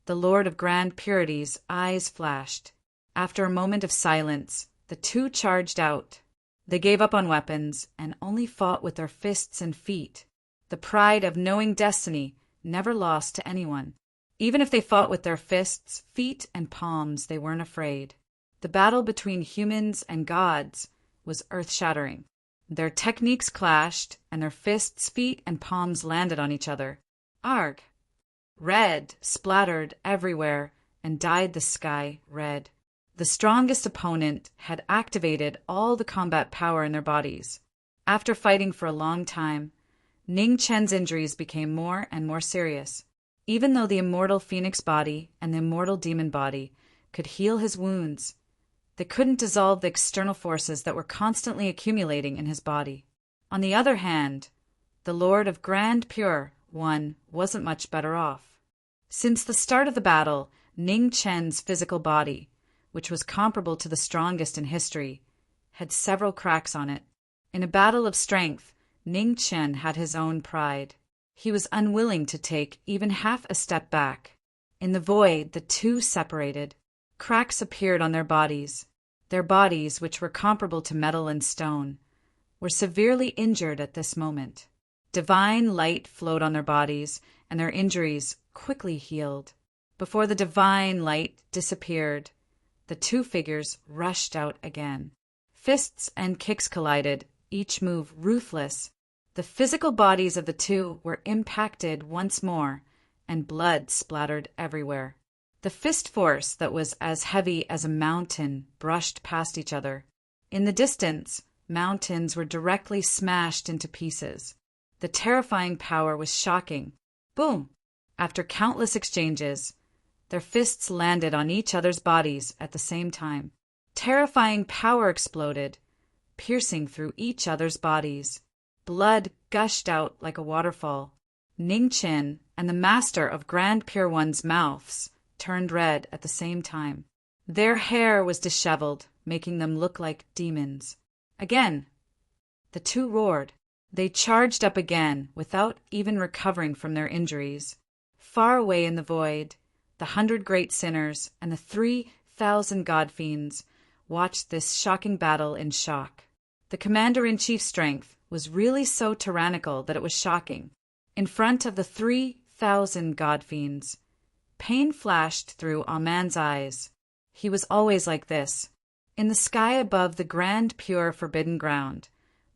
the Lord of Grand Purity's eyes flashed. After a moment of silence, the two charged out. They gave up on weapons and only fought with their fists and feet. The pride of knowing destiny never lost to anyone. Even if they fought with their fists, feet, and palms, they weren't afraid. The battle between humans and gods was earth-shattering. Their techniques clashed, and their fists, feet, and palms landed on each other. Arg! Red splattered everywhere and dyed the sky red. The strongest opponent had activated all the combat power in their bodies. After fighting for a long time, Ning Chen's injuries became more and more serious. Even though the immortal phoenix body and the immortal demon body could heal his wounds, they couldn't dissolve the external forces that were constantly accumulating in his body. On the other hand, the Lord of Grand Pure One wasn't much better off. Since the start of the battle, Ning Chen's physical body, which was comparable to the strongest in history, had several cracks on it. In a battle of strength, Ning Chen had his own pride. He was unwilling to take even half a step back. In the void, the two separated. Cracks appeared on their bodies. Their bodies, which were comparable to metal and stone, were severely injured at this moment. Divine light flowed on their bodies, and their injuries quickly healed. Before the divine light disappeared, the two figures rushed out again. Fists and kicks collided, each move ruthless. The physical bodies of the two were impacted once more, and blood splattered everywhere. The fist force that was as heavy as a mountain brushed past each other. In the distance, mountains were directly smashed into pieces. The terrifying power was shocking. Boom! After countless exchanges, their fists landed on each other's bodies at the same time. Terrifying power exploded, piercing through each other's bodies. Blood gushed out like a waterfall. Ning Qin and the master of Grand Pure One's mouths turned red at the same time. Their hair was disheveled, making them look like demons. Again, the two roared. They charged up again without even recovering from their injuries. Far away in the void, the 100 great sinners and the 3,000 god fiends watched this shocking battle in shock. The commander-in-chief's strength was really so tyrannical that it was shocking. In front of the 3,000 god fiends, pain flashed through Aman's eyes. He was always like this. In the sky above the grand pure forbidden ground,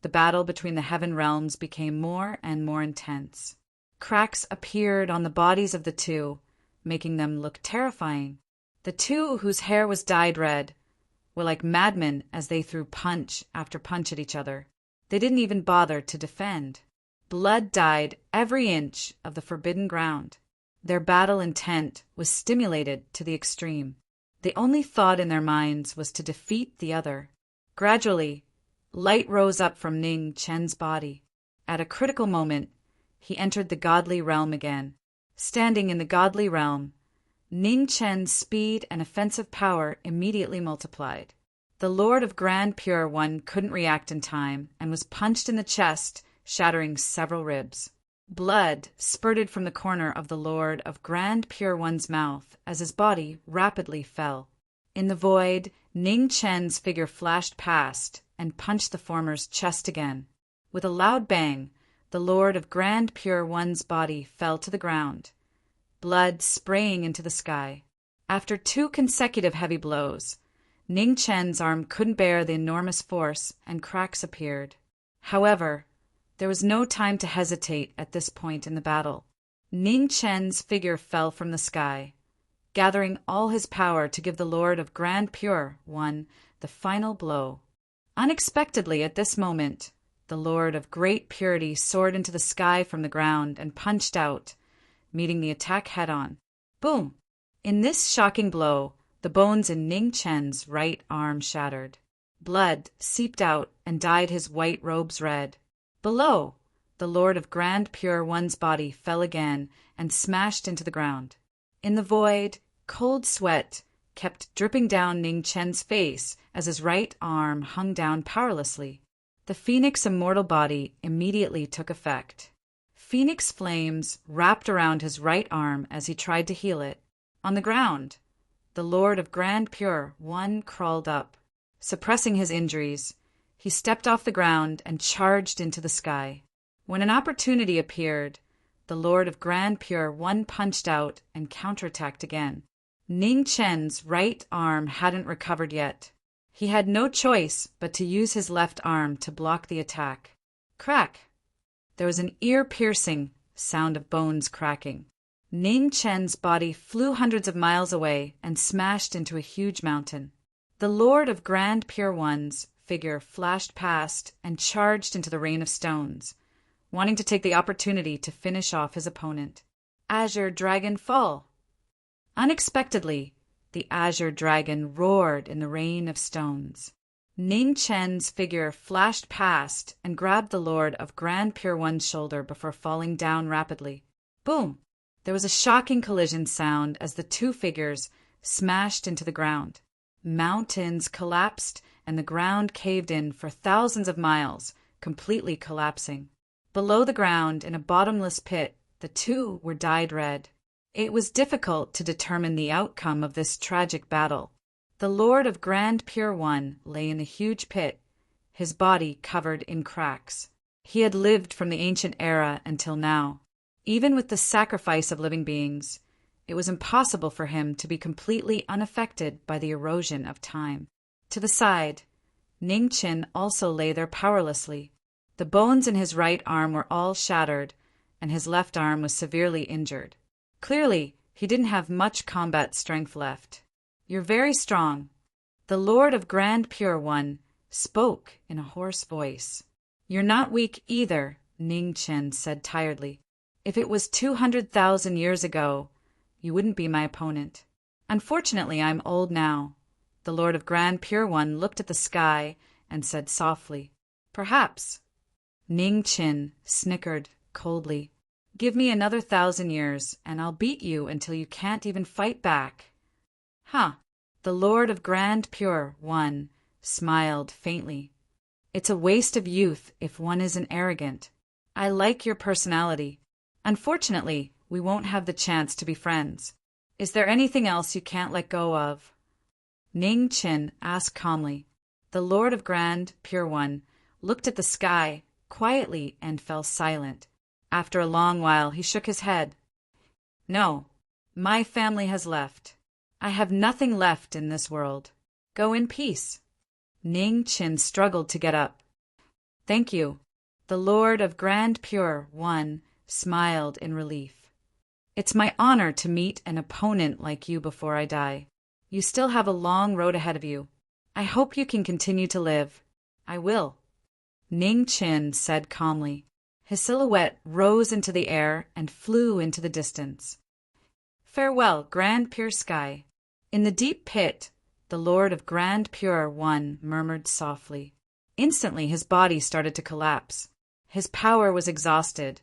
the battle between the heaven realms became more and more intense. Cracks appeared on the bodies of the two, making them look terrifying. The two, whose hair was dyed red, were like madmen as they threw punch after punch at each other. They didn't even bother to defend. Blood dyed every inch of the forbidden ground. Their battle intent was stimulated to the extreme. The only thought in their minds was to defeat the other. Gradually, light rose up from Ning Chen's body. At a critical moment, he entered the godly realm again. Standing in the godly realm, Ning Chen's speed and offensive power immediately multiplied. The Lord of Grand Pure One couldn't react in time and was punched in the chest, shattering several ribs. Blood spurted from the corner of the Lord of Grand Pure One's mouth as his body rapidly fell. In the void, Ning Chen's figure flashed past and punched the former's chest again. With a loud bang, the Lord of Grand Pure One's body fell to the ground, blood spraying into the sky. After 2 consecutive heavy blows, Ning Chen's arm couldn't bear the enormous force and cracks appeared. However, there was no time to hesitate at this point in the battle. Ning Chen's figure fell from the sky, gathering all his power to give the Lord of Grand Pure One the final blow. Unexpectedly at this moment, the Lord of Great Purity soared into the sky from the ground and punched out, meeting the attack head-on. Boom! In this shocking blow, the bones in Ning Chen's right arm shattered. Blood seeped out and dyed his white robes red. Below, the Lord of Grand Pure One's body fell again and smashed into the ground. In the void, cold sweat kept dripping down Ning Chen's face as his right arm hung down powerlessly. The Phoenix immortal body immediately took effect. Phoenix flames wrapped around his right arm as he tried to heal it. On the ground, the Lord of Grand Pure One crawled up. Suppressing his injuries, he stepped off the ground and charged into the sky. When an opportunity appeared, the Lord of Grand Pure One punched out and counterattacked again. Ning Chen's right arm hadn't recovered yet. He had no choice but to use his left arm to block the attack. Crack! There was an ear-piercing sound of bones cracking. Ning Chen's body flew hundreds of miles away and smashed into a huge mountain. The Lord of Grand Pure One's figure flashed past and charged into the rain of stones, wanting to take the opportunity to finish off his opponent. Azure Dragon Fall! Unexpectedly, the Azure Dragon roared in the rain of stones. Ning Chen's figure flashed past and grabbed the Lord of Grand Pure One's shoulder before falling down rapidly. Boom! There was a shocking collision sound as the two figures smashed into the ground. Mountains collapsed and the ground caved in for thousands of miles, completely collapsing. Below the ground, in a bottomless pit, the two were dyed red. It was difficult to determine the outcome of this tragic battle. The Lord of Grand Pure One lay in a huge pit, his body covered in cracks. He had lived from the ancient era until now. Even with the sacrifice of living beings, it was impossible for him to be completely unaffected by the erosion of time. To the side, Ning Qin also lay there powerlessly. The bones in his right arm were all shattered, and his left arm was severely injured. Clearly, he didn't have much combat strength left. "You're very strong," the Lord of Grand Pure One spoke in a hoarse voice. "You're not weak either," Ning Qin said tiredly. "If it was 200,000 years ago, you wouldn't be my opponent. Unfortunately, I'm old now." The Lord of Grand Pure One looked at the sky and said softly, "Perhaps." Ning Qin snickered coldly. "Give me another 1,000 years, and I'll beat you until you can't even fight back." "Huh." The Lord of Grand Pure One smiled faintly. "It's a waste of youth if one isn't arrogant. I like your personality. Unfortunately, we won't have the chance to be friends. Is there anything else you can't let go of?" Ning Qin asked calmly. The Lord of Grand Pure One looked at the sky quietly and fell silent. After a long while, he shook his head. "No, my family has left. I have nothing left in this world. Go in peace." Ning Qin struggled to get up. "Thank you." The Lord of Grand Pure One smiled in relief. "It's my honor to meet an opponent like you before I die. You still have a long road ahead of you. I hope you can continue to live." "I will," Ning Qin said calmly. His silhouette rose into the air and flew into the distance. "Farewell, Grand Pure Sky." In the deep pit, the Lord of Grand Pure One murmured softly. Instantly his body started to collapse. His power was exhausted,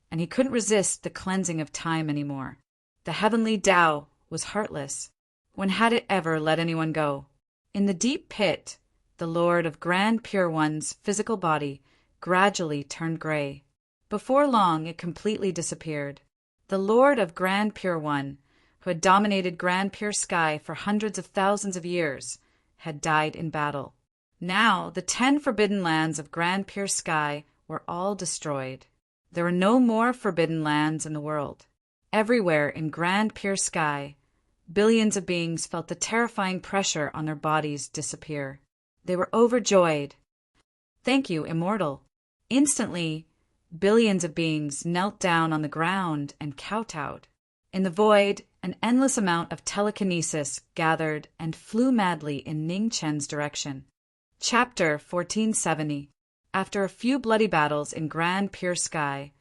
and he couldn't resist the cleansing of time anymore. The heavenly Tao was heartless. When had it ever let anyone go? In the deep pit, the Lord of Grand Pure One's physical body gradually turned gray. Before long, it completely disappeared. The Lord of Grand Pure One, who had dominated Grand Pure Sky for hundreds of thousands of years, had died in battle. Now, the 10 forbidden lands of Grand Pure Sky were all destroyed. There were no more forbidden lands in the world. Everywhere in Grand Pure Sky, billions of beings felt the terrifying pressure on their bodies disappear. They were overjoyed. "Thank you, Immortal." Instantly, billions of beings knelt down on the ground and kowtowed. In the void, an endless amount of telekinesis gathered and flew madly in Ning Chen's direction. Chapter 1470. After a few bloody battles in Grand Pure Sky,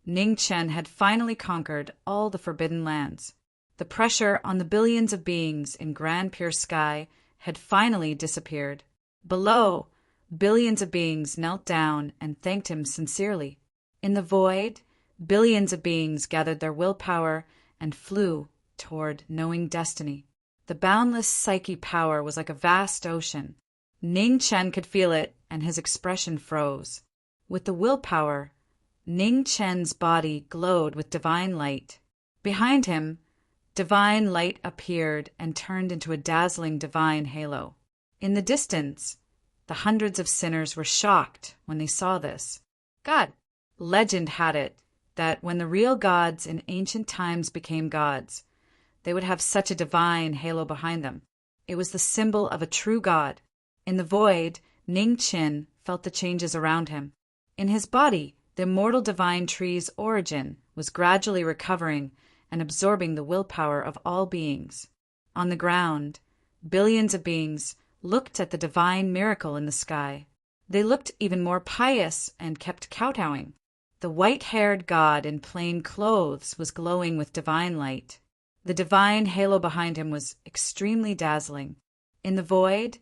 Ning Chen had finally conquered all the forbidden lands. The pressure on the billions of beings in Grand Pure Sky had finally disappeared. Below, billions of beings knelt down and thanked him sincerely. In the void, billions of beings gathered their willpower and flew toward knowing destiny. The boundless psyche power was like a vast ocean. Ning Chen could feel it, and his expression froze. With the willpower, Ning Chen's body glowed with divine light. Behind him, divine light appeared and turned into a dazzling divine halo. In the distance, the hundreds of sinners were shocked when they saw this. God! Legend had it that when the real gods in ancient times became gods, they would have such a divine halo behind them. It was the symbol of a true god. In the void, Ning Qin felt the changes around him. In his body, the immortal divine tree's origin was gradually recovering and absorbing the willpower of all beings. On the ground, billions of beings looked at the divine miracle in the sky. They looked even more pious and kept kowtowing. The white-haired god in plain clothes was glowing with divine light. The divine halo behind him was extremely dazzling. In the void,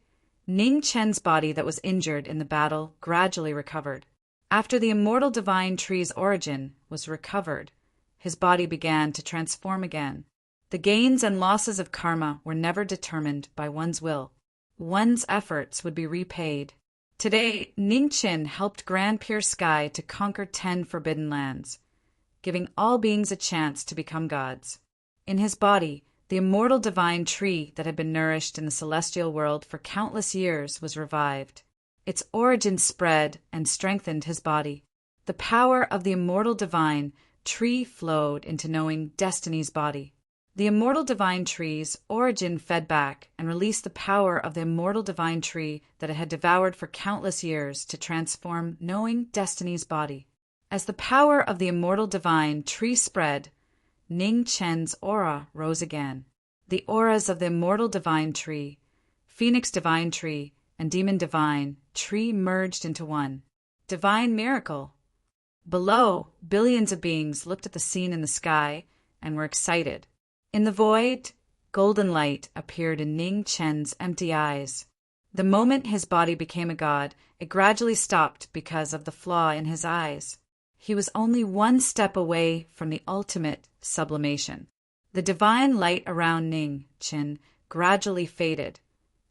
Ning Chen's body that was injured in the battle gradually recovered. After the immortal divine tree's origin was recovered, his body began to transform again. The gains and losses of karma were never determined by one's will. One's efforts would be repaid. Today, Ning Qin helped Grand Pure Sky to conquer 10 forbidden lands, giving all beings a chance to become gods. In his body, the immortal divine tree that had been nourished in the celestial world for countless years was revived. Its origin spread and strengthened his body. The power of the immortal divine tree flowed into knowing Destiny's body. The immortal divine tree's origin fed back and released the power of the immortal divine tree that it had devoured for countless years to transform knowing Destiny's body. As the power of the immortal divine tree spread, Ning Chen's aura rose again. The auras of the immortal divine tree, Phoenix divine tree, and demon divine tree merged into one. Divine miracle! Below, billions of beings looked at the scene in the sky and were excited. In the void, golden light appeared in Ning Chen's empty eyes. The moment his body became a god, it gradually stopped because of the flaw in his eyes. He was only one step away from the ultimate sublimation. The divine light around Ning Chen gradually faded,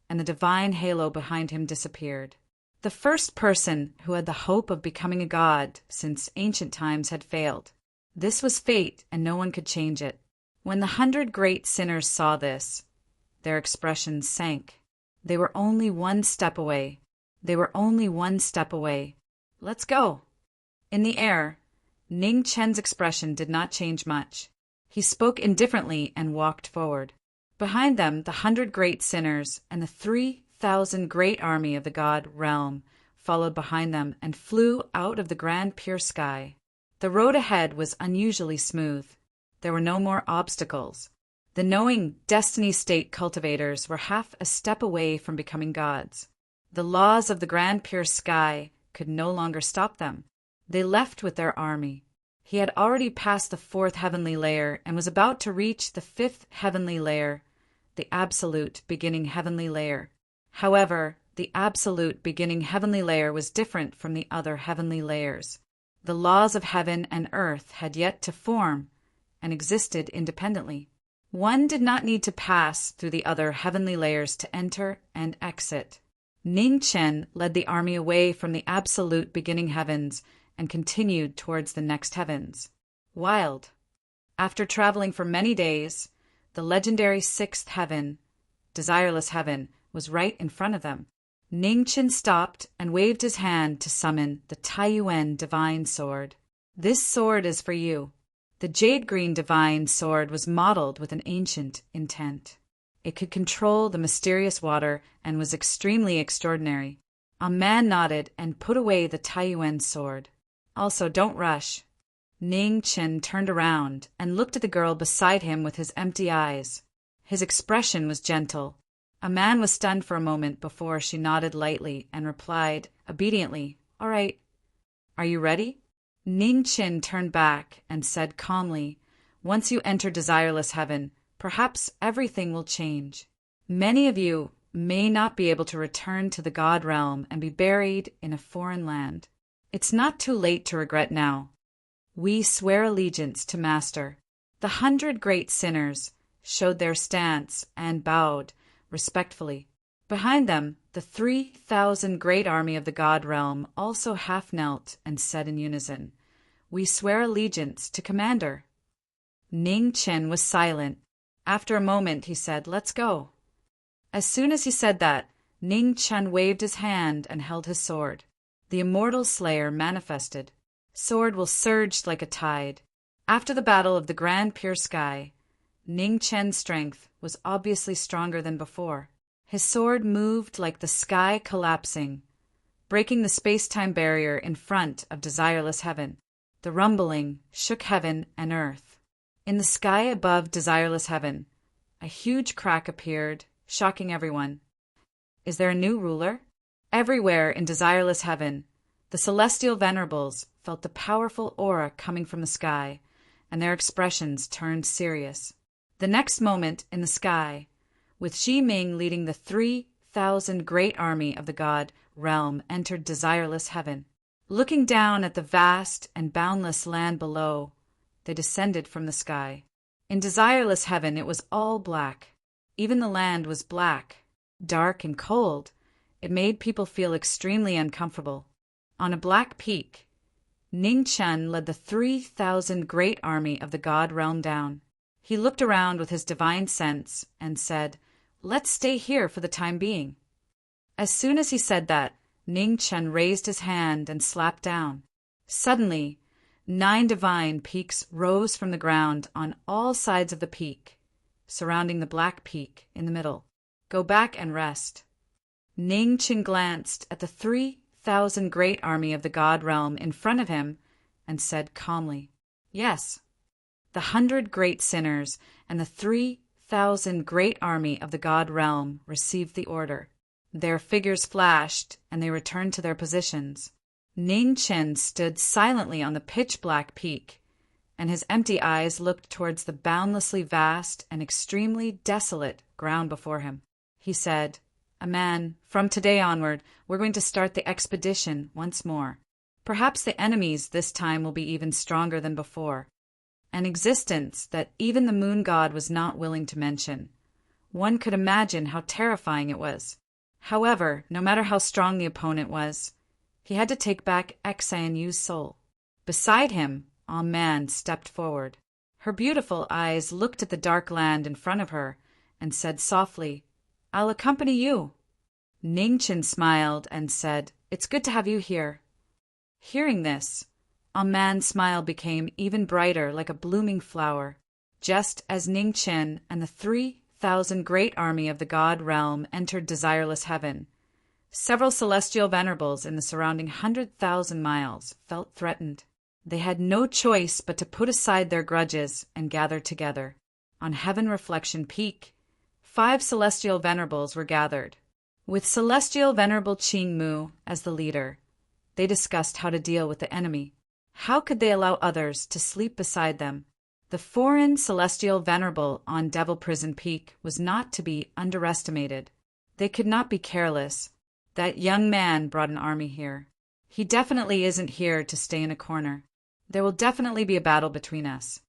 and the divine halo behind him disappeared. The first person who had the hope of becoming a god since ancient times had failed. This was fate, and no one could change it. When the 100 great sinners saw this, their expressions sank. They were only one step away. They were only one step away. Let's go. In the air, Ning Chen's expression did not change much. He spoke indifferently and walked forward. Behind them, the 100 great sinners and the 3,000 great army of the god realm followed behind them and flew out of the grand pure sky. The road ahead was unusually smooth. There were no more obstacles. The knowing Destiny state cultivators were half a step away from becoming gods. The laws of the grand pure sky could no longer stop them. They left with their army. He had already passed the 4th heavenly layer and was about to reach the 5th heavenly layer, the absolute beginning heavenly layer. However, the absolute beginning heavenly layer was different from the other heavenly layers. The laws of heaven and earth had yet to form and existed independently. One did not need to pass through the other heavenly layers to enter and exit. Ning Chen led the army away from the absolute beginning heavens and continued towards the next heavens. Wild. After traveling for many days, the legendary 6th heaven, desireless heaven, was right in front of them. Ning Chen stopped and waved his hand to summon the Taiyuan divine sword. This sword is for you. The jade-green divine sword was modeled with an ancient intent. It could control the mysterious water and was extremely extraordinary. A man nodded and put away the Taiyuan sword. Also, don't rush. Ning Chen turned around and looked at the girl beside him with his empty eyes. His expression was gentle. A man was stunned for a moment before she nodded lightly and replied obediently, "All right. Are you ready?" Ning Chen turned back and said calmly, "Once you enter desireless heaven, perhaps everything will change. Many of you may not be able to return to the god realm and be buried in a foreign land. It's not too late to regret now. We swear allegiance to Master." The 100 great sinners showed their stance and bowed respectfully. Behind them, the 3,000 great army of the god realm also half knelt and said in unison, "We swear allegiance to Commander." Ning Chen was silent. After a moment, he said, "Let's go." As soon as he said that, Ning Chen waved his hand and held his sword. The immortal slayer manifested. Sword will surge like a tide. After the battle of the grand pure sky, Ning Chen's strength was obviously stronger than before. His sword moved like the sky collapsing, breaking the space-time barrier in front of desireless heaven. The rumbling shook heaven and earth. In the sky above desireless heaven, a huge crack appeared, shocking everyone. Is there a new ruler? Everywhere in desireless heaven, the celestial venerables felt the powerful aura coming from the sky, and their expressions turned serious. The next moment in the sky, with Xi Ming leading the 3,000 great army of the god realm, entered desireless heaven. Looking down at the vast and boundless land below, they descended from the sky. In desireless heaven it was all black. Even the land was black, dark and cold. It made people feel extremely uncomfortable. On a black peak, Ning Chen led the 3,000 great army of the god realm down. He looked around with his divine sense and said, "Let's stay here for the time being." As soon as he said that, Ning Chen raised his hand and slapped down. Suddenly, 9 divine peaks rose from the ground on all sides of the peak, surrounding the black peak in the middle. "Go back and rest." Ning Chen glanced at the 3,000 great army of the god realm in front of him and said calmly, "Yes." The 100 great sinners and the 3,000 great army of the god realm received the order. Their figures flashed, and they returned to their positions. Ning Chen stood silently on the pitch-black peak, and his empty eyes looked towards the boundlessly vast and extremely desolate ground before him. He said, "Aman, from today onward, we're going to start the expedition once more. Perhaps the enemies this time will be even stronger than before. An existence that even the moon god was not willing to mention. One could imagine how terrifying it was. However, no matter how strong the opponent was, he had to take back Xian Yu's soul." Beside him, Aman stepped forward. Her beautiful eyes looked at the dark land in front of her and said softly, "I'll accompany you." Ning Chen smiled and said, "It's good to have you here." Hearing this, Aman's smile became even brighter, like a blooming flower. Just as Ning Chen and the 3,000 great army of the god realm entered desireless heaven, several celestial venerables in the surrounding 100,000 miles felt threatened. They had no choice but to put aside their grudges and gather together. On Heaven Reflection Peak, 5 celestial venerables were gathered. With Celestial Venerable Qing Mu as the leader, they discussed how to deal with the enemy. How could they allow others to sleep beside them? The foreign celestial venerable on Devil Prison Peak was not to be underestimated. They could not be careless. That young man brought an army here. He definitely isn't here to stay in a corner. There will definitely be a battle between us.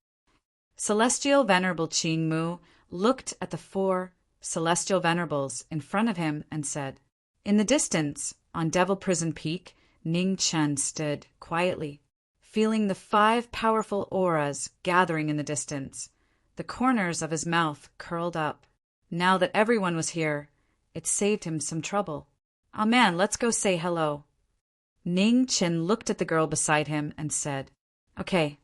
Celestial Venerable Qing Mu looked at the 4 celestial venerables in front of him and said, In the distance, on Devil Prison Peak, Ning Chen stood quietly, feeling the 5 powerful auras gathering in the distance. The corners of his mouth curled up. Now that everyone was here, it saved him some trouble. "Aman, let's go say hello." Ning Chen looked at the girl beside him and said, "Okay."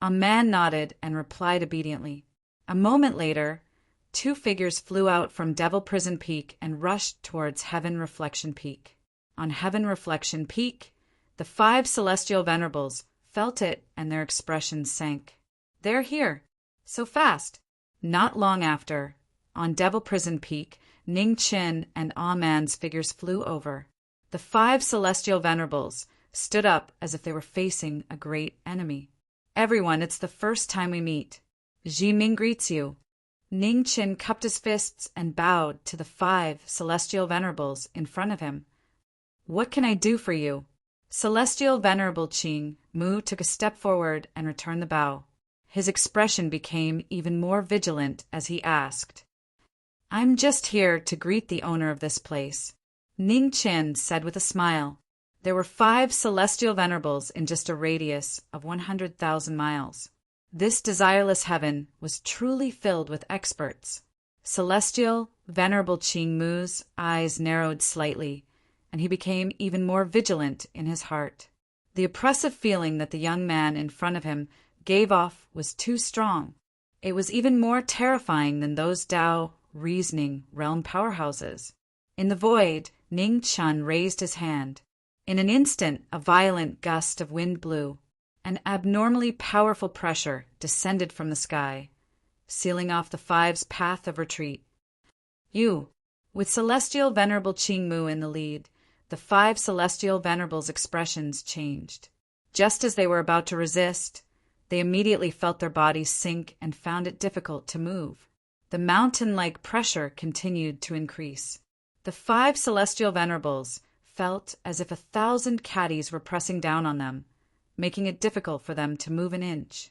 Aman nodded and replied obediently. A moment later, 2 figures flew out from Devil Prison Peak and rushed towards Heaven Reflection Peak. On Heaven Reflection Peak, the 5 celestial venerables felt it and their expressions sank. "They're here. So fast." Not long after, on Devil Prison Peak, Ning Chen and Aman's figures flew over. The 5 celestial venerables stood up as if they were facing a great enemy. "Everyone, it's the first time we meet. Ji Ming greets you." Ning Chen cupped his fists and bowed to the 5 celestial venerables in front of him. "What can I do for you?" Celestial Venerable Qing Mu took a step forward and returned the bow. His expression became even more vigilant as he asked, "I'm just here to greet the owner of this place." Ning Chen said with a smile. There were 5 celestial venerables in just a radius of 100,000 miles. This desireless heaven was truly filled with experts. Celestial Venerable Qing Mu's eyes narrowed slightly, and he became even more vigilant in his heart. The oppressive feeling that the young man in front of him gave off was too strong. It was even more terrifying than those Tao reasoning realm powerhouses. In the void, Ning Chen raised his hand. In an instant, a violent gust of wind blew. An abnormally powerful pressure descended from the sky, sealing off the 5's path of retreat. With Celestial Venerable Qing Mu in the lead, the 5 celestial venerables' expressions changed. Just as they were about to resist, they immediately felt their bodies sink and found it difficult to move. The mountain-like pressure continued to increase. The 5 celestial venerables felt as if 1,000 caddies were pressing down on them, making it difficult for them to move an inch.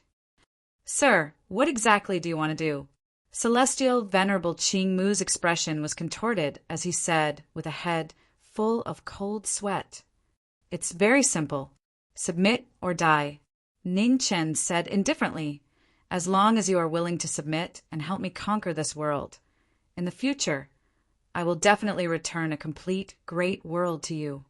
"Sir, what exactly do you want to do?" Celestial Venerable Qing Mu's expression was contorted as he said, with a head full of cold sweat, "It's very simple. Submit or die." Ning Chen said indifferently, as long as you are willing to submit and help me conquer this world. In the future, I will definitely return a complete, great world to you."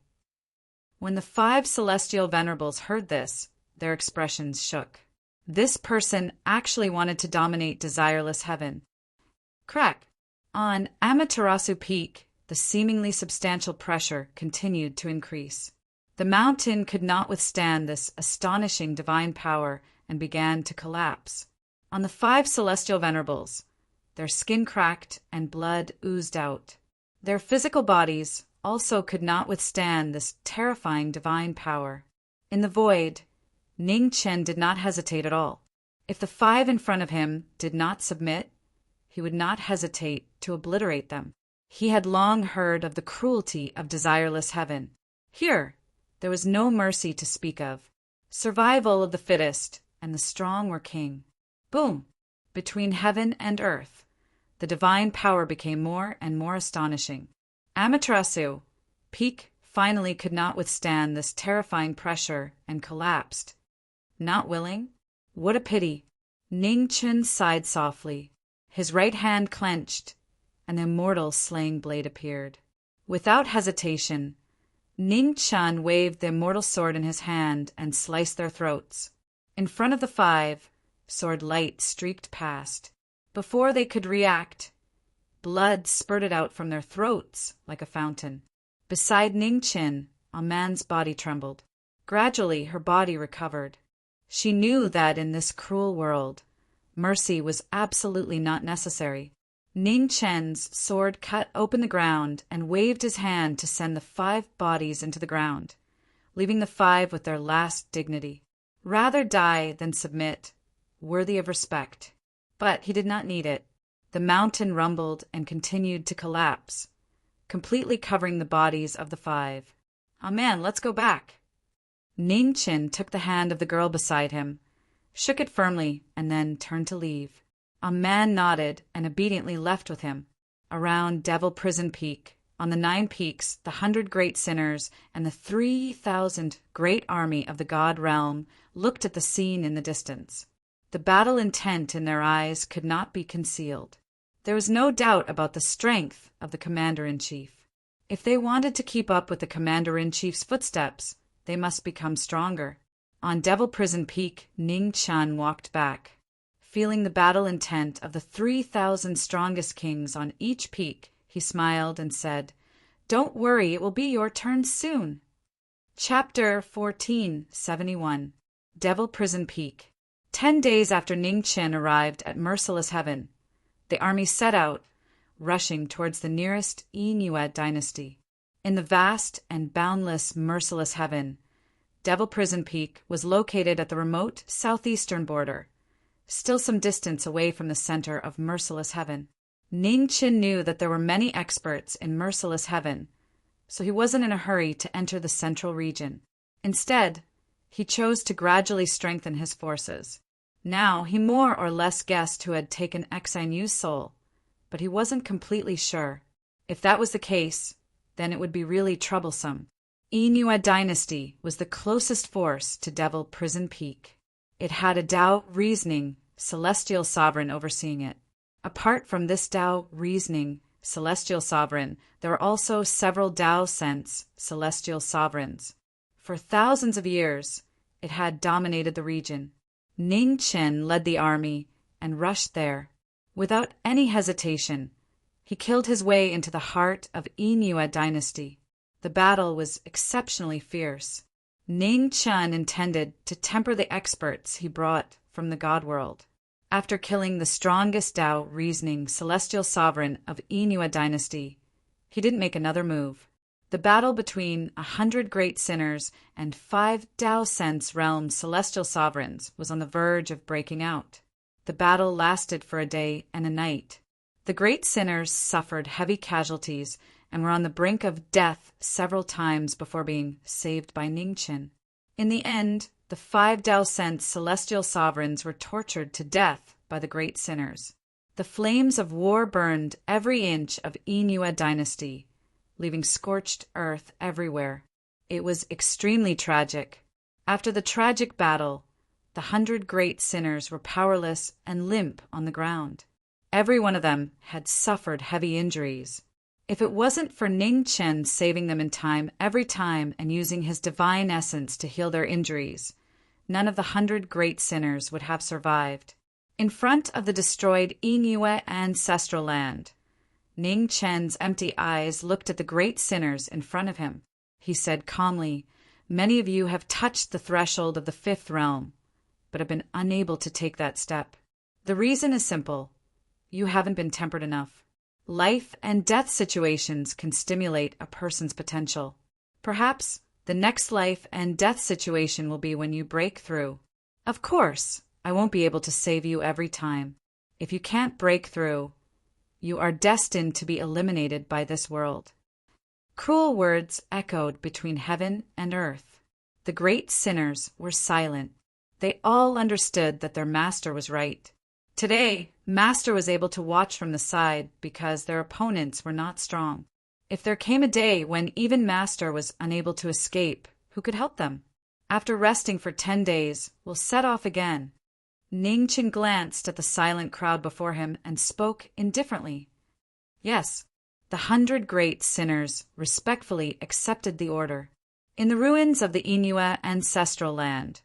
When the 5 celestial venerables heard this, their expressions shook. This person actually wanted to dominate desireless heaven. Crack! On Amaterasu Peak, the seemingly substantial pressure continued to increase. The mountain could not withstand this astonishing divine power and began to collapse. On the 5 celestial venerables, their skin cracked and blood oozed out. Their physical bodies also could not withstand this terrifying divine power. In the void, Ning Chen did not hesitate at all. If the 5 in front of him did not submit, he would not hesitate to obliterate them. He had long heard of the cruelty of desireless heaven. Here, there was no mercy to speak of. Survival of the fittest, and the strong were king. Boom! Between heaven and earth, the divine power became more and more astonishing. Amaterasu Peak finally could not withstand this terrifying pressure and collapsed. Not willing? What a pity! Ning Chen sighed softly. His right hand clenched, and the immortal slaying blade appeared. Without hesitation, Ning Chen waved the immortal sword in his hand and sliced their throats. In front of the 5, sword light streaked past. Before they could react, blood spurted out from their throats like a fountain. Beside Ning Chen, a man's body trembled. Gradually, her body recovered. She knew that in this cruel world, mercy was absolutely not necessary. Ning Chen's sword cut open the ground and waved his hand to send the 5 bodies into the ground, leaving the 5 with their last dignity. Rather die than submit, worthy of respect. But he did not need it. The mountain rumbled and continued to collapse, completely covering the bodies of the 5. "Ah, man, let's go back." Ning Chen took the hand of the girl beside him, shook it firmly, and then turned to leave. A man nodded and obediently left with him. Around Devil Prison Peak, on the 9 peaks, the 100 great sinners and the 3,000 great army of the god realm looked at the scene in the distance. The battle intent in their eyes could not be concealed. There was no doubt about the strength of the commander-in-chief. If they wanted to keep up with the commander-in-chief's footsteps, they must become stronger. On Devil Prison Peak, Ning Chen walked back. Feeling the battle intent of the 3,000 strongest kings on each peak, he smiled and said, "Don't worry, it will be your turn soon." Chapter 1471 Devil Prison Peak. 10 days after Ning Chen arrived at Merciless Heaven, the army set out, rushing towards the nearest Inuit dynasty. In the vast and boundless Merciless Heaven, Devil Prison Peak was located at the remote southeastern border, still some distance away from the center of Merciless Heaven. Ning Chen knew that there were many experts in Merciless Heaven, so he wasn't in a hurry to enter the central region. Instead, he chose to gradually strengthen his forces. Now, he more or less guessed who had taken Xinu's soul, but he wasn't completely sure. If that was the case, then it would be really troublesome. Inuit dynasty was the closest force to Devil Prison Peak. It had a Tao reasoning celestial sovereign overseeing it. Apart from this Tao reasoning celestial sovereign, there were also several Tao sense celestial sovereigns. For thousands of years, it had dominated the region. Ning Chen led the army and rushed there. Without any hesitation, he killed his way into the heart of Inuit dynasty. The battle was exceptionally fierce. Ning Chen intended to temper the experts he brought from the god world. After killing the strongest Tao reasoning celestial sovereign of Inuit dynasty, he didn't make another move. The battle between 100 great sinners and 5 Tao sense realm celestial sovereigns was on the verge of breaking out. The battle lasted for a day and a night. The great sinners suffered heavy casualties and were on the brink of death several times before being saved by Ning Chen. In the end, the 5 Tao sense celestial sovereigns were tortured to death by the great sinners. The flames of war burned every inch of Inuit dynasty, leaving scorched earth everywhere. It was extremely tragic. After the tragic battle, the 100 great sinners were powerless and limp on the ground. Every one of them had suffered heavy injuries. If it wasn't for Ning Chen saving them in time every time and using his divine essence to heal their injuries, none of the 100 great sinners would have survived. In front of the destroyed Yingyue ancestral land, Ning Chen's empty eyes looked at the great sinners in front of him. He said calmly, "Many of you have touched the threshold of the 5th realm, but have been unable to take that step. The reason is simple. You haven't been tempered enough. Life and death situations can stimulate a person's potential. Perhaps the next life and death situation will be when you break through. Of course, I won't be able to save you every time. If you can't break through, you are destined to be eliminated by this world." Cruel words echoed between heaven and earth. The great sinners were silent. They all understood that their master was right. Today, Master was able to watch from the side because their opponents were not strong. If there came a day when even Master was unable to escape, who could help them? After resting for 10 days, we'll set off again. Ning Chen glanced at the silent crowd before him and spoke indifferently. Yes, the 100 great sinners respectfully accepted the order. In the ruins of the Yingyue ancestral land,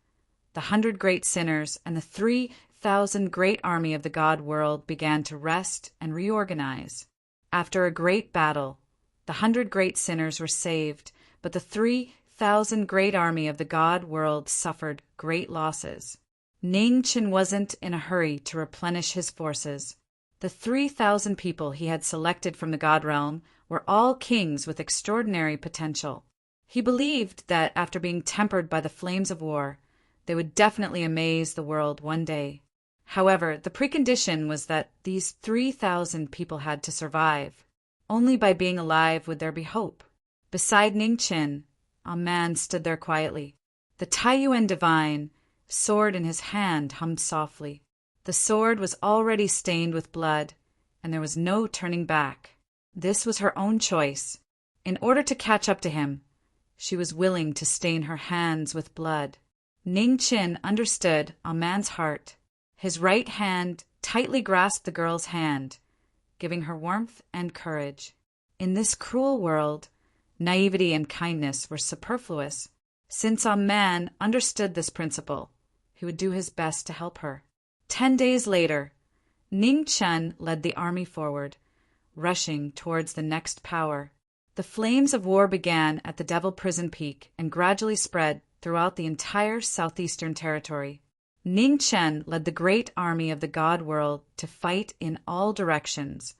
the 100 great sinners and the 3,000 great army of the god world began to rest and reorganize. After a great battle, the 100 great sinners were saved, but the 3,000 great army of the god world suffered great losses. Ning Chen wasn't in a hurry to replenish his forces. The 3,000 people he had selected from the god realm were all kings with extraordinary potential. He believed that after being tempered by the flames of war, they would definitely amaze the world one day. However, the precondition was that these 3,000 people had to survive. Only by being alive would there be hope. Beside Ning Chen, a man stood there quietly. The Taiyuan divine, sword in his hand, hummed softly. The sword was already stained with blood, and there was no turning back. This was her own choice. In order to catch up to him, she was willing to stain her hands with blood. Ning Chen understood a man's heart. His right hand tightly grasped the girl's hand, giving her warmth and courage. In this cruel world, naivety and kindness were superfluous. Since a man understood this principle, he would do his best to help her. 10 days later, Ning Chen led the army forward, rushing towards the next power. The flames of war began at the Devil Prison Peak and gradually spread throughout the entire southeastern territory. Ning Chen led the great army of the god world to fight in all directions,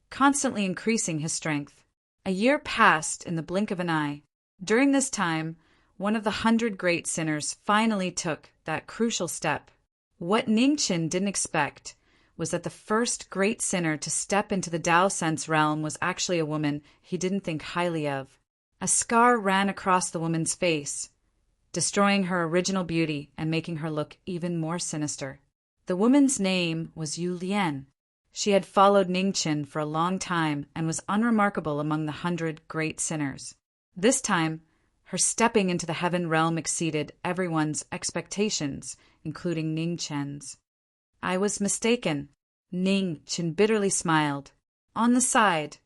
constantly increasing his strength. A year passed in the blink of an eye. During this time, one of the 100 great sinners finally took that crucial step. What Ning Chen didn't expect was that the first great sinner to step into the Dao Sense realm was actually a woman he didn't think highly of. A scar ran across the woman's face, destroying her original beauty and making her look even more sinister. The woman's name was Yu Lian. She had followed Ning Chen for a long time and was unremarkable among the 100 great sinners. This time, her stepping into the heaven realm exceeded everyone's expectations, including Ning Chen's. I was mistaken. Ning Chen bitterly smiled. On the side,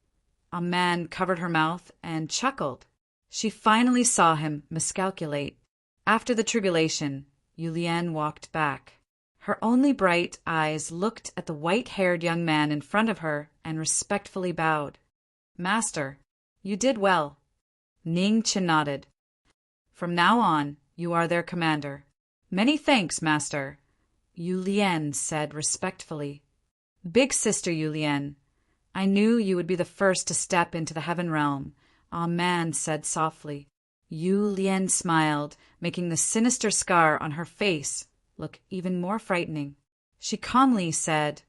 a man covered her mouth and chuckled. She finally saw him miscalculate. After the tribulation, Yu Lian walked back. Her only bright eyes looked at the white-haired young man in front of her and respectfully bowed. "Master, you did well." Ning Chen nodded. "From now on, you are their commander." "Many thanks, Master," Yu Lian said respectfully. "Big sister Yu Lian, I knew you would be the first to step into the heaven realm," a man said softly. Yu Lian smiled, making the sinister scar on her face look even more frightening. She calmly said,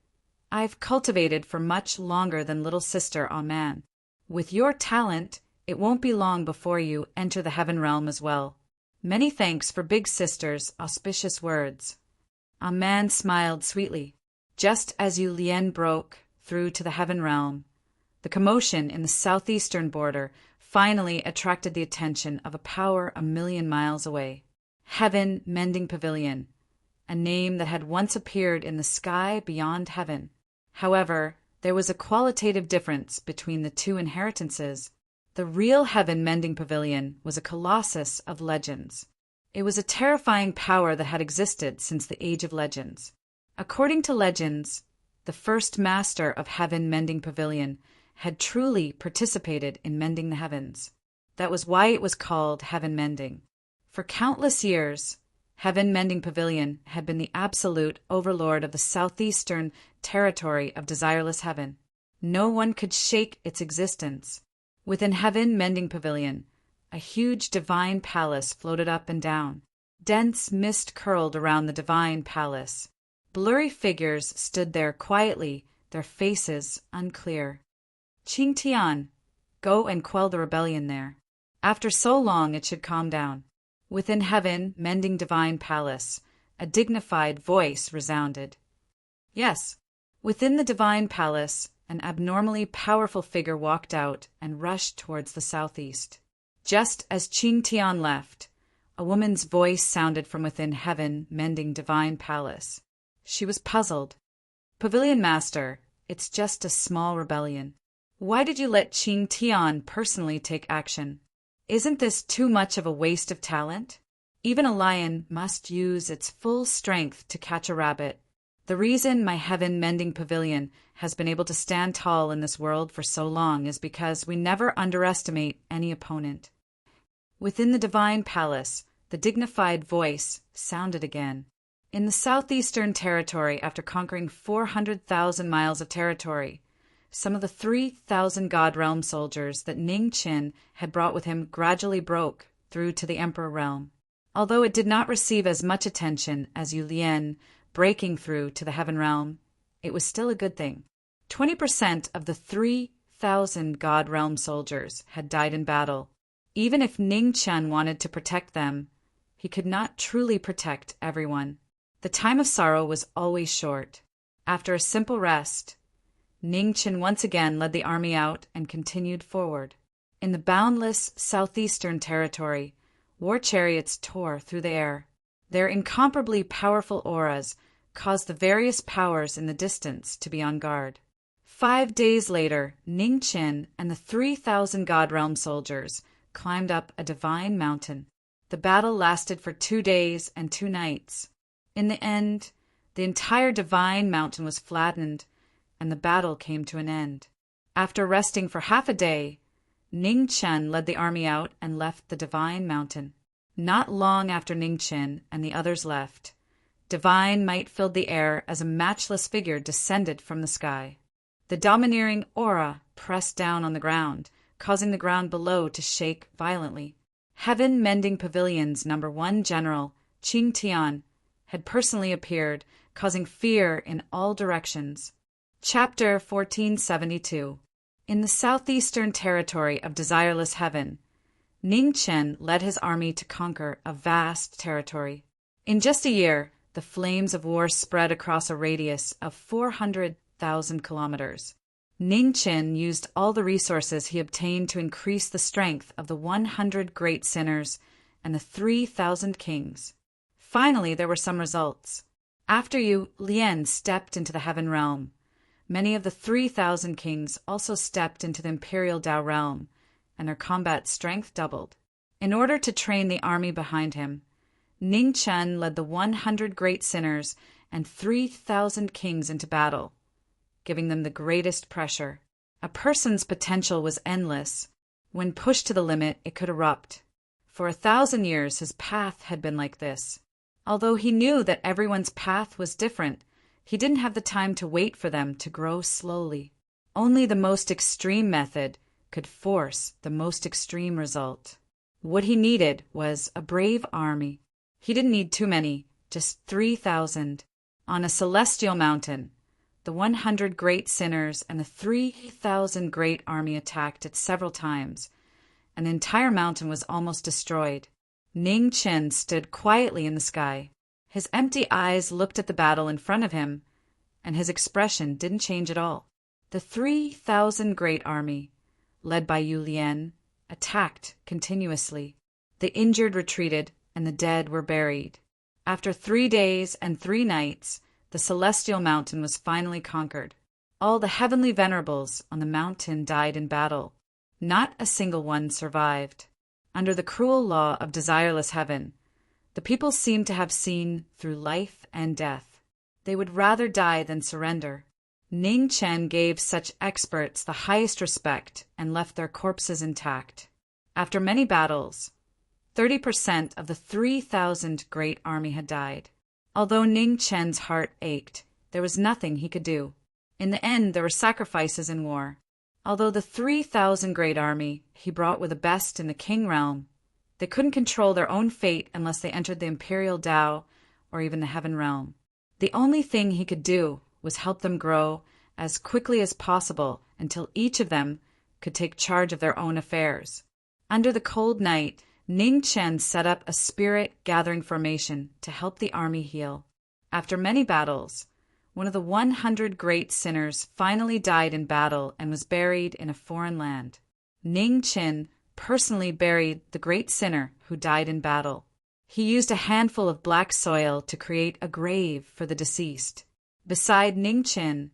"I've cultivated for much longer than little sister Aman. With your talent, it won't be long before you enter the heaven realm as well. Many thanks for big sister's auspicious words." Aman smiled sweetly. Just as Yu Lian broke through to the heaven realm, the commotion in the southeastern border finally attracted the attention of a power 1,000,000 miles away. Heaven Mending Pavilion. a name that had once appeared in the sky beyond heaven. However, there was a qualitative difference between the two inheritances. The real heaven-mending pavilion was a colossus of legends. It was a terrifying power that had existed since the Age of Legends. According to legends, the first master of heaven-mending pavilion had truly participated in mending the heavens. That was why it was called heaven-mending. For countless years, heaven-mending pavilion had been the absolute overlord of the southeastern territory of desireless heaven. No one could shake its existence. Within heaven-mending pavilion, a huge divine palace floated up and down. Dense mist curled around the divine palace. Blurry figures stood there quietly, their faces unclear. Qing Tian, go and quell the rebellion there. After so long it should calm down. Within heaven-mending divine palace, a dignified voice resounded. Yes, within the divine palace, an abnormally powerful figure walked out and rushed towards the southeast. Just as Qing Tian left, a woman's voice sounded from within heaven-mending divine palace. She was puzzled. Pavilion Master, it's just a small rebellion. Why did you let Qing Tian personally take action? Isn't this too much of a waste of talent? Even a lion must use its full strength to catch a rabbit. The reason my heaven-mending pavilion has been able to stand tall in this world for so long is because we never underestimate any opponent. Within the divine palace, the dignified voice sounded again. In the southeastern territory, after conquering 400,000 miles of territory, some of the 3,000 God Realm soldiers that Ning Qin had brought with him gradually broke through to the Emperor Realm. Although it did not receive as much attention as Yu Lian breaking through to the Heaven Realm, it was still a good thing. 20% of the 3,000 God Realm soldiers had died in battle. Even if Ning Chen wanted to protect them, he could not truly protect everyone. The time of sorrow was always short. After a simple rest, Ning Chen once again led the army out and continued forward. In the boundless southeastern territory, war chariots tore through the air. Their incomparably powerful auras caused the various powers in the distance to be on guard. 5 days later, Ning Chen and the 3,000 God Realm soldiers climbed up a divine mountain. The battle lasted for 2 days and 2 nights. In the end, the entire divine mountain was flattened, and the battle came to an end. After resting for half a day, Ning Chen led the army out and left the divine mountain. Not long after Ning Chen and the others left, divine might filled the air as a matchless figure descended from the sky. The domineering aura pressed down on the ground, causing the ground below to shake violently. Heaven-mending Pavilion's #1 general, Qing Tian, had personally appeared, causing fear in all directions. Chapter 1472. In the southeastern territory of desireless heaven, Ning Chen led his army to conquer a vast territory. In just a year, the flames of war spread across a radius of 400,000 kilometers. Ning Chen used all the resources he obtained to increase the strength of the 100 great sinners and the 3,000 kings. Finally, there were some results. After Yu Lian stepped into the heaven realm, many of the 3,000 kings also stepped into the imperial Dao realm, and their combat strength doubled. In order to train the army behind him, Ning Chen led the 100 great sinners and 3,000 kings into battle, giving them the greatest pressure. A person's potential was endless. When pushed to the limit, it could erupt. For 1,000 years, his path had been like this. Although he knew that everyone's path was different, he didn't have the time to wait for them to grow slowly. Only the most extreme method could force the most extreme result. What he needed was a brave army. He didn't need too many, just 3,000. On a celestial mountain, the 100 great sinners and the 3,000 great army attacked it several times, and the entire mountain was almost destroyed. Ning Chen stood quietly in the sky. His empty eyes looked at the battle in front of him, and his expression didn't change at all. The 3,000 great army, led by Yu Lian, attacked continuously. The injured retreated, and the dead were buried. After 3 days and 3 nights, the celestial mountain was finally conquered. All the heavenly venerables on the mountain died in battle. Not a single one survived. Under the cruel law of desireless heaven, the people seemed to have seen through life and death. They would rather die than surrender. Ning Chen gave such experts the highest respect and left their corpses intact. After many battles, 30% of the 3,000 great army had died. Although Ning Chen's heart ached, there was nothing he could do. In the end, there were sacrifices in war. Although the 3,000 great army he brought were the best in the King realm, they couldn't control their own fate unless they entered the imperial Tao or even the heaven realm. The only thing he could do was help them grow as quickly as possible until each of them could take charge of their own affairs. Under the cold night, Ning Chen set up a spirit-gathering formation to help the army heal. After many battles, one of the 100 great sinners finally died in battle and was buried in a foreign land. Ning Chen personally buried the great sinner who died in battle. He used a handful of black soil to create a grave for the deceased. Beside Ning Chen,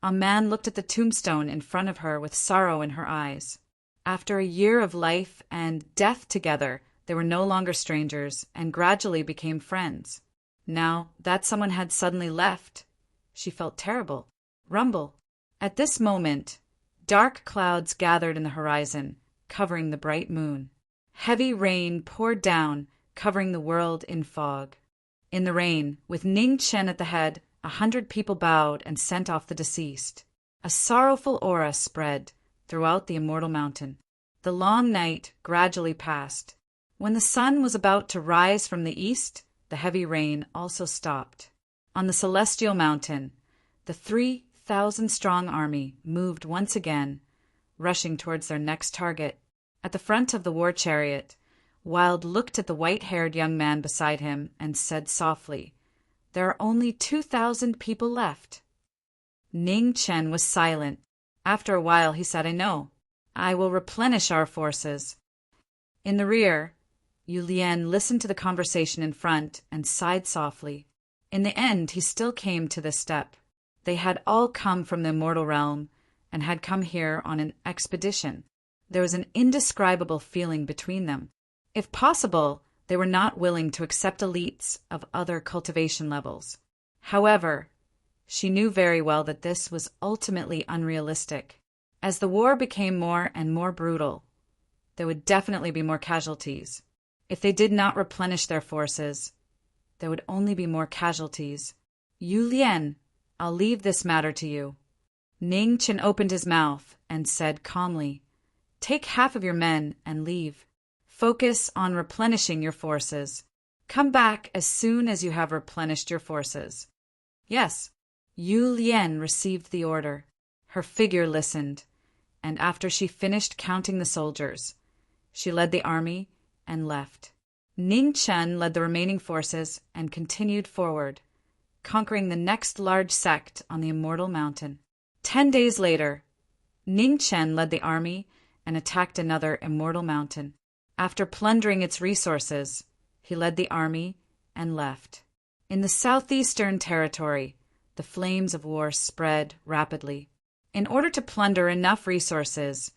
a man looked at the tombstone in front of her with sorrow in her eyes. After a year of life and death together, they were no longer strangers and gradually became friends. Now that someone had suddenly left, she felt terrible. Rumble. At this moment, dark clouds gathered in the horizon, covering the bright moon. Heavy rain poured down, covering the world in fog. In the rain, with Ning Chen at the head, 100 people bowed and sent off the deceased. A sorrowful aura spread throughout the immortal mountain. The long night gradually passed. When the sun was about to rise from the east, the heavy rain also stopped. On the celestial mountain, the 3,000-strong army moved once again, rushing towards their next target. At the front of the war chariot, Wild looked at the white-haired young man beside him and said softly, "There are only 2,000 people left." Ning Chen was silent. After a while he said, "I know. I will replenish our forces." In the rear, Yu Lian listened to the conversation in front and sighed softly. In the end, he still came to this step. They had all come from the immortal realm and had come here on an expedition. There was an indescribable feeling between them. If possible, they were not willing to accept elites of other cultivation levels. However, she knew very well that this was ultimately unrealistic. As the war became more and more brutal, there would definitely be more casualties. If they did not replenish their forces, there would only be more casualties. "Yu Lian, I'll leave this matter to you." Ning Chen opened his mouth and said calmly, "Take half of your men and leave. Focus on replenishing your forces. Come back as soon as you have replenished your forces." Yes, Yu Lian received the order. Her figure listened, and after she finished counting the soldiers, she led the army and left. Ning Chen led the remaining forces and continued forward, conquering the next large sect on the immortal mountain. 10 days later, Ning Chen led the army and attacked another immortal mountain. After plundering its resources, he led the army and left. In the southeastern territory, the flames of war spread rapidly. In order to plunder enough resources,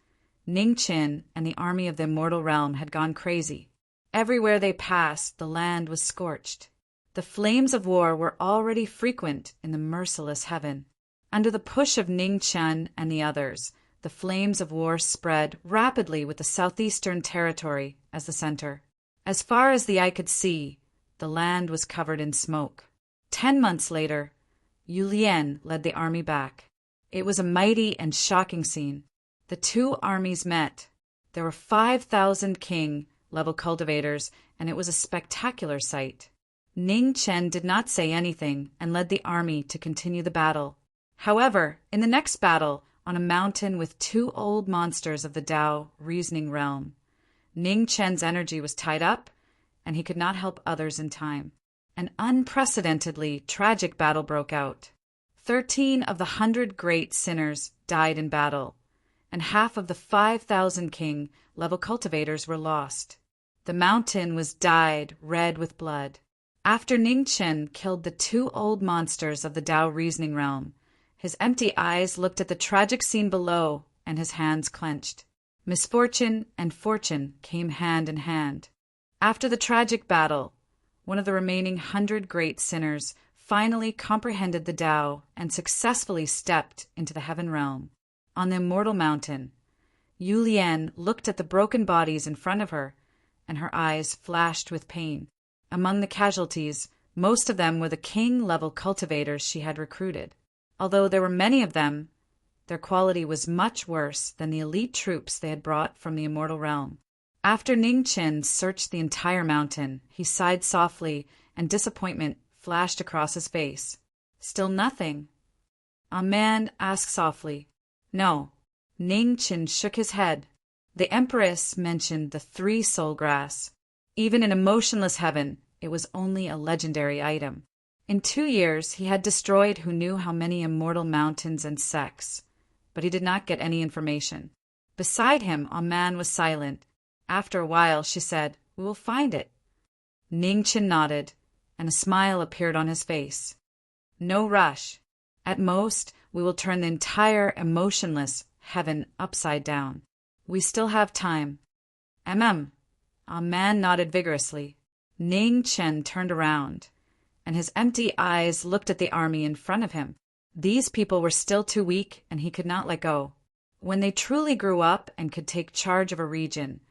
Ning Chen and the army of the immortal realm had gone crazy. Everywhere they passed, the land was scorched. The flames of war were already frequent in the merciless heaven. Under the push of Ning Chen and the others, the flames of war spread rapidly with the southeastern territory as the center. As far as the eye could see, the land was covered in smoke. 10 months later, Yu Lian led the army back. It was a mighty and shocking scene. The two armies met. There were 5,000 king-level cultivators, and it was a spectacular sight. Ning Chen did not say anything and led the army to continue the battle. However, in the next battle, on a mountain with 2 old monsters of the Tao reasoning realm, Ning Chen's energy was tied up, and he could not help others in time. An unprecedentedly tragic battle broke out. 13 of the 100 great sinners died in battle, and half of the 5,000 king-level cultivators were lost. The mountain was dyed red with blood. After Ning Chen killed the two old monsters of the Tao reasoning realm, his empty eyes looked at the tragic scene below and his hands clenched. Misfortune and fortune came hand in hand. After the tragic battle, one of the remaining 100 great sinners finally comprehended the Tao and successfully stepped into the heaven realm. On the immortal mountain, Yu Lian looked at the broken bodies in front of her, and her eyes flashed with pain. Among the casualties, most of them were the king-level cultivators she had recruited. Although there were many of them, their quality was much worse than the elite troops they had brought from the immortal realm. After Ning Chen searched the entire mountain, he sighed softly, and disappointment flashed across his face. Still nothing. A man asked softly. No. Ning Chen shook his head. The Empress mentioned the 3 soul grass. Even in a motionless heaven, it was only a legendary item. In 2 years, he had destroyed who knew how many immortal mountains and sects, but he did not get any information. Beside him, a man was silent. After a while, she said, "We will find it." Ning Chen nodded, and a smile appeared on his face. "No rush. At most, we will turn the entire emotionless heaven upside down. We still have time." A man nodded vigorously. Ning Chen turned around, and his empty eyes looked at the army in front of him. These people were still too weak, and he could not let go. When they truly grew up and could take charge of a region,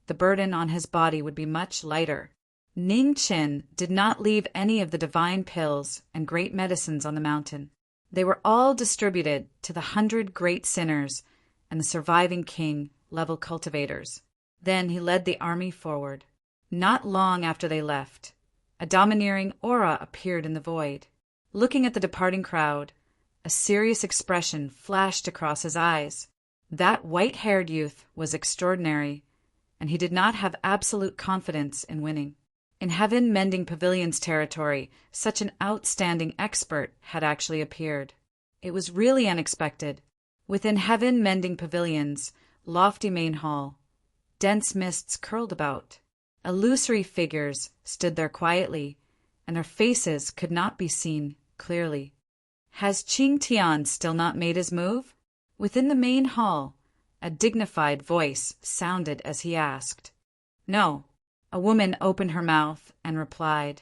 the burden on his body would be much lighter. Ning Chen did not leave any of the divine pills and great medicines on the mountain. They were all distributed to the 100 great sinners and the surviving king-level cultivators. Then he led the army forward. Not long after they left, a domineering aura appeared in the void. Looking at the departing crowd, a serious expression flashed across his eyes. That white-haired youth was extraordinary, and he did not have absolute confidence in winning. In Heaven Mending Pavilion's territory, such an outstanding expert had actually appeared. It was really unexpected. Within Heaven Mending Pavilion's lofty main hall, dense mists curled about. Illusory figures stood there quietly, and their faces could not be seen clearly. Has Qing Tian still not made his move? Within the main hall, a dignified voice sounded as he asked. No. A woman opened her mouth and replied,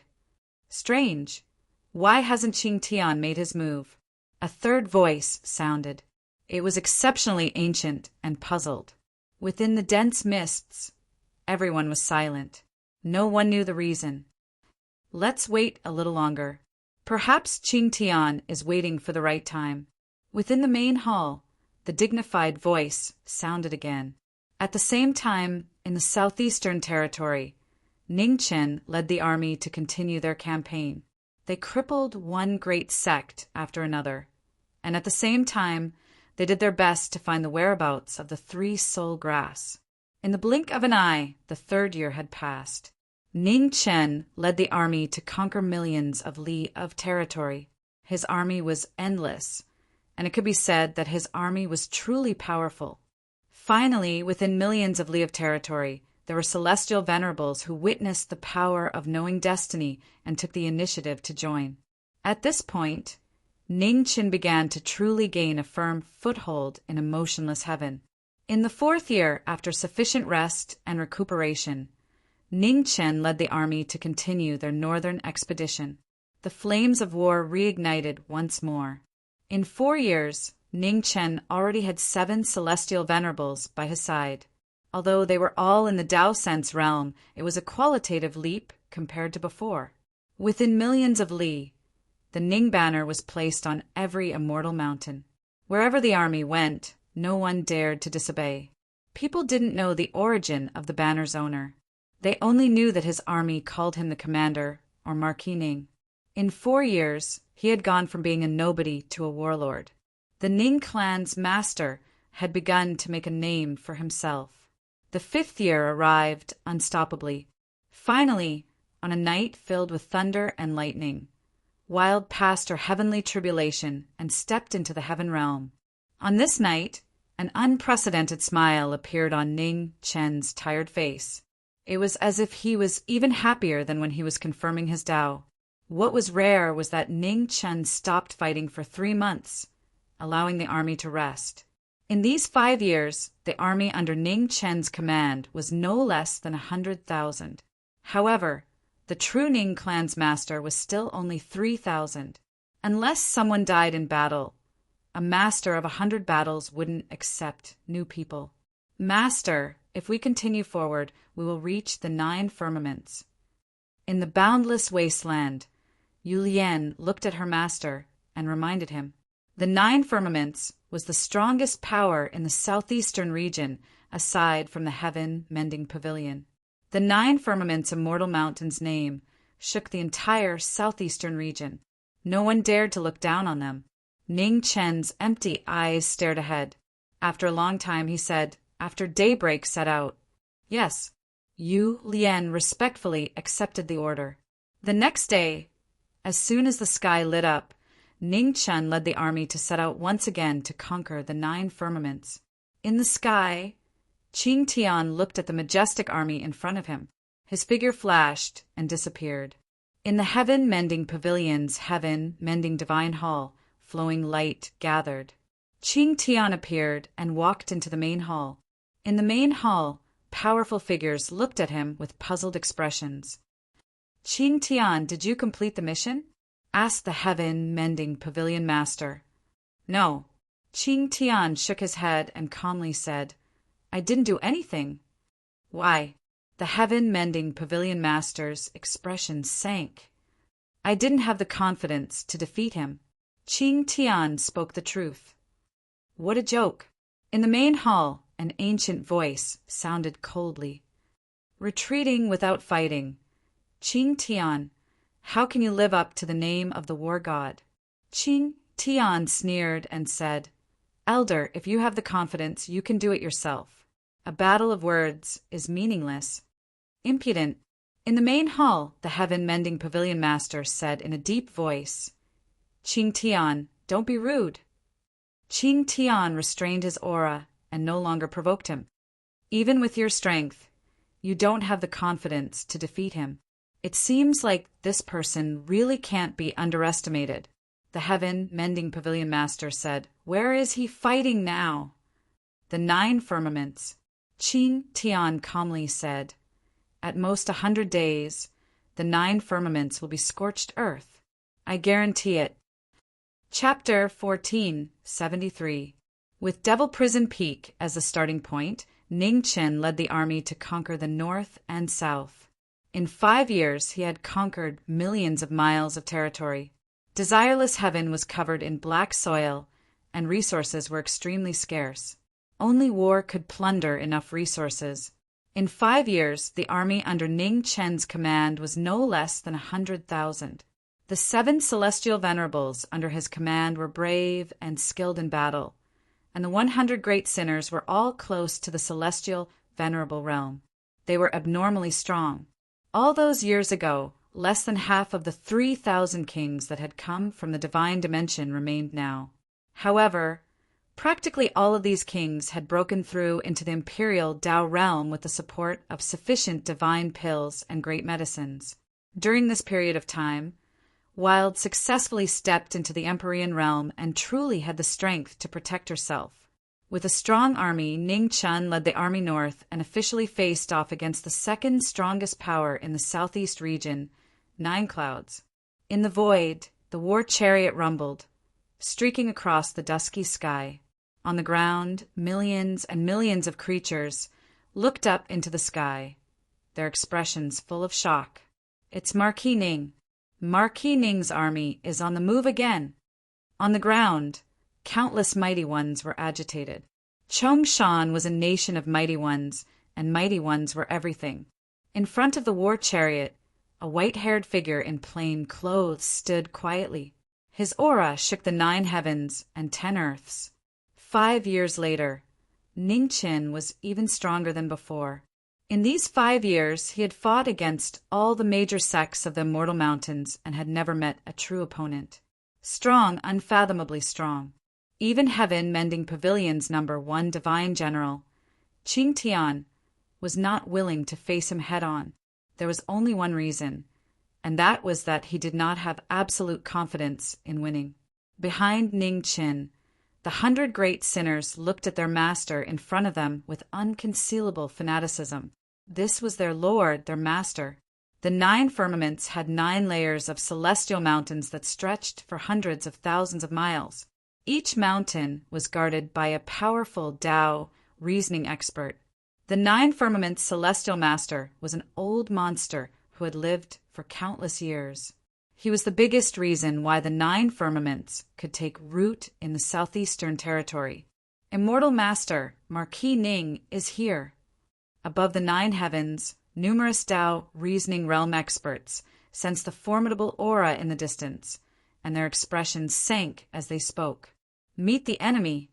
"Strange. Why hasn't Qing Tian made his move?" A third voice sounded. It was exceptionally ancient and puzzled. Within the dense mists, everyone was silent. No one knew the reason. Let's wait a little longer. Perhaps Qing Tian is waiting for the right time. Within the main hall, the dignified voice sounded again. At the same time, in the southeastern territory, Ning Chen led the army to continue their campaign. They crippled one great sect after another, and at the same time, they did their best to find the whereabouts of the 3 soul grass. In the blink of an eye, the 3rd year had passed. Ning Chen led the army to conquer millions of li of territory. His army was endless, and it could be said that his army was truly powerful. Finally, within millions of li of territory, there were celestial venerables who witnessed the power of knowing destiny and took the initiative to join. At this point, Ning Chen began to truly gain a firm foothold in a motionless heaven. In the 4th year, after sufficient rest and recuperation, Ning Chen led the army to continue their northern expedition. The flames of war reignited once more. In 4 years, Ning Chen already had 7 celestial venerables by his side. Although they were all in the Tao sense realm, it was a qualitative leap compared to before. Within millions of li, the Ning banner was placed on every immortal mountain. Wherever the army went, no one dared to disobey. People didn't know the origin of the banner's owner. They only knew that his army called him the commander, or Marquis Ning. In 4 years, he had gone from being a nobody to a warlord. The Ning clan's master had begun to make a name for himself. The 5th year arrived unstoppably. Finally, on a night filled with thunder and lightning, Wild passed her heavenly tribulation and stepped into the heaven realm. On this night, an unprecedented smile appeared on Ning Chen's tired face. It was as if he was even happier than when he was confirming his Tao. What was rare was that Ning Chen stopped fighting for 3 months, allowing the army to rest. In these 5 years, the army under Ning Chen's command was no less than 100,000. However, the true Ning clan's master was still only 3,000. Unless someone died in battle, a master of 100 battles wouldn't accept new people. Master, if we continue forward, we will reach the 9 firmaments. In the boundless wasteland, Yu Lian looked at her master and reminded him. The 9 firmaments was the strongest power in the southeastern region aside from the heaven-mending pavilion. The 9 firmaments immortal mountain's name shook the entire southeastern region. No one dared to look down on them. Ning Chen's empty eyes stared ahead. After a long time he said, "After daybreak set out." Yes. Yu Lian respectfully accepted the order. The next day, as soon as the sky lit up, Ning Chen led the army to set out once again to conquer the 9 firmaments. In the sky, Qing Tian looked at the majestic army in front of him. His figure flashed and disappeared. In the heaven-mending pavilion's heaven-mending divine hall, flowing light gathered. Qing Tian appeared and walked into the main hall. In the main hall, powerful figures looked at him with puzzled expressions. "Qing Tian, did you complete the mission?" asked the heaven-mending pavilion master. "No." Qing Tian shook his head and calmly said, "I didn't do anything." "Why?" The heaven-mending pavilion master's expression sank. "I didn't have the confidence to defeat him." Qing Tian spoke the truth. What a joke! In the main hall, an ancient voice sounded coldly. "Retreating without fighting. Qing Tian, how can you live up to the name of the war god?" Qing Tian sneered and said, "Elder, if you have the confidence, you can do it yourself. A battle of words is meaningless." "Impudent." In the main hall, the heaven-mending pavilion master said in a deep voice, "Qing Tian, don't be rude." Qing Tian restrained his aura and no longer provoked him. "Even with your strength, you don't have the confidence to defeat him. It seems like this person really can't be underestimated." The heaven-mending pavilion master said, "Where is he fighting now?" "The 9 firmaments." Qing Tian calmly said, "At most 100 days, the 9 firmaments will be scorched earth. I guarantee it." Chapter 1473. With Devil Prison Peak as the starting point, Ning Chen led the army to conquer the north and south. In 5 years, he had conquered millions of miles of territory. Desireless heaven was covered in black soil, and resources were extremely scarce. Only war could plunder enough resources. In 5 years, the army under Ning Chen's command was no less than 100,000. The 7 celestial venerables under his command were brave and skilled in battle, and the 100 great sinners were all close to the celestial venerable realm. They were abnormally strong. All those years ago, less than half of the 3,000 kings that had come from the divine dimension remained now. However, practically all of these kings had broken through into the imperial Tao realm with the support of sufficient divine pills and great medicines. During this period of time, Wild successfully stepped into the Empyrean realm and truly had the strength to protect herself. With a strong army, Ning Chen led the army north and officially faced off against the second strongest power in the southeast region, 9 Clouds. In the void, the war chariot rumbled, streaking across the dusky sky. On the ground, millions and millions of creatures looked up into the sky, their expressions full of shock. "It's Marquis Ning. Marquis Ning's army is on the move again." On the ground, countless mighty ones were agitated. Chongshan was a nation of mighty ones, and mighty ones were everything. In front of the war chariot, a white-haired figure in plain clothes stood quietly. His aura shook the 9 heavens and 10 earths. 5 years later, Ning Chen was even stronger than before. In these 5 years, he had fought against all the major sects of the Immortal Mountains and had never met a true opponent. Strong, unfathomably strong. Even heaven-mending pavilion's number 1 divine general, Qing Tian, was not willing to face him head-on. There was only one reason, and that was that he did not have absolute confidence in winning. Behind Ning Qin, the 100 great sinners looked at their master in front of them with unconcealable fanaticism. This was their lord, their master. The 9 firmaments had 9 layers of celestial mountains that stretched for hundreds of thousands of miles. Each mountain was guarded by a powerful Tao reasoning expert. The 9 firmaments' celestial master was an old monster who had lived for countless years. He was the biggest reason why the 9 firmaments could take root in the southeastern territory. Immortal Master Marquis Ning is here. Above the 9 heavens, numerous Tao reasoning realm experts sensed the formidable aura in the distance, and their expressions sank as they spoke. "Meet the enemy,"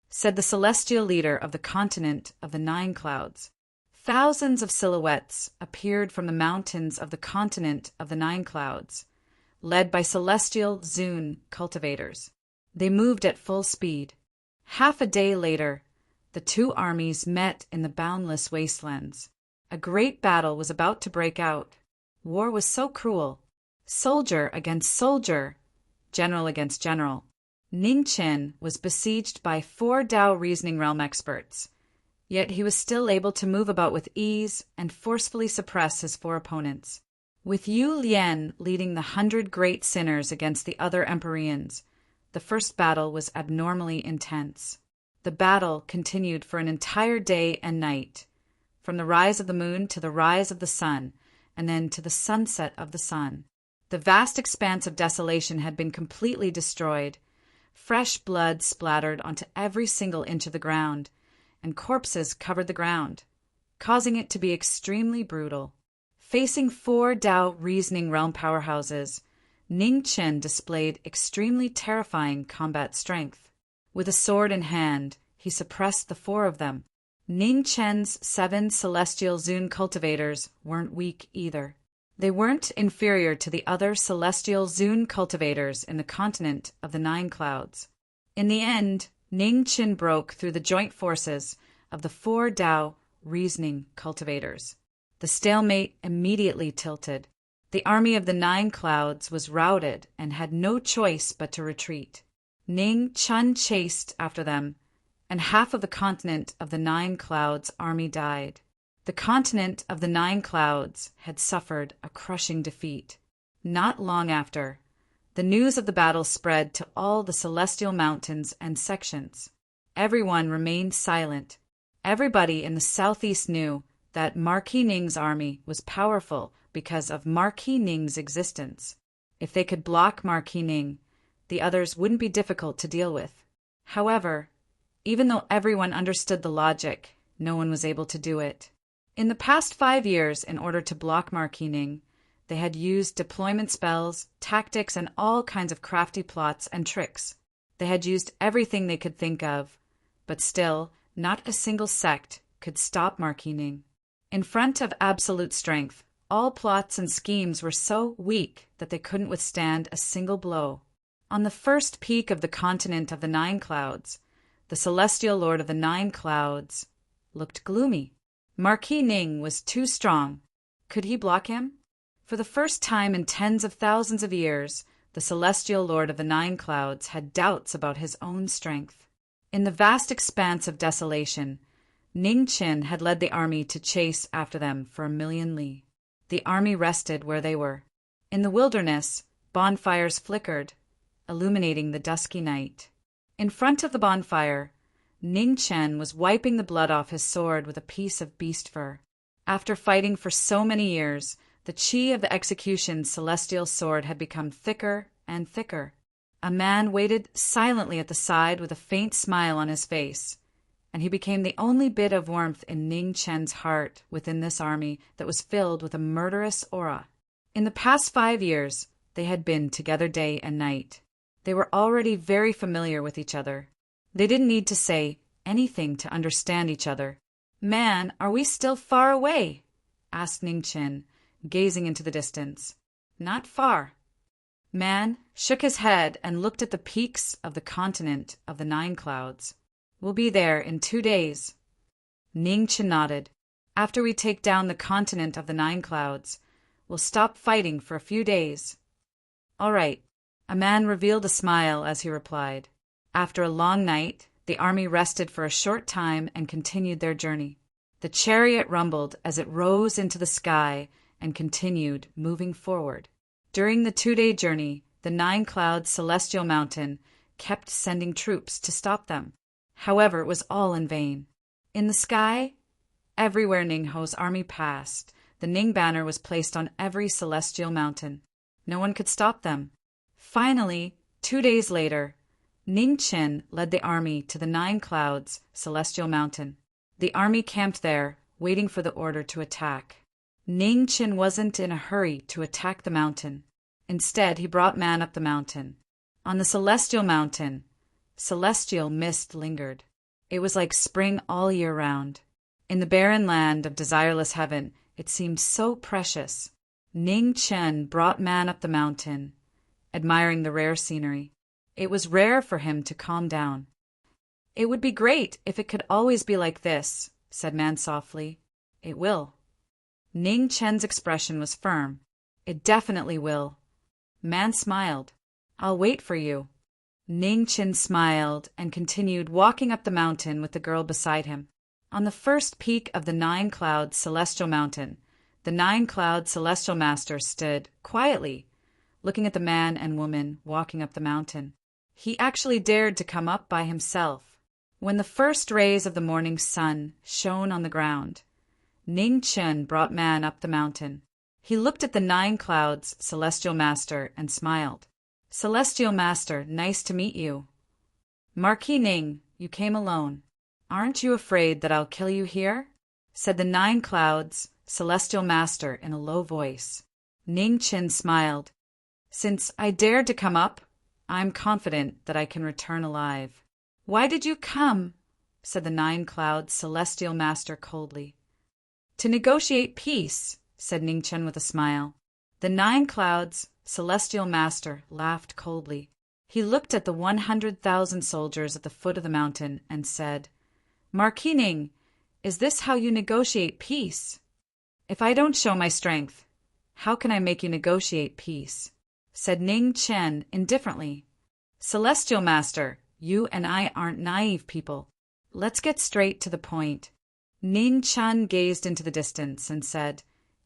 said the celestial leader of the continent of the 9 clouds. Thousands of silhouettes appeared from the mountains of the continent of the 9 clouds, led by celestial Zun cultivators. They moved at full speed. Half a day later, the 2 armies met in the boundless wastelands. A great battle was about to break out. War was so cruel. Soldier against soldier, general against general. Ning Qin was besieged by 4 Tao reasoning realm experts, yet he was still able to move about with ease and forcefully suppress his 4 opponents. With Yu Lian leading the 100 great sinners against the other Empyreans, the first battle was abnormally intense. The battle continued for an entire day and night, from the rise of the moon to the rise of the sun, and then to the sunset of the sun. The vast expanse of desolation had been completely destroyed. Fresh blood splattered onto every single inch of the ground, and corpses covered the ground, causing it to be extremely brutal. Facing 4 Tao reasoning realm powerhouses, Ning Qin displayed extremely terrifying combat strength. With a sword in hand, he suppressed the 4 of them. Ning Qin's 7 celestial Zun cultivators weren't weak either. They weren't inferior to the other celestial Zun cultivators in the continent of the 9 clouds. In the end, Ning Qin broke through the joint forces of the 4 Tao reasoning cultivators. The stalemate immediately tilted. The army of the 9 clouds was routed and had no choice but to retreat. Ning Qin chased after them, and half of the continent of the 9 clouds' army died. The continent of the 9 clouds had suffered a crushing defeat. Not long after, the news of the battle spread to all the celestial mountains and sections. Everyone remained silent. Everybody in the southeast knew that Marquis Ning's army was powerful because of Marquis Ning's existence. If they could block Marquis Ning, the others wouldn't be difficult to deal with. However, even though everyone understood the logic, no one was able to do it. In the past 5 years, in order to block Marquis Ning, they had used deployment spells, tactics, and all kinds of crafty plots and tricks. They had used everything they could think of, but still, not a single sect could stop Marquis Ning. In front of absolute strength, all plots and schemes were so weak that they couldn't withstand a single blow. On the first peak of the continent of the 9 clouds, the celestial lord of the 9 clouds looked gloomy. Marquis Ning was too strong. Could he block him? For the first time in tens of thousands of years, the celestial lord of the 9 clouds had doubts about his own strength. In the vast expanse of desolation, Ning Qin had led the army to chase after them for 1,000,000 li. The army rested where they were. In the wilderness, bonfires flickered, illuminating the dusky night. In front of the bonfire, Ning Qin was wiping the blood off his sword with a piece of beast fur. After fighting for so many years, the chi of the execution's celestial sword had become thicker and thicker. A man waited silently at the side with a faint smile on his face, and he became the only bit of warmth in Ning Qin's heart within this army that was filled with a murderous aura. In the past 5 years, they had been together day and night. They were already very familiar with each other. They didn't need to say anything to understand each other. "Man, are we still far away?" asked Ning Qin, gazing into the distance. "Not far." Man shook his head and looked at the peaks of the continent of the 9 clouds. "We'll be there in 2 days." Ning Qin nodded. After we take down the continent of the 9 clouds, we'll stop fighting for a few days." "All right." A man revealed a smile as he replied. After a long night, the army rested for a short time and continued their journey. The chariot rumbled as it rose into the sky and continued moving forward. During the 2-day journey, the 9 clouds celestial mountain kept sending troops to stop them. However, it was all in vain. In the sky, everywhere Ningho's army passed, the Ning banner was placed on every celestial mountain. No one could stop them. Finally, 2 days later, Ning Chen led the army to the 9 clouds celestial mountain. The army camped there, waiting for the order to attack. Ning Chen wasn't in a hurry to attack the mountain. Instead, he brought man up the mountain. On the celestial mountain, celestial mist lingered. It was like spring all year round. In the barren land of desireless heaven, it seemed so precious. Ning Chen brought man up the mountain, admiring the rare scenery. It was rare for him to calm down. "It would be great if it could always be like this," said man softly. "It will." Ning Chen's expression was firm. "It definitely will." Man smiled. "I'll wait for you." Ning Chen smiled and continued walking up the mountain with the girl beside him. On the first peak of the 9 clouds celestial mountain, the 9 cloud celestial master stood quietly, looking at the man and woman walking up the mountain. He actually dared to come up by himself. When the first rays of the morning sun shone on the ground, Ning Chen brought man up the mountain. He looked at the 9 clouds celestial master and smiled. "Celestial master, nice to meet you." "Marquis Ning, you came alone. Aren't you afraid that I'll kill you here?" said the 9 clouds celestial master in a low voice. Ning Chen smiled. "Since I dared to come up, I'm confident that I can return alive." "Why did you come?" said the 9 clouds celestial master coldly. "To negotiate peace," said Ning Chen with a smile. The 9 clouds celestial master laughed coldly. He looked at the 100,000 soldiers at the foot of the mountain and said, "Marquis Ning, is this how you negotiate peace?" "If I don't show my strength, how can I make you negotiate peace?" said Ning Chen indifferently. "Celestial master, you and I aren't naive people. Let's get straight to the point." Ning Chen gazed into the distance and said,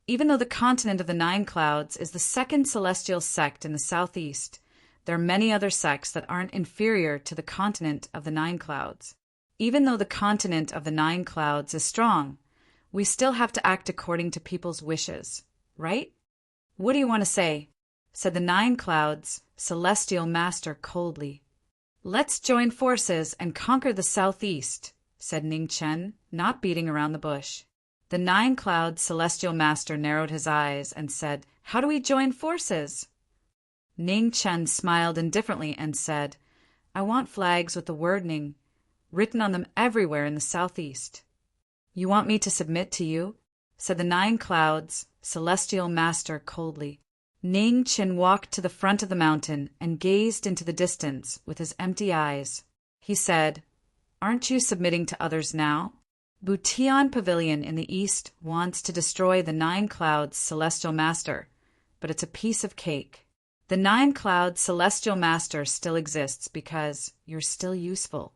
"Even though the continent of the 9 clouds is the second celestial sect in the southeast, there are many other sects that aren't inferior to the continent of the 9 clouds. Even though the continent of the 9 clouds is strong, we still have to act according to people's wishes, right?" "What do you want to say?" said the 9 clouds celestial master coldly. "Let's join forces and conquer the southeast," said Ning Chen, not beating around the bush. The 9 clouds celestial master narrowed his eyes and said, "How do we join forces?" Ning Chen smiled indifferently and said, "I want flags with the word Ning written on them everywhere in the southeast." "You want me to submit to you?" said the 9 clouds celestial master coldly. Ning Chen walked to the front of the mountain and gazed into the distance with his empty eyes. He said, "Aren't you submitting to others now? Butian Pavilion in the east wants to destroy the 9 clouds celestial master, but it's a piece of cake. The 9 clouds celestial master still exists because you're still useful."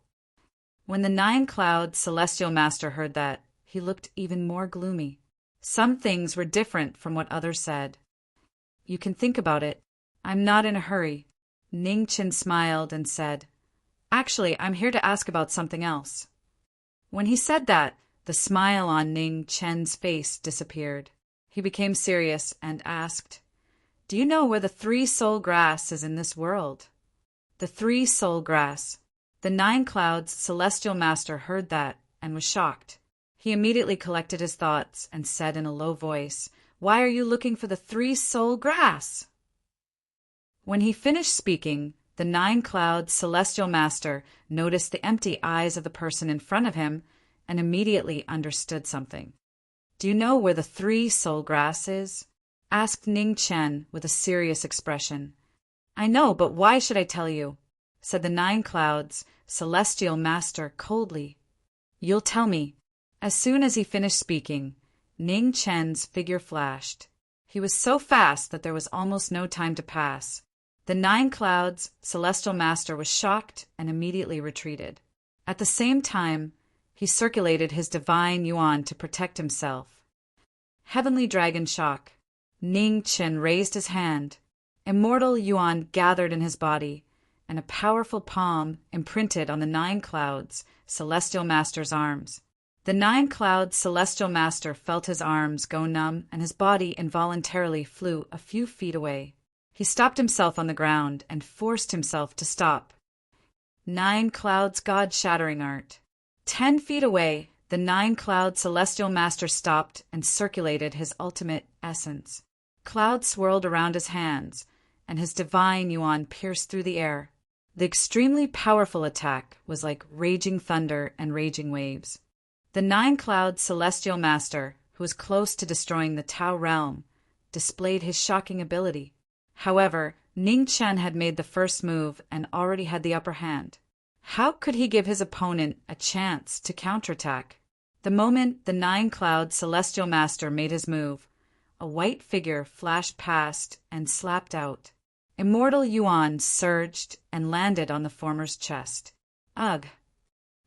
When the 9 clouds celestial master heard that, he looked even more gloomy. Some things were different from what others said. "You can think about it. I'm not in a hurry." Ning Chen smiled and said, "Actually, I'm here to ask about something else." When he said that, the smile on Ning Chen's face disappeared. He became serious and asked, "Do you know where the 3-soul grass is in this world?" The 3-soul grass. The 9 clouds celestial master heard that and was shocked. He immediately collected his thoughts and said in a low voice, "Why are you looking for the 3-soul grass?" When he finished speaking, the 9 clouds celestial master noticed the empty eyes of the person in front of him and immediately understood something. "Do you know where the 3-soul grass is?" asked Ning Chen with a serious expression. "I know, but why should I tell you?" said the 9 clouds celestial master coldly. "You'll tell me." As soon as he finished speaking, Ning Chen's figure flashed. He was so fast that there was almost no time to pass. The 9 Clouds' celestial master was shocked and immediately retreated. At the same time, he circulated his divine yuan to protect himself. Heavenly Dragon Shock. Ning Chen raised his hand. Immortal yuan gathered in his body, and a powerful palm imprinted on the 9 Clouds' celestial master's arms. The 9 Clouds' celestial master felt his arms go numb, and his body involuntarily flew a few feet away. He stopped himself on the ground and forced himself to stop. 9 Clouds' God-shattering art. 10 feet away, the 9 Clouds' celestial master stopped and circulated his ultimate essence. Clouds swirled around his hands, and his divine yuan pierced through the air. The extremely powerful attack was like raging thunder and raging waves. The 9 Clouds' celestial master, who was close to destroying the Tao realm, displayed his shocking ability. However, Ning Chen had made the first move and already had the upper hand. How could he give his opponent a chance to counterattack? The moment the 9 Clouds' celestial master made his move, a white figure flashed past and slapped out. Immortal yuan surged and landed on the former's chest. Ugh!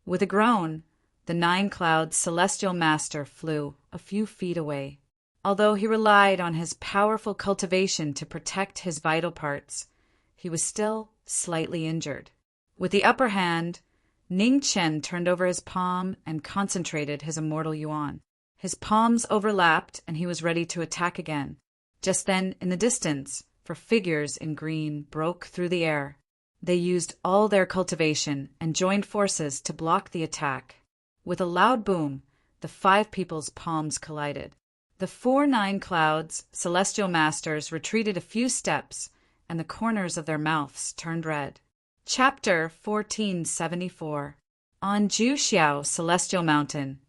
With a groan, the 9 Clouds' celestial master flew a few feet away. Although he relied on his powerful cultivation to protect his vital parts, he was still slightly injured. With the upper hand, Ning Chen turned over his palm and concentrated his immortal yuan. His palms overlapped, and he was ready to attack again. Just then, in the distance, figures in green broke through the air. They used all their cultivation and joined forces to block the attack. With a loud boom, the 5 people's palms collided. The 4 9 Clouds' celestial masters retreated a few steps, and the corners of their mouths turned red. Chapter 1474. On Juxiao Celestial Mountain,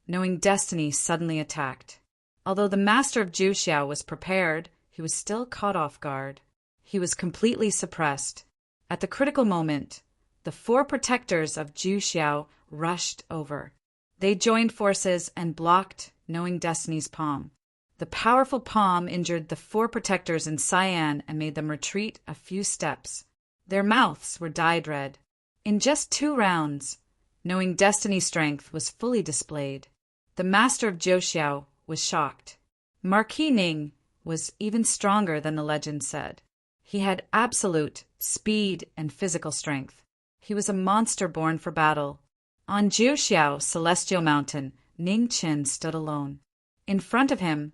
knowing destiny suddenly attacked. Although the master of Juxiao was prepared, he was still caught off guard. He was completely suppressed. At the critical moment, the 4 protectors of Juxiao rushed over. They joined forces and blocked knowing destiny's palm. The powerful palm injured the 4 protectors in cyan and made them retreat a few steps. Their mouths were dyed red. In just 2 rounds, knowing destiny's strength was fully displayed. The master of Juxiao was shocked. Marquis Ning was even stronger than the legend said. He had absolute speed and physical strength. He was a monster born for battle. On Juxiao Celestial Mountain, Ning Chen stood alone. In front of him,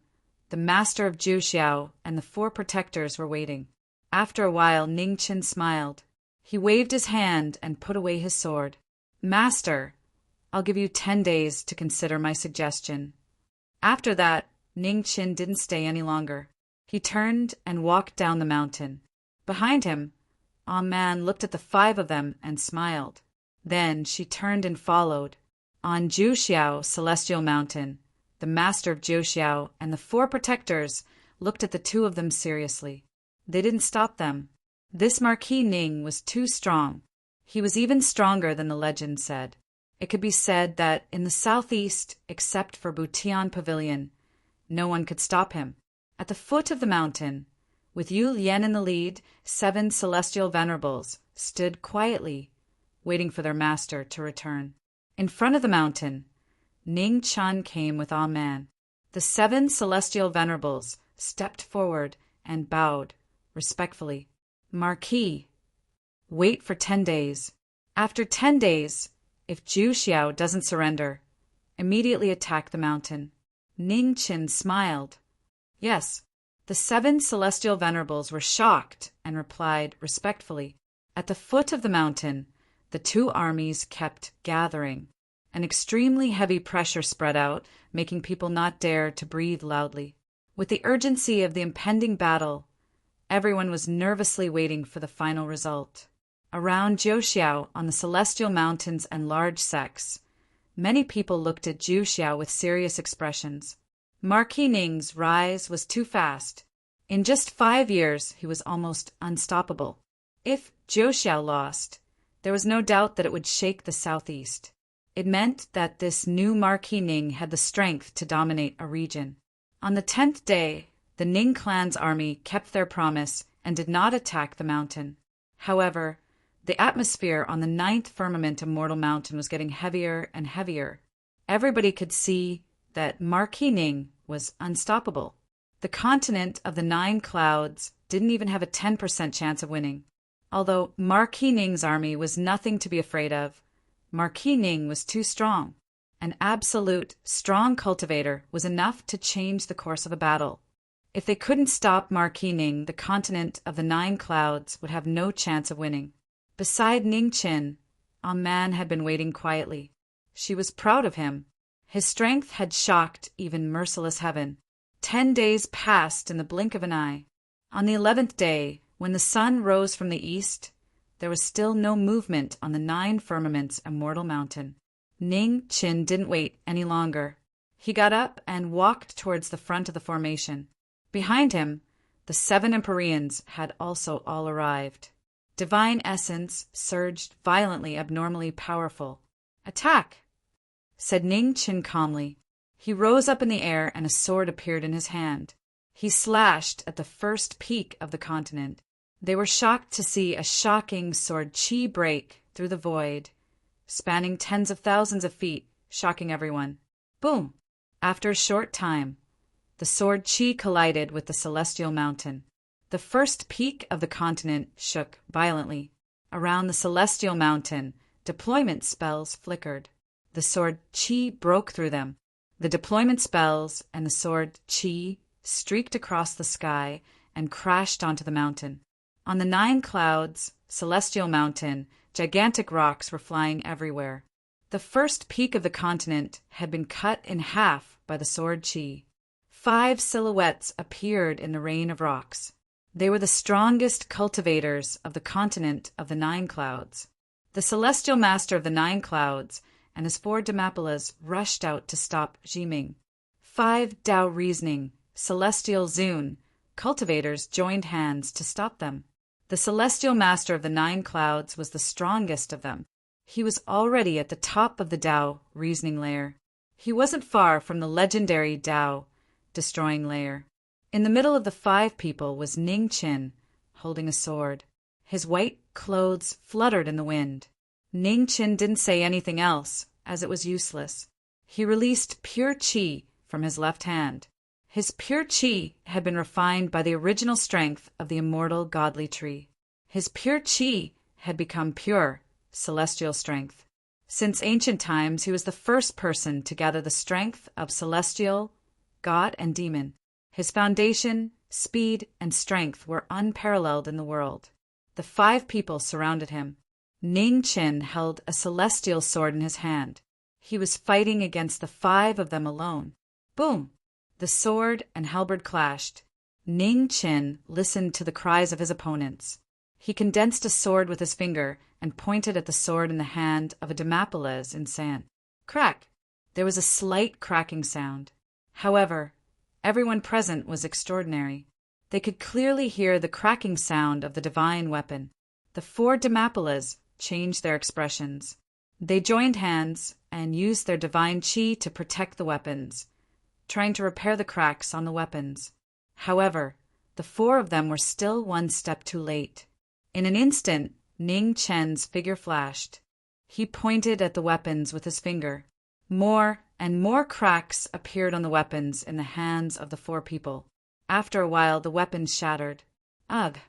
the master of Juxiao and the 4 protectors were waiting. After a while, Ning Chen smiled. He waved his hand and put away his sword. "Master, I'll give you 10 days to consider my suggestion." After that, Ning Chen didn't stay any longer. He turned and walked down the mountain. Behind him, Man looked at the 5 of them and smiled. Then she turned and followed. On Juxiao Celestial Mountain, the master of Juxiao and the 4 protectors looked at the 2 of them seriously. They didn't stop them. This Marquis Ning was too strong. He was even stronger than the legend said. It could be said that in the southeast, except for Butian Pavilion, no one could stop him. At the foot of the mountain, with Yu Lian in the lead, 7 celestial venerables stood quietly, waiting for their master to return. In front of the mountain, Ning Chen came with Man. The 7 celestial venerables stepped forward and bowed respectfully. "Marquis, wait for 10 days. After 10 days, if Juxiao doesn't surrender, immediately attack the mountain." Ning Chen smiled. Yes, the 7 celestial venerables were shocked and replied respectfully. At the foot of the mountain, the 2 armies kept gathering. An extremely heavy pressure spread out, making people not dare to breathe loudly. With the urgency of the impending battle, everyone was nervously waiting for the final result. Around Juxiao, on the celestial mountains and large sects, many people looked at Juxiao with serious expressions. Marquis Ning's rise was too fast. In just 5 years, he was almost unstoppable. If Juxiao lost, there was no doubt that it would shake the southeast. It meant that this new Marquis Ning had the strength to dominate a region. On the 10th day, the Ning clan's army kept their promise and did not attack the mountain. However, the atmosphere on the 9th firmament of Mortal Mountain was getting heavier and heavier. Everybody could see that Marquis Ning was unstoppable. The continent of the 9 clouds didn't even have a 10% chance of winning. Although Marquis Ning's army was nothing to be afraid of, Marquis Ning was too strong. An absolute strong cultivator was enough to change the course of a battle. If they couldn't stop Marquis Ning, the continent of the 9 clouds would have no chance of winning. Beside Ning Qin, a man had been waiting quietly. She was proud of him. His strength had shocked even merciless heaven. 10 days passed in the blink of an eye. On the 11th day, when the sun rose from the east, there was still no movement on the 9 firmaments of Mortal Mountain. Ning Qin didn't wait any longer. He got up and walked towards the front of the formation. Behind him, the 7 Empyreans had also all arrived. Divine essence surged violently, abnormally powerful. "Attack!" said Ning Qin calmly. He rose up in the air and a sword appeared in his hand. He slashed at the first peak of the continent. They were shocked to see a shocking sword chi break through the void, spanning tens of thousands of feet, shocking everyone. Boom! After a short time, the sword chi collided with the celestial mountain. The first peak of the continent shook violently. Around the celestial mountain, deployment spells flickered. The sword chi broke through them. The deployment spells and the sword chi streaked across the sky and crashed onto the mountain. On the 9 clouds, celestial mountain, gigantic rocks were flying everywhere. The first peak of the continent had been cut in half by the sword chi. 5 silhouettes appeared in the rain of rocks. They were the strongest cultivators of the continent of the 9 clouds. The celestial master of the 9 clouds and his 4 Demapolas rushed out to stop Jiming. 5 Tao reasoning, celestial Zun, cultivators joined hands to stop them. The celestial master of the 9 clouds was the strongest of them. He was already at the top of the Tao reasoning layer. He wasn't far from the legendary Tao destroying layer. In the middle of the 5 people was Ning Qin, holding a sword. His white clothes fluttered in the wind. Ning Qin didn't say anything else, as it was useless. He released pure chi from his left hand. His pure chi had been refined by the original strength of the immortal godly tree. His pure chi had become pure, celestial strength. Since ancient times, he was the first person to gather the strength of celestial, god, and demon. His foundation, speed, and strength were unparalleled in the world. The 5 people surrounded him. Ning Qin held a celestial sword in his hand. He was fighting against the 5 of them alone. Boom! The sword and halberd clashed. Ning Qin listened to the cries of his opponents. He condensed a sword with his finger and pointed at the sword in the hand of a Demapolas in sand. Crack! There was a slight cracking sound. However, everyone present was extraordinary. They could clearly hear the cracking sound of the divine weapon. The 4 Demapolas changed their expressions. They joined hands and used their divine chi to protect the weapons, trying to repair the cracks on the weapons. However, the 4 of them were still one step too late. In an instant, Ning Chen's figure flashed. He pointed at the weapons with his finger. More and more cracks appeared on the weapons in the hands of the 4 people. After a while, the weapons shattered. Ugh!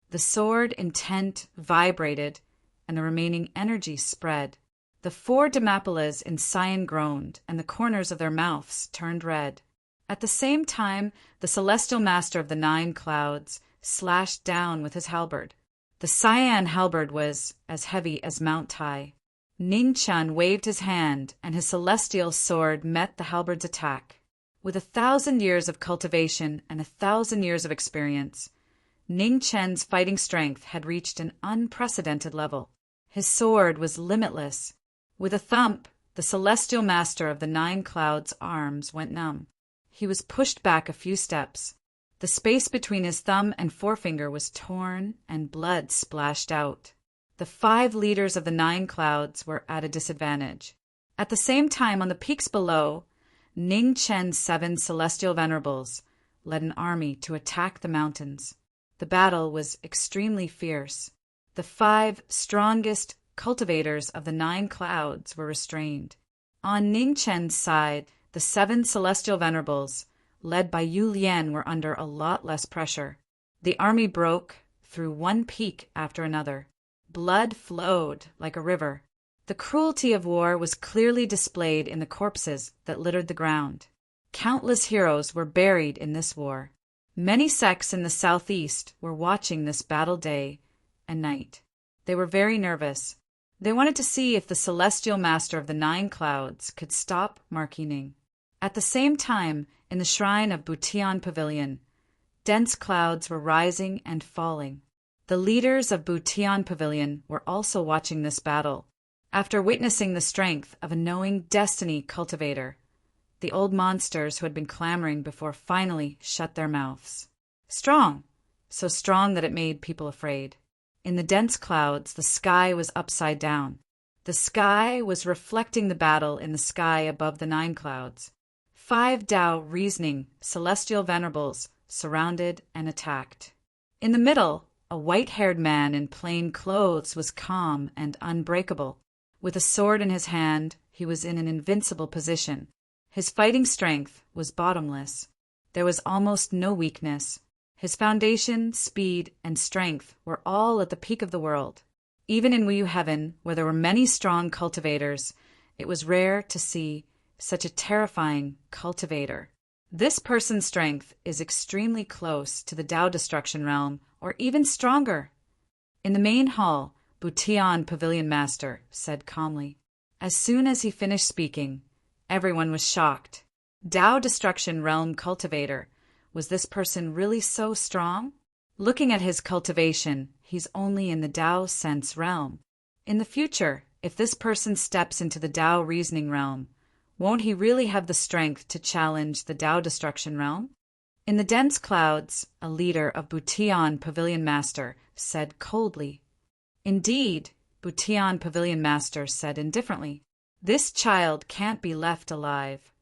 The sword intent vibrated, and the remaining energy spread. The 4 Demapolas in cyan groaned, and the corners of their mouths turned red. At the same time, the celestial master of the 9 clouds slashed down with his halberd. The cyan halberd was as heavy as Mount Tai. Ning Chun waved his hand, and his celestial sword met the halberd's attack. With 1,000 years of cultivation and 1,000 years of experience, Ning Chen's fighting strength had reached an unprecedented level. His sword was limitless. With a thump, the celestial master of the 9 clouds' arms went numb. He was pushed back a few steps. The space between his thumb and forefinger was torn, and blood splashed out. The 5 leaders of the 9 clouds were at a disadvantage. At the same time, on the peaks below, Ning Chen's 7 celestial venerables led an army to attack the mountains. The battle was extremely fierce. The 5 strongest cultivators of the 9 clouds were restrained. On Ning Chen's side, the 7 celestial venerables, led by Yu Lian, were under a lot less pressure. The army broke through one peak after another. Blood flowed like a river. The cruelty of war was clearly displayed in the corpses that littered the ground. Countless heroes were buried in this war. Many sects in the southeast were watching this battle day and night. They were very nervous. They wanted to see if the celestial master of the 9 clouds could stop Marquis Ning. At the same time, in the shrine of Butian Pavilion, dense clouds were rising and falling. The leaders of Butian Pavilion were also watching this battle. After witnessing the strength of a knowing destiny cultivator, the old monsters who had been clamoring before finally shut their mouths. Strong, so strong that it made people afraid. In the dense clouds, the sky was upside down. The sky was reflecting the battle in the sky above the 9 clouds. 5 Tao reasoning celestial venerables surrounded and attacked. In the middle, a white-haired man in plain clothes was calm and unbreakable. With a sword in his hand, he was in an invincible position. His fighting strength was bottomless. There was almost no weakness. His foundation, speed, and strength were all at the peak of the world. Even in Wuyu Heaven, where there were many strong cultivators, it was rare to see such a terrifying cultivator. This person's strength is extremely close to the Tao Destruction Realm, or even stronger. In the main hall, Butian Pavilion Master said calmly. As soon as he finished speaking, everyone was shocked. Tao Destruction Realm cultivator. Was this person really so strong? Looking at his cultivation, he's only in the Tao sense realm. In the future, if this person steps into the Tao reasoning realm, won't he really have the strength to challenge the Tao Destruction Realm? In the dense clouds, a leader of Butian Pavilion Master said coldly. Indeed, Butian Pavilion Master said indifferently. This child can't be left alive.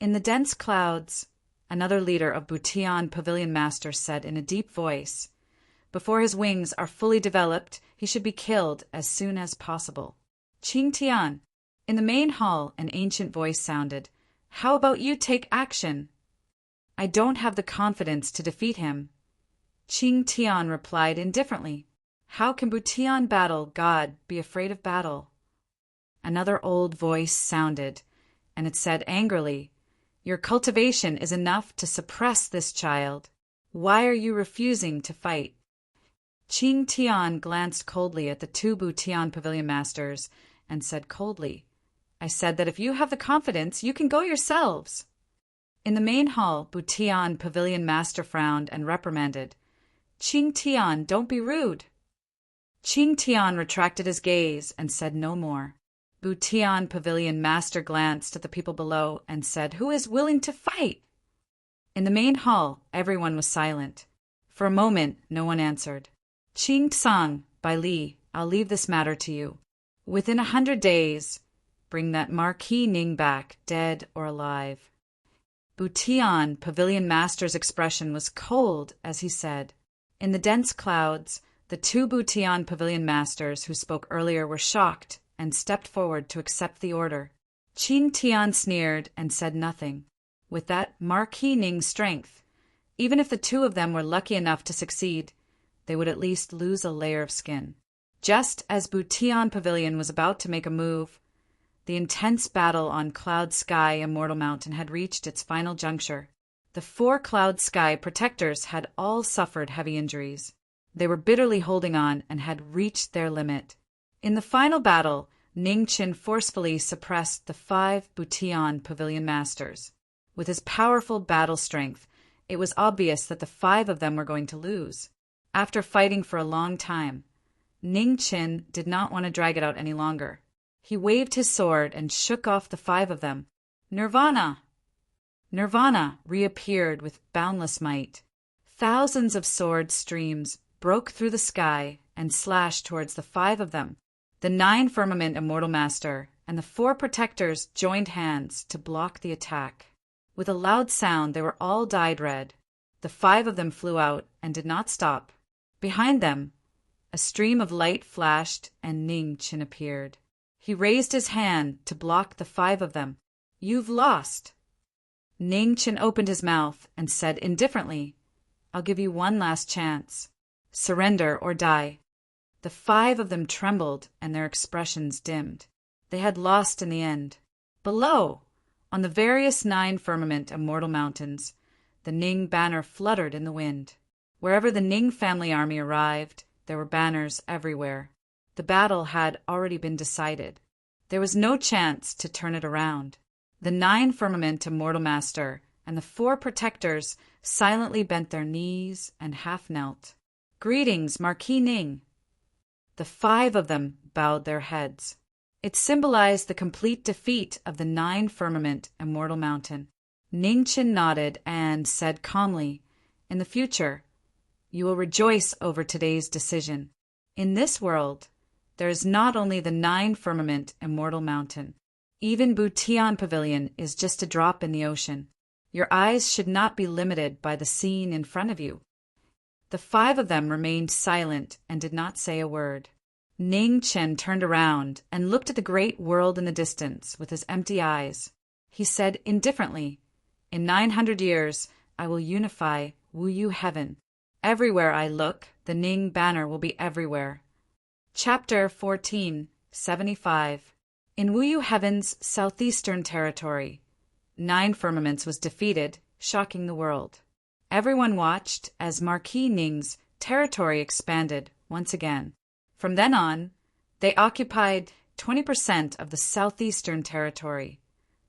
In the dense clouds, another leader of Butian Pavilion Master said in a deep voice, before his wings are fully developed, he should be killed as soon as possible. Qing Tian. In the main hall, an ancient voice sounded. How about you take action? I don't have the confidence to defeat him. Qing Tian replied indifferently. How can Butian battle God be afraid of battle? Another old voice sounded, and it said angrily, your cultivation is enough to suppress this child. Why are you refusing to fight? Qing Tian glanced coldly at the 2 Butian Pavilion Masters and said coldly, I said that if you have the confidence, you can go yourselves. In the main hall, Butian Pavilion Master frowned and reprimanded. Qing Tian, don't be rude. Qing Tian retracted his gaze and said no more. Butian Pavilion Master glanced at the people below and said, who is willing to fight? In the main hall, everyone was silent. For a moment, no one answered. Qing Tsang, by Li, I'll leave this matter to you. Within 100 days, bring that Marquis Ning back, dead or alive. Butian Pavilion Master's expression was cold as he said. In the dense clouds, the 2 Butian Pavilion Masters who spoke earlier were shocked and stepped forward to accept the order. Qing Tian sneered and said nothing. With that Marquis Ning's strength, even if the 2 of them were lucky enough to succeed, they would at least lose a layer of skin. Just as Butian Pavilion was about to make a move, the intense battle on Cloud Sky Immortal Mountain had reached its final juncture. The 4 Cloud Sky protectors had all suffered heavy injuries. They were bitterly holding on and had reached their limit. In the final battle, Ning Qin forcefully suppressed the 5 Butian Pavilion Masters. With his powerful battle strength, it was obvious that the 5 of them were going to lose. After fighting for a long time, Ning Qin did not want to drag it out any longer. He waved his sword and shook off the 5 of them. Nirvana! Nirvana reappeared with boundless might. Thousands of sword streams broke through the sky and slashed towards the 5 of them. The 9 Firmament Immortal Master and the 4 protectors joined hands to block the attack. With a loud sound, they were all dyed red. The 5 of them flew out and did not stop. Behind them, a stream of light flashed and Ning Chin appeared. He raised his hand to block the 5 of them. "You've lost." Ning Chin opened his mouth and said indifferently, "I'll give you one last chance. Surrender or die." The 5 of them trembled and their expressions dimmed. They had lost in the end. Below, on the various 9 firmament of mortal mountains, the Ning banner fluttered in the wind. Wherever the Ning family army arrived, there were banners everywhere. The battle had already been decided. There was no chance to turn it around. The 9 firmament of mortal master and the 4 protectors silently bent their knees and half knelt. "Greetings, Marquis Ning." The 5 of them bowed their heads. It symbolized the complete defeat of the 9 firmament and mortal mountain. Ning Chin nodded and said calmly, "In the future, you will rejoice over today's decision. In this world, there is not only the 9 firmament and mortal mountain. Even Butian Pavilion is just a drop in the ocean. Your eyes should not be limited by the scene in front of you." The 5 of them remained silent and did not say a word. Ning Chen turned around and looked at the great world in the distance with his empty eyes. He said indifferently, "In 900 years, I will unify Wuyu Heaven. Everywhere I look, the Ning banner will be everywhere." Chapter 1475. In Wuyu Heaven's southeastern territory, 9 firmaments was defeated, shocking the world. Everyone watched as Marquis Ning's territory expanded once again. From then on, they occupied 20% of the southeastern territory,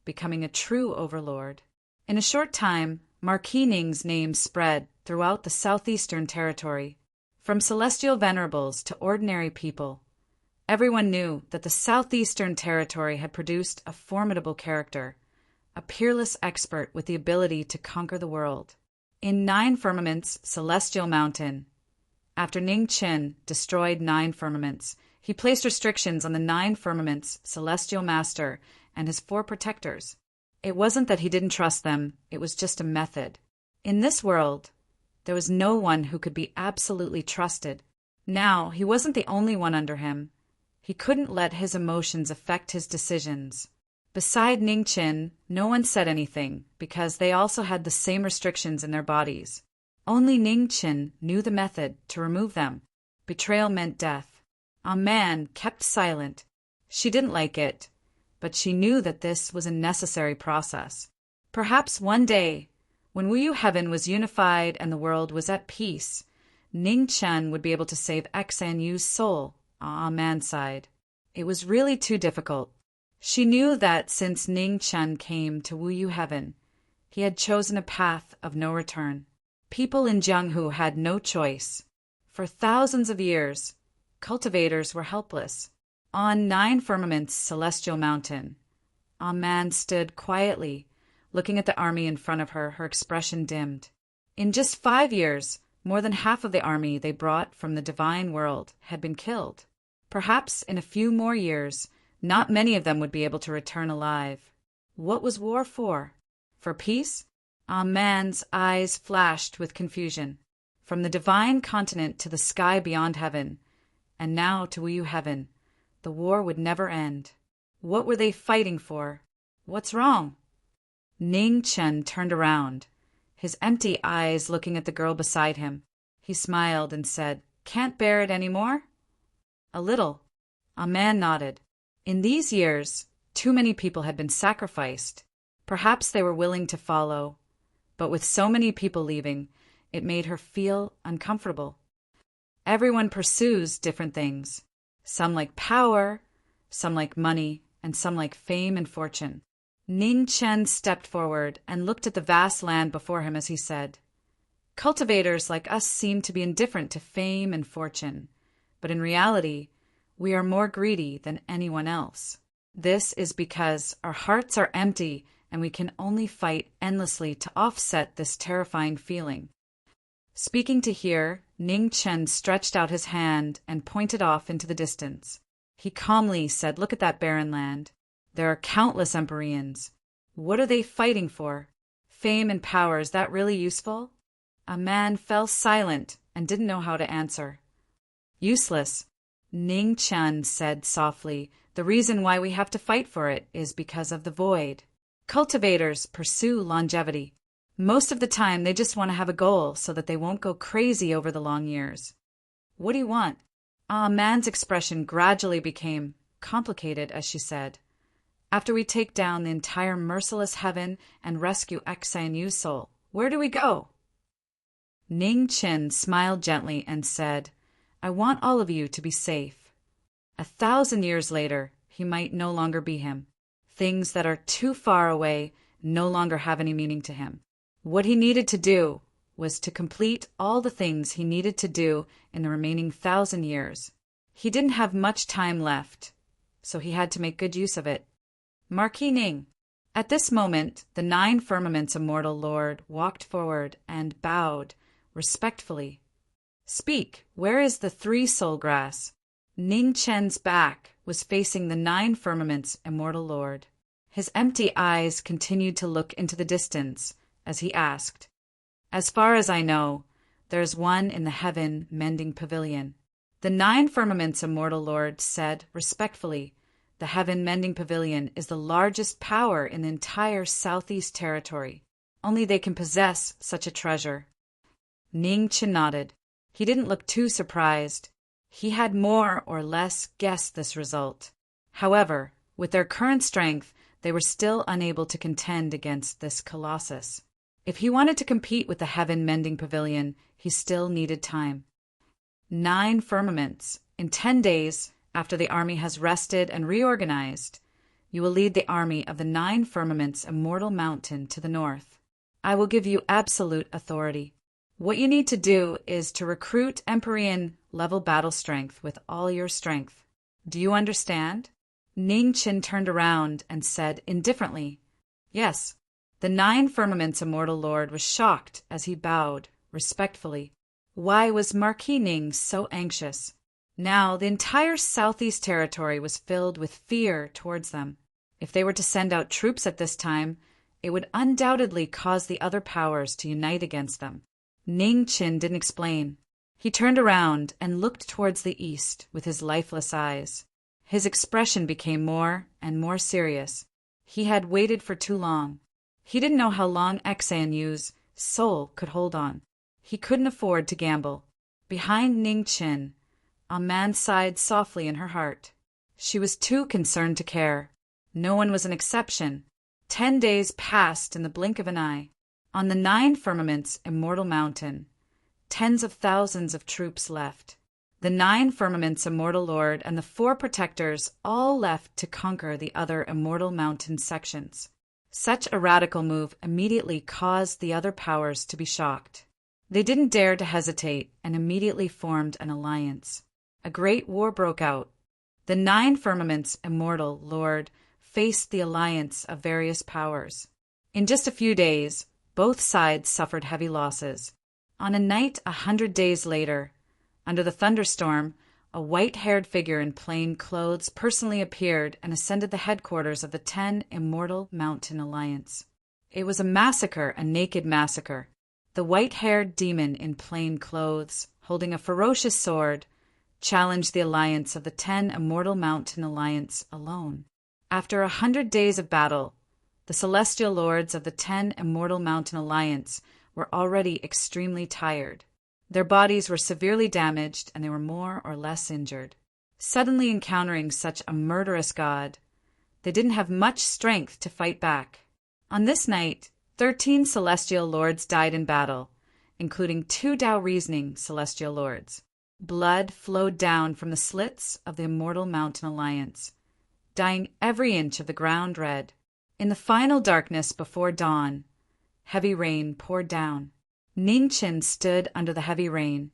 becoming a true overlord. In a short time, Marquis Ning's name spread throughout the southeastern territory. From celestial venerables to ordinary people, everyone knew that the southeastern territory had produced a formidable character, a peerless expert with the ability to conquer the world. In 9 firmaments, Celestial Mountain, after Ning Chin destroyed 9 firmaments, he placed restrictions on the 9 firmaments, Celestial Master, and his 4 protectors. It wasn't that he didn't trust them, it was just a method. In this world, there was no one who could be absolutely trusted. Now, he wasn't the only one under him. He couldn't let his emotions affect his decisions. Beside Ning Chin, no one said anything, because they also had the same restrictions in their bodies. Only Ning Chin knew the method to remove them. Betrayal meant death. A man kept silent. She didn't like it, but she knew that this was a necessary process. Perhaps one day, when Wuyu Heaven was unified and the world was at peace, Ning Chen would be able to save Xan Yu's soul on A Man's side. It was really too difficult. She knew that since Ning Chen came to Wuyu Heaven, he had chosen a path of no return. People in Jianghu had no choice. For thousands of years, cultivators were helpless. On 9 firmaments Celestial Mountain, A Man stood quietly, looking at the army in front of her, her expression dimmed. In just 5 years, more than half of the army they brought from the divine world had been killed. Perhaps in a few more years, not many of them would be able to return alive. What was war for? For peace? A Man's eyes flashed with confusion. From the divine continent to the sky beyond heaven, and now to Wuyu Heaven, the war would never end. What were they fighting for? What's wrong? Ning Chen turned around, his empty eyes looking at the girl beside him. He smiled and said, "Can't bear it any more?" "A little." A Man nodded. In these years, too many people had been sacrificed. Perhaps they were willing to follow, but with so many people leaving, it made her feel uncomfortable. Everyone pursues different things. Some like power, some like money, and some like fame and fortune. Ning Chen stepped forward and looked at the vast land before him as he said, "Cultivators like us seem to be indifferent to fame and fortune, but in reality, we are more greedy than anyone else. This is because our hearts are empty and we can only fight endlessly to offset this terrifying feeling." Speaking to hear, Ning Chen stretched out his hand and pointed off into the distance. He calmly said, "Look at that barren land. There are countless Empyreans. What are they fighting for? Fame and power, is that really useful? A man fell silent and didn't know how to answer. Useless, Ning Chen said softly. The reason why we have to fight for it is because of the void. Cultivators pursue longevity. Most of the time, they just want to have a goal so that they won't go crazy over the long years. What do you want? Ah, Man's expression gradually became complicated as she said. After we take down the entire merciless heaven and rescue X and Yu's soul, where do we go? Ning Chen smiled gently and said, I want all of you to be safe. 1,000 years later, he might no longer be him. Things that are too far away no longer have any meaning to him. What he needed to do was to complete all the things he needed to do in the remaining 1,000 years. He didn't have much time left, so he had to make good use of it. Marquis Ning. At this moment, the 9 firmaments immortal lord walked forward and bowed respectfully. Speak, where is the 3 soul grass? Ning Chen's back was facing the 9 firmaments immortal lord. His empty eyes continued to look into the distance as he asked, As far as I know, there's one in the heaven mending pavilion. The 9 firmaments immortal lord said respectfully, The heaven mending pavilion is the largest power in the entire Southeast territory. Only they can possess such a treasure. Ning Chen nodded. He didn't look too surprised. He had more or less guessed this result. However, with their current strength, they were still unable to contend against this colossus. If he wanted to compete with the heaven mending pavilion, he still needed time. 9 firmaments. In 10 days, after the army has rested and reorganized, you will lead the army of the 9 firmaments immortal mountain to the north. I will give you absolute authority. What you need to do is to recruit Empyrean level battle strength with all your strength. Do you understand? Ning Chen turned around and said indifferently, Yes. The 9 firmaments immortal lord was shocked as he bowed respectfully. Why was Marquis Ning so anxious? Now the entire Southeast territory was filled with fear towards them. If they were to send out troops at this time, it would undoubtedly cause the other powers to unite against them. Ning Chen didn't explain. He turned around and looked towards the east with his lifeless eyes. His expression became more and more serious. He had waited for too long. He didn't know how long Yu's soul could hold on. He couldn't afford to gamble. Behind Ning Chen, a man sighed softly in her heart. She was too concerned to care. No one was an exception. 10 days passed in the blink of an eye. On the 9 firmaments immortal mountain, tens of thousands of troops left. The 9 firmaments immortal lord and the 4 protectors all left to conquer the other immortal mountain sections. Such a radical move immediately caused the other powers to be shocked. They didn't dare to hesitate and immediately formed an alliance. A great war broke out. The 9 firmaments immortal lord faced the alliance of various powers. In just a few days, both sides suffered heavy losses. On a night 100 days later, under the thunderstorm, a white-haired figure in plain clothes personally appeared and ascended the headquarters of the 10 Immortal Mountain Alliance. It was a massacre, a naked massacre. The white-haired demon in plain clothes, holding a ferocious sword, challenged the alliance of the 10 Immortal Mountain Alliance alone. After 100 days of battle, the celestial lords of the 10 Immortal Mountain Alliance were already extremely tired. Their bodies were severely damaged and they were more or less injured. Suddenly encountering such a murderous god, they didn't have much strength to fight back. On this night, 13 celestial lords died in battle, including 2 Tao reasoning celestial lords. Blood flowed down from the slits of the Immortal Mountain Alliance, dyeing every inch of the ground red. In the final darkness before dawn, heavy rain poured down. Ning Chen stood under the heavy rain,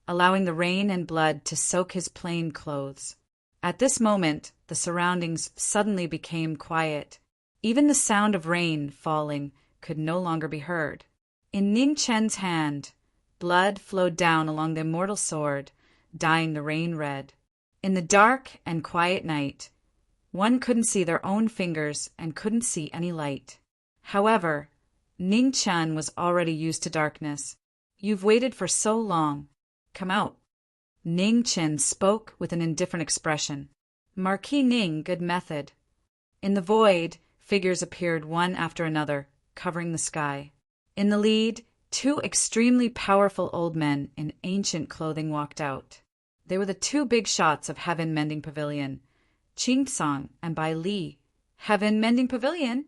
allowing the rain and blood to soak his plain clothes. At this moment, the surroundings suddenly became quiet. Even the sound of rain falling could no longer be heard. In Ning Chen's hand, blood flowed down along the immortal sword, dyeing the rain red. In the dark and quiet night, One couldn't see their own fingers and couldn't see any light. However, Ning Chen was already used to darkness. You've waited for so long. Come out. Ning Chen spoke with an indifferent expression. Marquis Ning, good method. In the void, figures appeared one after another, covering the sky. In the lead, two extremely powerful old men in ancient clothing walked out. They were the two big shots of Heaven Mending Pavilion, Qing Song and Bai Li. Heaven Mending Pavilion?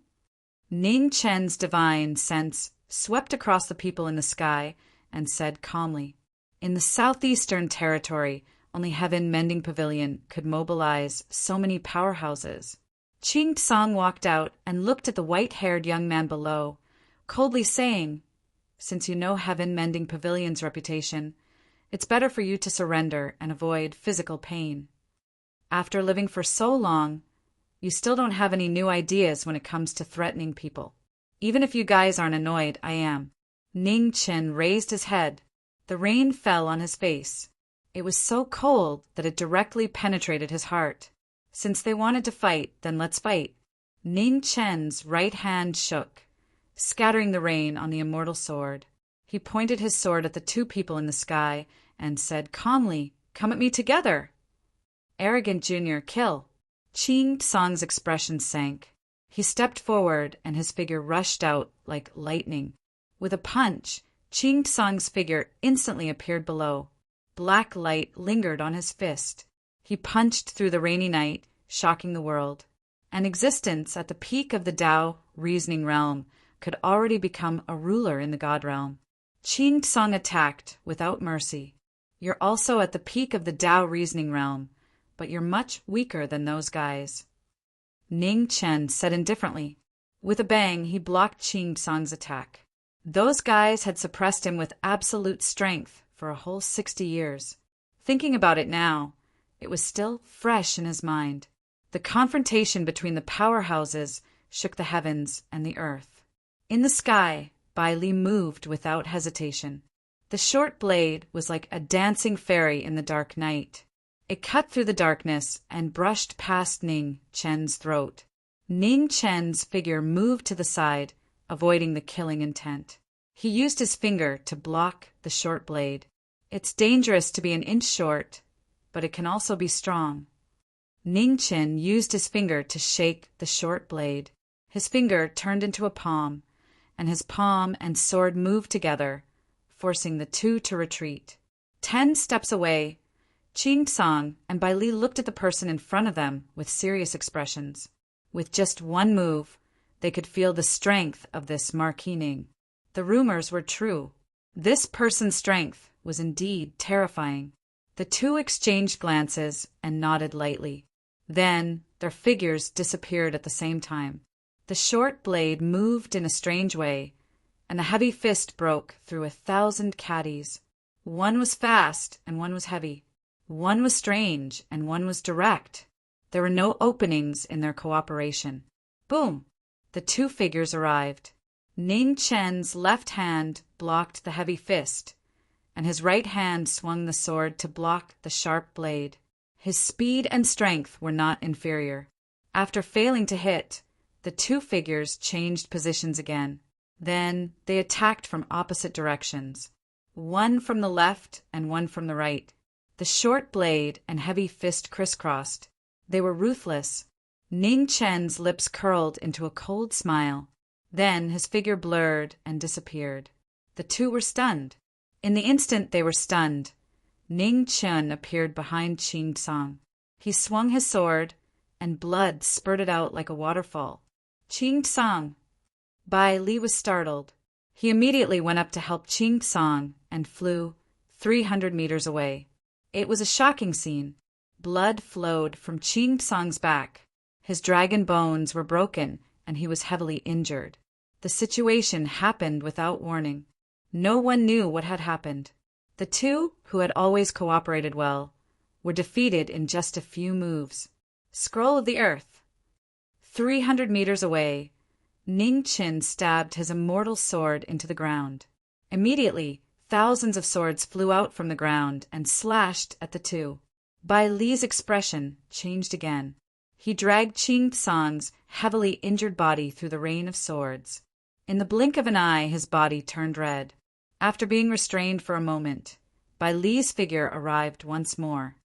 Ning Chen's divine sense swept across the people in the sky and said calmly, in the southeastern territory, only Heaven Mending Pavilion could mobilize so many powerhouses. Qing Song walked out and looked at the white-haired young man below, coldly saying, since you know Heaven Mending Pavilion's reputation, it's better for you to surrender and avoid physical pain. After living for so long, you still don't have any new ideas when it comes to threatening people. Even if you guys aren't annoyed, I am. Ning Chen raised his head. The rain fell on his face. It was so cold that it directly penetrated his heart. Since they wanted to fight, then let's fight. Ning Chen's right hand shook, scattering the rain on the immortal sword. He pointed his sword at the two people in the sky and said calmly, come at me together. Arrogant Junior, kill. Qing Song's expression sank. He stepped forward and his figure rushed out like lightning. With a punch, Qing Song's figure instantly appeared below. Black light lingered on his fist. He punched through the rainy night, shocking the world. An existence at the peak of the Tao reasoning realm could already become a ruler in the God realm. Qing Song attacked without mercy. You're also at the peak of the Tao reasoning realm, but you're much weaker than those guys. Ning Chen said indifferently. With a bang, he blocked Qing Song's attack. Those guys had suppressed him with absolute strength for a whole 60 years. Thinking about it now, it was still fresh in his mind. The confrontation between the powerhouses shook the heavens and the earth. In the sky, Bai Li moved without hesitation. The short blade was like a dancing fairy in the dark night. It cut through the darkness and brushed past Ning Chen's throat. Ning Chen's figure moved to the side, avoiding the killing intent. He used his finger to block the short blade. It's dangerous to be an inch short, but it can also be strong. Ning Chen used his finger to shake the short blade. His finger turned into a palm, and his palm and sword moved together, forcing the two to retreat. 10 steps away, Qing Song and Bai Li looked at the person in front of them with serious expressions. With just one move, they could feel the strength of this Marquis Ning. The rumors were true. This person's strength was indeed terrifying. The two exchanged glances and nodded lightly. Then their figures disappeared at the same time. The short blade moved in a strange way, and the heavy fist broke through 1,000 caddies. One was fast and one was heavy. One was strange and one was direct. There were no openings in their cooperation. Boom! The two figures arrived. Ning Chen's left hand blocked the heavy fist, and his right hand swung the sword to block the sharp blade. His speed and strength were not inferior. After failing to hit, the two figures changed positions again. Then they attacked from opposite directions, one from the left and one from the right. The short blade and heavy fist crisscrossed. They were ruthless. Ning Chen's lips curled into a cold smile. Then his figure blurred and disappeared. The two were stunned. In the instant they were stunned, Ning Chen appeared behind Qing Song. He swung his sword, and blood spurted out like a waterfall. Qing Song! Bai Li was startled. He immediately went up to help Qing Song and flew 300 meters away. It was a shocking scene. Blood flowed from Qing Song's back. His dragon bones were broken, and he was heavily injured. The situation happened without warning. No one knew what had happened. The two, who had always cooperated well, were defeated in just a few moves. Scroll of the Earth. 300 meters away, Ning Chen stabbed his immortal sword into the ground. Immediately, thousands of swords flew out from the ground and slashed at the two. Bai Li's expression changed again. He dragged Qing Tsang's heavily injured body through the rain of swords. In the blink of an eye, his body turned red. After being restrained for a moment, Bai Li's figure arrived once more.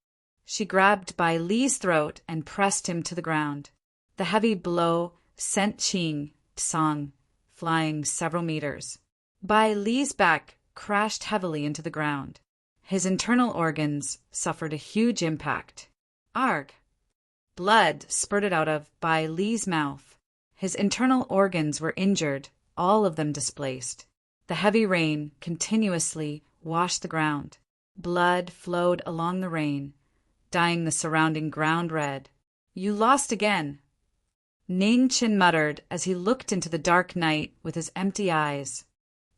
She grabbed Bai Li's throat and pressed him to the ground. The heavy blow sent Qing Tsang flying several meters. Bai Li's back crashed heavily into the ground. His internal organs suffered a huge impact. Arg! Blood spurted out of Bai Li's mouth. His internal organs were injured, all of them displaced. The heavy rain continuously washed the ground. Blood flowed along the rain, dyeing the surrounding ground red. You lost again, Ning Qin muttered as he looked into the dark night with his empty eyes.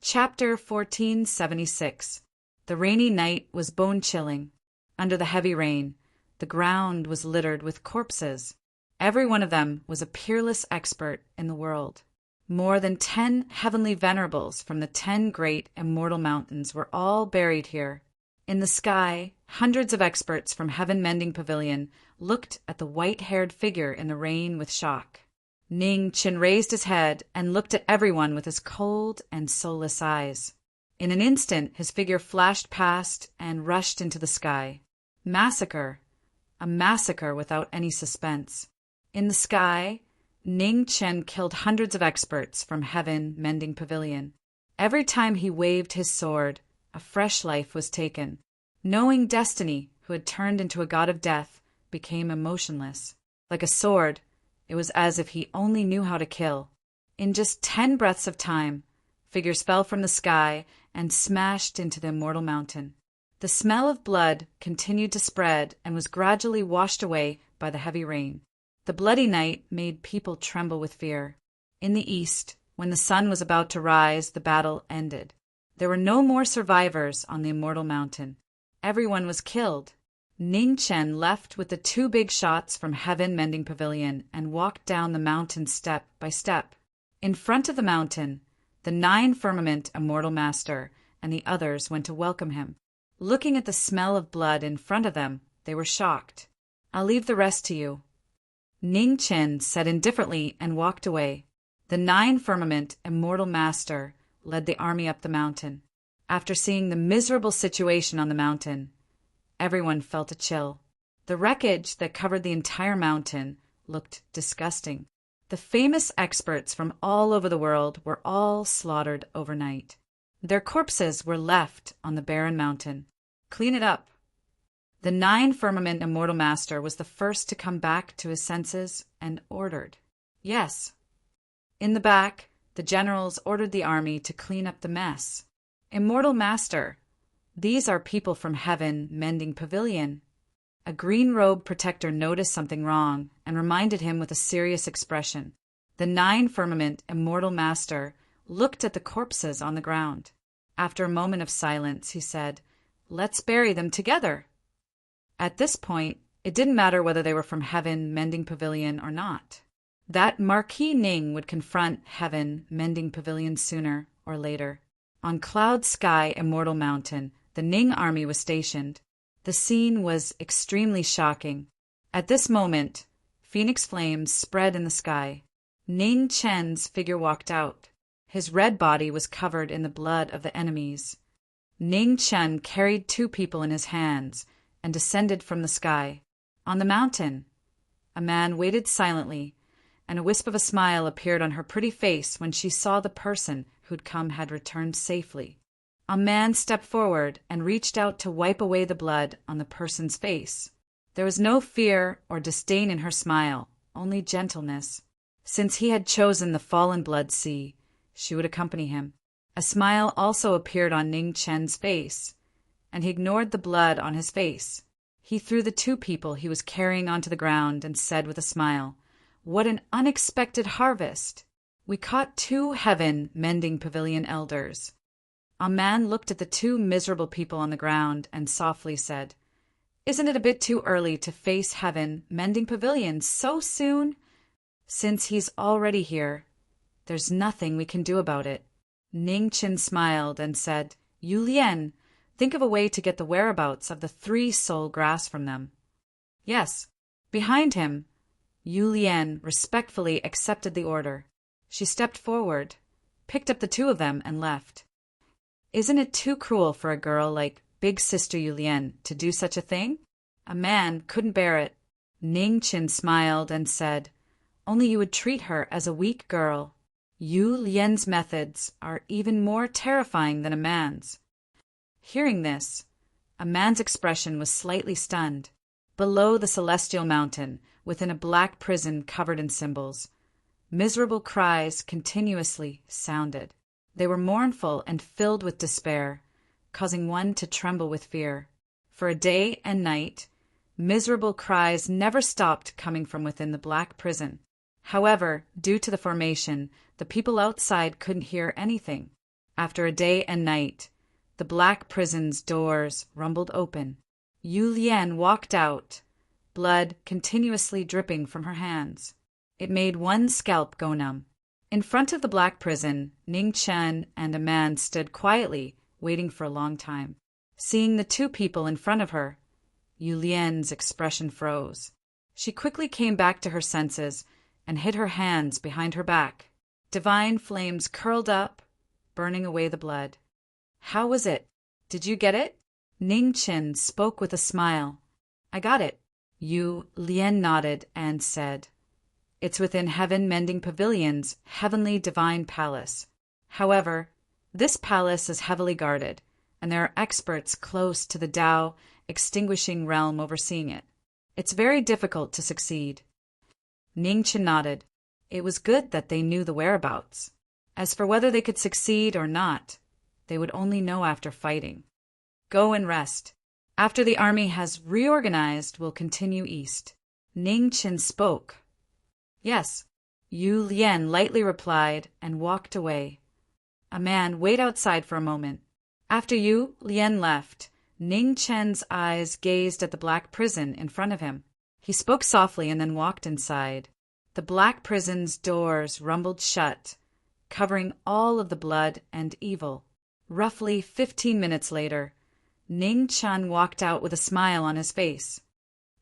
Chapter 1476. The rainy night was bone-chilling. Under the heavy rain, the ground was littered with corpses. Every one of them was a peerless expert in the world. More than 10 heavenly venerables from the 10 great immortal mountains were all buried here. In the sky, hundreds of experts from Heaven Mending Pavilion looked at the white-haired figure in the rain with shock. Ning Qin raised his head and looked at everyone with his cold and soulless eyes. In an instant, his figure flashed past and rushed into the sky. Massacre. A massacre without any suspense. In the sky, Ning Qin killed hundreds of experts from Heaven Mending Pavilion. Every time he waved his sword, a fresh life was taken. Knowing Destiny, who had turned into a god of death, became emotionless. Like a sword, it was as if he only knew how to kill. In just 10 breaths of time, figures fell from the sky and smashed into the immortal mountain. The smell of blood continued to spread and was gradually washed away by the heavy rain. The bloody night made people tremble with fear. In the east, when the sun was about to rise, the battle ended. There were no more survivors on the immortal mountain. Everyone was killed. Ning Qin left with the 2 big shots from Heaven Mending Pavilion and walked down the mountain step by step. In front of the mountain, the 9 Firmament Immortal Master and the others went to welcome him. Looking at the smell of blood in front of them, they were shocked. I'll leave the rest to you, Ning Qin said indifferently and walked away. The 9 Firmament Immortal Master led the army up the mountain. After seeing the miserable situation on the mountain, everyone felt a chill. The wreckage that covered the entire mountain looked disgusting. The famous experts from all over the world were all slaughtered overnight. Their corpses were left on the barren mountain. Clean it up. The 9 Firmament Immortal Master was the first to come back to his senses and ordered. Yes. In the back, the generals ordered the army to clean up the mess. Immortal Master, these are people from Heaven Mending Pavilion. A green-robed protector noticed something wrong and reminded him with a serious expression. The 9 Firmament Immortal Master looked at the corpses on the ground. After a moment of silence, he said, "Let's bury them together." At this point, it didn't matter whether they were from Heaven Mending Pavilion or not. That Marquis Ning would confront Heaven Mending Pavilion sooner or later. On Cloud Sky Immortal Mountain, the Ning army was stationed. The scene was extremely shocking. At this moment, phoenix flames spread in the sky. Ning Chen's figure walked out. His red body was covered in the blood of the enemies. Ning Chen carried 2 people in his hands and descended from the sky. On the mountain, a man waited silently, and a wisp of a smile appeared on her pretty face when she saw the person who'd come had returned safely. A man stepped forward and reached out to wipe away the blood on the person's face. There was no fear or disdain in her smile, only gentleness. Since he had chosen the fallen blood sea, she would accompany him. A smile also appeared on Ning Chen's face, and he ignored the blood on his face. He threw the 2 people he was carrying onto the ground and said with a smile, "What an unexpected harvest! We caught 2 Heaven Mending Pavilion elders." A man looked at the 2 miserable people on the ground and softly said, "Isn't it a bit too early to face Heaven Mending Pavilion so soon? Since he's already here, there's nothing we can do about it." Ning Qin smiled and said, "Yu Lian, think of a way to get the whereabouts of the 3 soul grass from them." Yes. Behind him, Yu Lian respectfully accepted the order. She stepped forward, picked up the two of them, and left. Isn't it too cruel for a girl like Big Sister Yu Lian to do such a thing? A man couldn't bear it. Ning Qin smiled and said, "Only you would treat her as a weak girl. Yu Lian's methods are even more terrifying than a man's." Hearing this, a man's expression was slightly stunned. Below the celestial mountain, within a black prison covered in symbols, miserable cries continuously sounded. They were mournful and filled with despair, causing one to tremble with fear. For a day and night, miserable cries never stopped coming from within the black prison. However, due to the formation, the people outside couldn't hear anything. After a day and night, the black prison's doors rumbled open. Yu Lian walked out, blood continuously dripping from her hands. It made one's scalp go numb. In front of the black prison, Ning Chen and a man stood quietly, waiting for a long time. Seeing the two people in front of her, Yu Lian's expression froze. She quickly came back to her senses and hid her hands behind her back. Divine flames curled up, burning away the blood. "How was it? Did you get it?" Ning Qin spoke with a smile. "I got it." Yu Lian nodded and said, "It's within Heaven Mending Pavilion's heavenly divine palace. However, this palace is heavily guarded, and there are experts close to the Tao extinguishing realm overseeing it. It's very difficult to succeed." Ning Qin nodded. It was good that they knew the whereabouts. As for whether they could succeed or not, they would only know after fighting. "Go and rest. After the army has reorganized, we'll continue east." Ning Qin spoke. "Yes," Yu Lian lightly replied and walked away. A man waited outside for a moment. After Yu Lian left, Ning Chen's eyes gazed at the black prison in front of him. He spoke softly and then walked inside. The black prison's doors rumbled shut, covering all of the blood and evil. Roughly 15 minutes later, Ning Chen walked out with a smile on his face.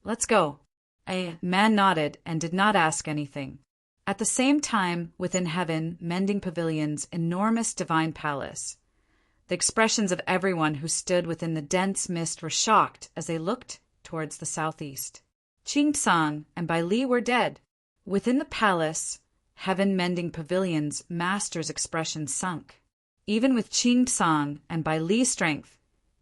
"Let's go." A man nodded and did not ask anything. At the same time, within Heaven Mending Pavilion's enormous divine palace, the expressions of everyone who stood within the dense mist were shocked as they looked towards the southeast. Qing Tsang and Bai Li were dead. Within the palace, Heaven Mending Pavilion's master's expression sunk. Even with Qing Tsang and Bai Li's strength,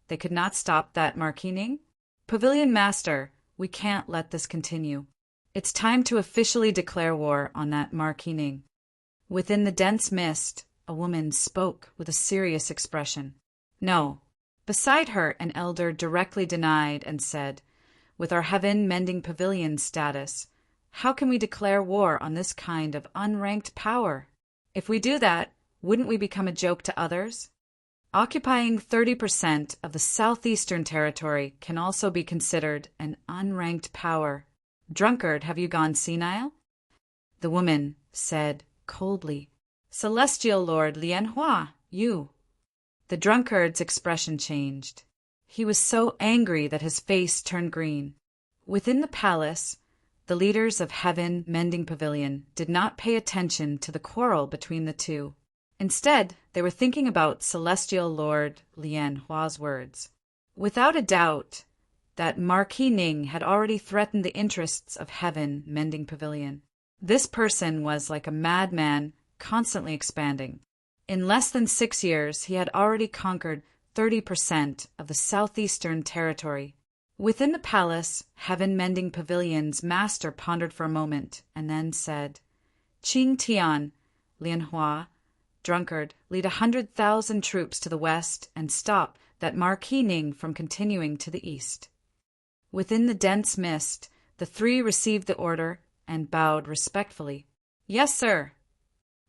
they could not stop that Marquis. "Pavilion Master, we can't let this continue. It's time to officially declare war on that Marquis." Within the dense mist, a woman spoke with a serious expression. "No." Beside her, an elder directly denied and said, "With our Heaven Mending Pavilion status, how can we declare war on this kind of unranked power? If we do that, wouldn't we become a joke to others?" Occupying 30% of the southeastern territory can also be considered an unranked power. "Drunkard, have you gone senile?" The woman said coldly, "Celestial Lord Lianhua, you." The drunkard's expression changed. He was so angry that his face turned green. Within the palace, the leaders of Heaven Mending Pavilion did not pay attention to the quarrel between the two. Instead, they were thinking about Celestial Lord Lianhua's words. Without a doubt, that Marquis Ning had already threatened the interests of Heaven Mending Pavilion. This person was like a madman, constantly expanding. In less than 6 years, he had already conquered 30% of the southeastern territory. Within the palace, Heaven Mending Pavilion's master pondered for a moment and then said, "Qing Tian, Lianhua, drunkard, lead 100,000 troops to the west and stop that Marquis Ning from continuing to the east." Within the dense mist, the three received the order and bowed respectfully. "Yes, sir."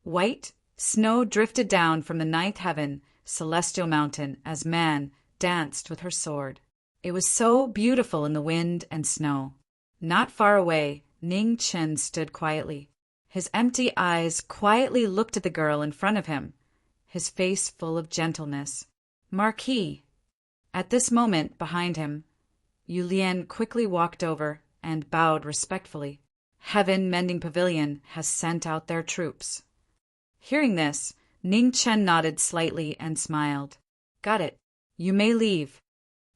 White snow drifted down from the ninth heaven, celestial mountain, as Man danced with her sword. It was so beautiful in the wind and snow. Not far away, Ning Chen stood quietly. His empty eyes quietly looked at the girl in front of him, his face full of gentleness. "Marquis." At this moment, behind him, Yu Lian quickly walked over and bowed respectfully. Heaven Mending Pavilion has sent out their troops." Hearing this, Ning Chen nodded slightly and smiled. "Got it. You may leave."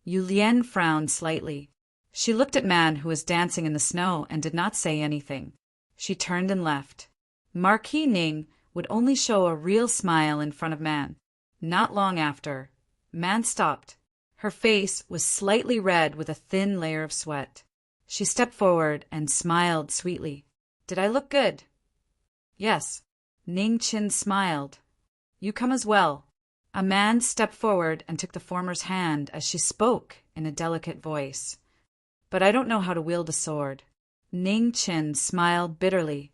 Yu Lian frowned slightly. She looked at Man, who was dancing in the snow, and did not say anything. She turned and left. Marquis Ning would only show a real smile in front of Man. Not long after, Man stopped. Her face was slightly red with a thin layer of sweat. She stepped forward and smiled sweetly. "Did I look good?" "Yes." Ning Chen smiled. "You come as well." A man stepped forward and took the former's hand as she spoke in a delicate voice. "But I don't know how to wield a sword." Ning Chen smiled bitterly.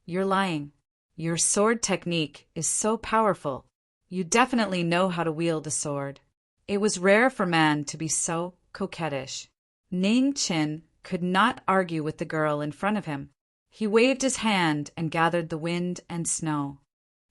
"You're lying. Your sword technique is so powerful. You definitely know how to wield a sword." It was rare for Man to be so coquettish. Ning Chen could not argue with the girl in front of him. He waved his hand and gathered the wind and snow.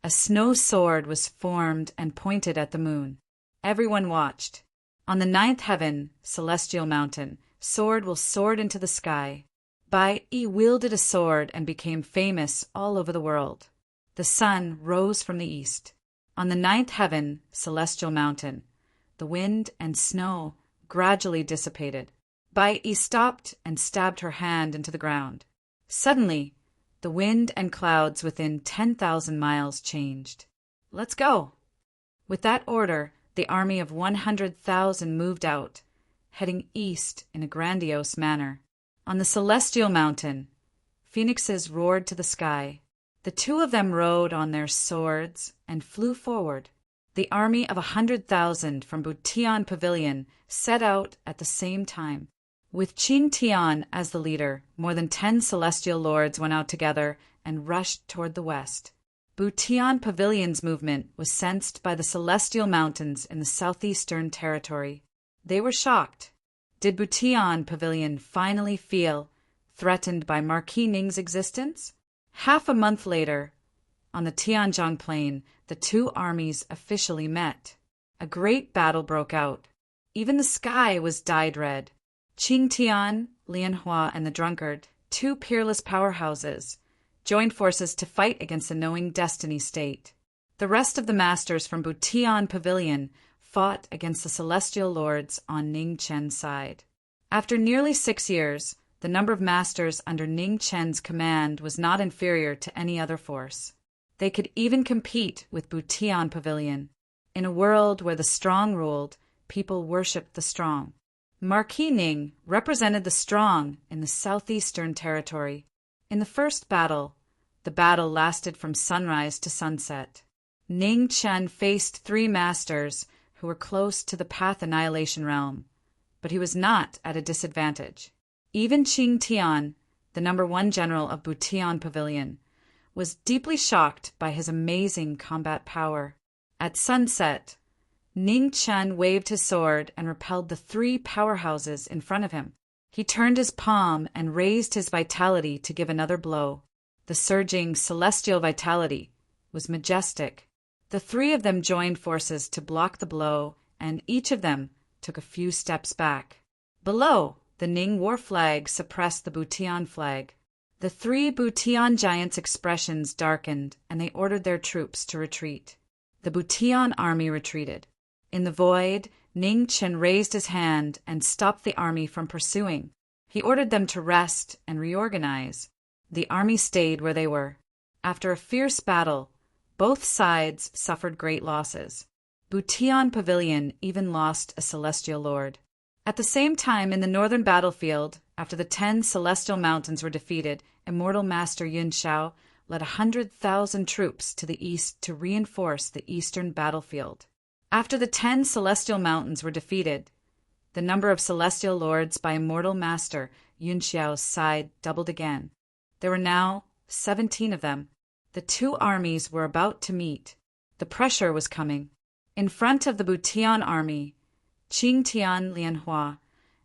A snow sword was formed and pointed at the moon. Everyone watched. On the 9th heaven, celestial mountain, sword will soar into the sky. Bai Yi wielded a sword and became famous all over the world. The sun rose from the east. On the 9th heaven, celestial mountain, the wind and snow gradually dissipated. Bai Yi stopped and stabbed her hand into the ground. Suddenly, the wind and clouds within 10,000 miles changed. "Let's go." With that order, the army of 100,000 moved out, heading east in a grandiose manner. On the celestial mountain, phoenixes roared to the sky. The two of them rode on their swords and flew forward. The army of 100,000 from Butian Pavilion set out at the same time. With Qing Tian as the leader, more than 10 celestial lords went out together and rushed toward the west. Butian Pavilion's movement was sensed by the celestial mountains in the southeastern territory. They were shocked. Did Butian Pavilion finally feel threatened by Marquis Ning's existence? Half a month later, on the Tianjiang plain, the two armies officially met. A great battle broke out. Even the sky was dyed red. Qing Tian, Lian Hua, and the drunkard, two peerless powerhouses, joined forces to fight against the knowing destiny state. The rest of the masters from Butian Pavilion fought against the celestial lords on Ning Chen's side. After nearly 6 years, the number of masters under Ning Chen's command was not inferior to any other force. They could even compete with Butian Pavilion. In a world where the strong ruled, people worshipped the strong. Marquis Ning represented the strong in the southeastern territory. In the first battle, the battle lasted from sunrise to sunset. Ning Chen faced 3 masters who were close to the Path Annihilation realm, but he was not at a disadvantage. Even Qing Tian, the #1 general of Butian Pavilion, was deeply shocked by his amazing combat power. At sunset, Ning Chen waved his sword and repelled the 3 powerhouses in front of him. He turned his palm and raised his vitality to give another blow. The surging celestial vitality was majestic. The 3 of them joined forces to block the blow, and each of them took a few steps back. Below, the Ning war flag suppressed the Butian flag. The 3 Butian giants' expressions darkened, and they ordered their troops to retreat. The Butian army retreated. In the void, Ning Chen raised his hand and stopped the army from pursuing. He ordered them to rest and reorganize. The army stayed where they were. After a fierce battle, both sides suffered great losses. Butian Pavilion even lost a celestial lord. At the same time, in the northern battlefield, after the 10 celestial mountains were defeated, Immortal Master Yun Shao led 100,000 troops to the east to reinforce the eastern battlefield. After the 10 celestial mountains were defeated, the number of celestial lords by Immortal Master Yun Xiao's side doubled again. There were now 17 of them. The 2 armies were about to meet. The pressure was coming. In front of the Butian army, Qing Tian, Lian Hua,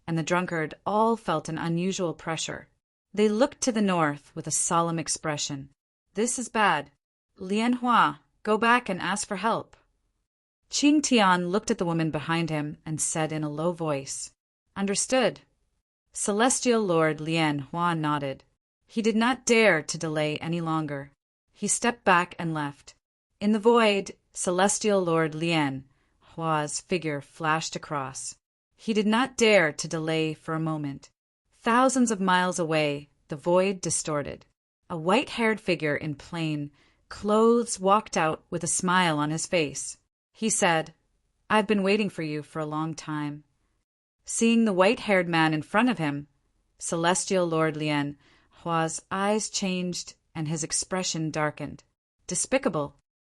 and the drunkard all felt an unusual pressure. They looked to the north with a solemn expression. "This is bad. Lian Hua, go back and ask for help." Qing Tian looked at the woman behind him and said in a low voice, "Understood." Celestial Lord Lian Hua nodded. He did not dare to delay any longer. He stepped back and left. In the void, Celestial Lord Lien Hua's figure flashed across. He did not dare to delay for a moment. Thousands of miles away, the void distorted. A white-haired figure in plain clothes walked out with a smile on his face. He said, "I've been waiting for you for a long time." Seeing the white-haired man in front of him, Celestial Lord Lien Hua's eyes changed and his expression darkened. Despicable,